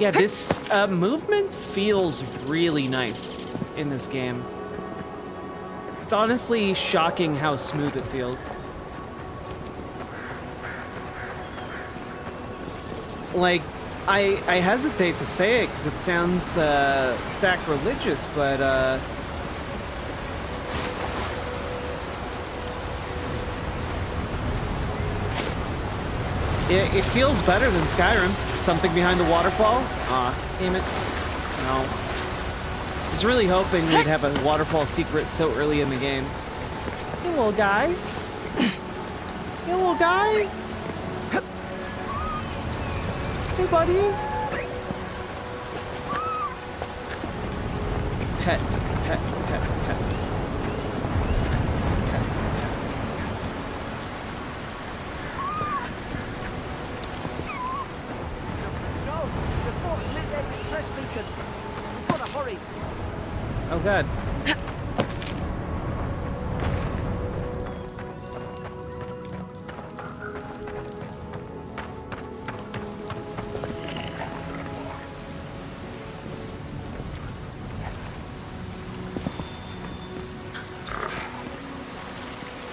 Yeah, this movement feels really nice in this game. It's honestly shocking how smooth it feels. Like, I hesitate to say it because it sounds sacrilegious, but it feels better than Skyrim. Something behind the waterfall? Aw, damn it. No. I was really hoping we'd have a waterfall secret so early in the game. Hey, little guy. Hey, little guy. Hey, buddy. Pet, pet, pet, pet. Oh god.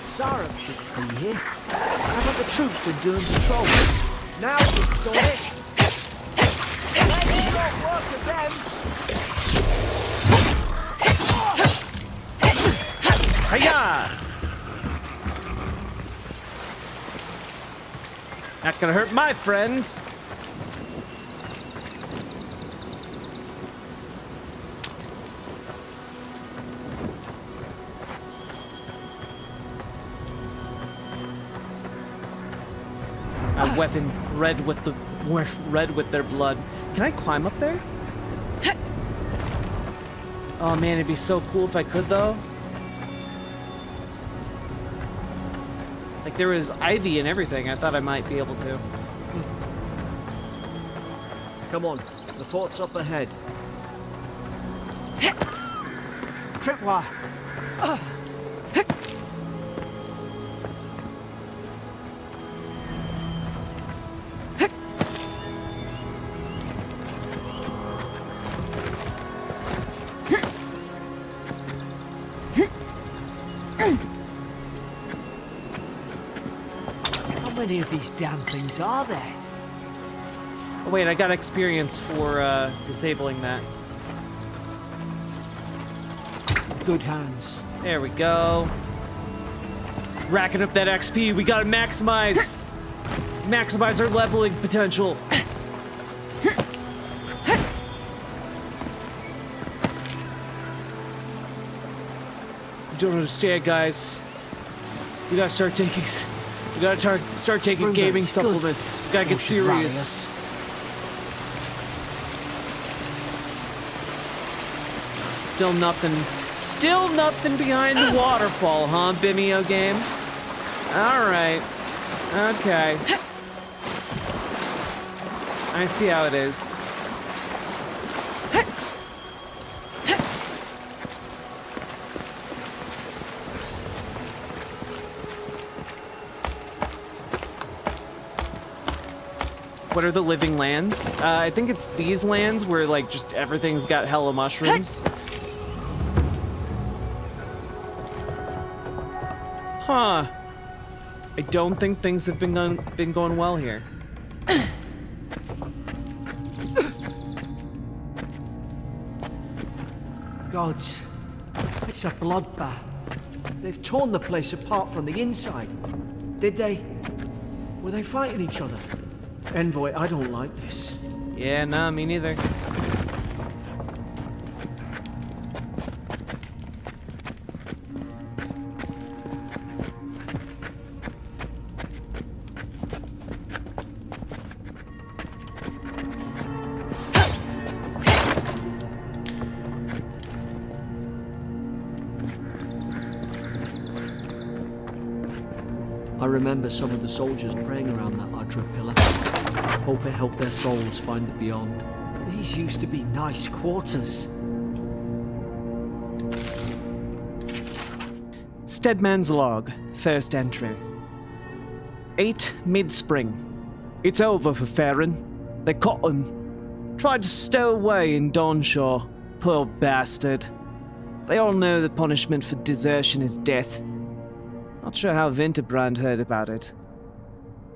Sarah should be here. How about the troops been doing patrol? Now it's done it. Let's not work again. Hiya! Not gonna hurt my friends. A weapon red with their blood. Can I climb up there? Oh man, it'd be so cool if I could though. Like there was ivy and everything. I thought I might be able to. Come on, the fort's up ahead. Tripwire. How many of these damn things are there? A Wait, I got experience for disabling that. Good hands. There we go. Racking up that XP. We gotta maximize our leveling potential. You don't understand, guys. We gotta start taking. We gotta start taking gaming supplements. We gotta get serious. Still nothing behind the waterfall, huh, Bimeo game? Alright. Okay. I see how it is. What are the living lands? I think it's these lands where, like, just everything's got hella mushrooms. Huh. I don't think things have been going well here. Gods, it's a bloodbath. They've torn the place apart from the inside. Did they? Were they fighting each other? Envoy, I don't like this. Yeah, nah, me neither. I remember some of the soldiers praying around that Adra pillar. Hope it helped their souls find the beyond. These used to be nice quarters. Steadman's log, first entry. 8 mid-spring. It's over for Farron. They caught him. Tried to stow away in Donshaw. Poor bastard. They all know the punishment for desertion is death. Not sure how Winterbrand heard about it.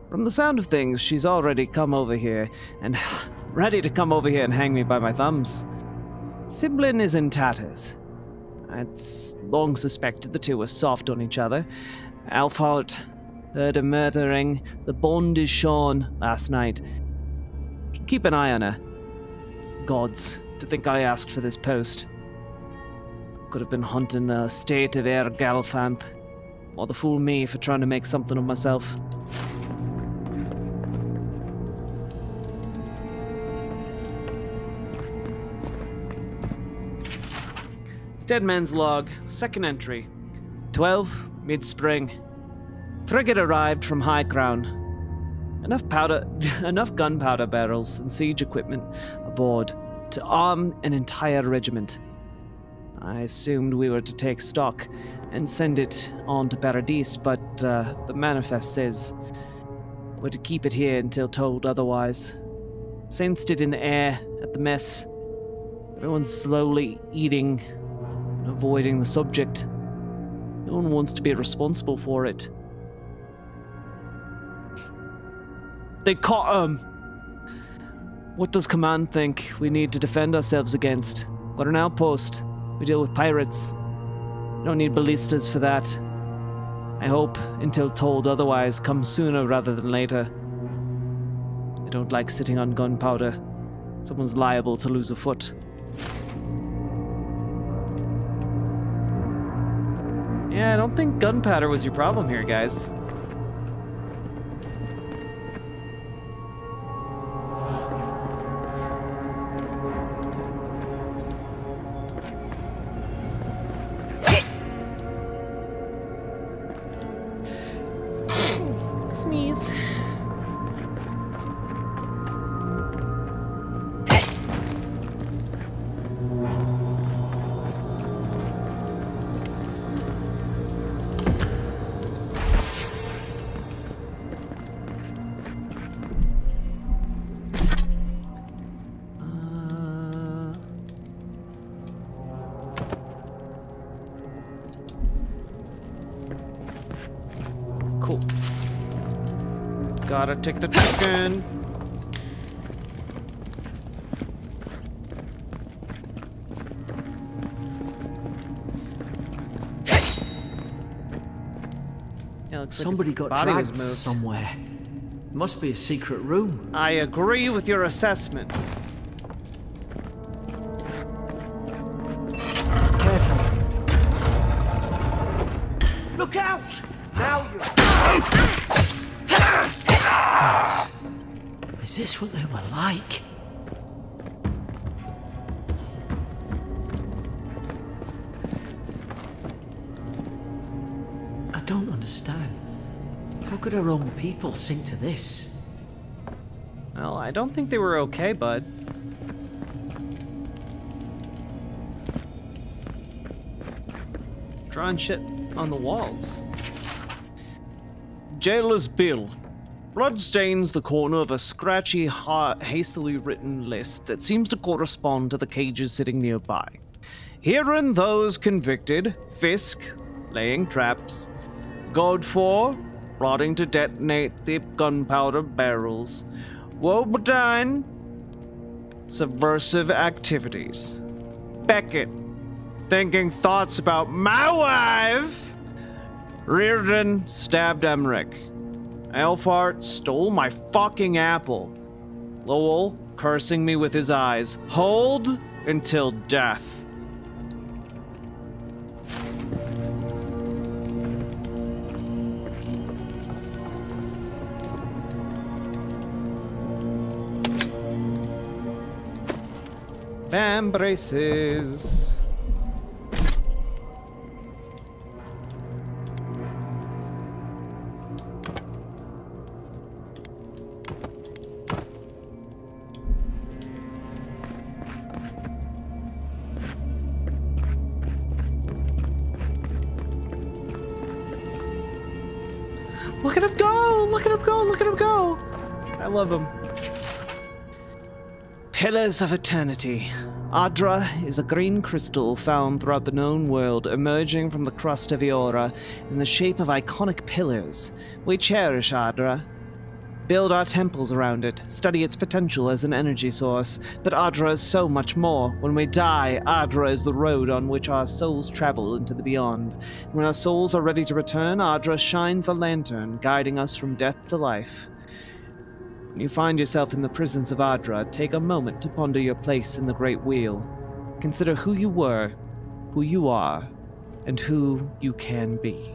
From the sound of things, she's already come over here, and ready to come over here and hang me by my thumbs. Siblin is in tatters. I'd long suspected the two were soft on each other. Alfhart heard a murdering. The bond is shorn last night. Keep an eye on her. Gods, to think I asked for this post. Could have been hunting the state of Air Galfanth. Or the fool me for trying to make something of myself. Steadman's log, second entry. 12, mid-spring. Frigate arrived from high ground. Enough gunpowder barrels and siege equipment aboard to arm an entire regiment. I assumed we were to take stock and send it on to Paradis, but the manifest says we're to keep it here until told otherwise. Sensed it in the air at the mess. Everyone's slowly eating, avoiding the subject. No one wants to be responsible for it. They caught him! What does command think we need to defend ourselves against? Got an outpost. We deal with pirates. Don't need ballistas for that. I hope, until told otherwise, comes sooner rather than later. I don't like sitting on gunpowder. Someone's liable to lose a foot. Yeah, I don't think gunpowder was your problem here, guys. Sneeze. Cool. Gotta take the chicken. Yeah, looks Somebody like the got body was dragged moved. somewhere. Must be a secret room. I agree with your assessment. Careful. Look out! Now you. Is this what they were like? I don't understand. How could our own people sink to this? Well, I don't think they were okay, bud. Drawing shit on the walls. Jailer's bill. Blood stains the corner of a scratchy, hastily written list that seems to correspond to the cages sitting nearby. Herein those convicted: Fisk, laying traps; Godfor, plotting to detonate the gunpowder barrels; Woebedine, subversive activities; Beckett, thinking thoughts about my wife; Reardon stabbed Emmerich; Elfart stole my fucking apple; Lowell cursing me with his eyes. Hold until death. Fan braces. Look at him go! Look at him go! Look at him go! I love him. Pillars of Eternity. Adra is a green crystal found throughout the known world, emerging from the crust of Eora in the shape of iconic pillars. We cherish Adra, build our temples around it, study its potential as an energy source. But Adra is so much more. When we die, Adra is the road on which our souls travel into the beyond. When our souls are ready to return, Adra shines a lantern, guiding us from death to life. When you find yourself in the presence of Adra, take a moment to ponder your place in the Great Wheel. Consider who you were, who you are, and who you can be.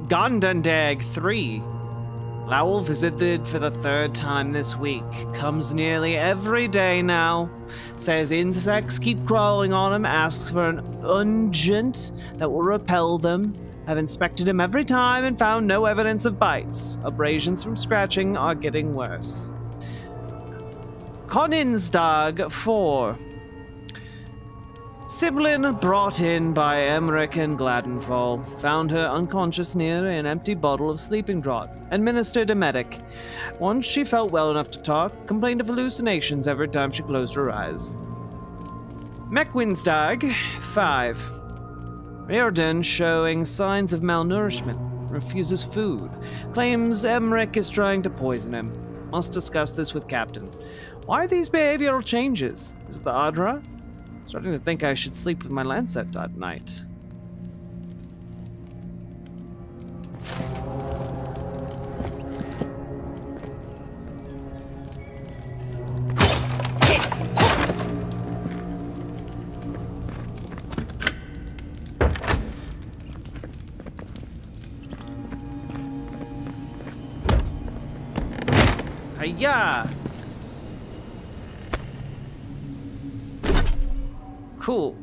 Gondandag 3. Lowell visited for the 3rd time this week. Comes nearly every day now. Says insects keep crawling on him. Asks for an unguent that will repel them. Have inspected him every time and found no evidence of bites. Abrasions from scratching are getting worse. Koninsdag 4. Siblin brought in by Emmerich and Gladenfall. Found her unconscious near an empty bottle of sleeping draught. Administered a medic. Once she felt well enough to talk, complained of hallucinations every time she closed her eyes. Meckwinstag 5. Reardon showing signs of malnourishment. Refuses food. Claims Emmerich is trying to poison him. Must discuss this with Captain. Why these behavioral changes? Is it the Adra? Starting to think I should sleep with my lancet at night. Hiya! Cool.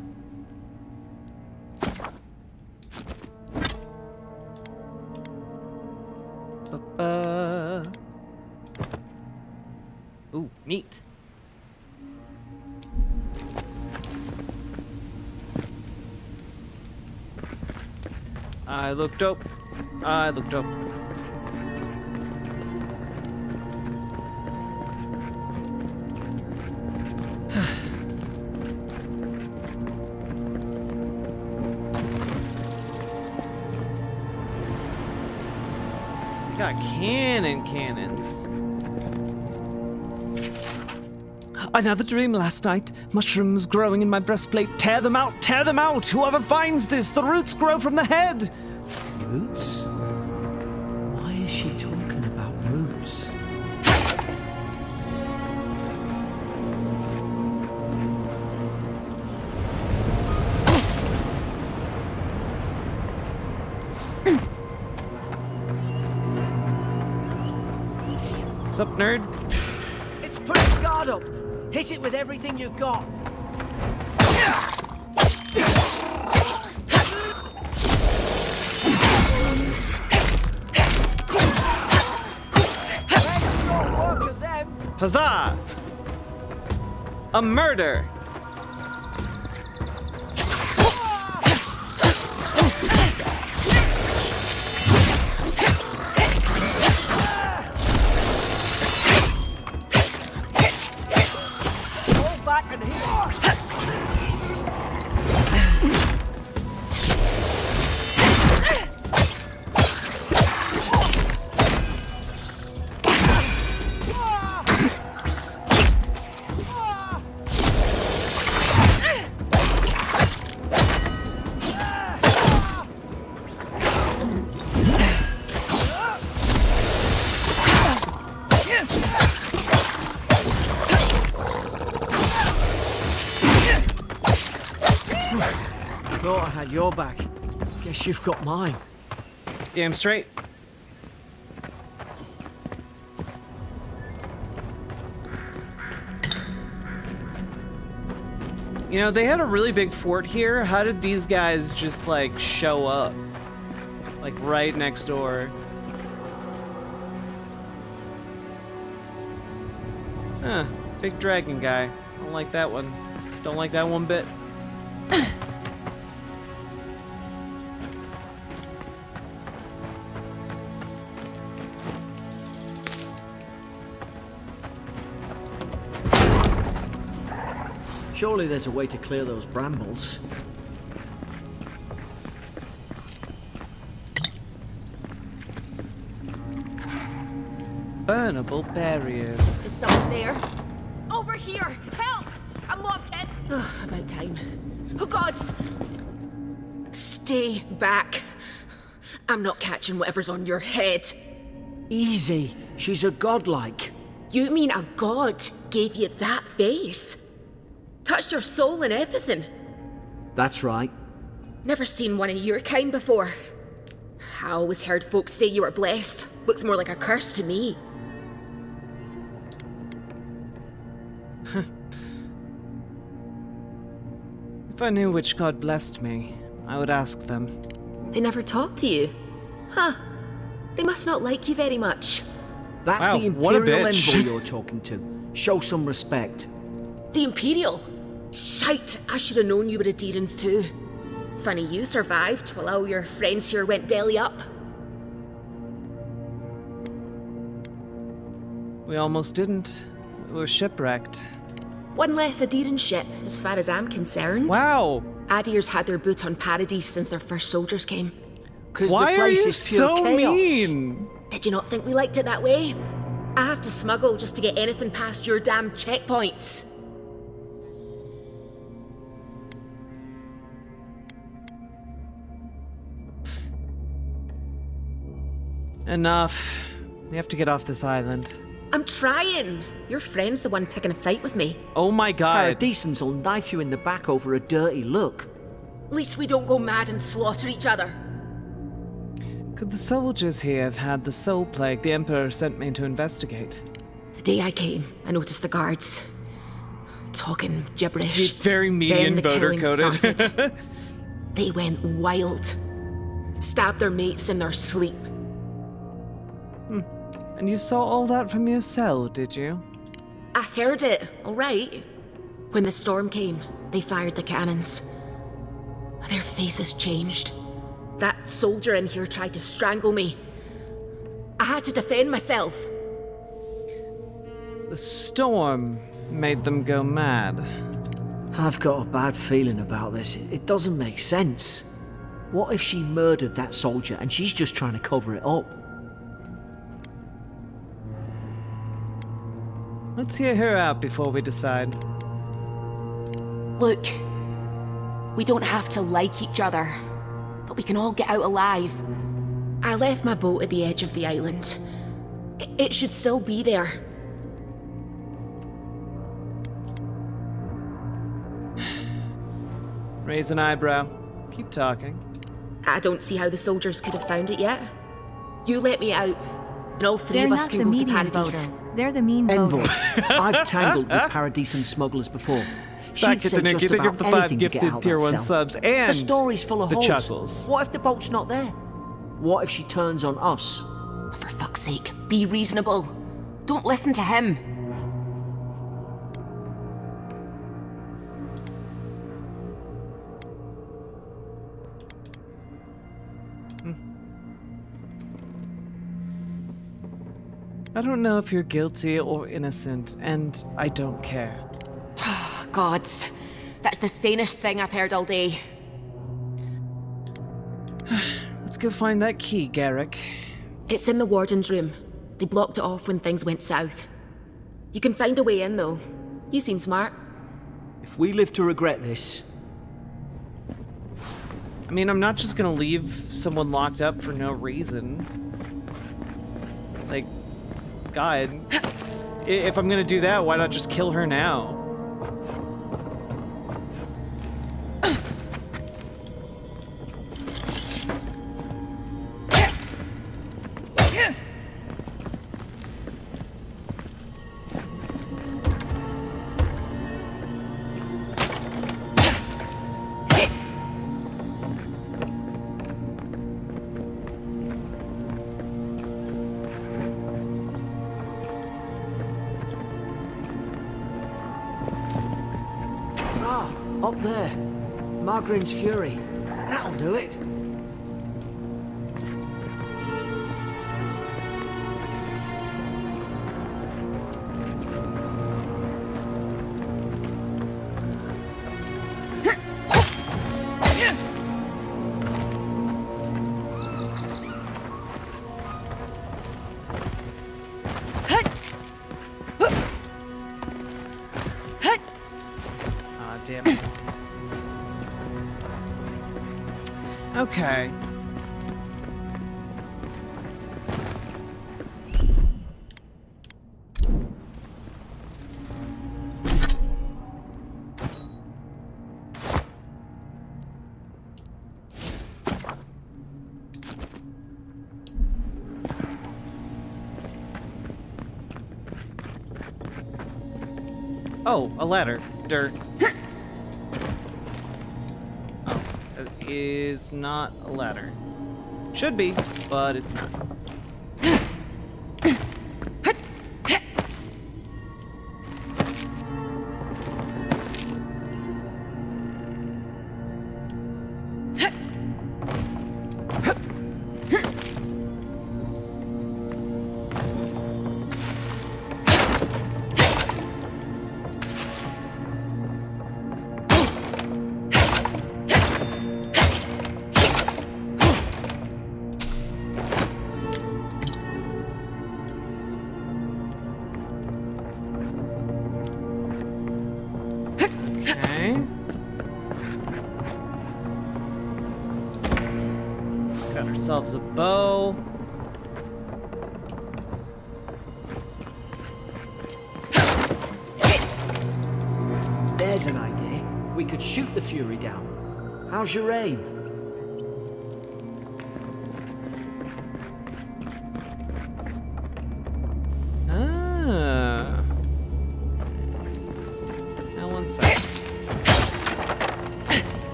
Ooh, neat. I look dope. I look dope. Got cannons. Another dream last night. Mushrooms growing in my breastplate. Tear them out! Tear them out! Whoever finds this, the roots grow from the head! Roots? Why is she talking about roots? Sup, nerd? It's put its guard up. Hit it with everything you've got. Huzzah! A murder! Thought I had your back. Guess you've got mine. Damn straight. You know, they had a really big fort here. How did these guys just, like, show up? Like, right next door. Huh. Big dragon guy. Don't like that one. Don't like that one bit. Surely there's a way to clear those brambles. Burnable barriers. Is someone there? Over here! Help! I'm locked in! About time. Oh, gods! Stay back. I'm not catching whatever's on your head. Easy. She's a godlike. You mean a god gave you that face? Touched your soul and everything? That's right. Never seen one of your kind before. I always heard folks say you were blessed. Looks more like a curse to me. If I knew which god blessed me, I would ask them. They never talk to you? Huh. They must not like you very much. That's Wow, the what a Imperial bitch. envoy you're talking to. Show some respect. The Imperial? Shite, I should have known you were a Deerans too. Funny you survived while all your friends here went belly up. We almost didn't. We were shipwrecked. One less Adirran ship, as far as I'm concerned. Wow! Adir's had their boot on Paradise since their first soldiers came. Because Why the place are you is pure so chaos. mean? Did you not think we liked it that way? I have to smuggle just to get anything past your damn checkpoints. Enough. We have to get off this island. I'm trying. Your friend's the one picking a fight with me. Oh my god. Paradisans will knife you in the back over a dirty look. At least we don't go mad and slaughter each other. Could the soldiers here have had the soul plague the Emperor sent me to investigate? The day I came, I noticed the guards talking gibberish. Very Then median the voter killing coded. started. They went wild. Stabbed their mates in their sleep. And you saw all that from your cell, did you? I heard it, all right. When the storm came, they fired the cannons. Their faces changed. That soldier in here tried to strangle me. I had to defend myself. The storm made them go mad. I've got a bad feeling about this. It doesn't make sense. What if she murdered that soldier and she's just trying to cover it up? Let's hear her out before we decide. Look, we don't have to like each other, but we can all get out alive. I left my boat at the edge of the island. It should still be there. Raise an eyebrow. Keep talking. I don't see how the soldiers could have found it yet. You let me out, and all three They're of us not can the go to medium Paradise. voter. They're the mean Envoy, voter. I've tangled with Paradisum smugglers before. Back She'd to say Nick, just you think about of the 5 anything to get gifted out tier that 1 cell. subs The and story's full of the holes. chuckles. What if the boat's not there? What if she turns on us? For fuck's sake, be reasonable. Don't listen to him. I don't know if you're guilty or innocent, and I don't care. Gods, that's the sanest thing I've heard all day. Let's go find that key, Garrick. It's in the warden's room. They blocked it off when things went south. You can find a way in, though. You seem smart. If we live to regret this... I mean, I'm not just gonna leave someone locked up for no reason. Like, God, if I'm gonna do that, why not just kill her now? Up there. Margarine's Fury. That'll do it. Ah, damn it. Okay. Oh, a ladder. Dirt. Oh, that is not a ladder. Should be, but it's not. Okay. Got ourselves a bow. There's an idea. We could shoot the Fury down. How's your aim? Ah. Now one sec.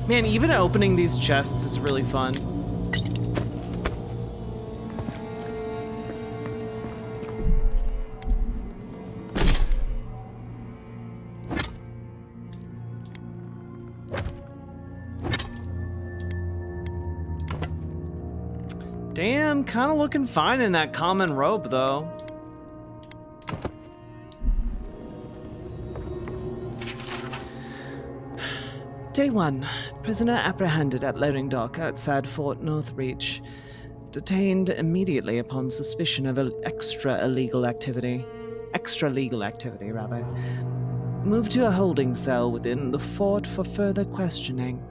Man, even opening these chests is really fun. Damn, kind of looking fine in that common robe, though. Day 1. Prisoner apprehended at loading dock outside Fort Northreach. Detained immediately upon suspicion of extra legal activity, moved to a holding cell within the fort for further questioning.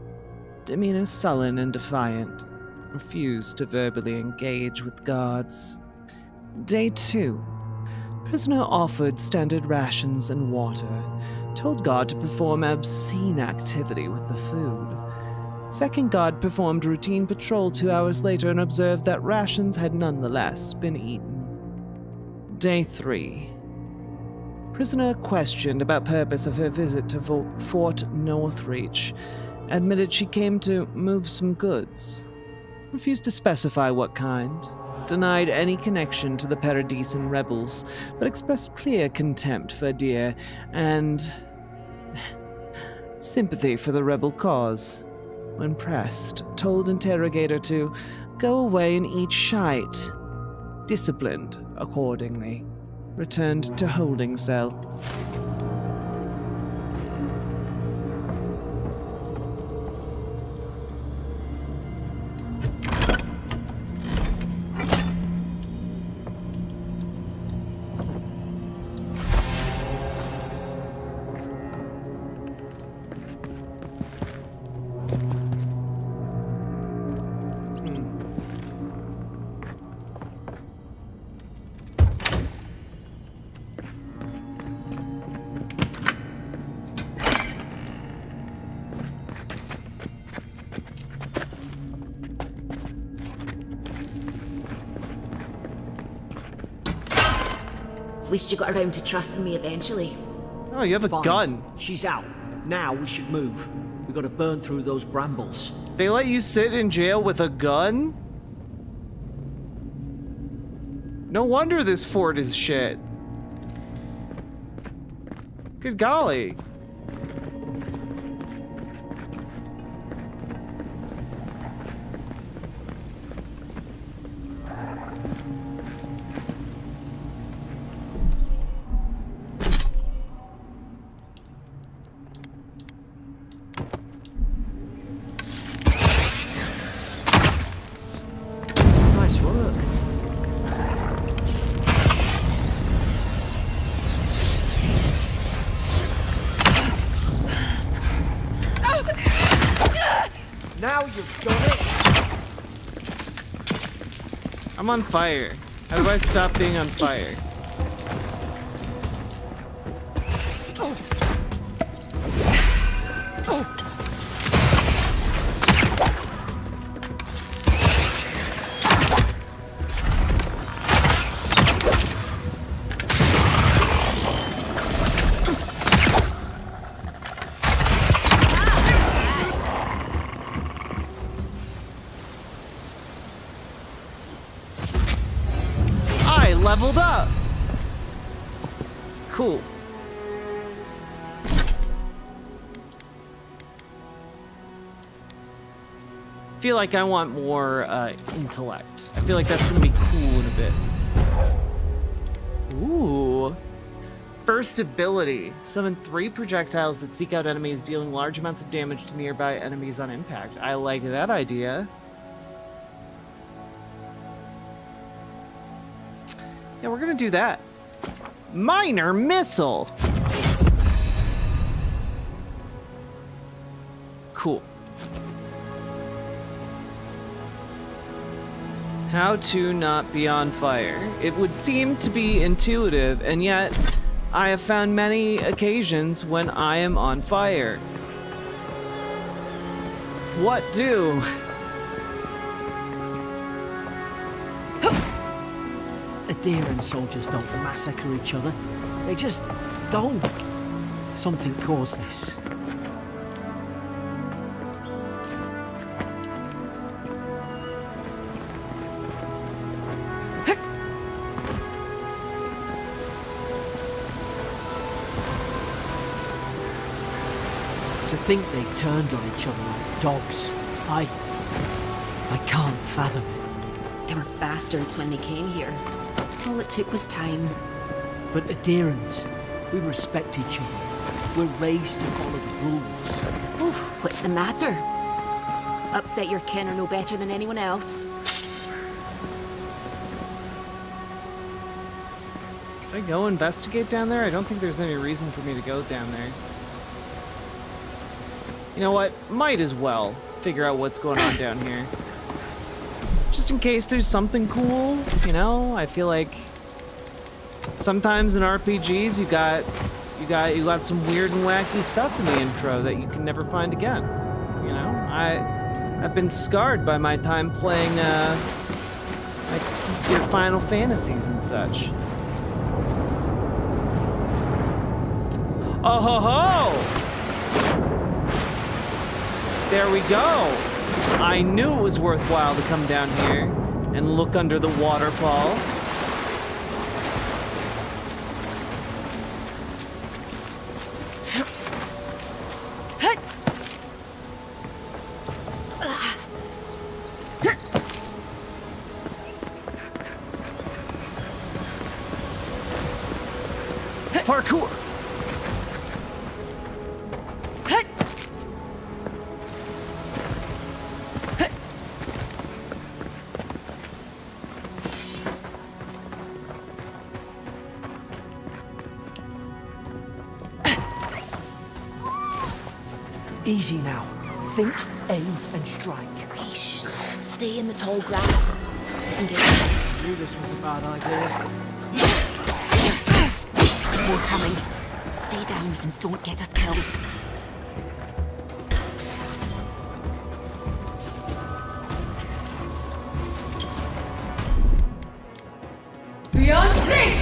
Demeanor sullen and defiant, refused to verbally engage with guards. Day 2. Prisoner offered standard rations and water, told guard to perform obscene activity with the food. Second guard performed routine patrol 2 hours later and observed that rations had nonetheless been eaten. Day 3. Prisoner questioned about purpose of her visit to Fort Northreach, admitted she came to move some goods, refused to specify what kind, denied any connection to the Paradisian rebels, but expressed clear contempt for Deer and sympathy for the rebel cause. When pressed, told interrogator to go away and eat shite. Disciplined accordingly. Returned to holding cell. At least you got around to trusting me eventually. Oh, you have a gun. She's out. Now we should move. We gotta burn through those brambles. They let you sit in jail with a gun? No wonder this fort is shit. Good golly. Now you've done it! I'm on fire. How do I stop being on fire? Leveled up. Cool. I feel like I want more intellect. I feel like that's gonna be cool in a bit. Ooh. First ability. Summon 3 projectiles that seek out enemies, dealing large amounts of damage to nearby enemies on impact. I like that idea. Yeah, we're gonna do that. Minor missile! Cool. How to not be on fire. It would seem to be intuitive, and yet I have found many occasions when I am on fire. What do? Adherent soldiers don't massacre each other. They just don't. Something caused this. To think they turned on each other like dogs. I can't fathom it. They were bastards when they came here. All it took was time. But adherents, we respect each other. We're raised to follow the rules. What's the matter? Upset your kin are no better than anyone else. Should I go investigate down there? I don't think there's any reason for me to go down there. You know what? Might as well figure out what's going on down here. Just in case there's something cool, you know? I feel like sometimes in RPGs you got some weird and wacky stuff in the intro that you can never find again. You know? I've been scarred by my time playing like your Final Fantasies and such. Oh ho ho! There we go! I knew it was worthwhile to come down here and look under the waterfall. Parkour! Easy now. Think, aim, and strike. Stay in the tall grass. And get Knew this was a bad idea. more coming. Stay down and don't get us killed. Beyond sync!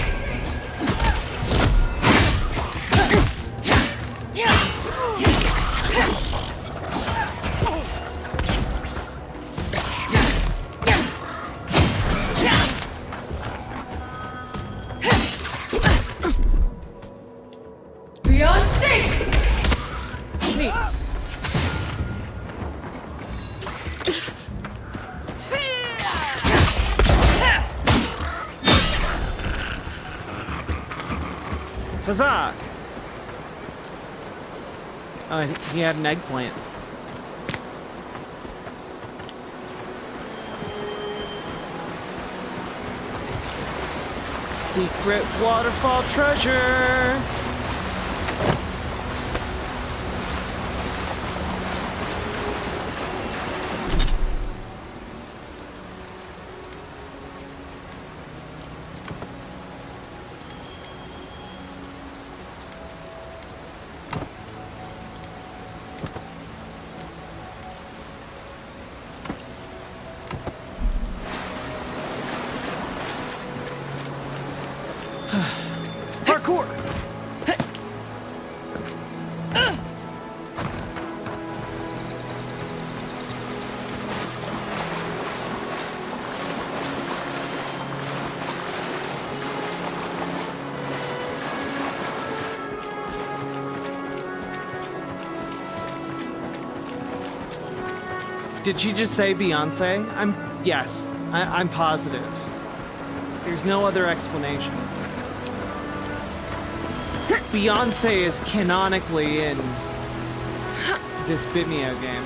Beyond sync! Huzzah! Oh, he had an eggplant. Secret waterfall treasure! Parkour! Did she just say Beyonce? Yes, I'm positive. There's no other explanation. Beyonce is canonically in this Vimeo game.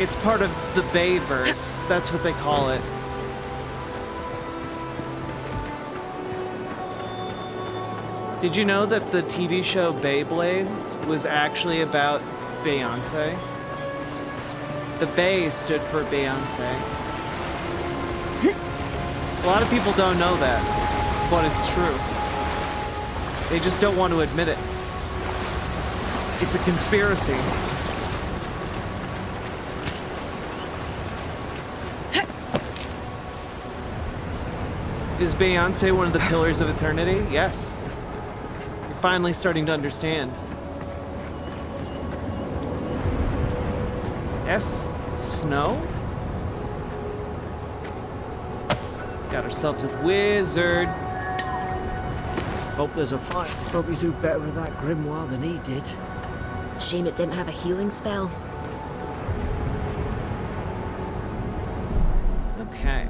It's part of the Bayverse. That's what they call it. Did you know that the TV show Beyblades was actually about Beyonce? The Bay stood for Beyonce. A lot of people don't know that, but it's true. They just don't want to admit it. It's a conspiracy. Is Beyonce one of the pillars of eternity? Yes. You're finally starting to understand. Snow? Got ourselves a wizard. Hope there's a fight. Probably do better with that grimoire than he did. Shame it didn't have a healing spell. Okay.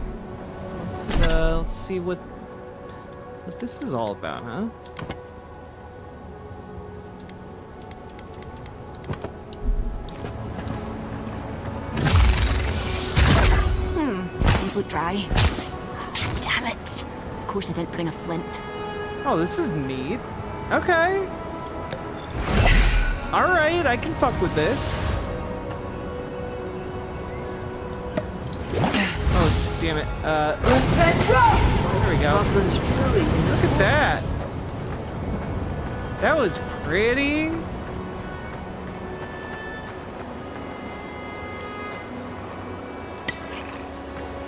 Let's see what this is all about, huh? These look dry. Damn it. course I didn't bring a flint. Oh, this is neat. Okay. Alright, I can fuck with this. Oh, damn it. There we go. Look at that. That was pretty.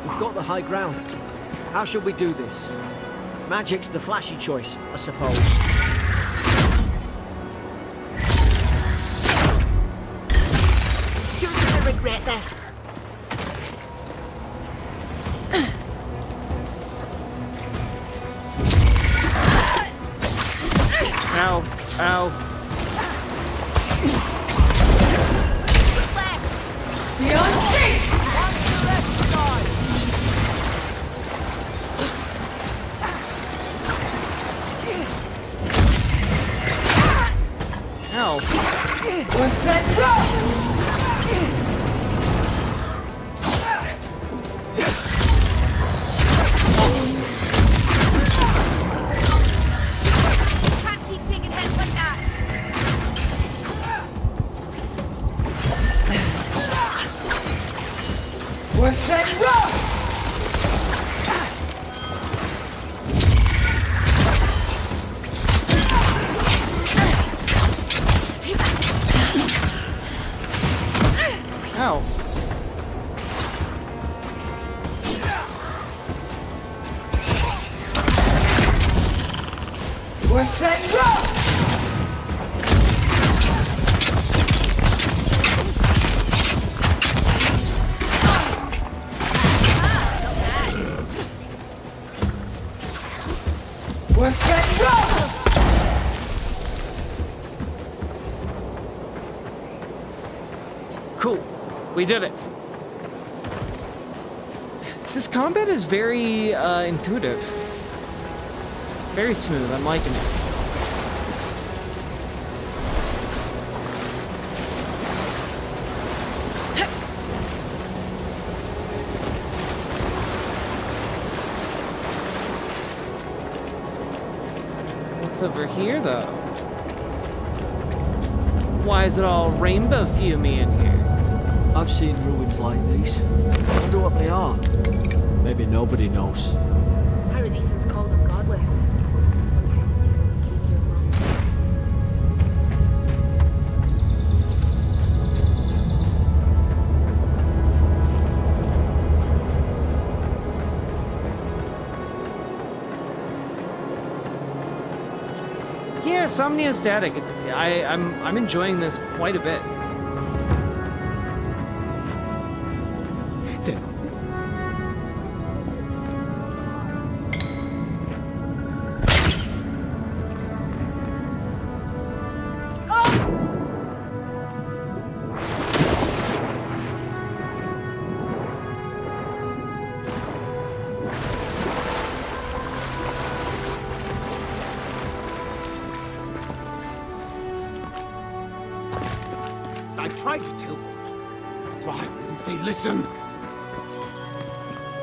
We've got the high ground. How should we do this? Magic's the flashy choice, I suppose. You're gonna regret this. Ow, ow. Beyond sync! Ow. We're set, roll! Can't keep taking hits like that. We're set, roll! Ow. We're set, roll! We're set, roll! Cool. We did it. This combat is very intuitive. Very smooth. I'm liking it. What's over here, though? Why is it all rainbow fumey in here? I've seen ruins like these. I wonder what they are. Maybe nobody knows. Paradisans call them godless. Yeah, somniostatic. I'm enjoying this quite a bit. I tried to tell them. Why wouldn't they listen?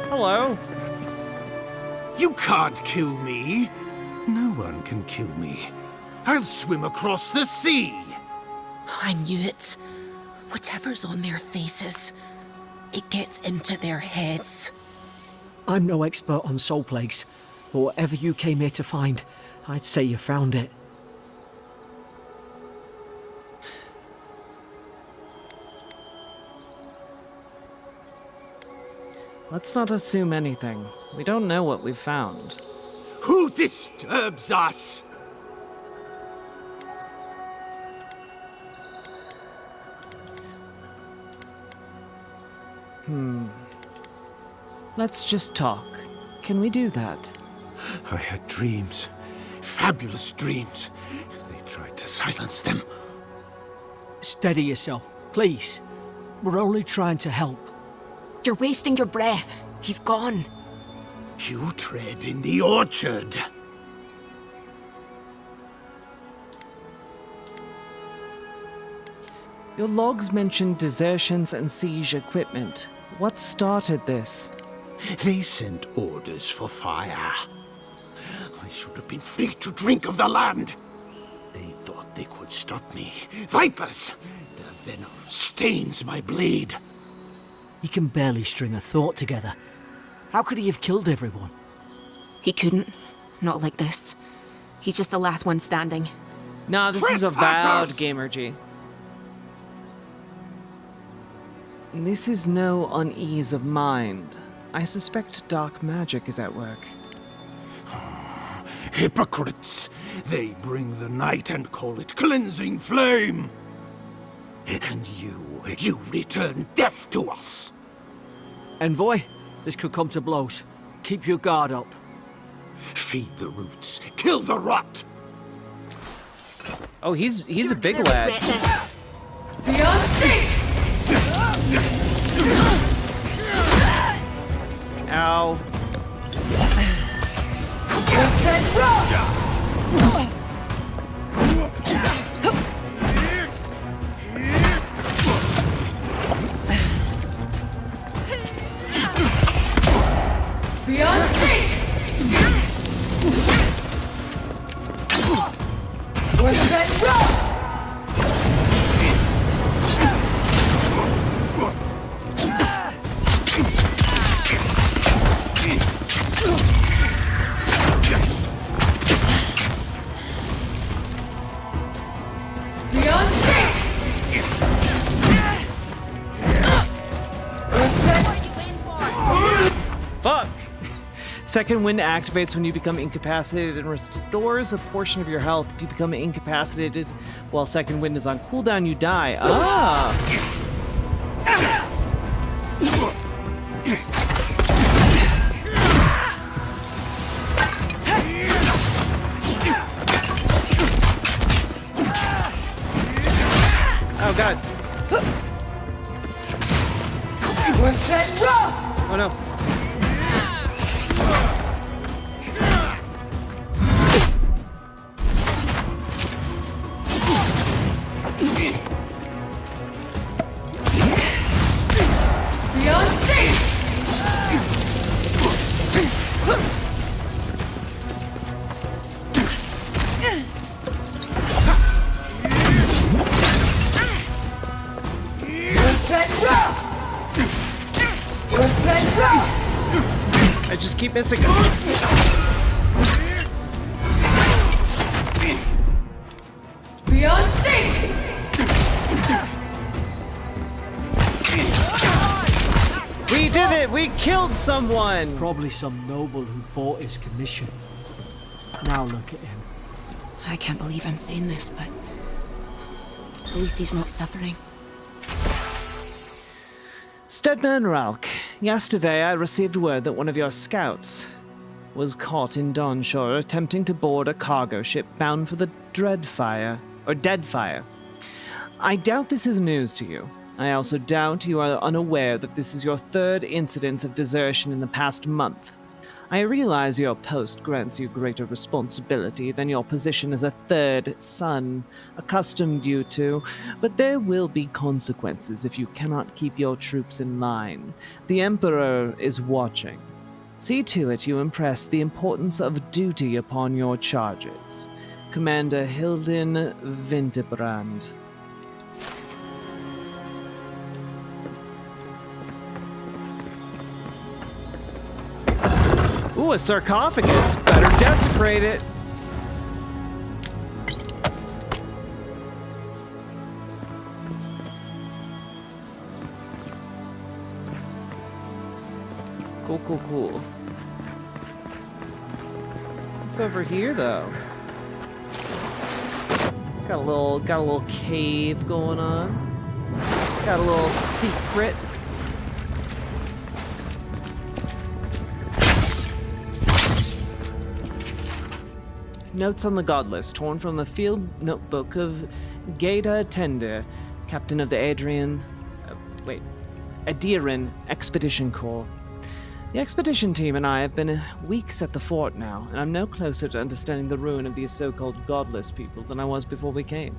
Hello. You can't kill me. No one can kill me. I'll swim across the sea. I knew it. Whatever's on their faces, it gets into their heads. I'm no expert on soul plagues, but whatever you came here to find, I'd say you found it. Let's not assume anything. We don't know what we've found. Who disturbs us? Let's just talk. Can we do that? I had dreams. Fabulous dreams. They tried to silence them. Steady yourself, please. We're only trying to help. You're wasting your breath. He's gone. You tread in the orchard. Your logs mentioned desertions and siege equipment. What started this? They sent orders for fire. I should have been free to drink of the land. They thought they could stop me. Vipers! Their venom stains my blade. He can barely string a thought together. How could he have killed everyone? He couldn't. Not like this. He's just the last one standing. Nah, this is Avowed, Gamer G. This is no unease of mind. I suspect dark magic is at work. Hypocrites! They bring the night and call it cleansing flame! And you return death to us! Envoy, this could come to blows. Keep your guard up. Feed the roots, kill the rot! Oh, he's a big lad. Beyond sight! Ow. Beyond sight! What's that rock? Fuck! Second wind activates when you become incapacitated and restores a portion of your health. If you become incapacitated while second wind is on cooldown, you die. Ah! Oh god. What's that rock? Oh no. Beyond sight! What's that rock? What's that rock? I just keep missing it. Beyond sight! We did it! We killed someone! Probably some noble who bought his commission. Now look at him. I can't believe I'm saying this, but at least he's not suffering. Steadman Ralk, yesterday I received word that one of your scouts was caught in Dawnshore attempting to board a cargo ship bound for the Deadfire. I doubt this is news to you. I also doubt you are unaware that this is your third incidence of desertion in the past month. I realize your post grants you greater responsibility than your position as a third son accustomed you to, but there will be consequences if you cannot keep your troops in line. The Emperor is watching. See to it you impress the importance of duty upon your charges. Commander Hilden Winterbrand. Ooh, a sarcophagus. Better desecrate it. Cool, cool, cool. What's over here, though? Got a little cave going on. Got a little secret. Notes on the Godless, torn from the field notebook of Geda Tender, captain of the Adrian Expedition Corps. The expedition team and I have been weeks at the fort now, and I'm no closer to understanding the ruin of these so-called godless people than I was before we came.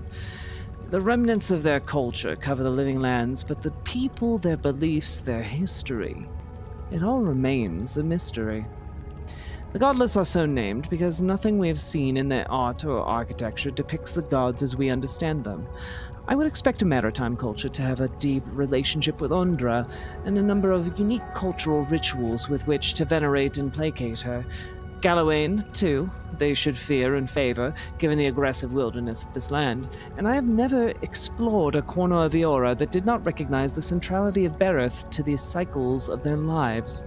The remnants of their culture cover the living lands, but the people, their beliefs, their history, it all remains a mystery. The godless are so named because nothing we have seen in their art or architecture depicts the gods as we understand them. I would expect a maritime culture to have a deep relationship with Undra, and a number of unique cultural rituals with which to venerate and placate her. Gallowayne, too, they should fear and favor, given the aggressive wilderness of this land, and I have never explored a corner of Eora that did not recognize the centrality of Bereth to the cycles of their lives.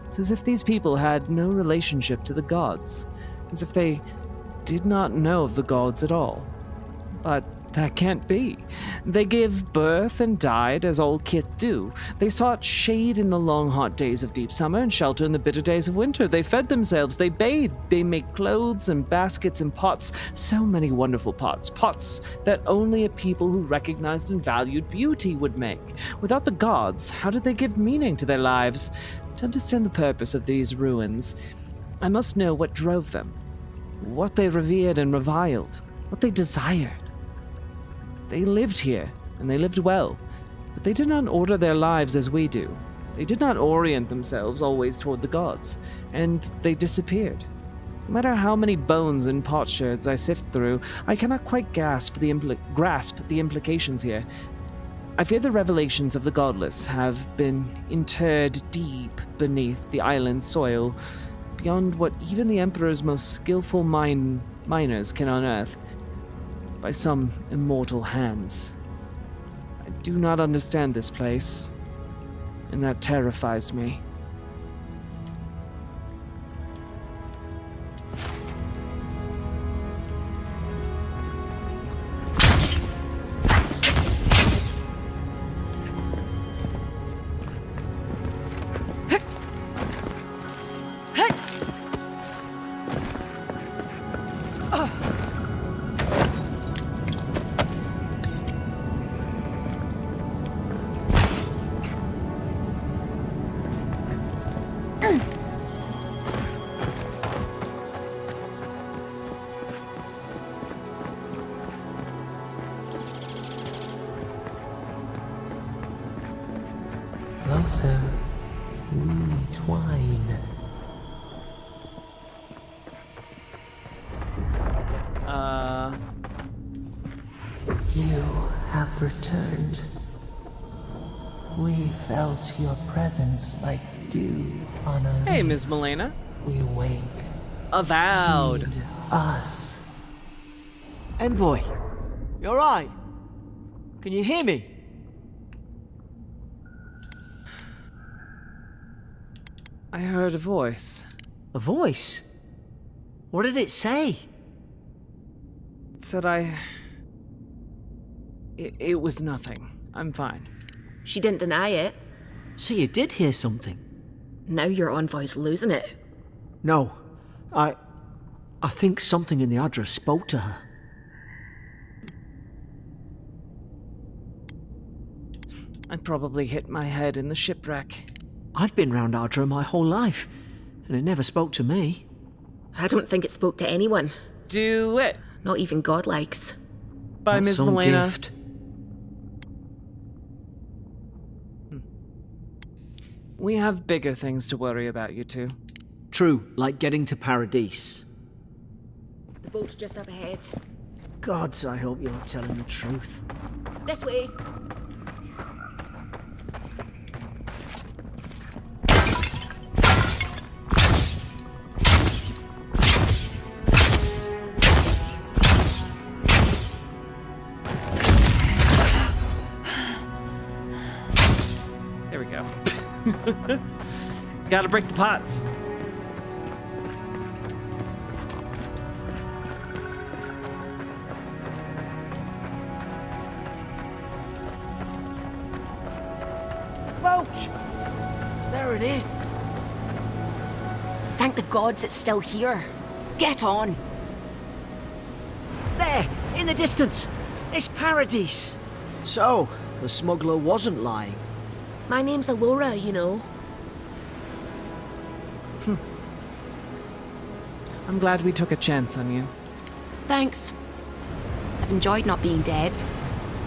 It's as if these people had no relationship to the gods, as if they did not know of the gods at all. But that can't be. They gave birth and died as all kith do. They sought shade in the long hot days of deep summer and shelter in the bitter days of winter. They fed themselves, they bathed, they made clothes and baskets and pots. So many wonderful pots. Pots that only a people who recognized and valued beauty would make. Without the gods, how did they give meaning to their lives? To understand the purpose of these ruins, I must know what drove them, what they revered and reviled, what they desired. They lived here, and they lived well, but they did not order their lives as we do. They did not orient themselves always toward the gods, and they disappeared. No matter how many bones and potsherds I sift through, I cannot quite grasp the implications here. I fear the revelations of the godless have been interred deep beneath the island's soil, beyond what even the Emperor's most skillful miners can unearth, by some immortal hands. I do not understand this place, and that terrifies me. Closer, we twine. You have returned. We felt your presence like dew on a leaf. Hey, Ms. Milena. We wake. Avowed. Feed us. Envoy, you alright? Can you hear me? I heard a voice. A voice? What did it say? It said It was nothing. I'm fine. She didn't deny it. So you did hear something? Now your envoy's losing it. No. I think something in the address spoke to her. I probably hit my head in the shipwreck. I've been round Ardra my whole life, and it never spoke to me. I don't think it spoke to anyone. Do it. Not even godlikes. By That's Ms. some Milena. gift. We have bigger things to worry about, you two. True, like getting to Paradise. The boat's just up ahead. Gods, I hope you're telling the truth. This way. There we go. Gotta break the pots. Boat! There it is. Thank the gods it's still here. Get on. There, in the distance. It's Paradise. So, the smuggler wasn't lying. My name's Alora, you know. I'm glad we took a chance on you. Thanks. I've enjoyed not being dead.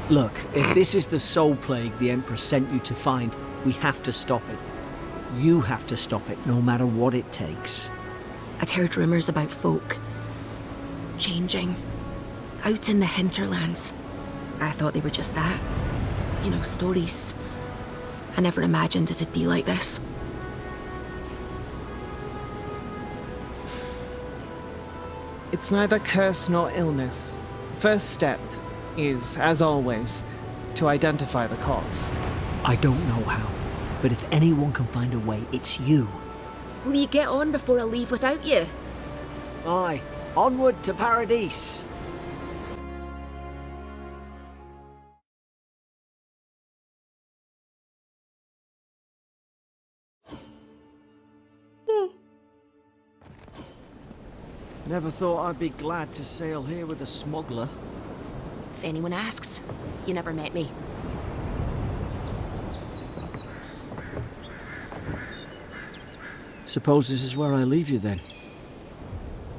Look, if this is the soul plague the Emperor sent you to find, we have to stop it. You have to stop it, no matter what it takes. I'd heard rumors about folk changing out in the hinterlands. I thought they were just that. You know, stories. I never imagined it'd be like this. It's neither curse nor illness. First step is, as always, to identify the cause. I don't know how, but if anyone can find a way, it's you. Will you get on before I leave without you? Aye, onward to Paradise. Never thought I'd be glad to sail here with a smuggler. If anyone asks, you never met me. Suppose this is where I leave you then.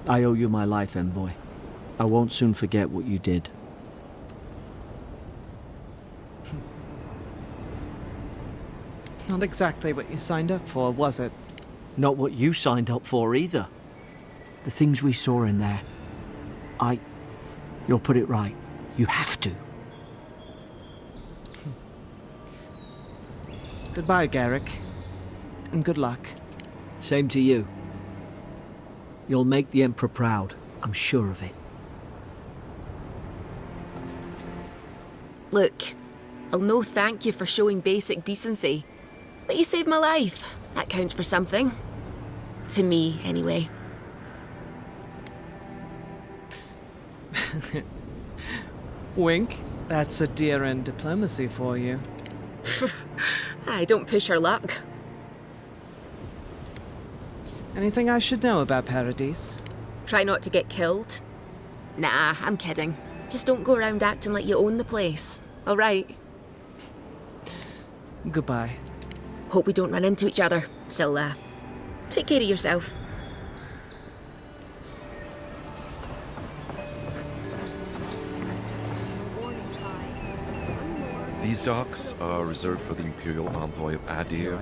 I owe you my life, envoy. I won't soon forget what you did. Not exactly what you signed up for, was it? Not what you signed up for either. The things we saw in there. You'll put it right. You have to. Goodbye, Garrick. And good luck. Same to you. You'll make the Emperor proud. I'm sure of it. Look, I'll no thank you for showing basic decency. But you saved my life. That counts for something. To me, anyway. Wink. That's a dear in diplomacy for you. I don't push her luck. Anything I should know about Paradise? Try not to get killed. Nah, I'm kidding. Just don't go around acting like you own the place. All right? Goodbye. Hope we don't run into each other. Still, take care of yourself. These docks are reserved for the Imperial Envoy of Adir.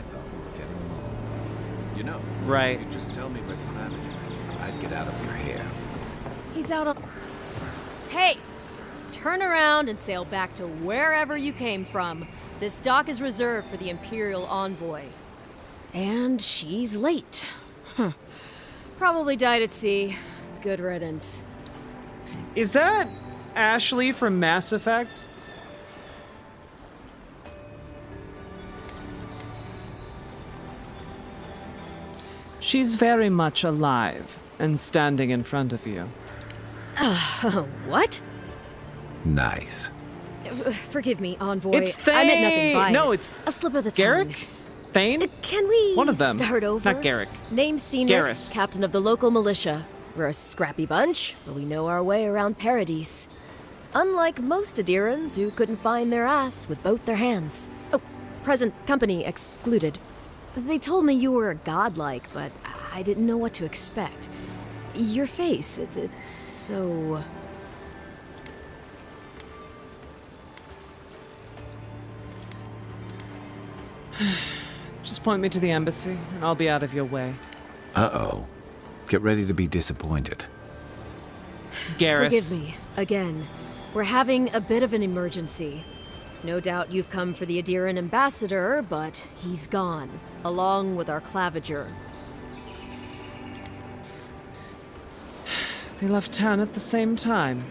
You know, right. You just tell me where the manager is. I'd get out of your hair. He's out on... Hey! Turn around and sail back to wherever you came from. This dock is reserved for the Imperial Envoy. And she's late. Probably died at sea. Good riddance. Is that Ashley from Mass Effect? She's very much alive and standing in front of you. What? Nice. Forgive me, Envoy. It's Thane! I meant nothing by No, it. it's a slip of the Garrick? tongue. Thane? Can we One of them. start over? Not Garrick. Name Senior, Garrus. captain of the local militia. We're a scrappy bunch, but we know our way around Paradise. Unlike most Adirans who couldn't find their ass with both their hands. Oh, present company excluded. They told me you were godlike, but I didn't know what to expect. Your face, it's so... Just point me to the embassy, and I'll be out of your way. Uh-oh. Get ready to be disappointed. Garrus. Forgive me, again. We're having a bit of an emergency. No doubt you've come for the Adiran ambassador, but he's gone, along with our claviger. They left town at the same time.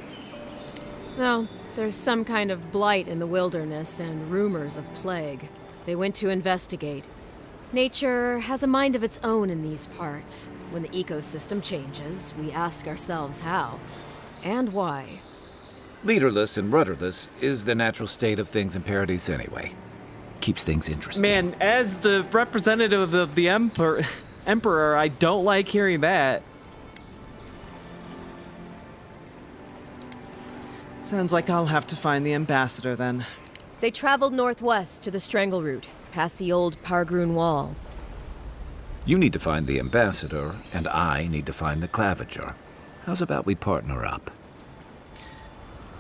Well, there's some kind of blight in the wilderness and rumors of plague. They went to investigate. Nature has a mind of its own in these parts. When the ecosystem changes, we ask ourselves how and why. Leaderless and rudderless is the natural state of things in Paradise anyway. Keeps things interesting. Man, as the representative of the Emperor, I don't like hearing that. Sounds like I'll have to find the ambassador then. They traveled northwest to the Strangle Route, past the old Pargroon Wall. You need to find the ambassador, and I need to find the claviger. How's about we partner up?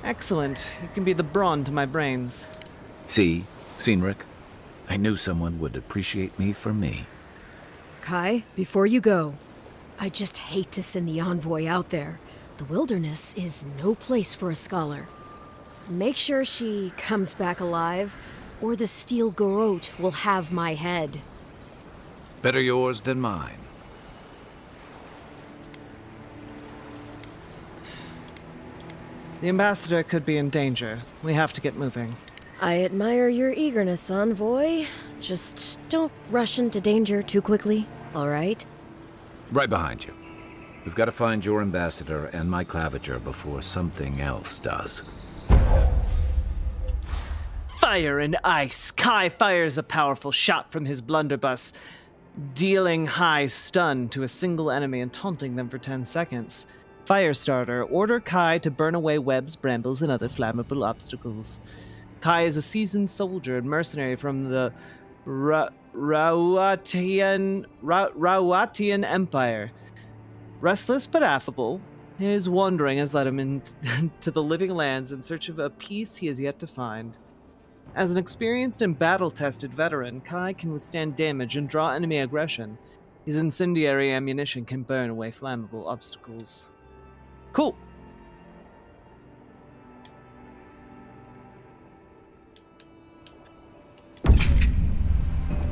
Excellent. You can be the brawn to my brains. See, Cynric, I knew someone would appreciate me for me. Kai, before you go, I just hate to send the envoy out there. The wilderness is no place for a scholar. Make sure she comes back alive, or the steel garrote will have my head. Better yours than mine. The ambassador could be in danger. We have to get moving. I admire your eagerness, envoy. Just don't rush into danger too quickly, all right? Right behind you. We've got to find your ambassador and my claviger before something else does. Fire and ice! Kai fires a powerful shot from his blunderbuss, dealing high stun to a single enemy and taunting them for 10 seconds. Firestarter, order Kai to burn away webs, brambles, and other flammable obstacles. Kai is a seasoned soldier and mercenary from the Rawatian Empire. Restless but affable, his wandering has led him into the living lands in search of a peace he has yet to find. As an experienced and battle-tested veteran, Kai can withstand damage and draw enemy aggression. His incendiary ammunition can burn away flammable obstacles. Cool.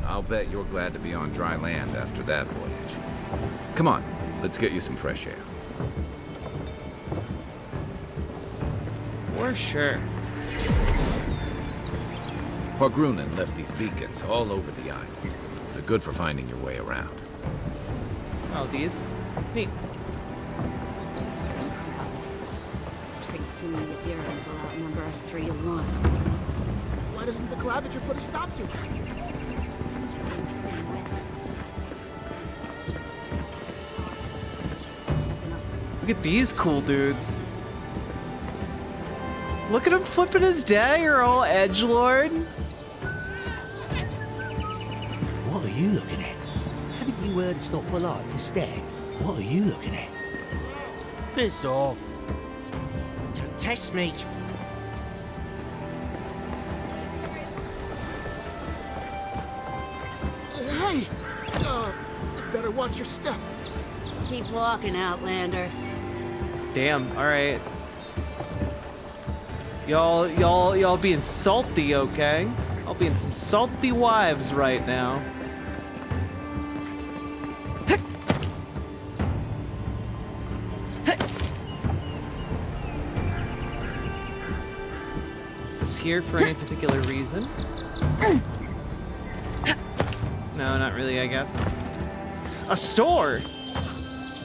I'll bet you're glad to be on dry land after that voyage. Come on, let's get you some fresh air. For sure. Horgrunen left these beacons all over the island. They're good for finding your way around. Oh, these? Neat. Pretty soon the Adirans will outnumber us 3-1. Why doesn't the claviger put a stop to it? Look at these cool dudes. Look at him flipping his dagger, all edgelord. What are you looking at? Haven't you heard it's not polite to stare? What are you looking at? Piss off. Don't test me. Hey! Better watch your step. Keep walking, Outlander. Damn, alright. Y'all being salty, okay? I'll be in some salty wives right now. Is this here for any particular reason? No, not really, I guess. A store!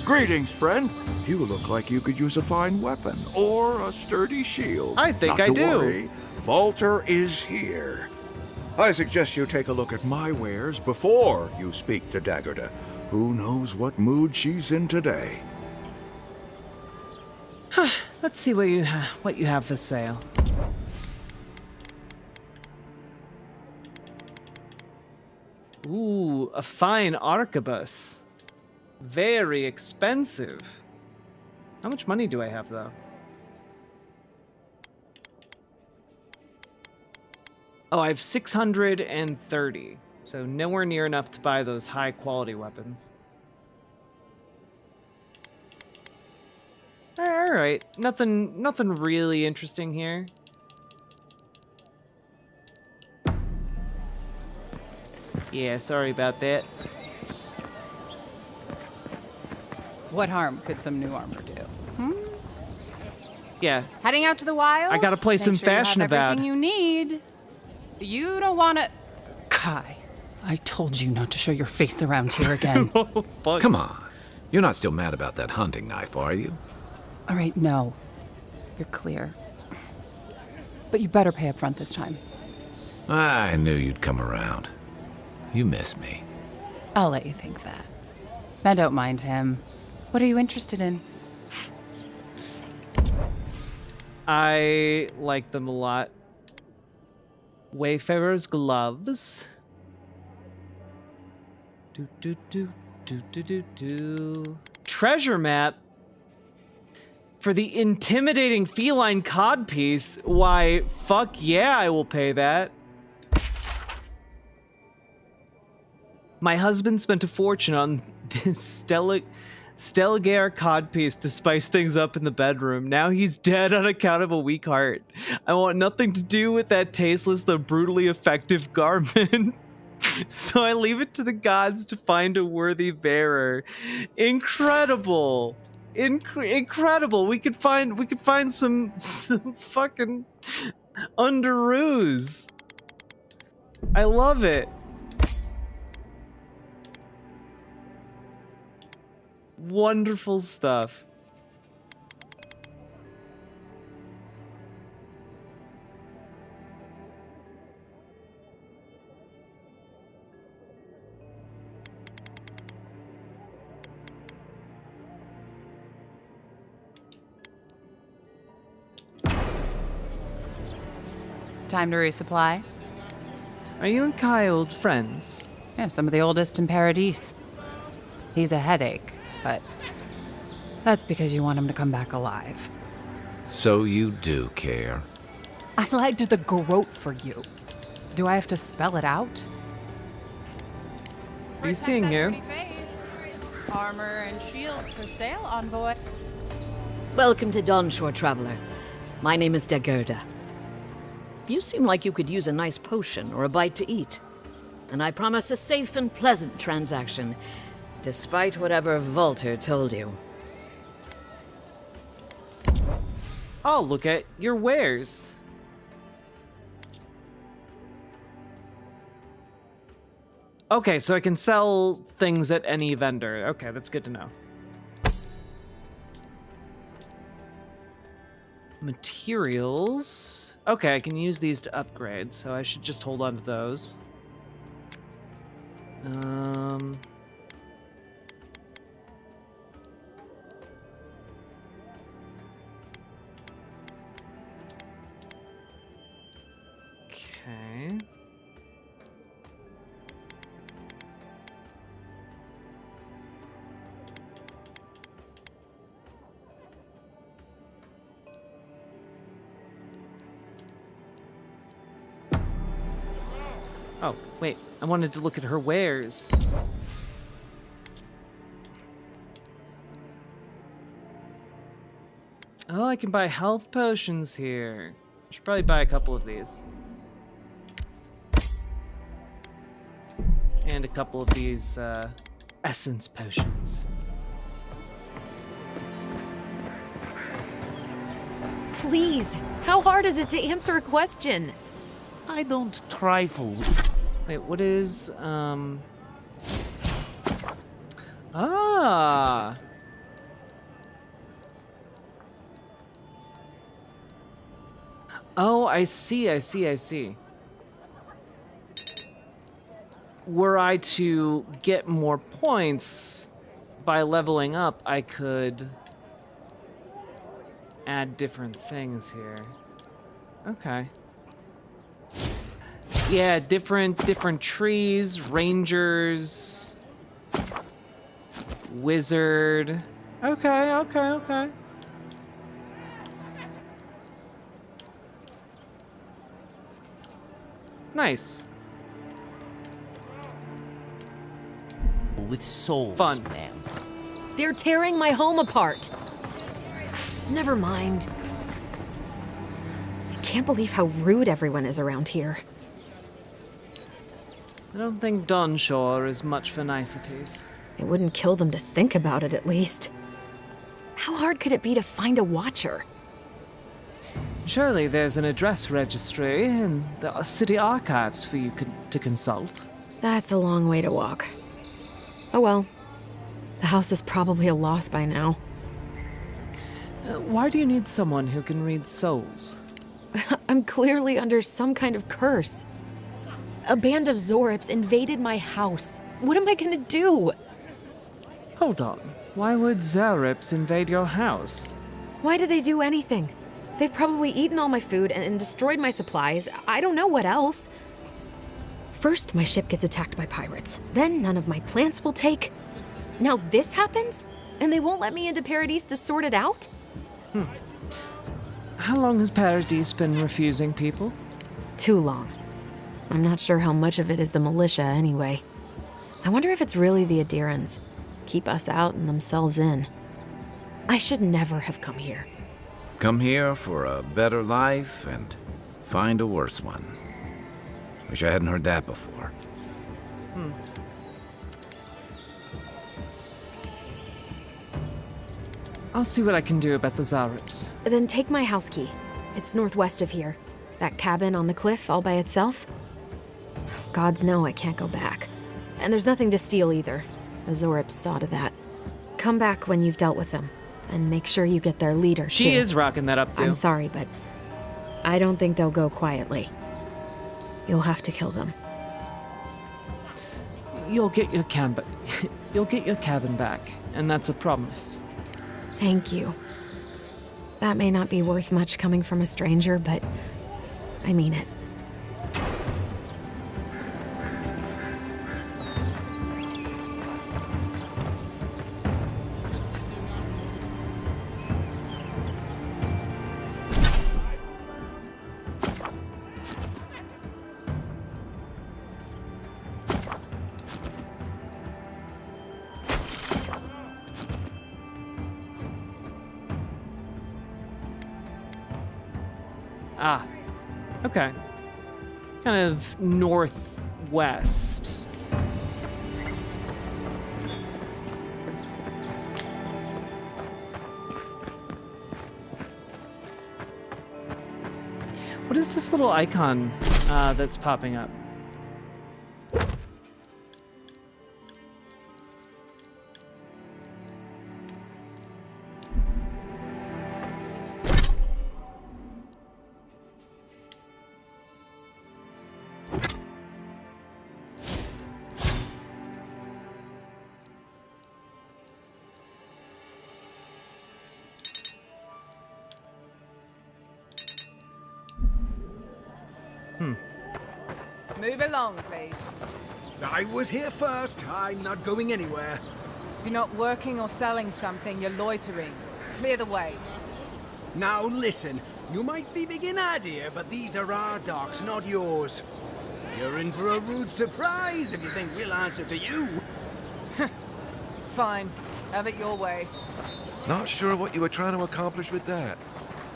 Greetings, friend. You look like you could use a fine weapon or a sturdy shield. I think Not I to do. Worry, Walter is here. I suggest you take a look at my wares before you speak to Daggerda. Who knows what mood she's in today? Let's see what you have for sale. Ooh, a fine arquebus. Very expensive. How much money do I have, though? Oh, I have 630. So nowhere near enough to buy those high-quality weapons. All right, nothing really interesting here. Yeah, sorry about that. What harm could some new armor do? Yeah. Heading out to the wilds? I gotta play some Make sure fashion you have about. everything you need. You don't want to. Kai, I told you not to show your face around here again. Come on. You're not still mad about that hunting knife, are you? All right, no. You're clear. But you better pay up front this time. I knew you'd come around. You miss me. I'll let you think that. Now don't mind him. What are you interested in? I like them a lot. Wayfarer's gloves. Treasure map. For the intimidating feline codpiece, why, fuck yeah, I will pay that. My husband spent a fortune on this Stelgare codpiece to spice things up in the bedroom. Now he's dead on account of a weak heart. I want nothing to do with that tasteless though brutally effective garment. So I leave it to the gods to find a worthy bearer. Incredible. Incredible. We could find some fucking underoos. I love it. Wonderful stuff. Time to resupply. Are you and Kai old friends? Yeah, some of the oldest in Paradise. He's a headache, but that's because you want him to come back alive. So you do care. I lied to the Garrote for you. Do I have to spell it out? Be seeing you. Armor and shields for sale, envoy. Welcome to Dawnshore, Traveler. My name is Dagerda. You seem like you could use a nice potion or a bite to eat. And I promise a safe and pleasant transaction, despite whatever Volter told you. I'll look at your wares. Okay, so I can sell things at any vendor. Okay, that's good to know. Materials. Okay, I can use these to upgrade, so I should just hold on to those. Okay. Oh, wait, I wanted to look at her wares. Oh, I can buy health potions here. I should probably buy a couple of these. And a couple of these, essence potions. Please, how hard is it to answer a question? I don't trifle. Wait, what is, Ah! Oh, I see. Were I to get more points by leveling up, I could add different things here. Okay. Yeah, different trees, rangers, wizard. Okay. Nice. With souls, fun, man. They're tearing my home apart. Never mind. I can't believe how rude everyone is around here. I don't think Dawnshore is much for niceties. It wouldn't kill them to think about it, at least. How hard could it be to find a watcher? Surely there's an address registry in the city archives for you to consult. That's a long way to walk. Oh well. The house is probably a loss by now. Why do you need someone who can read souls? I'm clearly under some kind of curse. A band of Zorips invaded my house. What am I gonna do? Hold on. Why would Zorips invade your house? Why did they do anything? They've probably eaten all my food and destroyed my supplies. I don't know what else. First, my ship gets attacked by pirates. Then none of my plants will take. Now this happens? And they won't let me into Paradise to sort it out? How long has Paradise been refusing people? Too long. I'm not sure how much of it is the militia anyway. I wonder if it's really the Adirans. keep us out and themselves in. I should never have come here. Come here for a better life and find a worse one. Wish I hadn't heard that before. I'll see what I can do about the Zarips. Then take my house key. It's northwest of here. That cabin on the cliff all by itself. Gods know I can't go back. And there's nothing to steal either. The Zorips saw to that. Come back when you've dealt with them. And make sure you get their leader, She too. is rocking that up, too. I'm sorry, but I don't think they'll go quietly. You'll have to kill them. You'll get your You'll get your cabin back, and that's a promise. Thank you. That may not be worth much coming from a stranger, but I mean it. Ah, okay. Kind of northwest. What is this little icon that's popping up? Move along, please. I was here first. I'm not going anywhere. If you're not working or selling something, you're loitering. Clear the way. Now listen, you might be big in idea, but these are our docks, not yours. You're in for a rude surprise if you think we'll answer to you. Fine. Have it your way. Not sure what you were trying to accomplish with that.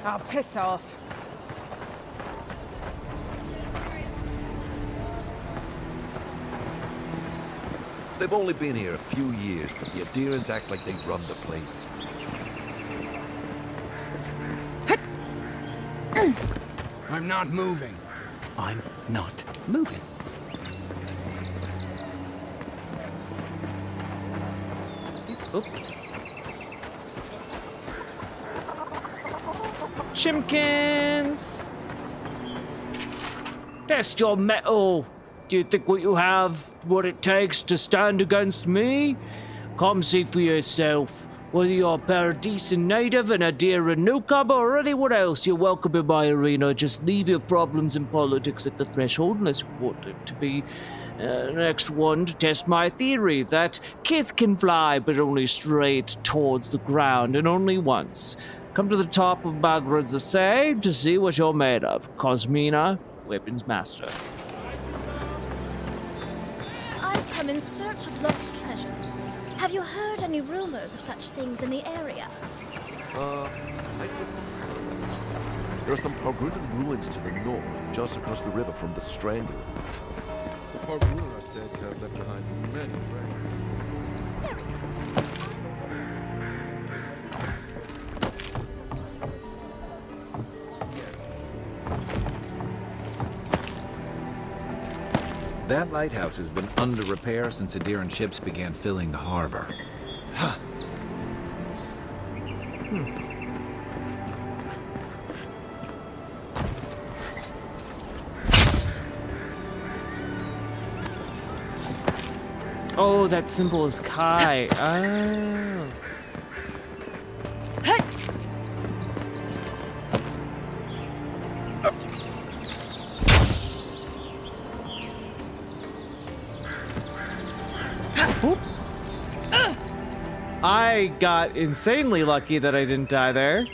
Oh, piss off. They've only been here a few years, but the Adirans act like they run the place. I'm not moving. I'm not moving. Oop. Chimkins! Test your metal! Do you think what you have what it takes to stand against me? Come see for yourself. Whether you're a Paradisian native, an Adiran newcomer, or anyone else, you're welcome in my arena. Just leave your problems and politics at the threshold unless you want it to be next one to test my theory that Kith can fly, but only straight towards the ground, and only once. Come to the top of Bagrad's Assay to see what you're made of. Cosmina, Weapons Master. I've come in search of lost treasures. Have you heard any rumors of such things in the area? I suppose so. There are some Pargrunan ruins to the north, just across the river from the Strangle. The Pargrunan are said to have left behind many treasures. That lighthouse has been under repair since Adiran ships began filling the harbor. Huh. Oh, that symbol is Kai. Oh. I got insanely lucky that I didn't die there.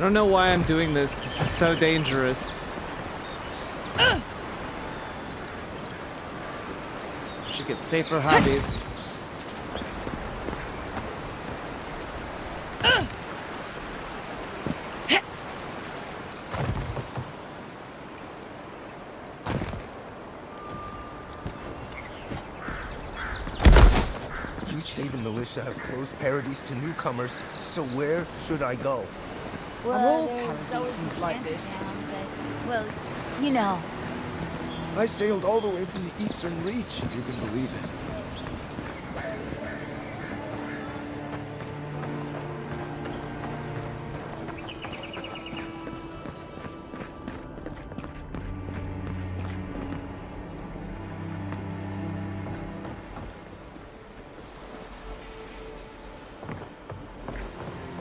don't know why I'm doing this. This is so dangerous. Should get safer hobbies. You say the militia have closed Paradise to newcomers, so where should I go? Well, all Paradisans like this. Well, you know. I sailed all the way from the Eastern Reach, if you can believe it.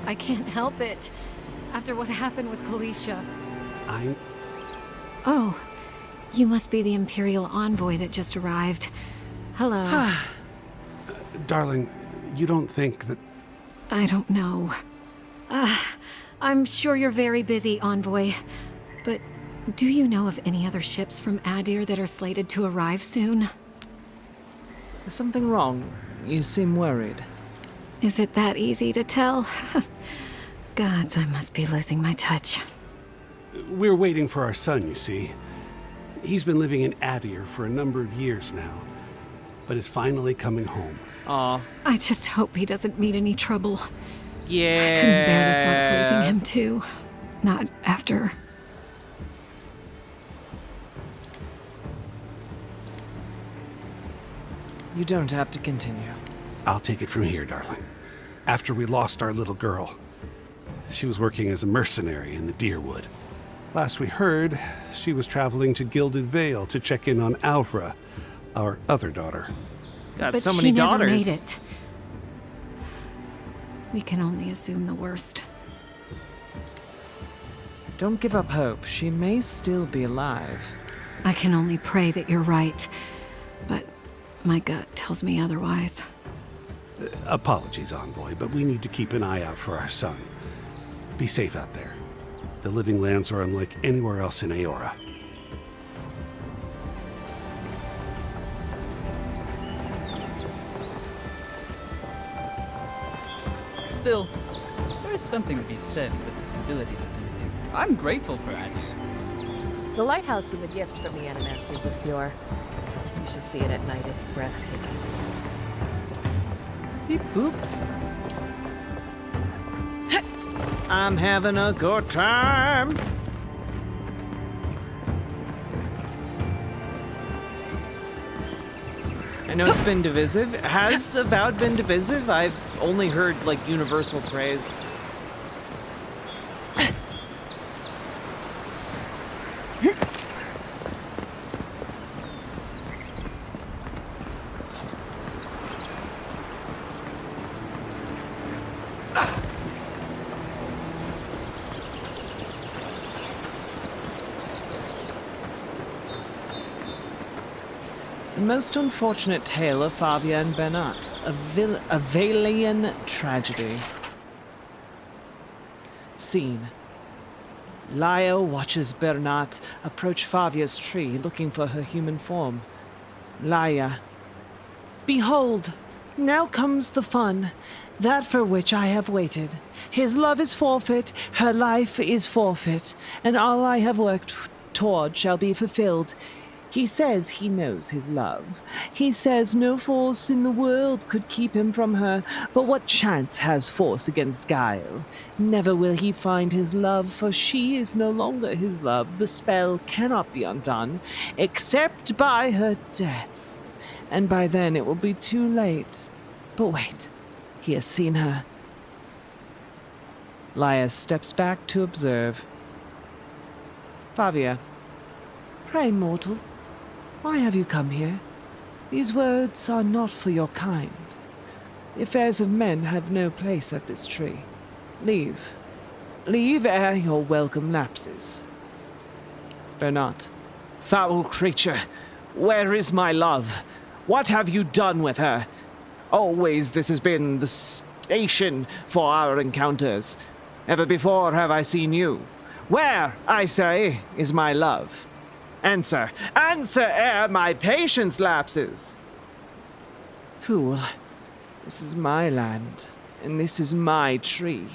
I can't help it. After what happened with Kalisha. Oh, you must be the Imperial envoy that just arrived. Hello. Darling, you don't think that... I don't know. I'm sure you're very busy, envoy. But do you know of any other ships from Adir that are slated to arrive soon? Is something wrong? You seem worried. Is it that easy to tell? Gods, I must be losing my touch. We're waiting for our son, you see. He's been living in Adir for a number of years now, but is finally coming home. Aw. I just hope he doesn't meet any trouble. Yeah. I couldn't bear the thought of losing him, too. Not after... You don't have to continue. I'll take it from here, darling. After we lost our little girl, she was working as a mercenary in the Deerwood. Last we heard, she was traveling to Gilded Vale to check in on Alvra, our other daughter. Got but so many she daughters. Never made it. We can only assume the worst. Don't give up hope. She may still be alive. I can only pray that you're right, but my gut tells me otherwise. Apologies, Envoy, but we need to keep an eye out for our son. Be safe out there. The Living Lands are unlike anywhere else in Aora. Still, there is something to be said for the stability of the thing. I'm grateful for Adir. The lighthouse was a gift from the Animancers of Fjord. You should see it at night. It's breathtaking. Beep boop. I'm having a good time. I know it's been divisive. Has Avowed been divisive? I've only heard, like, universal praise. The most unfortunate tale of Fabia and Bernat, a Valian tragedy. Scene. Laia watches Bernat approach Favia's tree, looking for her human form. Laia. Behold, now comes the fun, that for which I have waited. His love is forfeit, her life is forfeit, and all I have worked toward shall be fulfilled. He says he knows his love. He says no force in the world could keep him from her, but what chance has force against guile? Never will he find his love, for she is no longer his love. The spell cannot be undone, except by her death. And by then it will be too late. But wait, he has seen her. Laia steps back to observe. Fabia. Pray, mortal, why have you come here? These words are not for your kind. The affairs of men have no place at this tree. Leave. Leave ere your welcome lapses. Bernat. Foul creature, where is my love? What have you done with her? Always this has been the station for our encounters. Never before have I seen you. Where, I say, is my love? Answer, answer ere my patience lapses. Fool, this is my land, and this is my tree.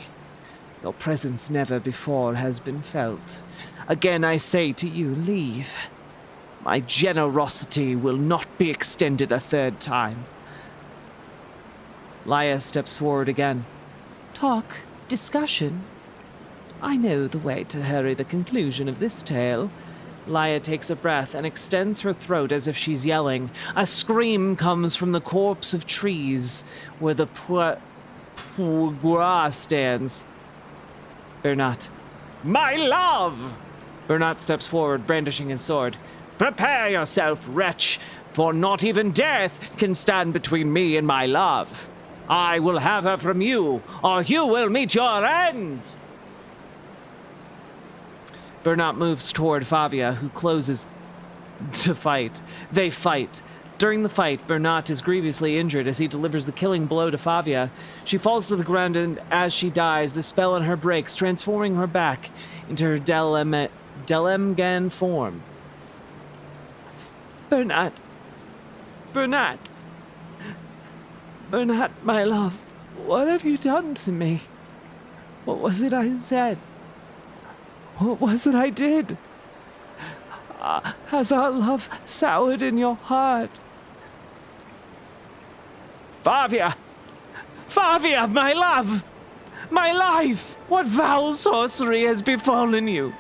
Your presence never before has been felt. Again I say to you, leave. My generosity will not be extended a third time. Laia steps forward again. Talk, discussion. I know the way to hurry the conclusion of this tale. Laia takes a breath and extends her throat as if she's yelling. A scream comes from the corpse of trees where the pourboire stands. Bernat. My love! Bernat steps forward, brandishing his sword. Prepare yourself, wretch, for not even death can stand between me and my love. I will have her from you, or you will meet your end! Bernat moves toward Favia, who closes to fight. They fight. During the fight, Bernat is grievously injured as he delivers the killing blow to Favia. She falls to the ground, and as she dies, the spell on her breaks, transforming her back into her Delemgan form. Bernat. Bernat. Bernat, my love, what have you done to me? What was it I said? What was it I did? Has our love soured in your heart? Favia! Favia, my love! My life! What foul sorcery has befallen you?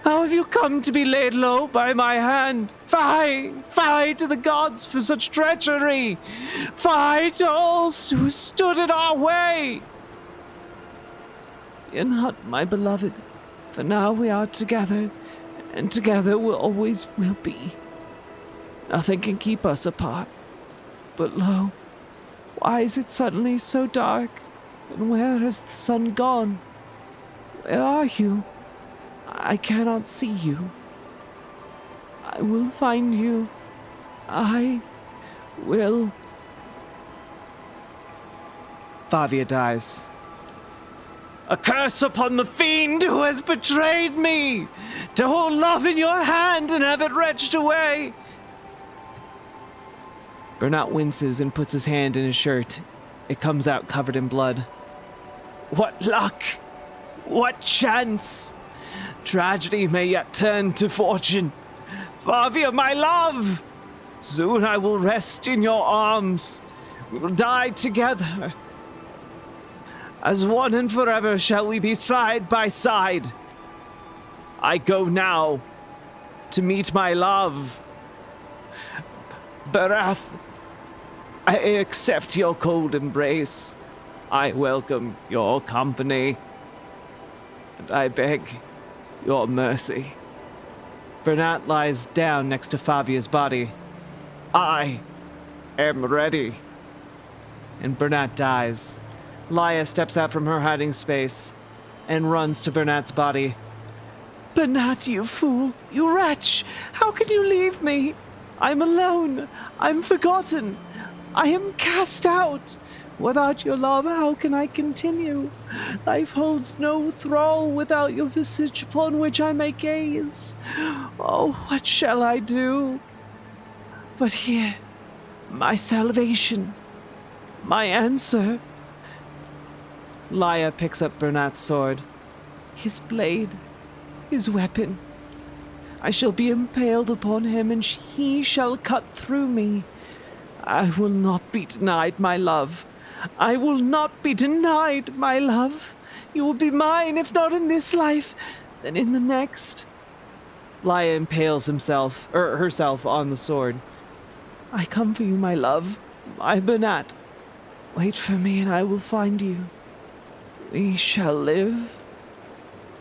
How have you come to be laid low by my hand? Fie! Fie to the gods for such treachery! Fie to all who stood in our way! Fear not, my beloved, for now we are together, and together we always will be. Nothing can keep us apart. But lo, why is it suddenly so dark? And where has the sun gone? Where are you? I cannot see you. I will find you. I will. Favia dies. A curse upon the fiend who has betrayed me! To hold love in your hand and have it wrenched away! Bernat winces and puts his hand in his shirt. It comes out covered in blood. What luck! What chance! Tragedy may yet turn to fortune. Favia, my love! Soon I will rest in your arms. We will die together. As one and forever shall we be side by side. I go now to meet my love. Barath, I accept your cold embrace. I welcome your company. And I beg your mercy. Bernat lies down next to Favia's body. I am ready. And Bernat dies. Laia steps out from her hiding space and runs to Bernat's body. Bernat, you fool! You wretch! How can you leave me? I'm alone. I'm forgotten. I am cast out. Without your love, how can I continue? Life holds no thrall without your visage upon which I may gaze. Oh, what shall I do? But here, my salvation, my answer. Laia picks up Bernat's sword. His blade, his weapon. I shall be impaled upon him, and he shall cut through me. I will not be denied my love. I will not be denied my love. You will be mine, if not in this life, then in the next. Laia impales herself on the sword. I come for you, my love, my Bernat. Wait for me, and I will find you. We shall live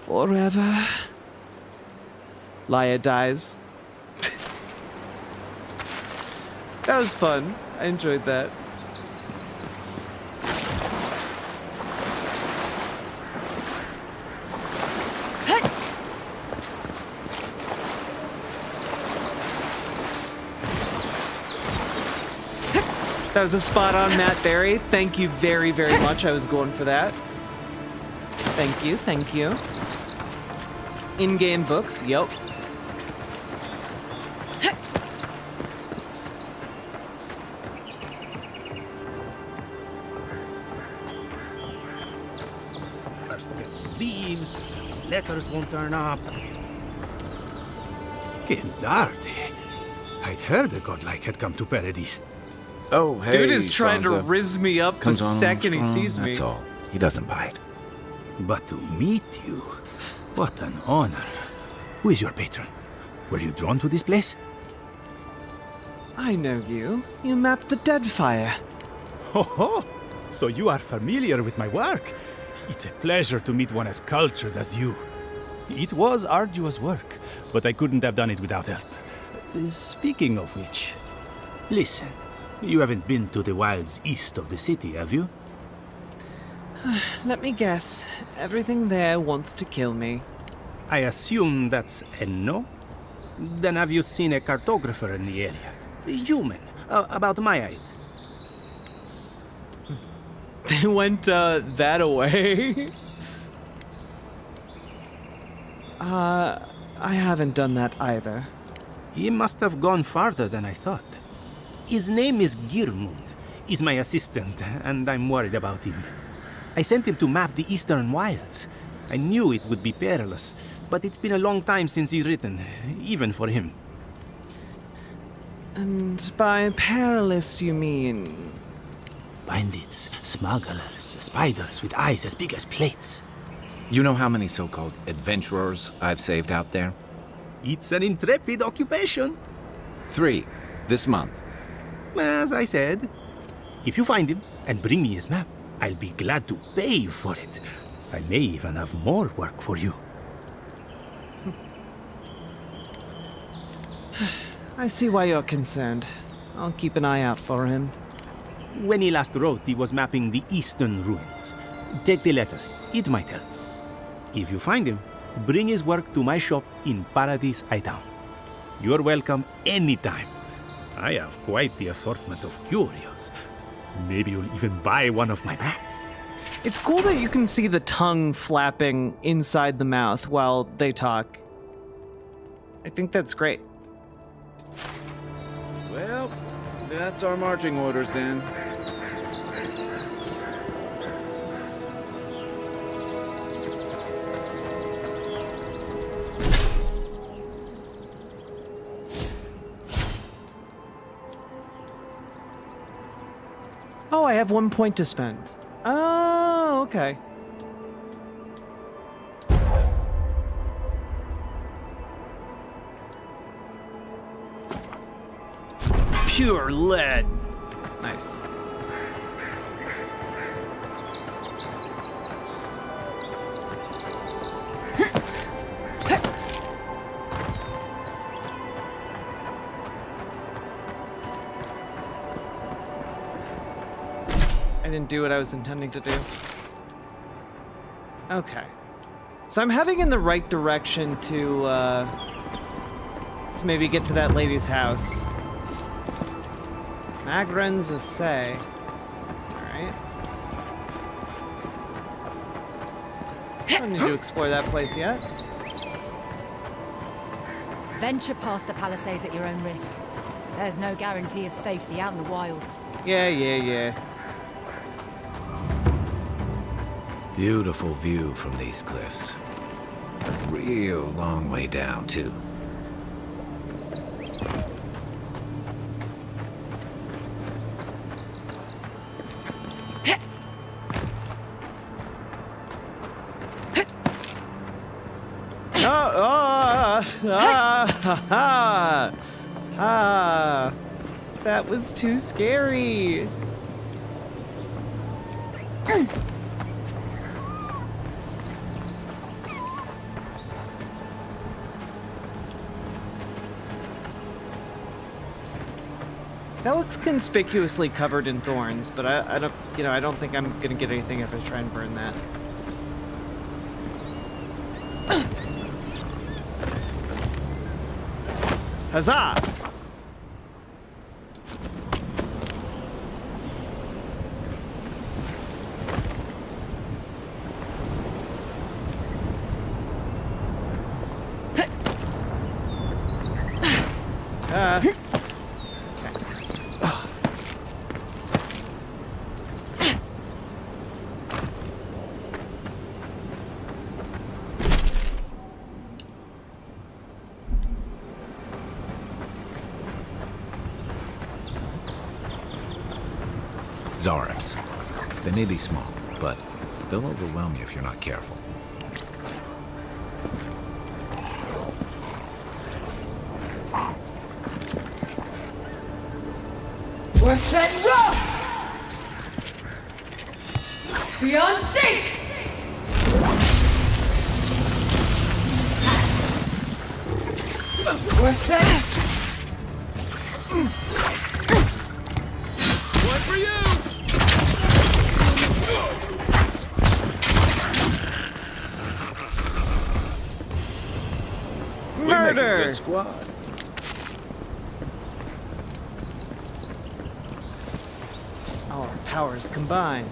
forever. Laia dies. That was fun. I enjoyed that. That was a spot on Matt Berry. Thank you very, very much. I was going for that. Thank you, thank you. In-game books, yep. First to get leaves, these letters won't turn up. Que larde. I'd heard a godlike had come to Paradise. Oh, hey, Dude is trying to Sansa. riz me up the Comes on second he strong, sees me. That's all. He doesn't bite. But to meet you, what an honor. Who is your patron? Were you drawn to this place? I know you. You mapped the Deadfire. Ho ho! So you are familiar with my work? It's a pleasure to meet one as cultured as you. It was arduous work, but I couldn't have done it without help. Speaking of which, listen, you haven't been to the wilds east of the city, have you? Let me guess. Everything there wants to kill me. I assume that's a no? Then have you seen a cartographer in the area? A human, about my height. They went, that away? I haven't done that either. He must have gone farther than I thought. His name is Girmund. He's my assistant, and I'm worried about him. I sent him to map the eastern wilds. I knew it would be perilous, but it's been a long time since he's written, even for him. And by perilous you mean? Bandits, smugglers, spiders with eyes as big as plates. You know how many so-called adventurers I've saved out there? It's an intrepid occupation. 3, this month. As I said, if you find him and bring me his map, I'll be glad to pay you for it. I may even have more work for you. I see why you're concerned. I'll keep an eye out for him. When he last wrote, he was mapping the eastern ruins. Take the letter. It might help. If you find him, bring his work to my shop in Paradise Town. You're welcome anytime. I have quite the assortment of curios. Maybe you'll even buy one of my maps. It's cool that you can see the tongue flapping inside the mouth while they talk. I think that's great. Well, that's our marching orders then. Oh, I have 1 point to spend. Oh, okay. Pure lead. Nice. I didn't do what I was intending to do. Okay. So I'm heading in the right direction to maybe get to that lady's house. Magren's Assay. Alright. Don't need to explore that place yet. Venture past the palisades at your own risk. There's no guarantee of safety out in the wilds. Yeah. Beautiful view from these cliffs. A real long way down, too. That was too scary. That looks conspicuously covered in thorns, but I don't think I'm gonna get anything if I try and burn that. Huzzah! Zarips. They may be small, but they'll overwhelm you if you're not careful. We're set rough! Beyond sync! We're set! One for you! Murder! Good squad. Our powers combined.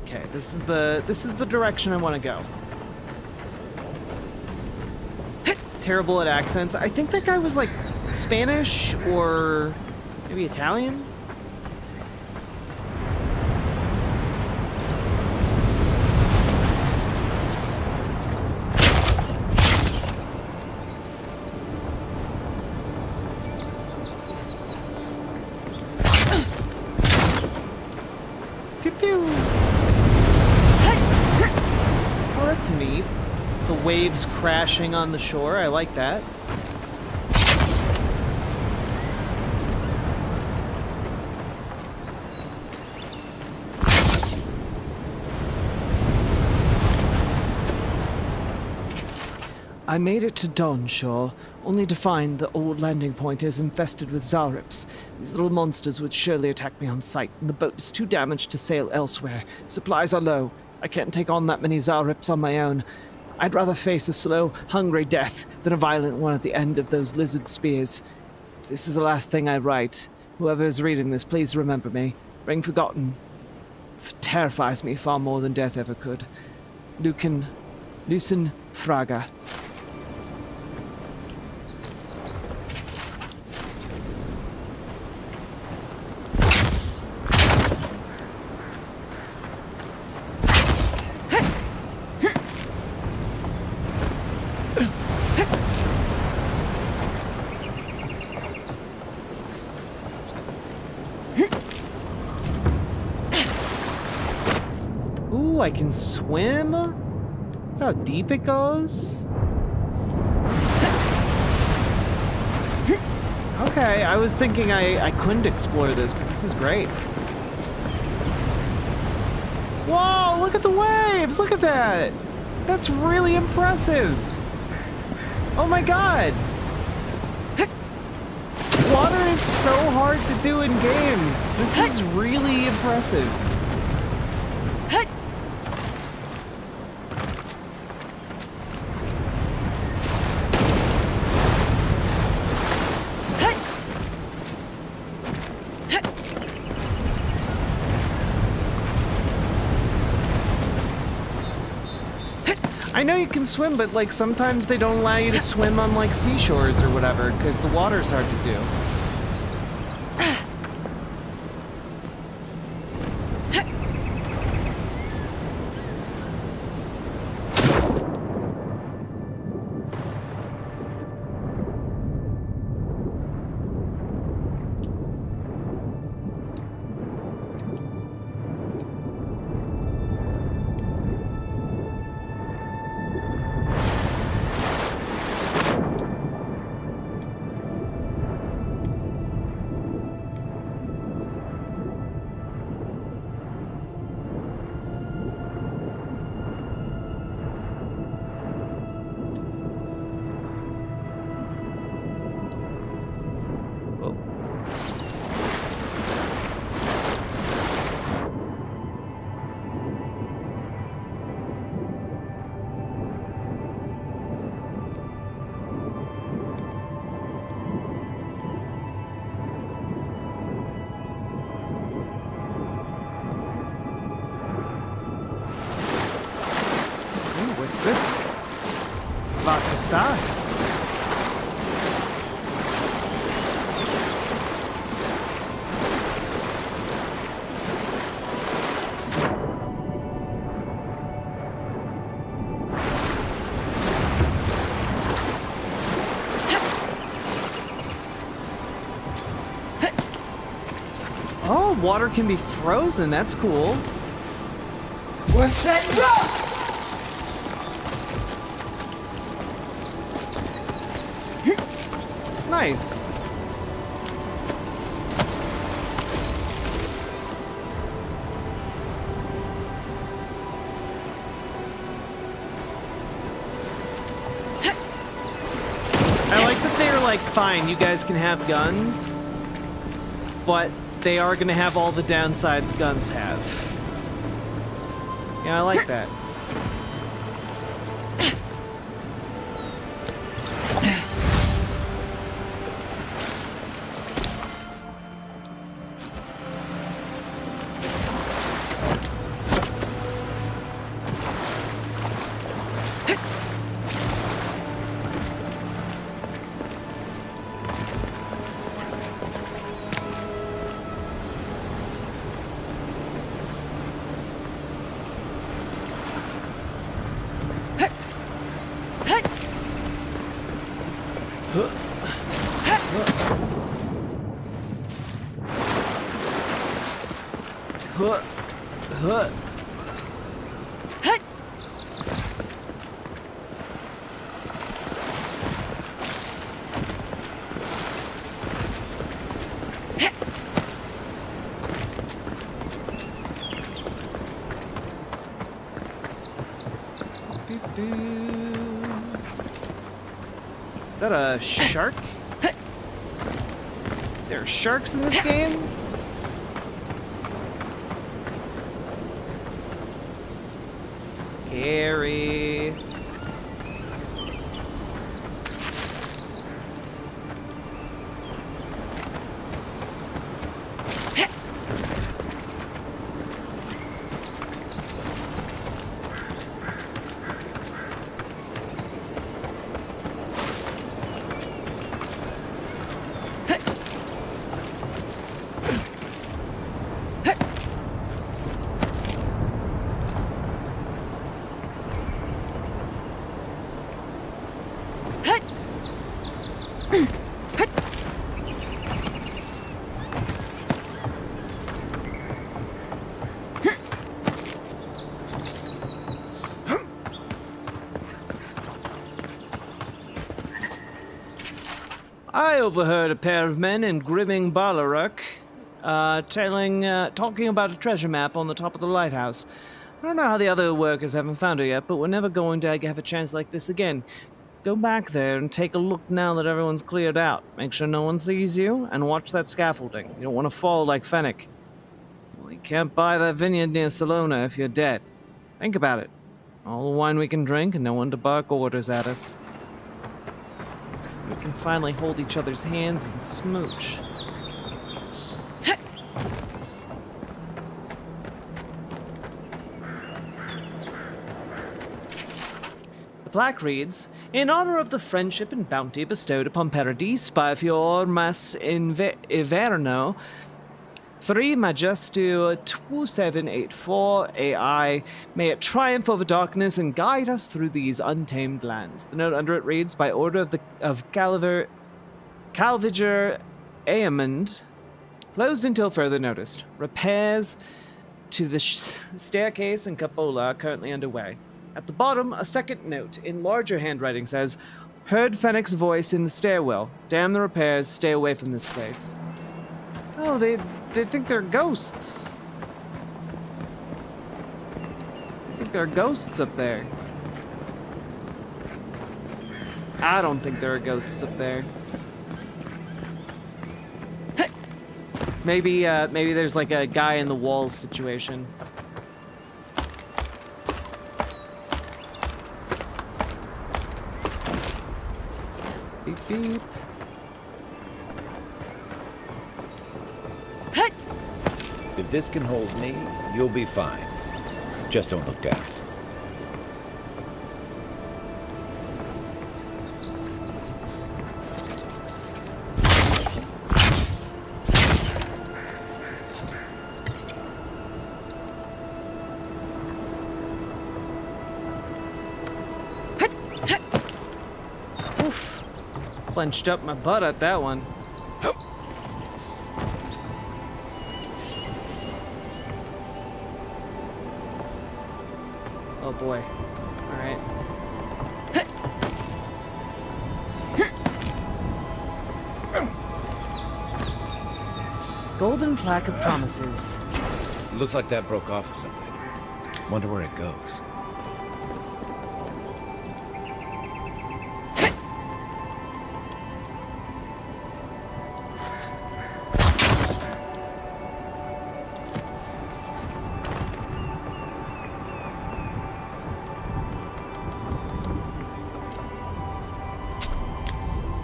Okay, this is the direction I want to go. Terrible at accents. I think that guy was like Spanish or maybe Italian. Oh, that's neat. The waves crashing on the shore. I like that. I made it to Dawnshore, only to find the old landing point is infested with Zarips. These little monsters would surely attack me on sight, and the boat is too damaged to sail elsewhere. Supplies are low. I can't take on that many Zarips on my own. I'd rather face a slow, hungry death than a violent one at the end of those lizard spears. If this is the last thing I write, whoever is reading this, please remember me. Bring forgotten. Terrifies me far more than death ever could. Lucen Fraga. Ooh, I can swim? Look how deep it goes. Okay, I was thinking I couldn't explore this, but this is great. Whoa, look at the waves! Look at that! That's really impressive! Oh my god! Water is so hard to do in games. This is really impressive. I know you can swim, but like sometimes they don't allow you to swim on like seashores or whatever because the water's hard to do. Was ist das? Oh, water can be frozen. That's cool. Works and rough! Nice. I like that they're like, fine, you guys can have guns, but they are going to have all the downsides guns have. Yeah, I like that. Is that a shark? There are sharks in this game? Scary. I overheard a pair of men in Grimming Balaruk talking about a treasure map on the top of the lighthouse. I don't know how the other workers haven't found her yet, but we're never going to have a chance like this again. Go back there and take a look now that everyone's cleared out. Make sure no one sees you, and watch that scaffolding. You don't want to fall like Fennec. Well, you can't buy that vineyard near Salona if you're dead. Think about it. All the wine we can drink and no one to bark orders at us. We can finally hold each other's hands and smooch. The plaque reads, "In honor of the friendship and bounty bestowed upon Paradis by Fior Mas Inverno, 3 Majestu 2784 AI, may it triumph over darkness and guide us through these untamed lands." The note under it reads, "By order of Calviger Aemond, closed until further notice. Repairs to the staircase and cupola are currently underway." At the bottom, a second note in larger handwriting says, "Heard Fennec's voice in the stairwell. Damn the repairs, stay away from this place." Oh, they think they're ghosts. I think there are ghosts up there. I don't think there are ghosts up there. Maybe there's like a guy in the walls situation. Beep beep. If this can hold me, you'll be fine. Just don't look down. Clenched up my butt at that one. Oh boy. Alright. Golden plaque of promises. Looks like that broke off of something. Wonder where it goes.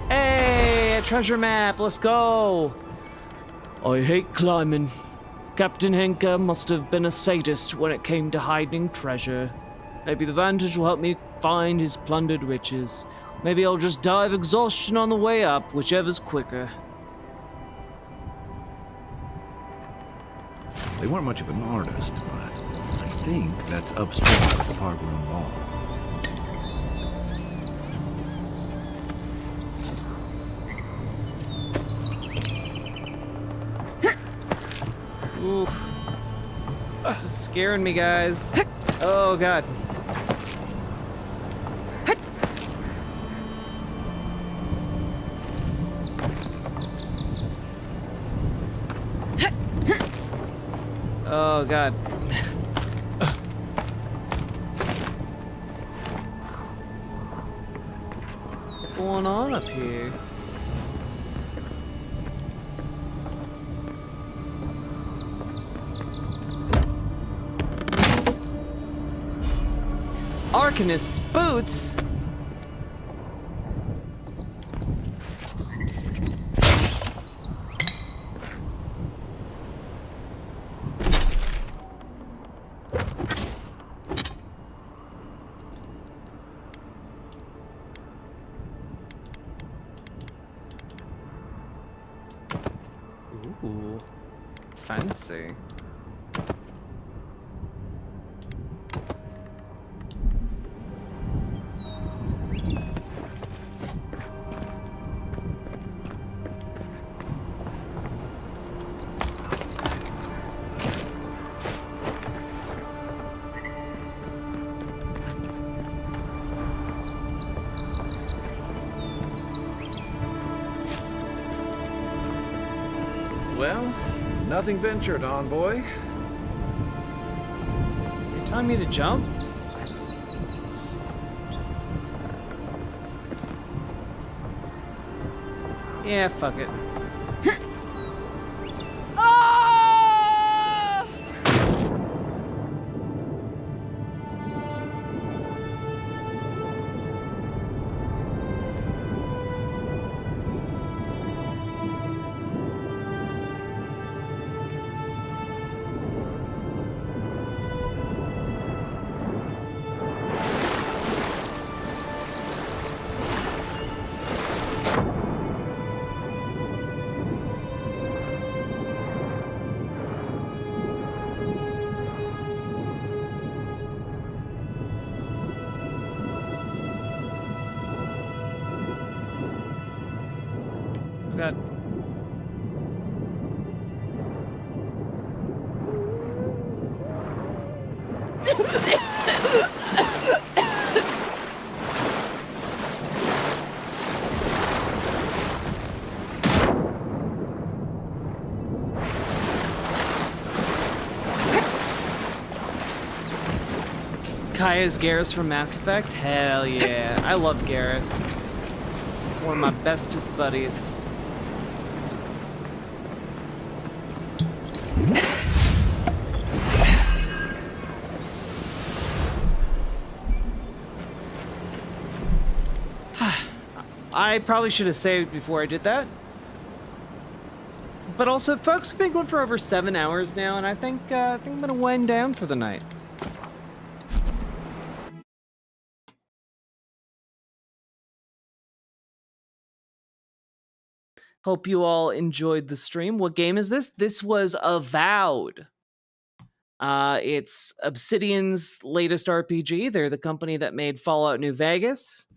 Hey, a treasure map, let's go! I hate climbing. Captain Henker must have been a sadist when it came to hiding treasure. Maybe the vantage will help me find his plundered riches. Maybe I'll just die of exhaustion on the way up, whichever's quicker. They weren't much of an artist, but I think that's upstream of the park room wall. Oof. This is scaring me, guys. Oh, God. Oh, God. What's going on up here? Arcanist's boots? Ooh, fancy. Well, nothing ventured, envoy. You telling me to jump? Yeah, fuck it. God. Kaya's Garrus from Mass Effect? Hell yeah. I love Garrus. One of my bestest buddies. I probably should have saved before I did that. But also, folks, we've been going for over 7 hours now, and I think I'm gonna wind down for the night. Hope you all enjoyed the stream. What game is this? This was Avowed. It's Obsidian's latest RPG. They're the company that made Fallout New Vegas.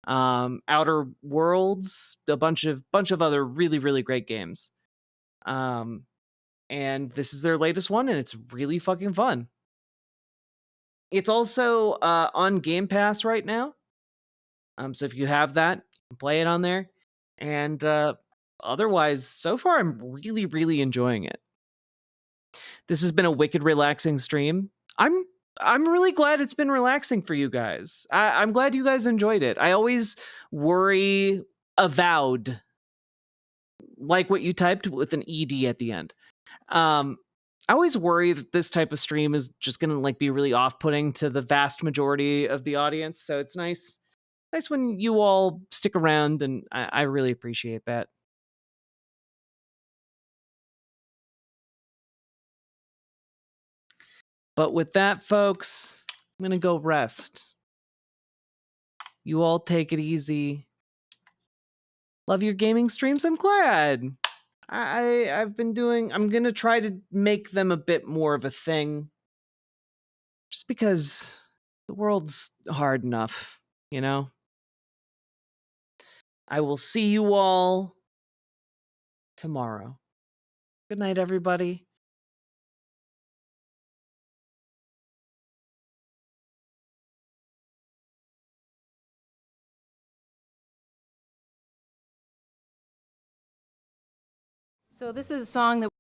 Outer Worlds, a bunch of other really, really great games. And this is their latest one, and it's really fucking fun. It's also on Game Pass right now. So if you have that, you can play it on there. And otherwise, so far, I'm really, really enjoying it. This has been a wicked relaxing stream. I'm really glad it's been relaxing for you guys. I'm glad you guys enjoyed it. I always worry, avowed, like what you typed with an ED at the end. I always worry that this type of stream is just gonna like be really off-putting to the vast majority of the audience. So it's nice when you all stick around, and I really appreciate that. But with that, folks, I'm gonna go rest. You all take it easy. Love your gaming streams. I'm glad. I'm gonna try to make them a bit more of a thing. Just because the world's hard enough, you know? I will see you all tomorrow. Good night, everybody. So this is a song that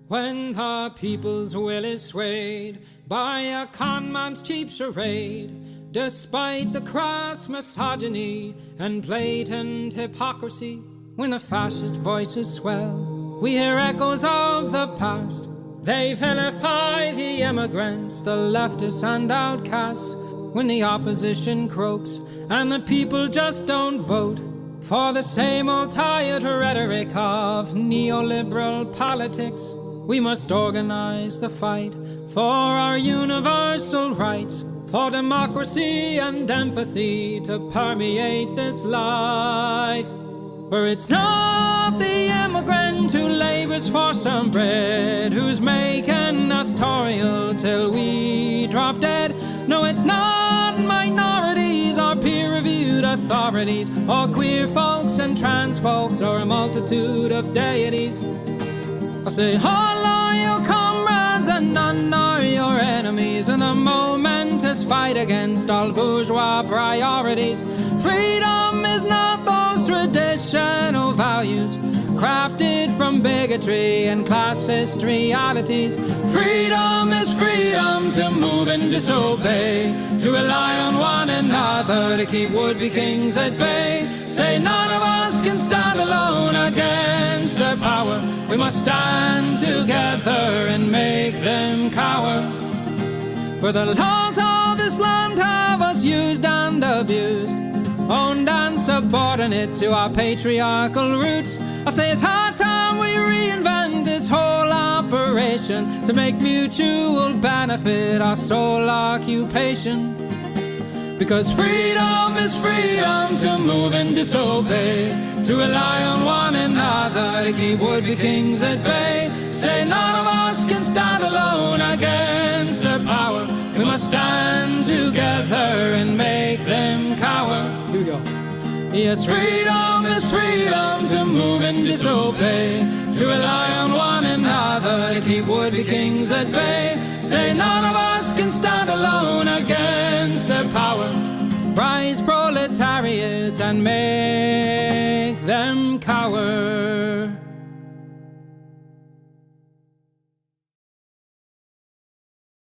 when the people's will is swayed by a con man's cheap charade, despite the crass misogyny and blatant hypocrisy, when the fascist voices swell, we hear echoes of the past. They vilify the immigrants, the leftists and outcasts, when the opposition croaks and the people just don't vote for the same old tired rhetoric of neoliberal politics. We must organize the fight for our universal rights, for democracy and empathy to permeate this life. For it's not the immigrant who labors for some bread, who's making us toil till we drop dead. No, it's not minorities or peer-reviewed authorities, or queer folks and trans folks, or a multitude of deities. I say all are your comrades and none are your enemies in the momentous fight against all bourgeois priorities. Freedom is not those traditional values crafted from bigotry and classist realities. Freedom is freedom to move and disobey, to rely on one another to keep would-be kings at bay. Say none of us can stand alone against their power. We must stand together and make them cower. For the laws of this land have us used and abused, owned and subordinate to our patriarchal roots. I say it's high time we reinvent this whole operation to make mutual benefit our sole occupation. Because freedom is freedom to move and disobey, to rely on one another to keep would-be kings at bay. Say none of us can stand alone against their power. We must stand together and make them cower. Here we go. Yes, freedom is freedom to move and disobey, to rely on one another to keep would-be kings at bay. Say none of us can stand alone against their power. Rise proletariat and make them cower.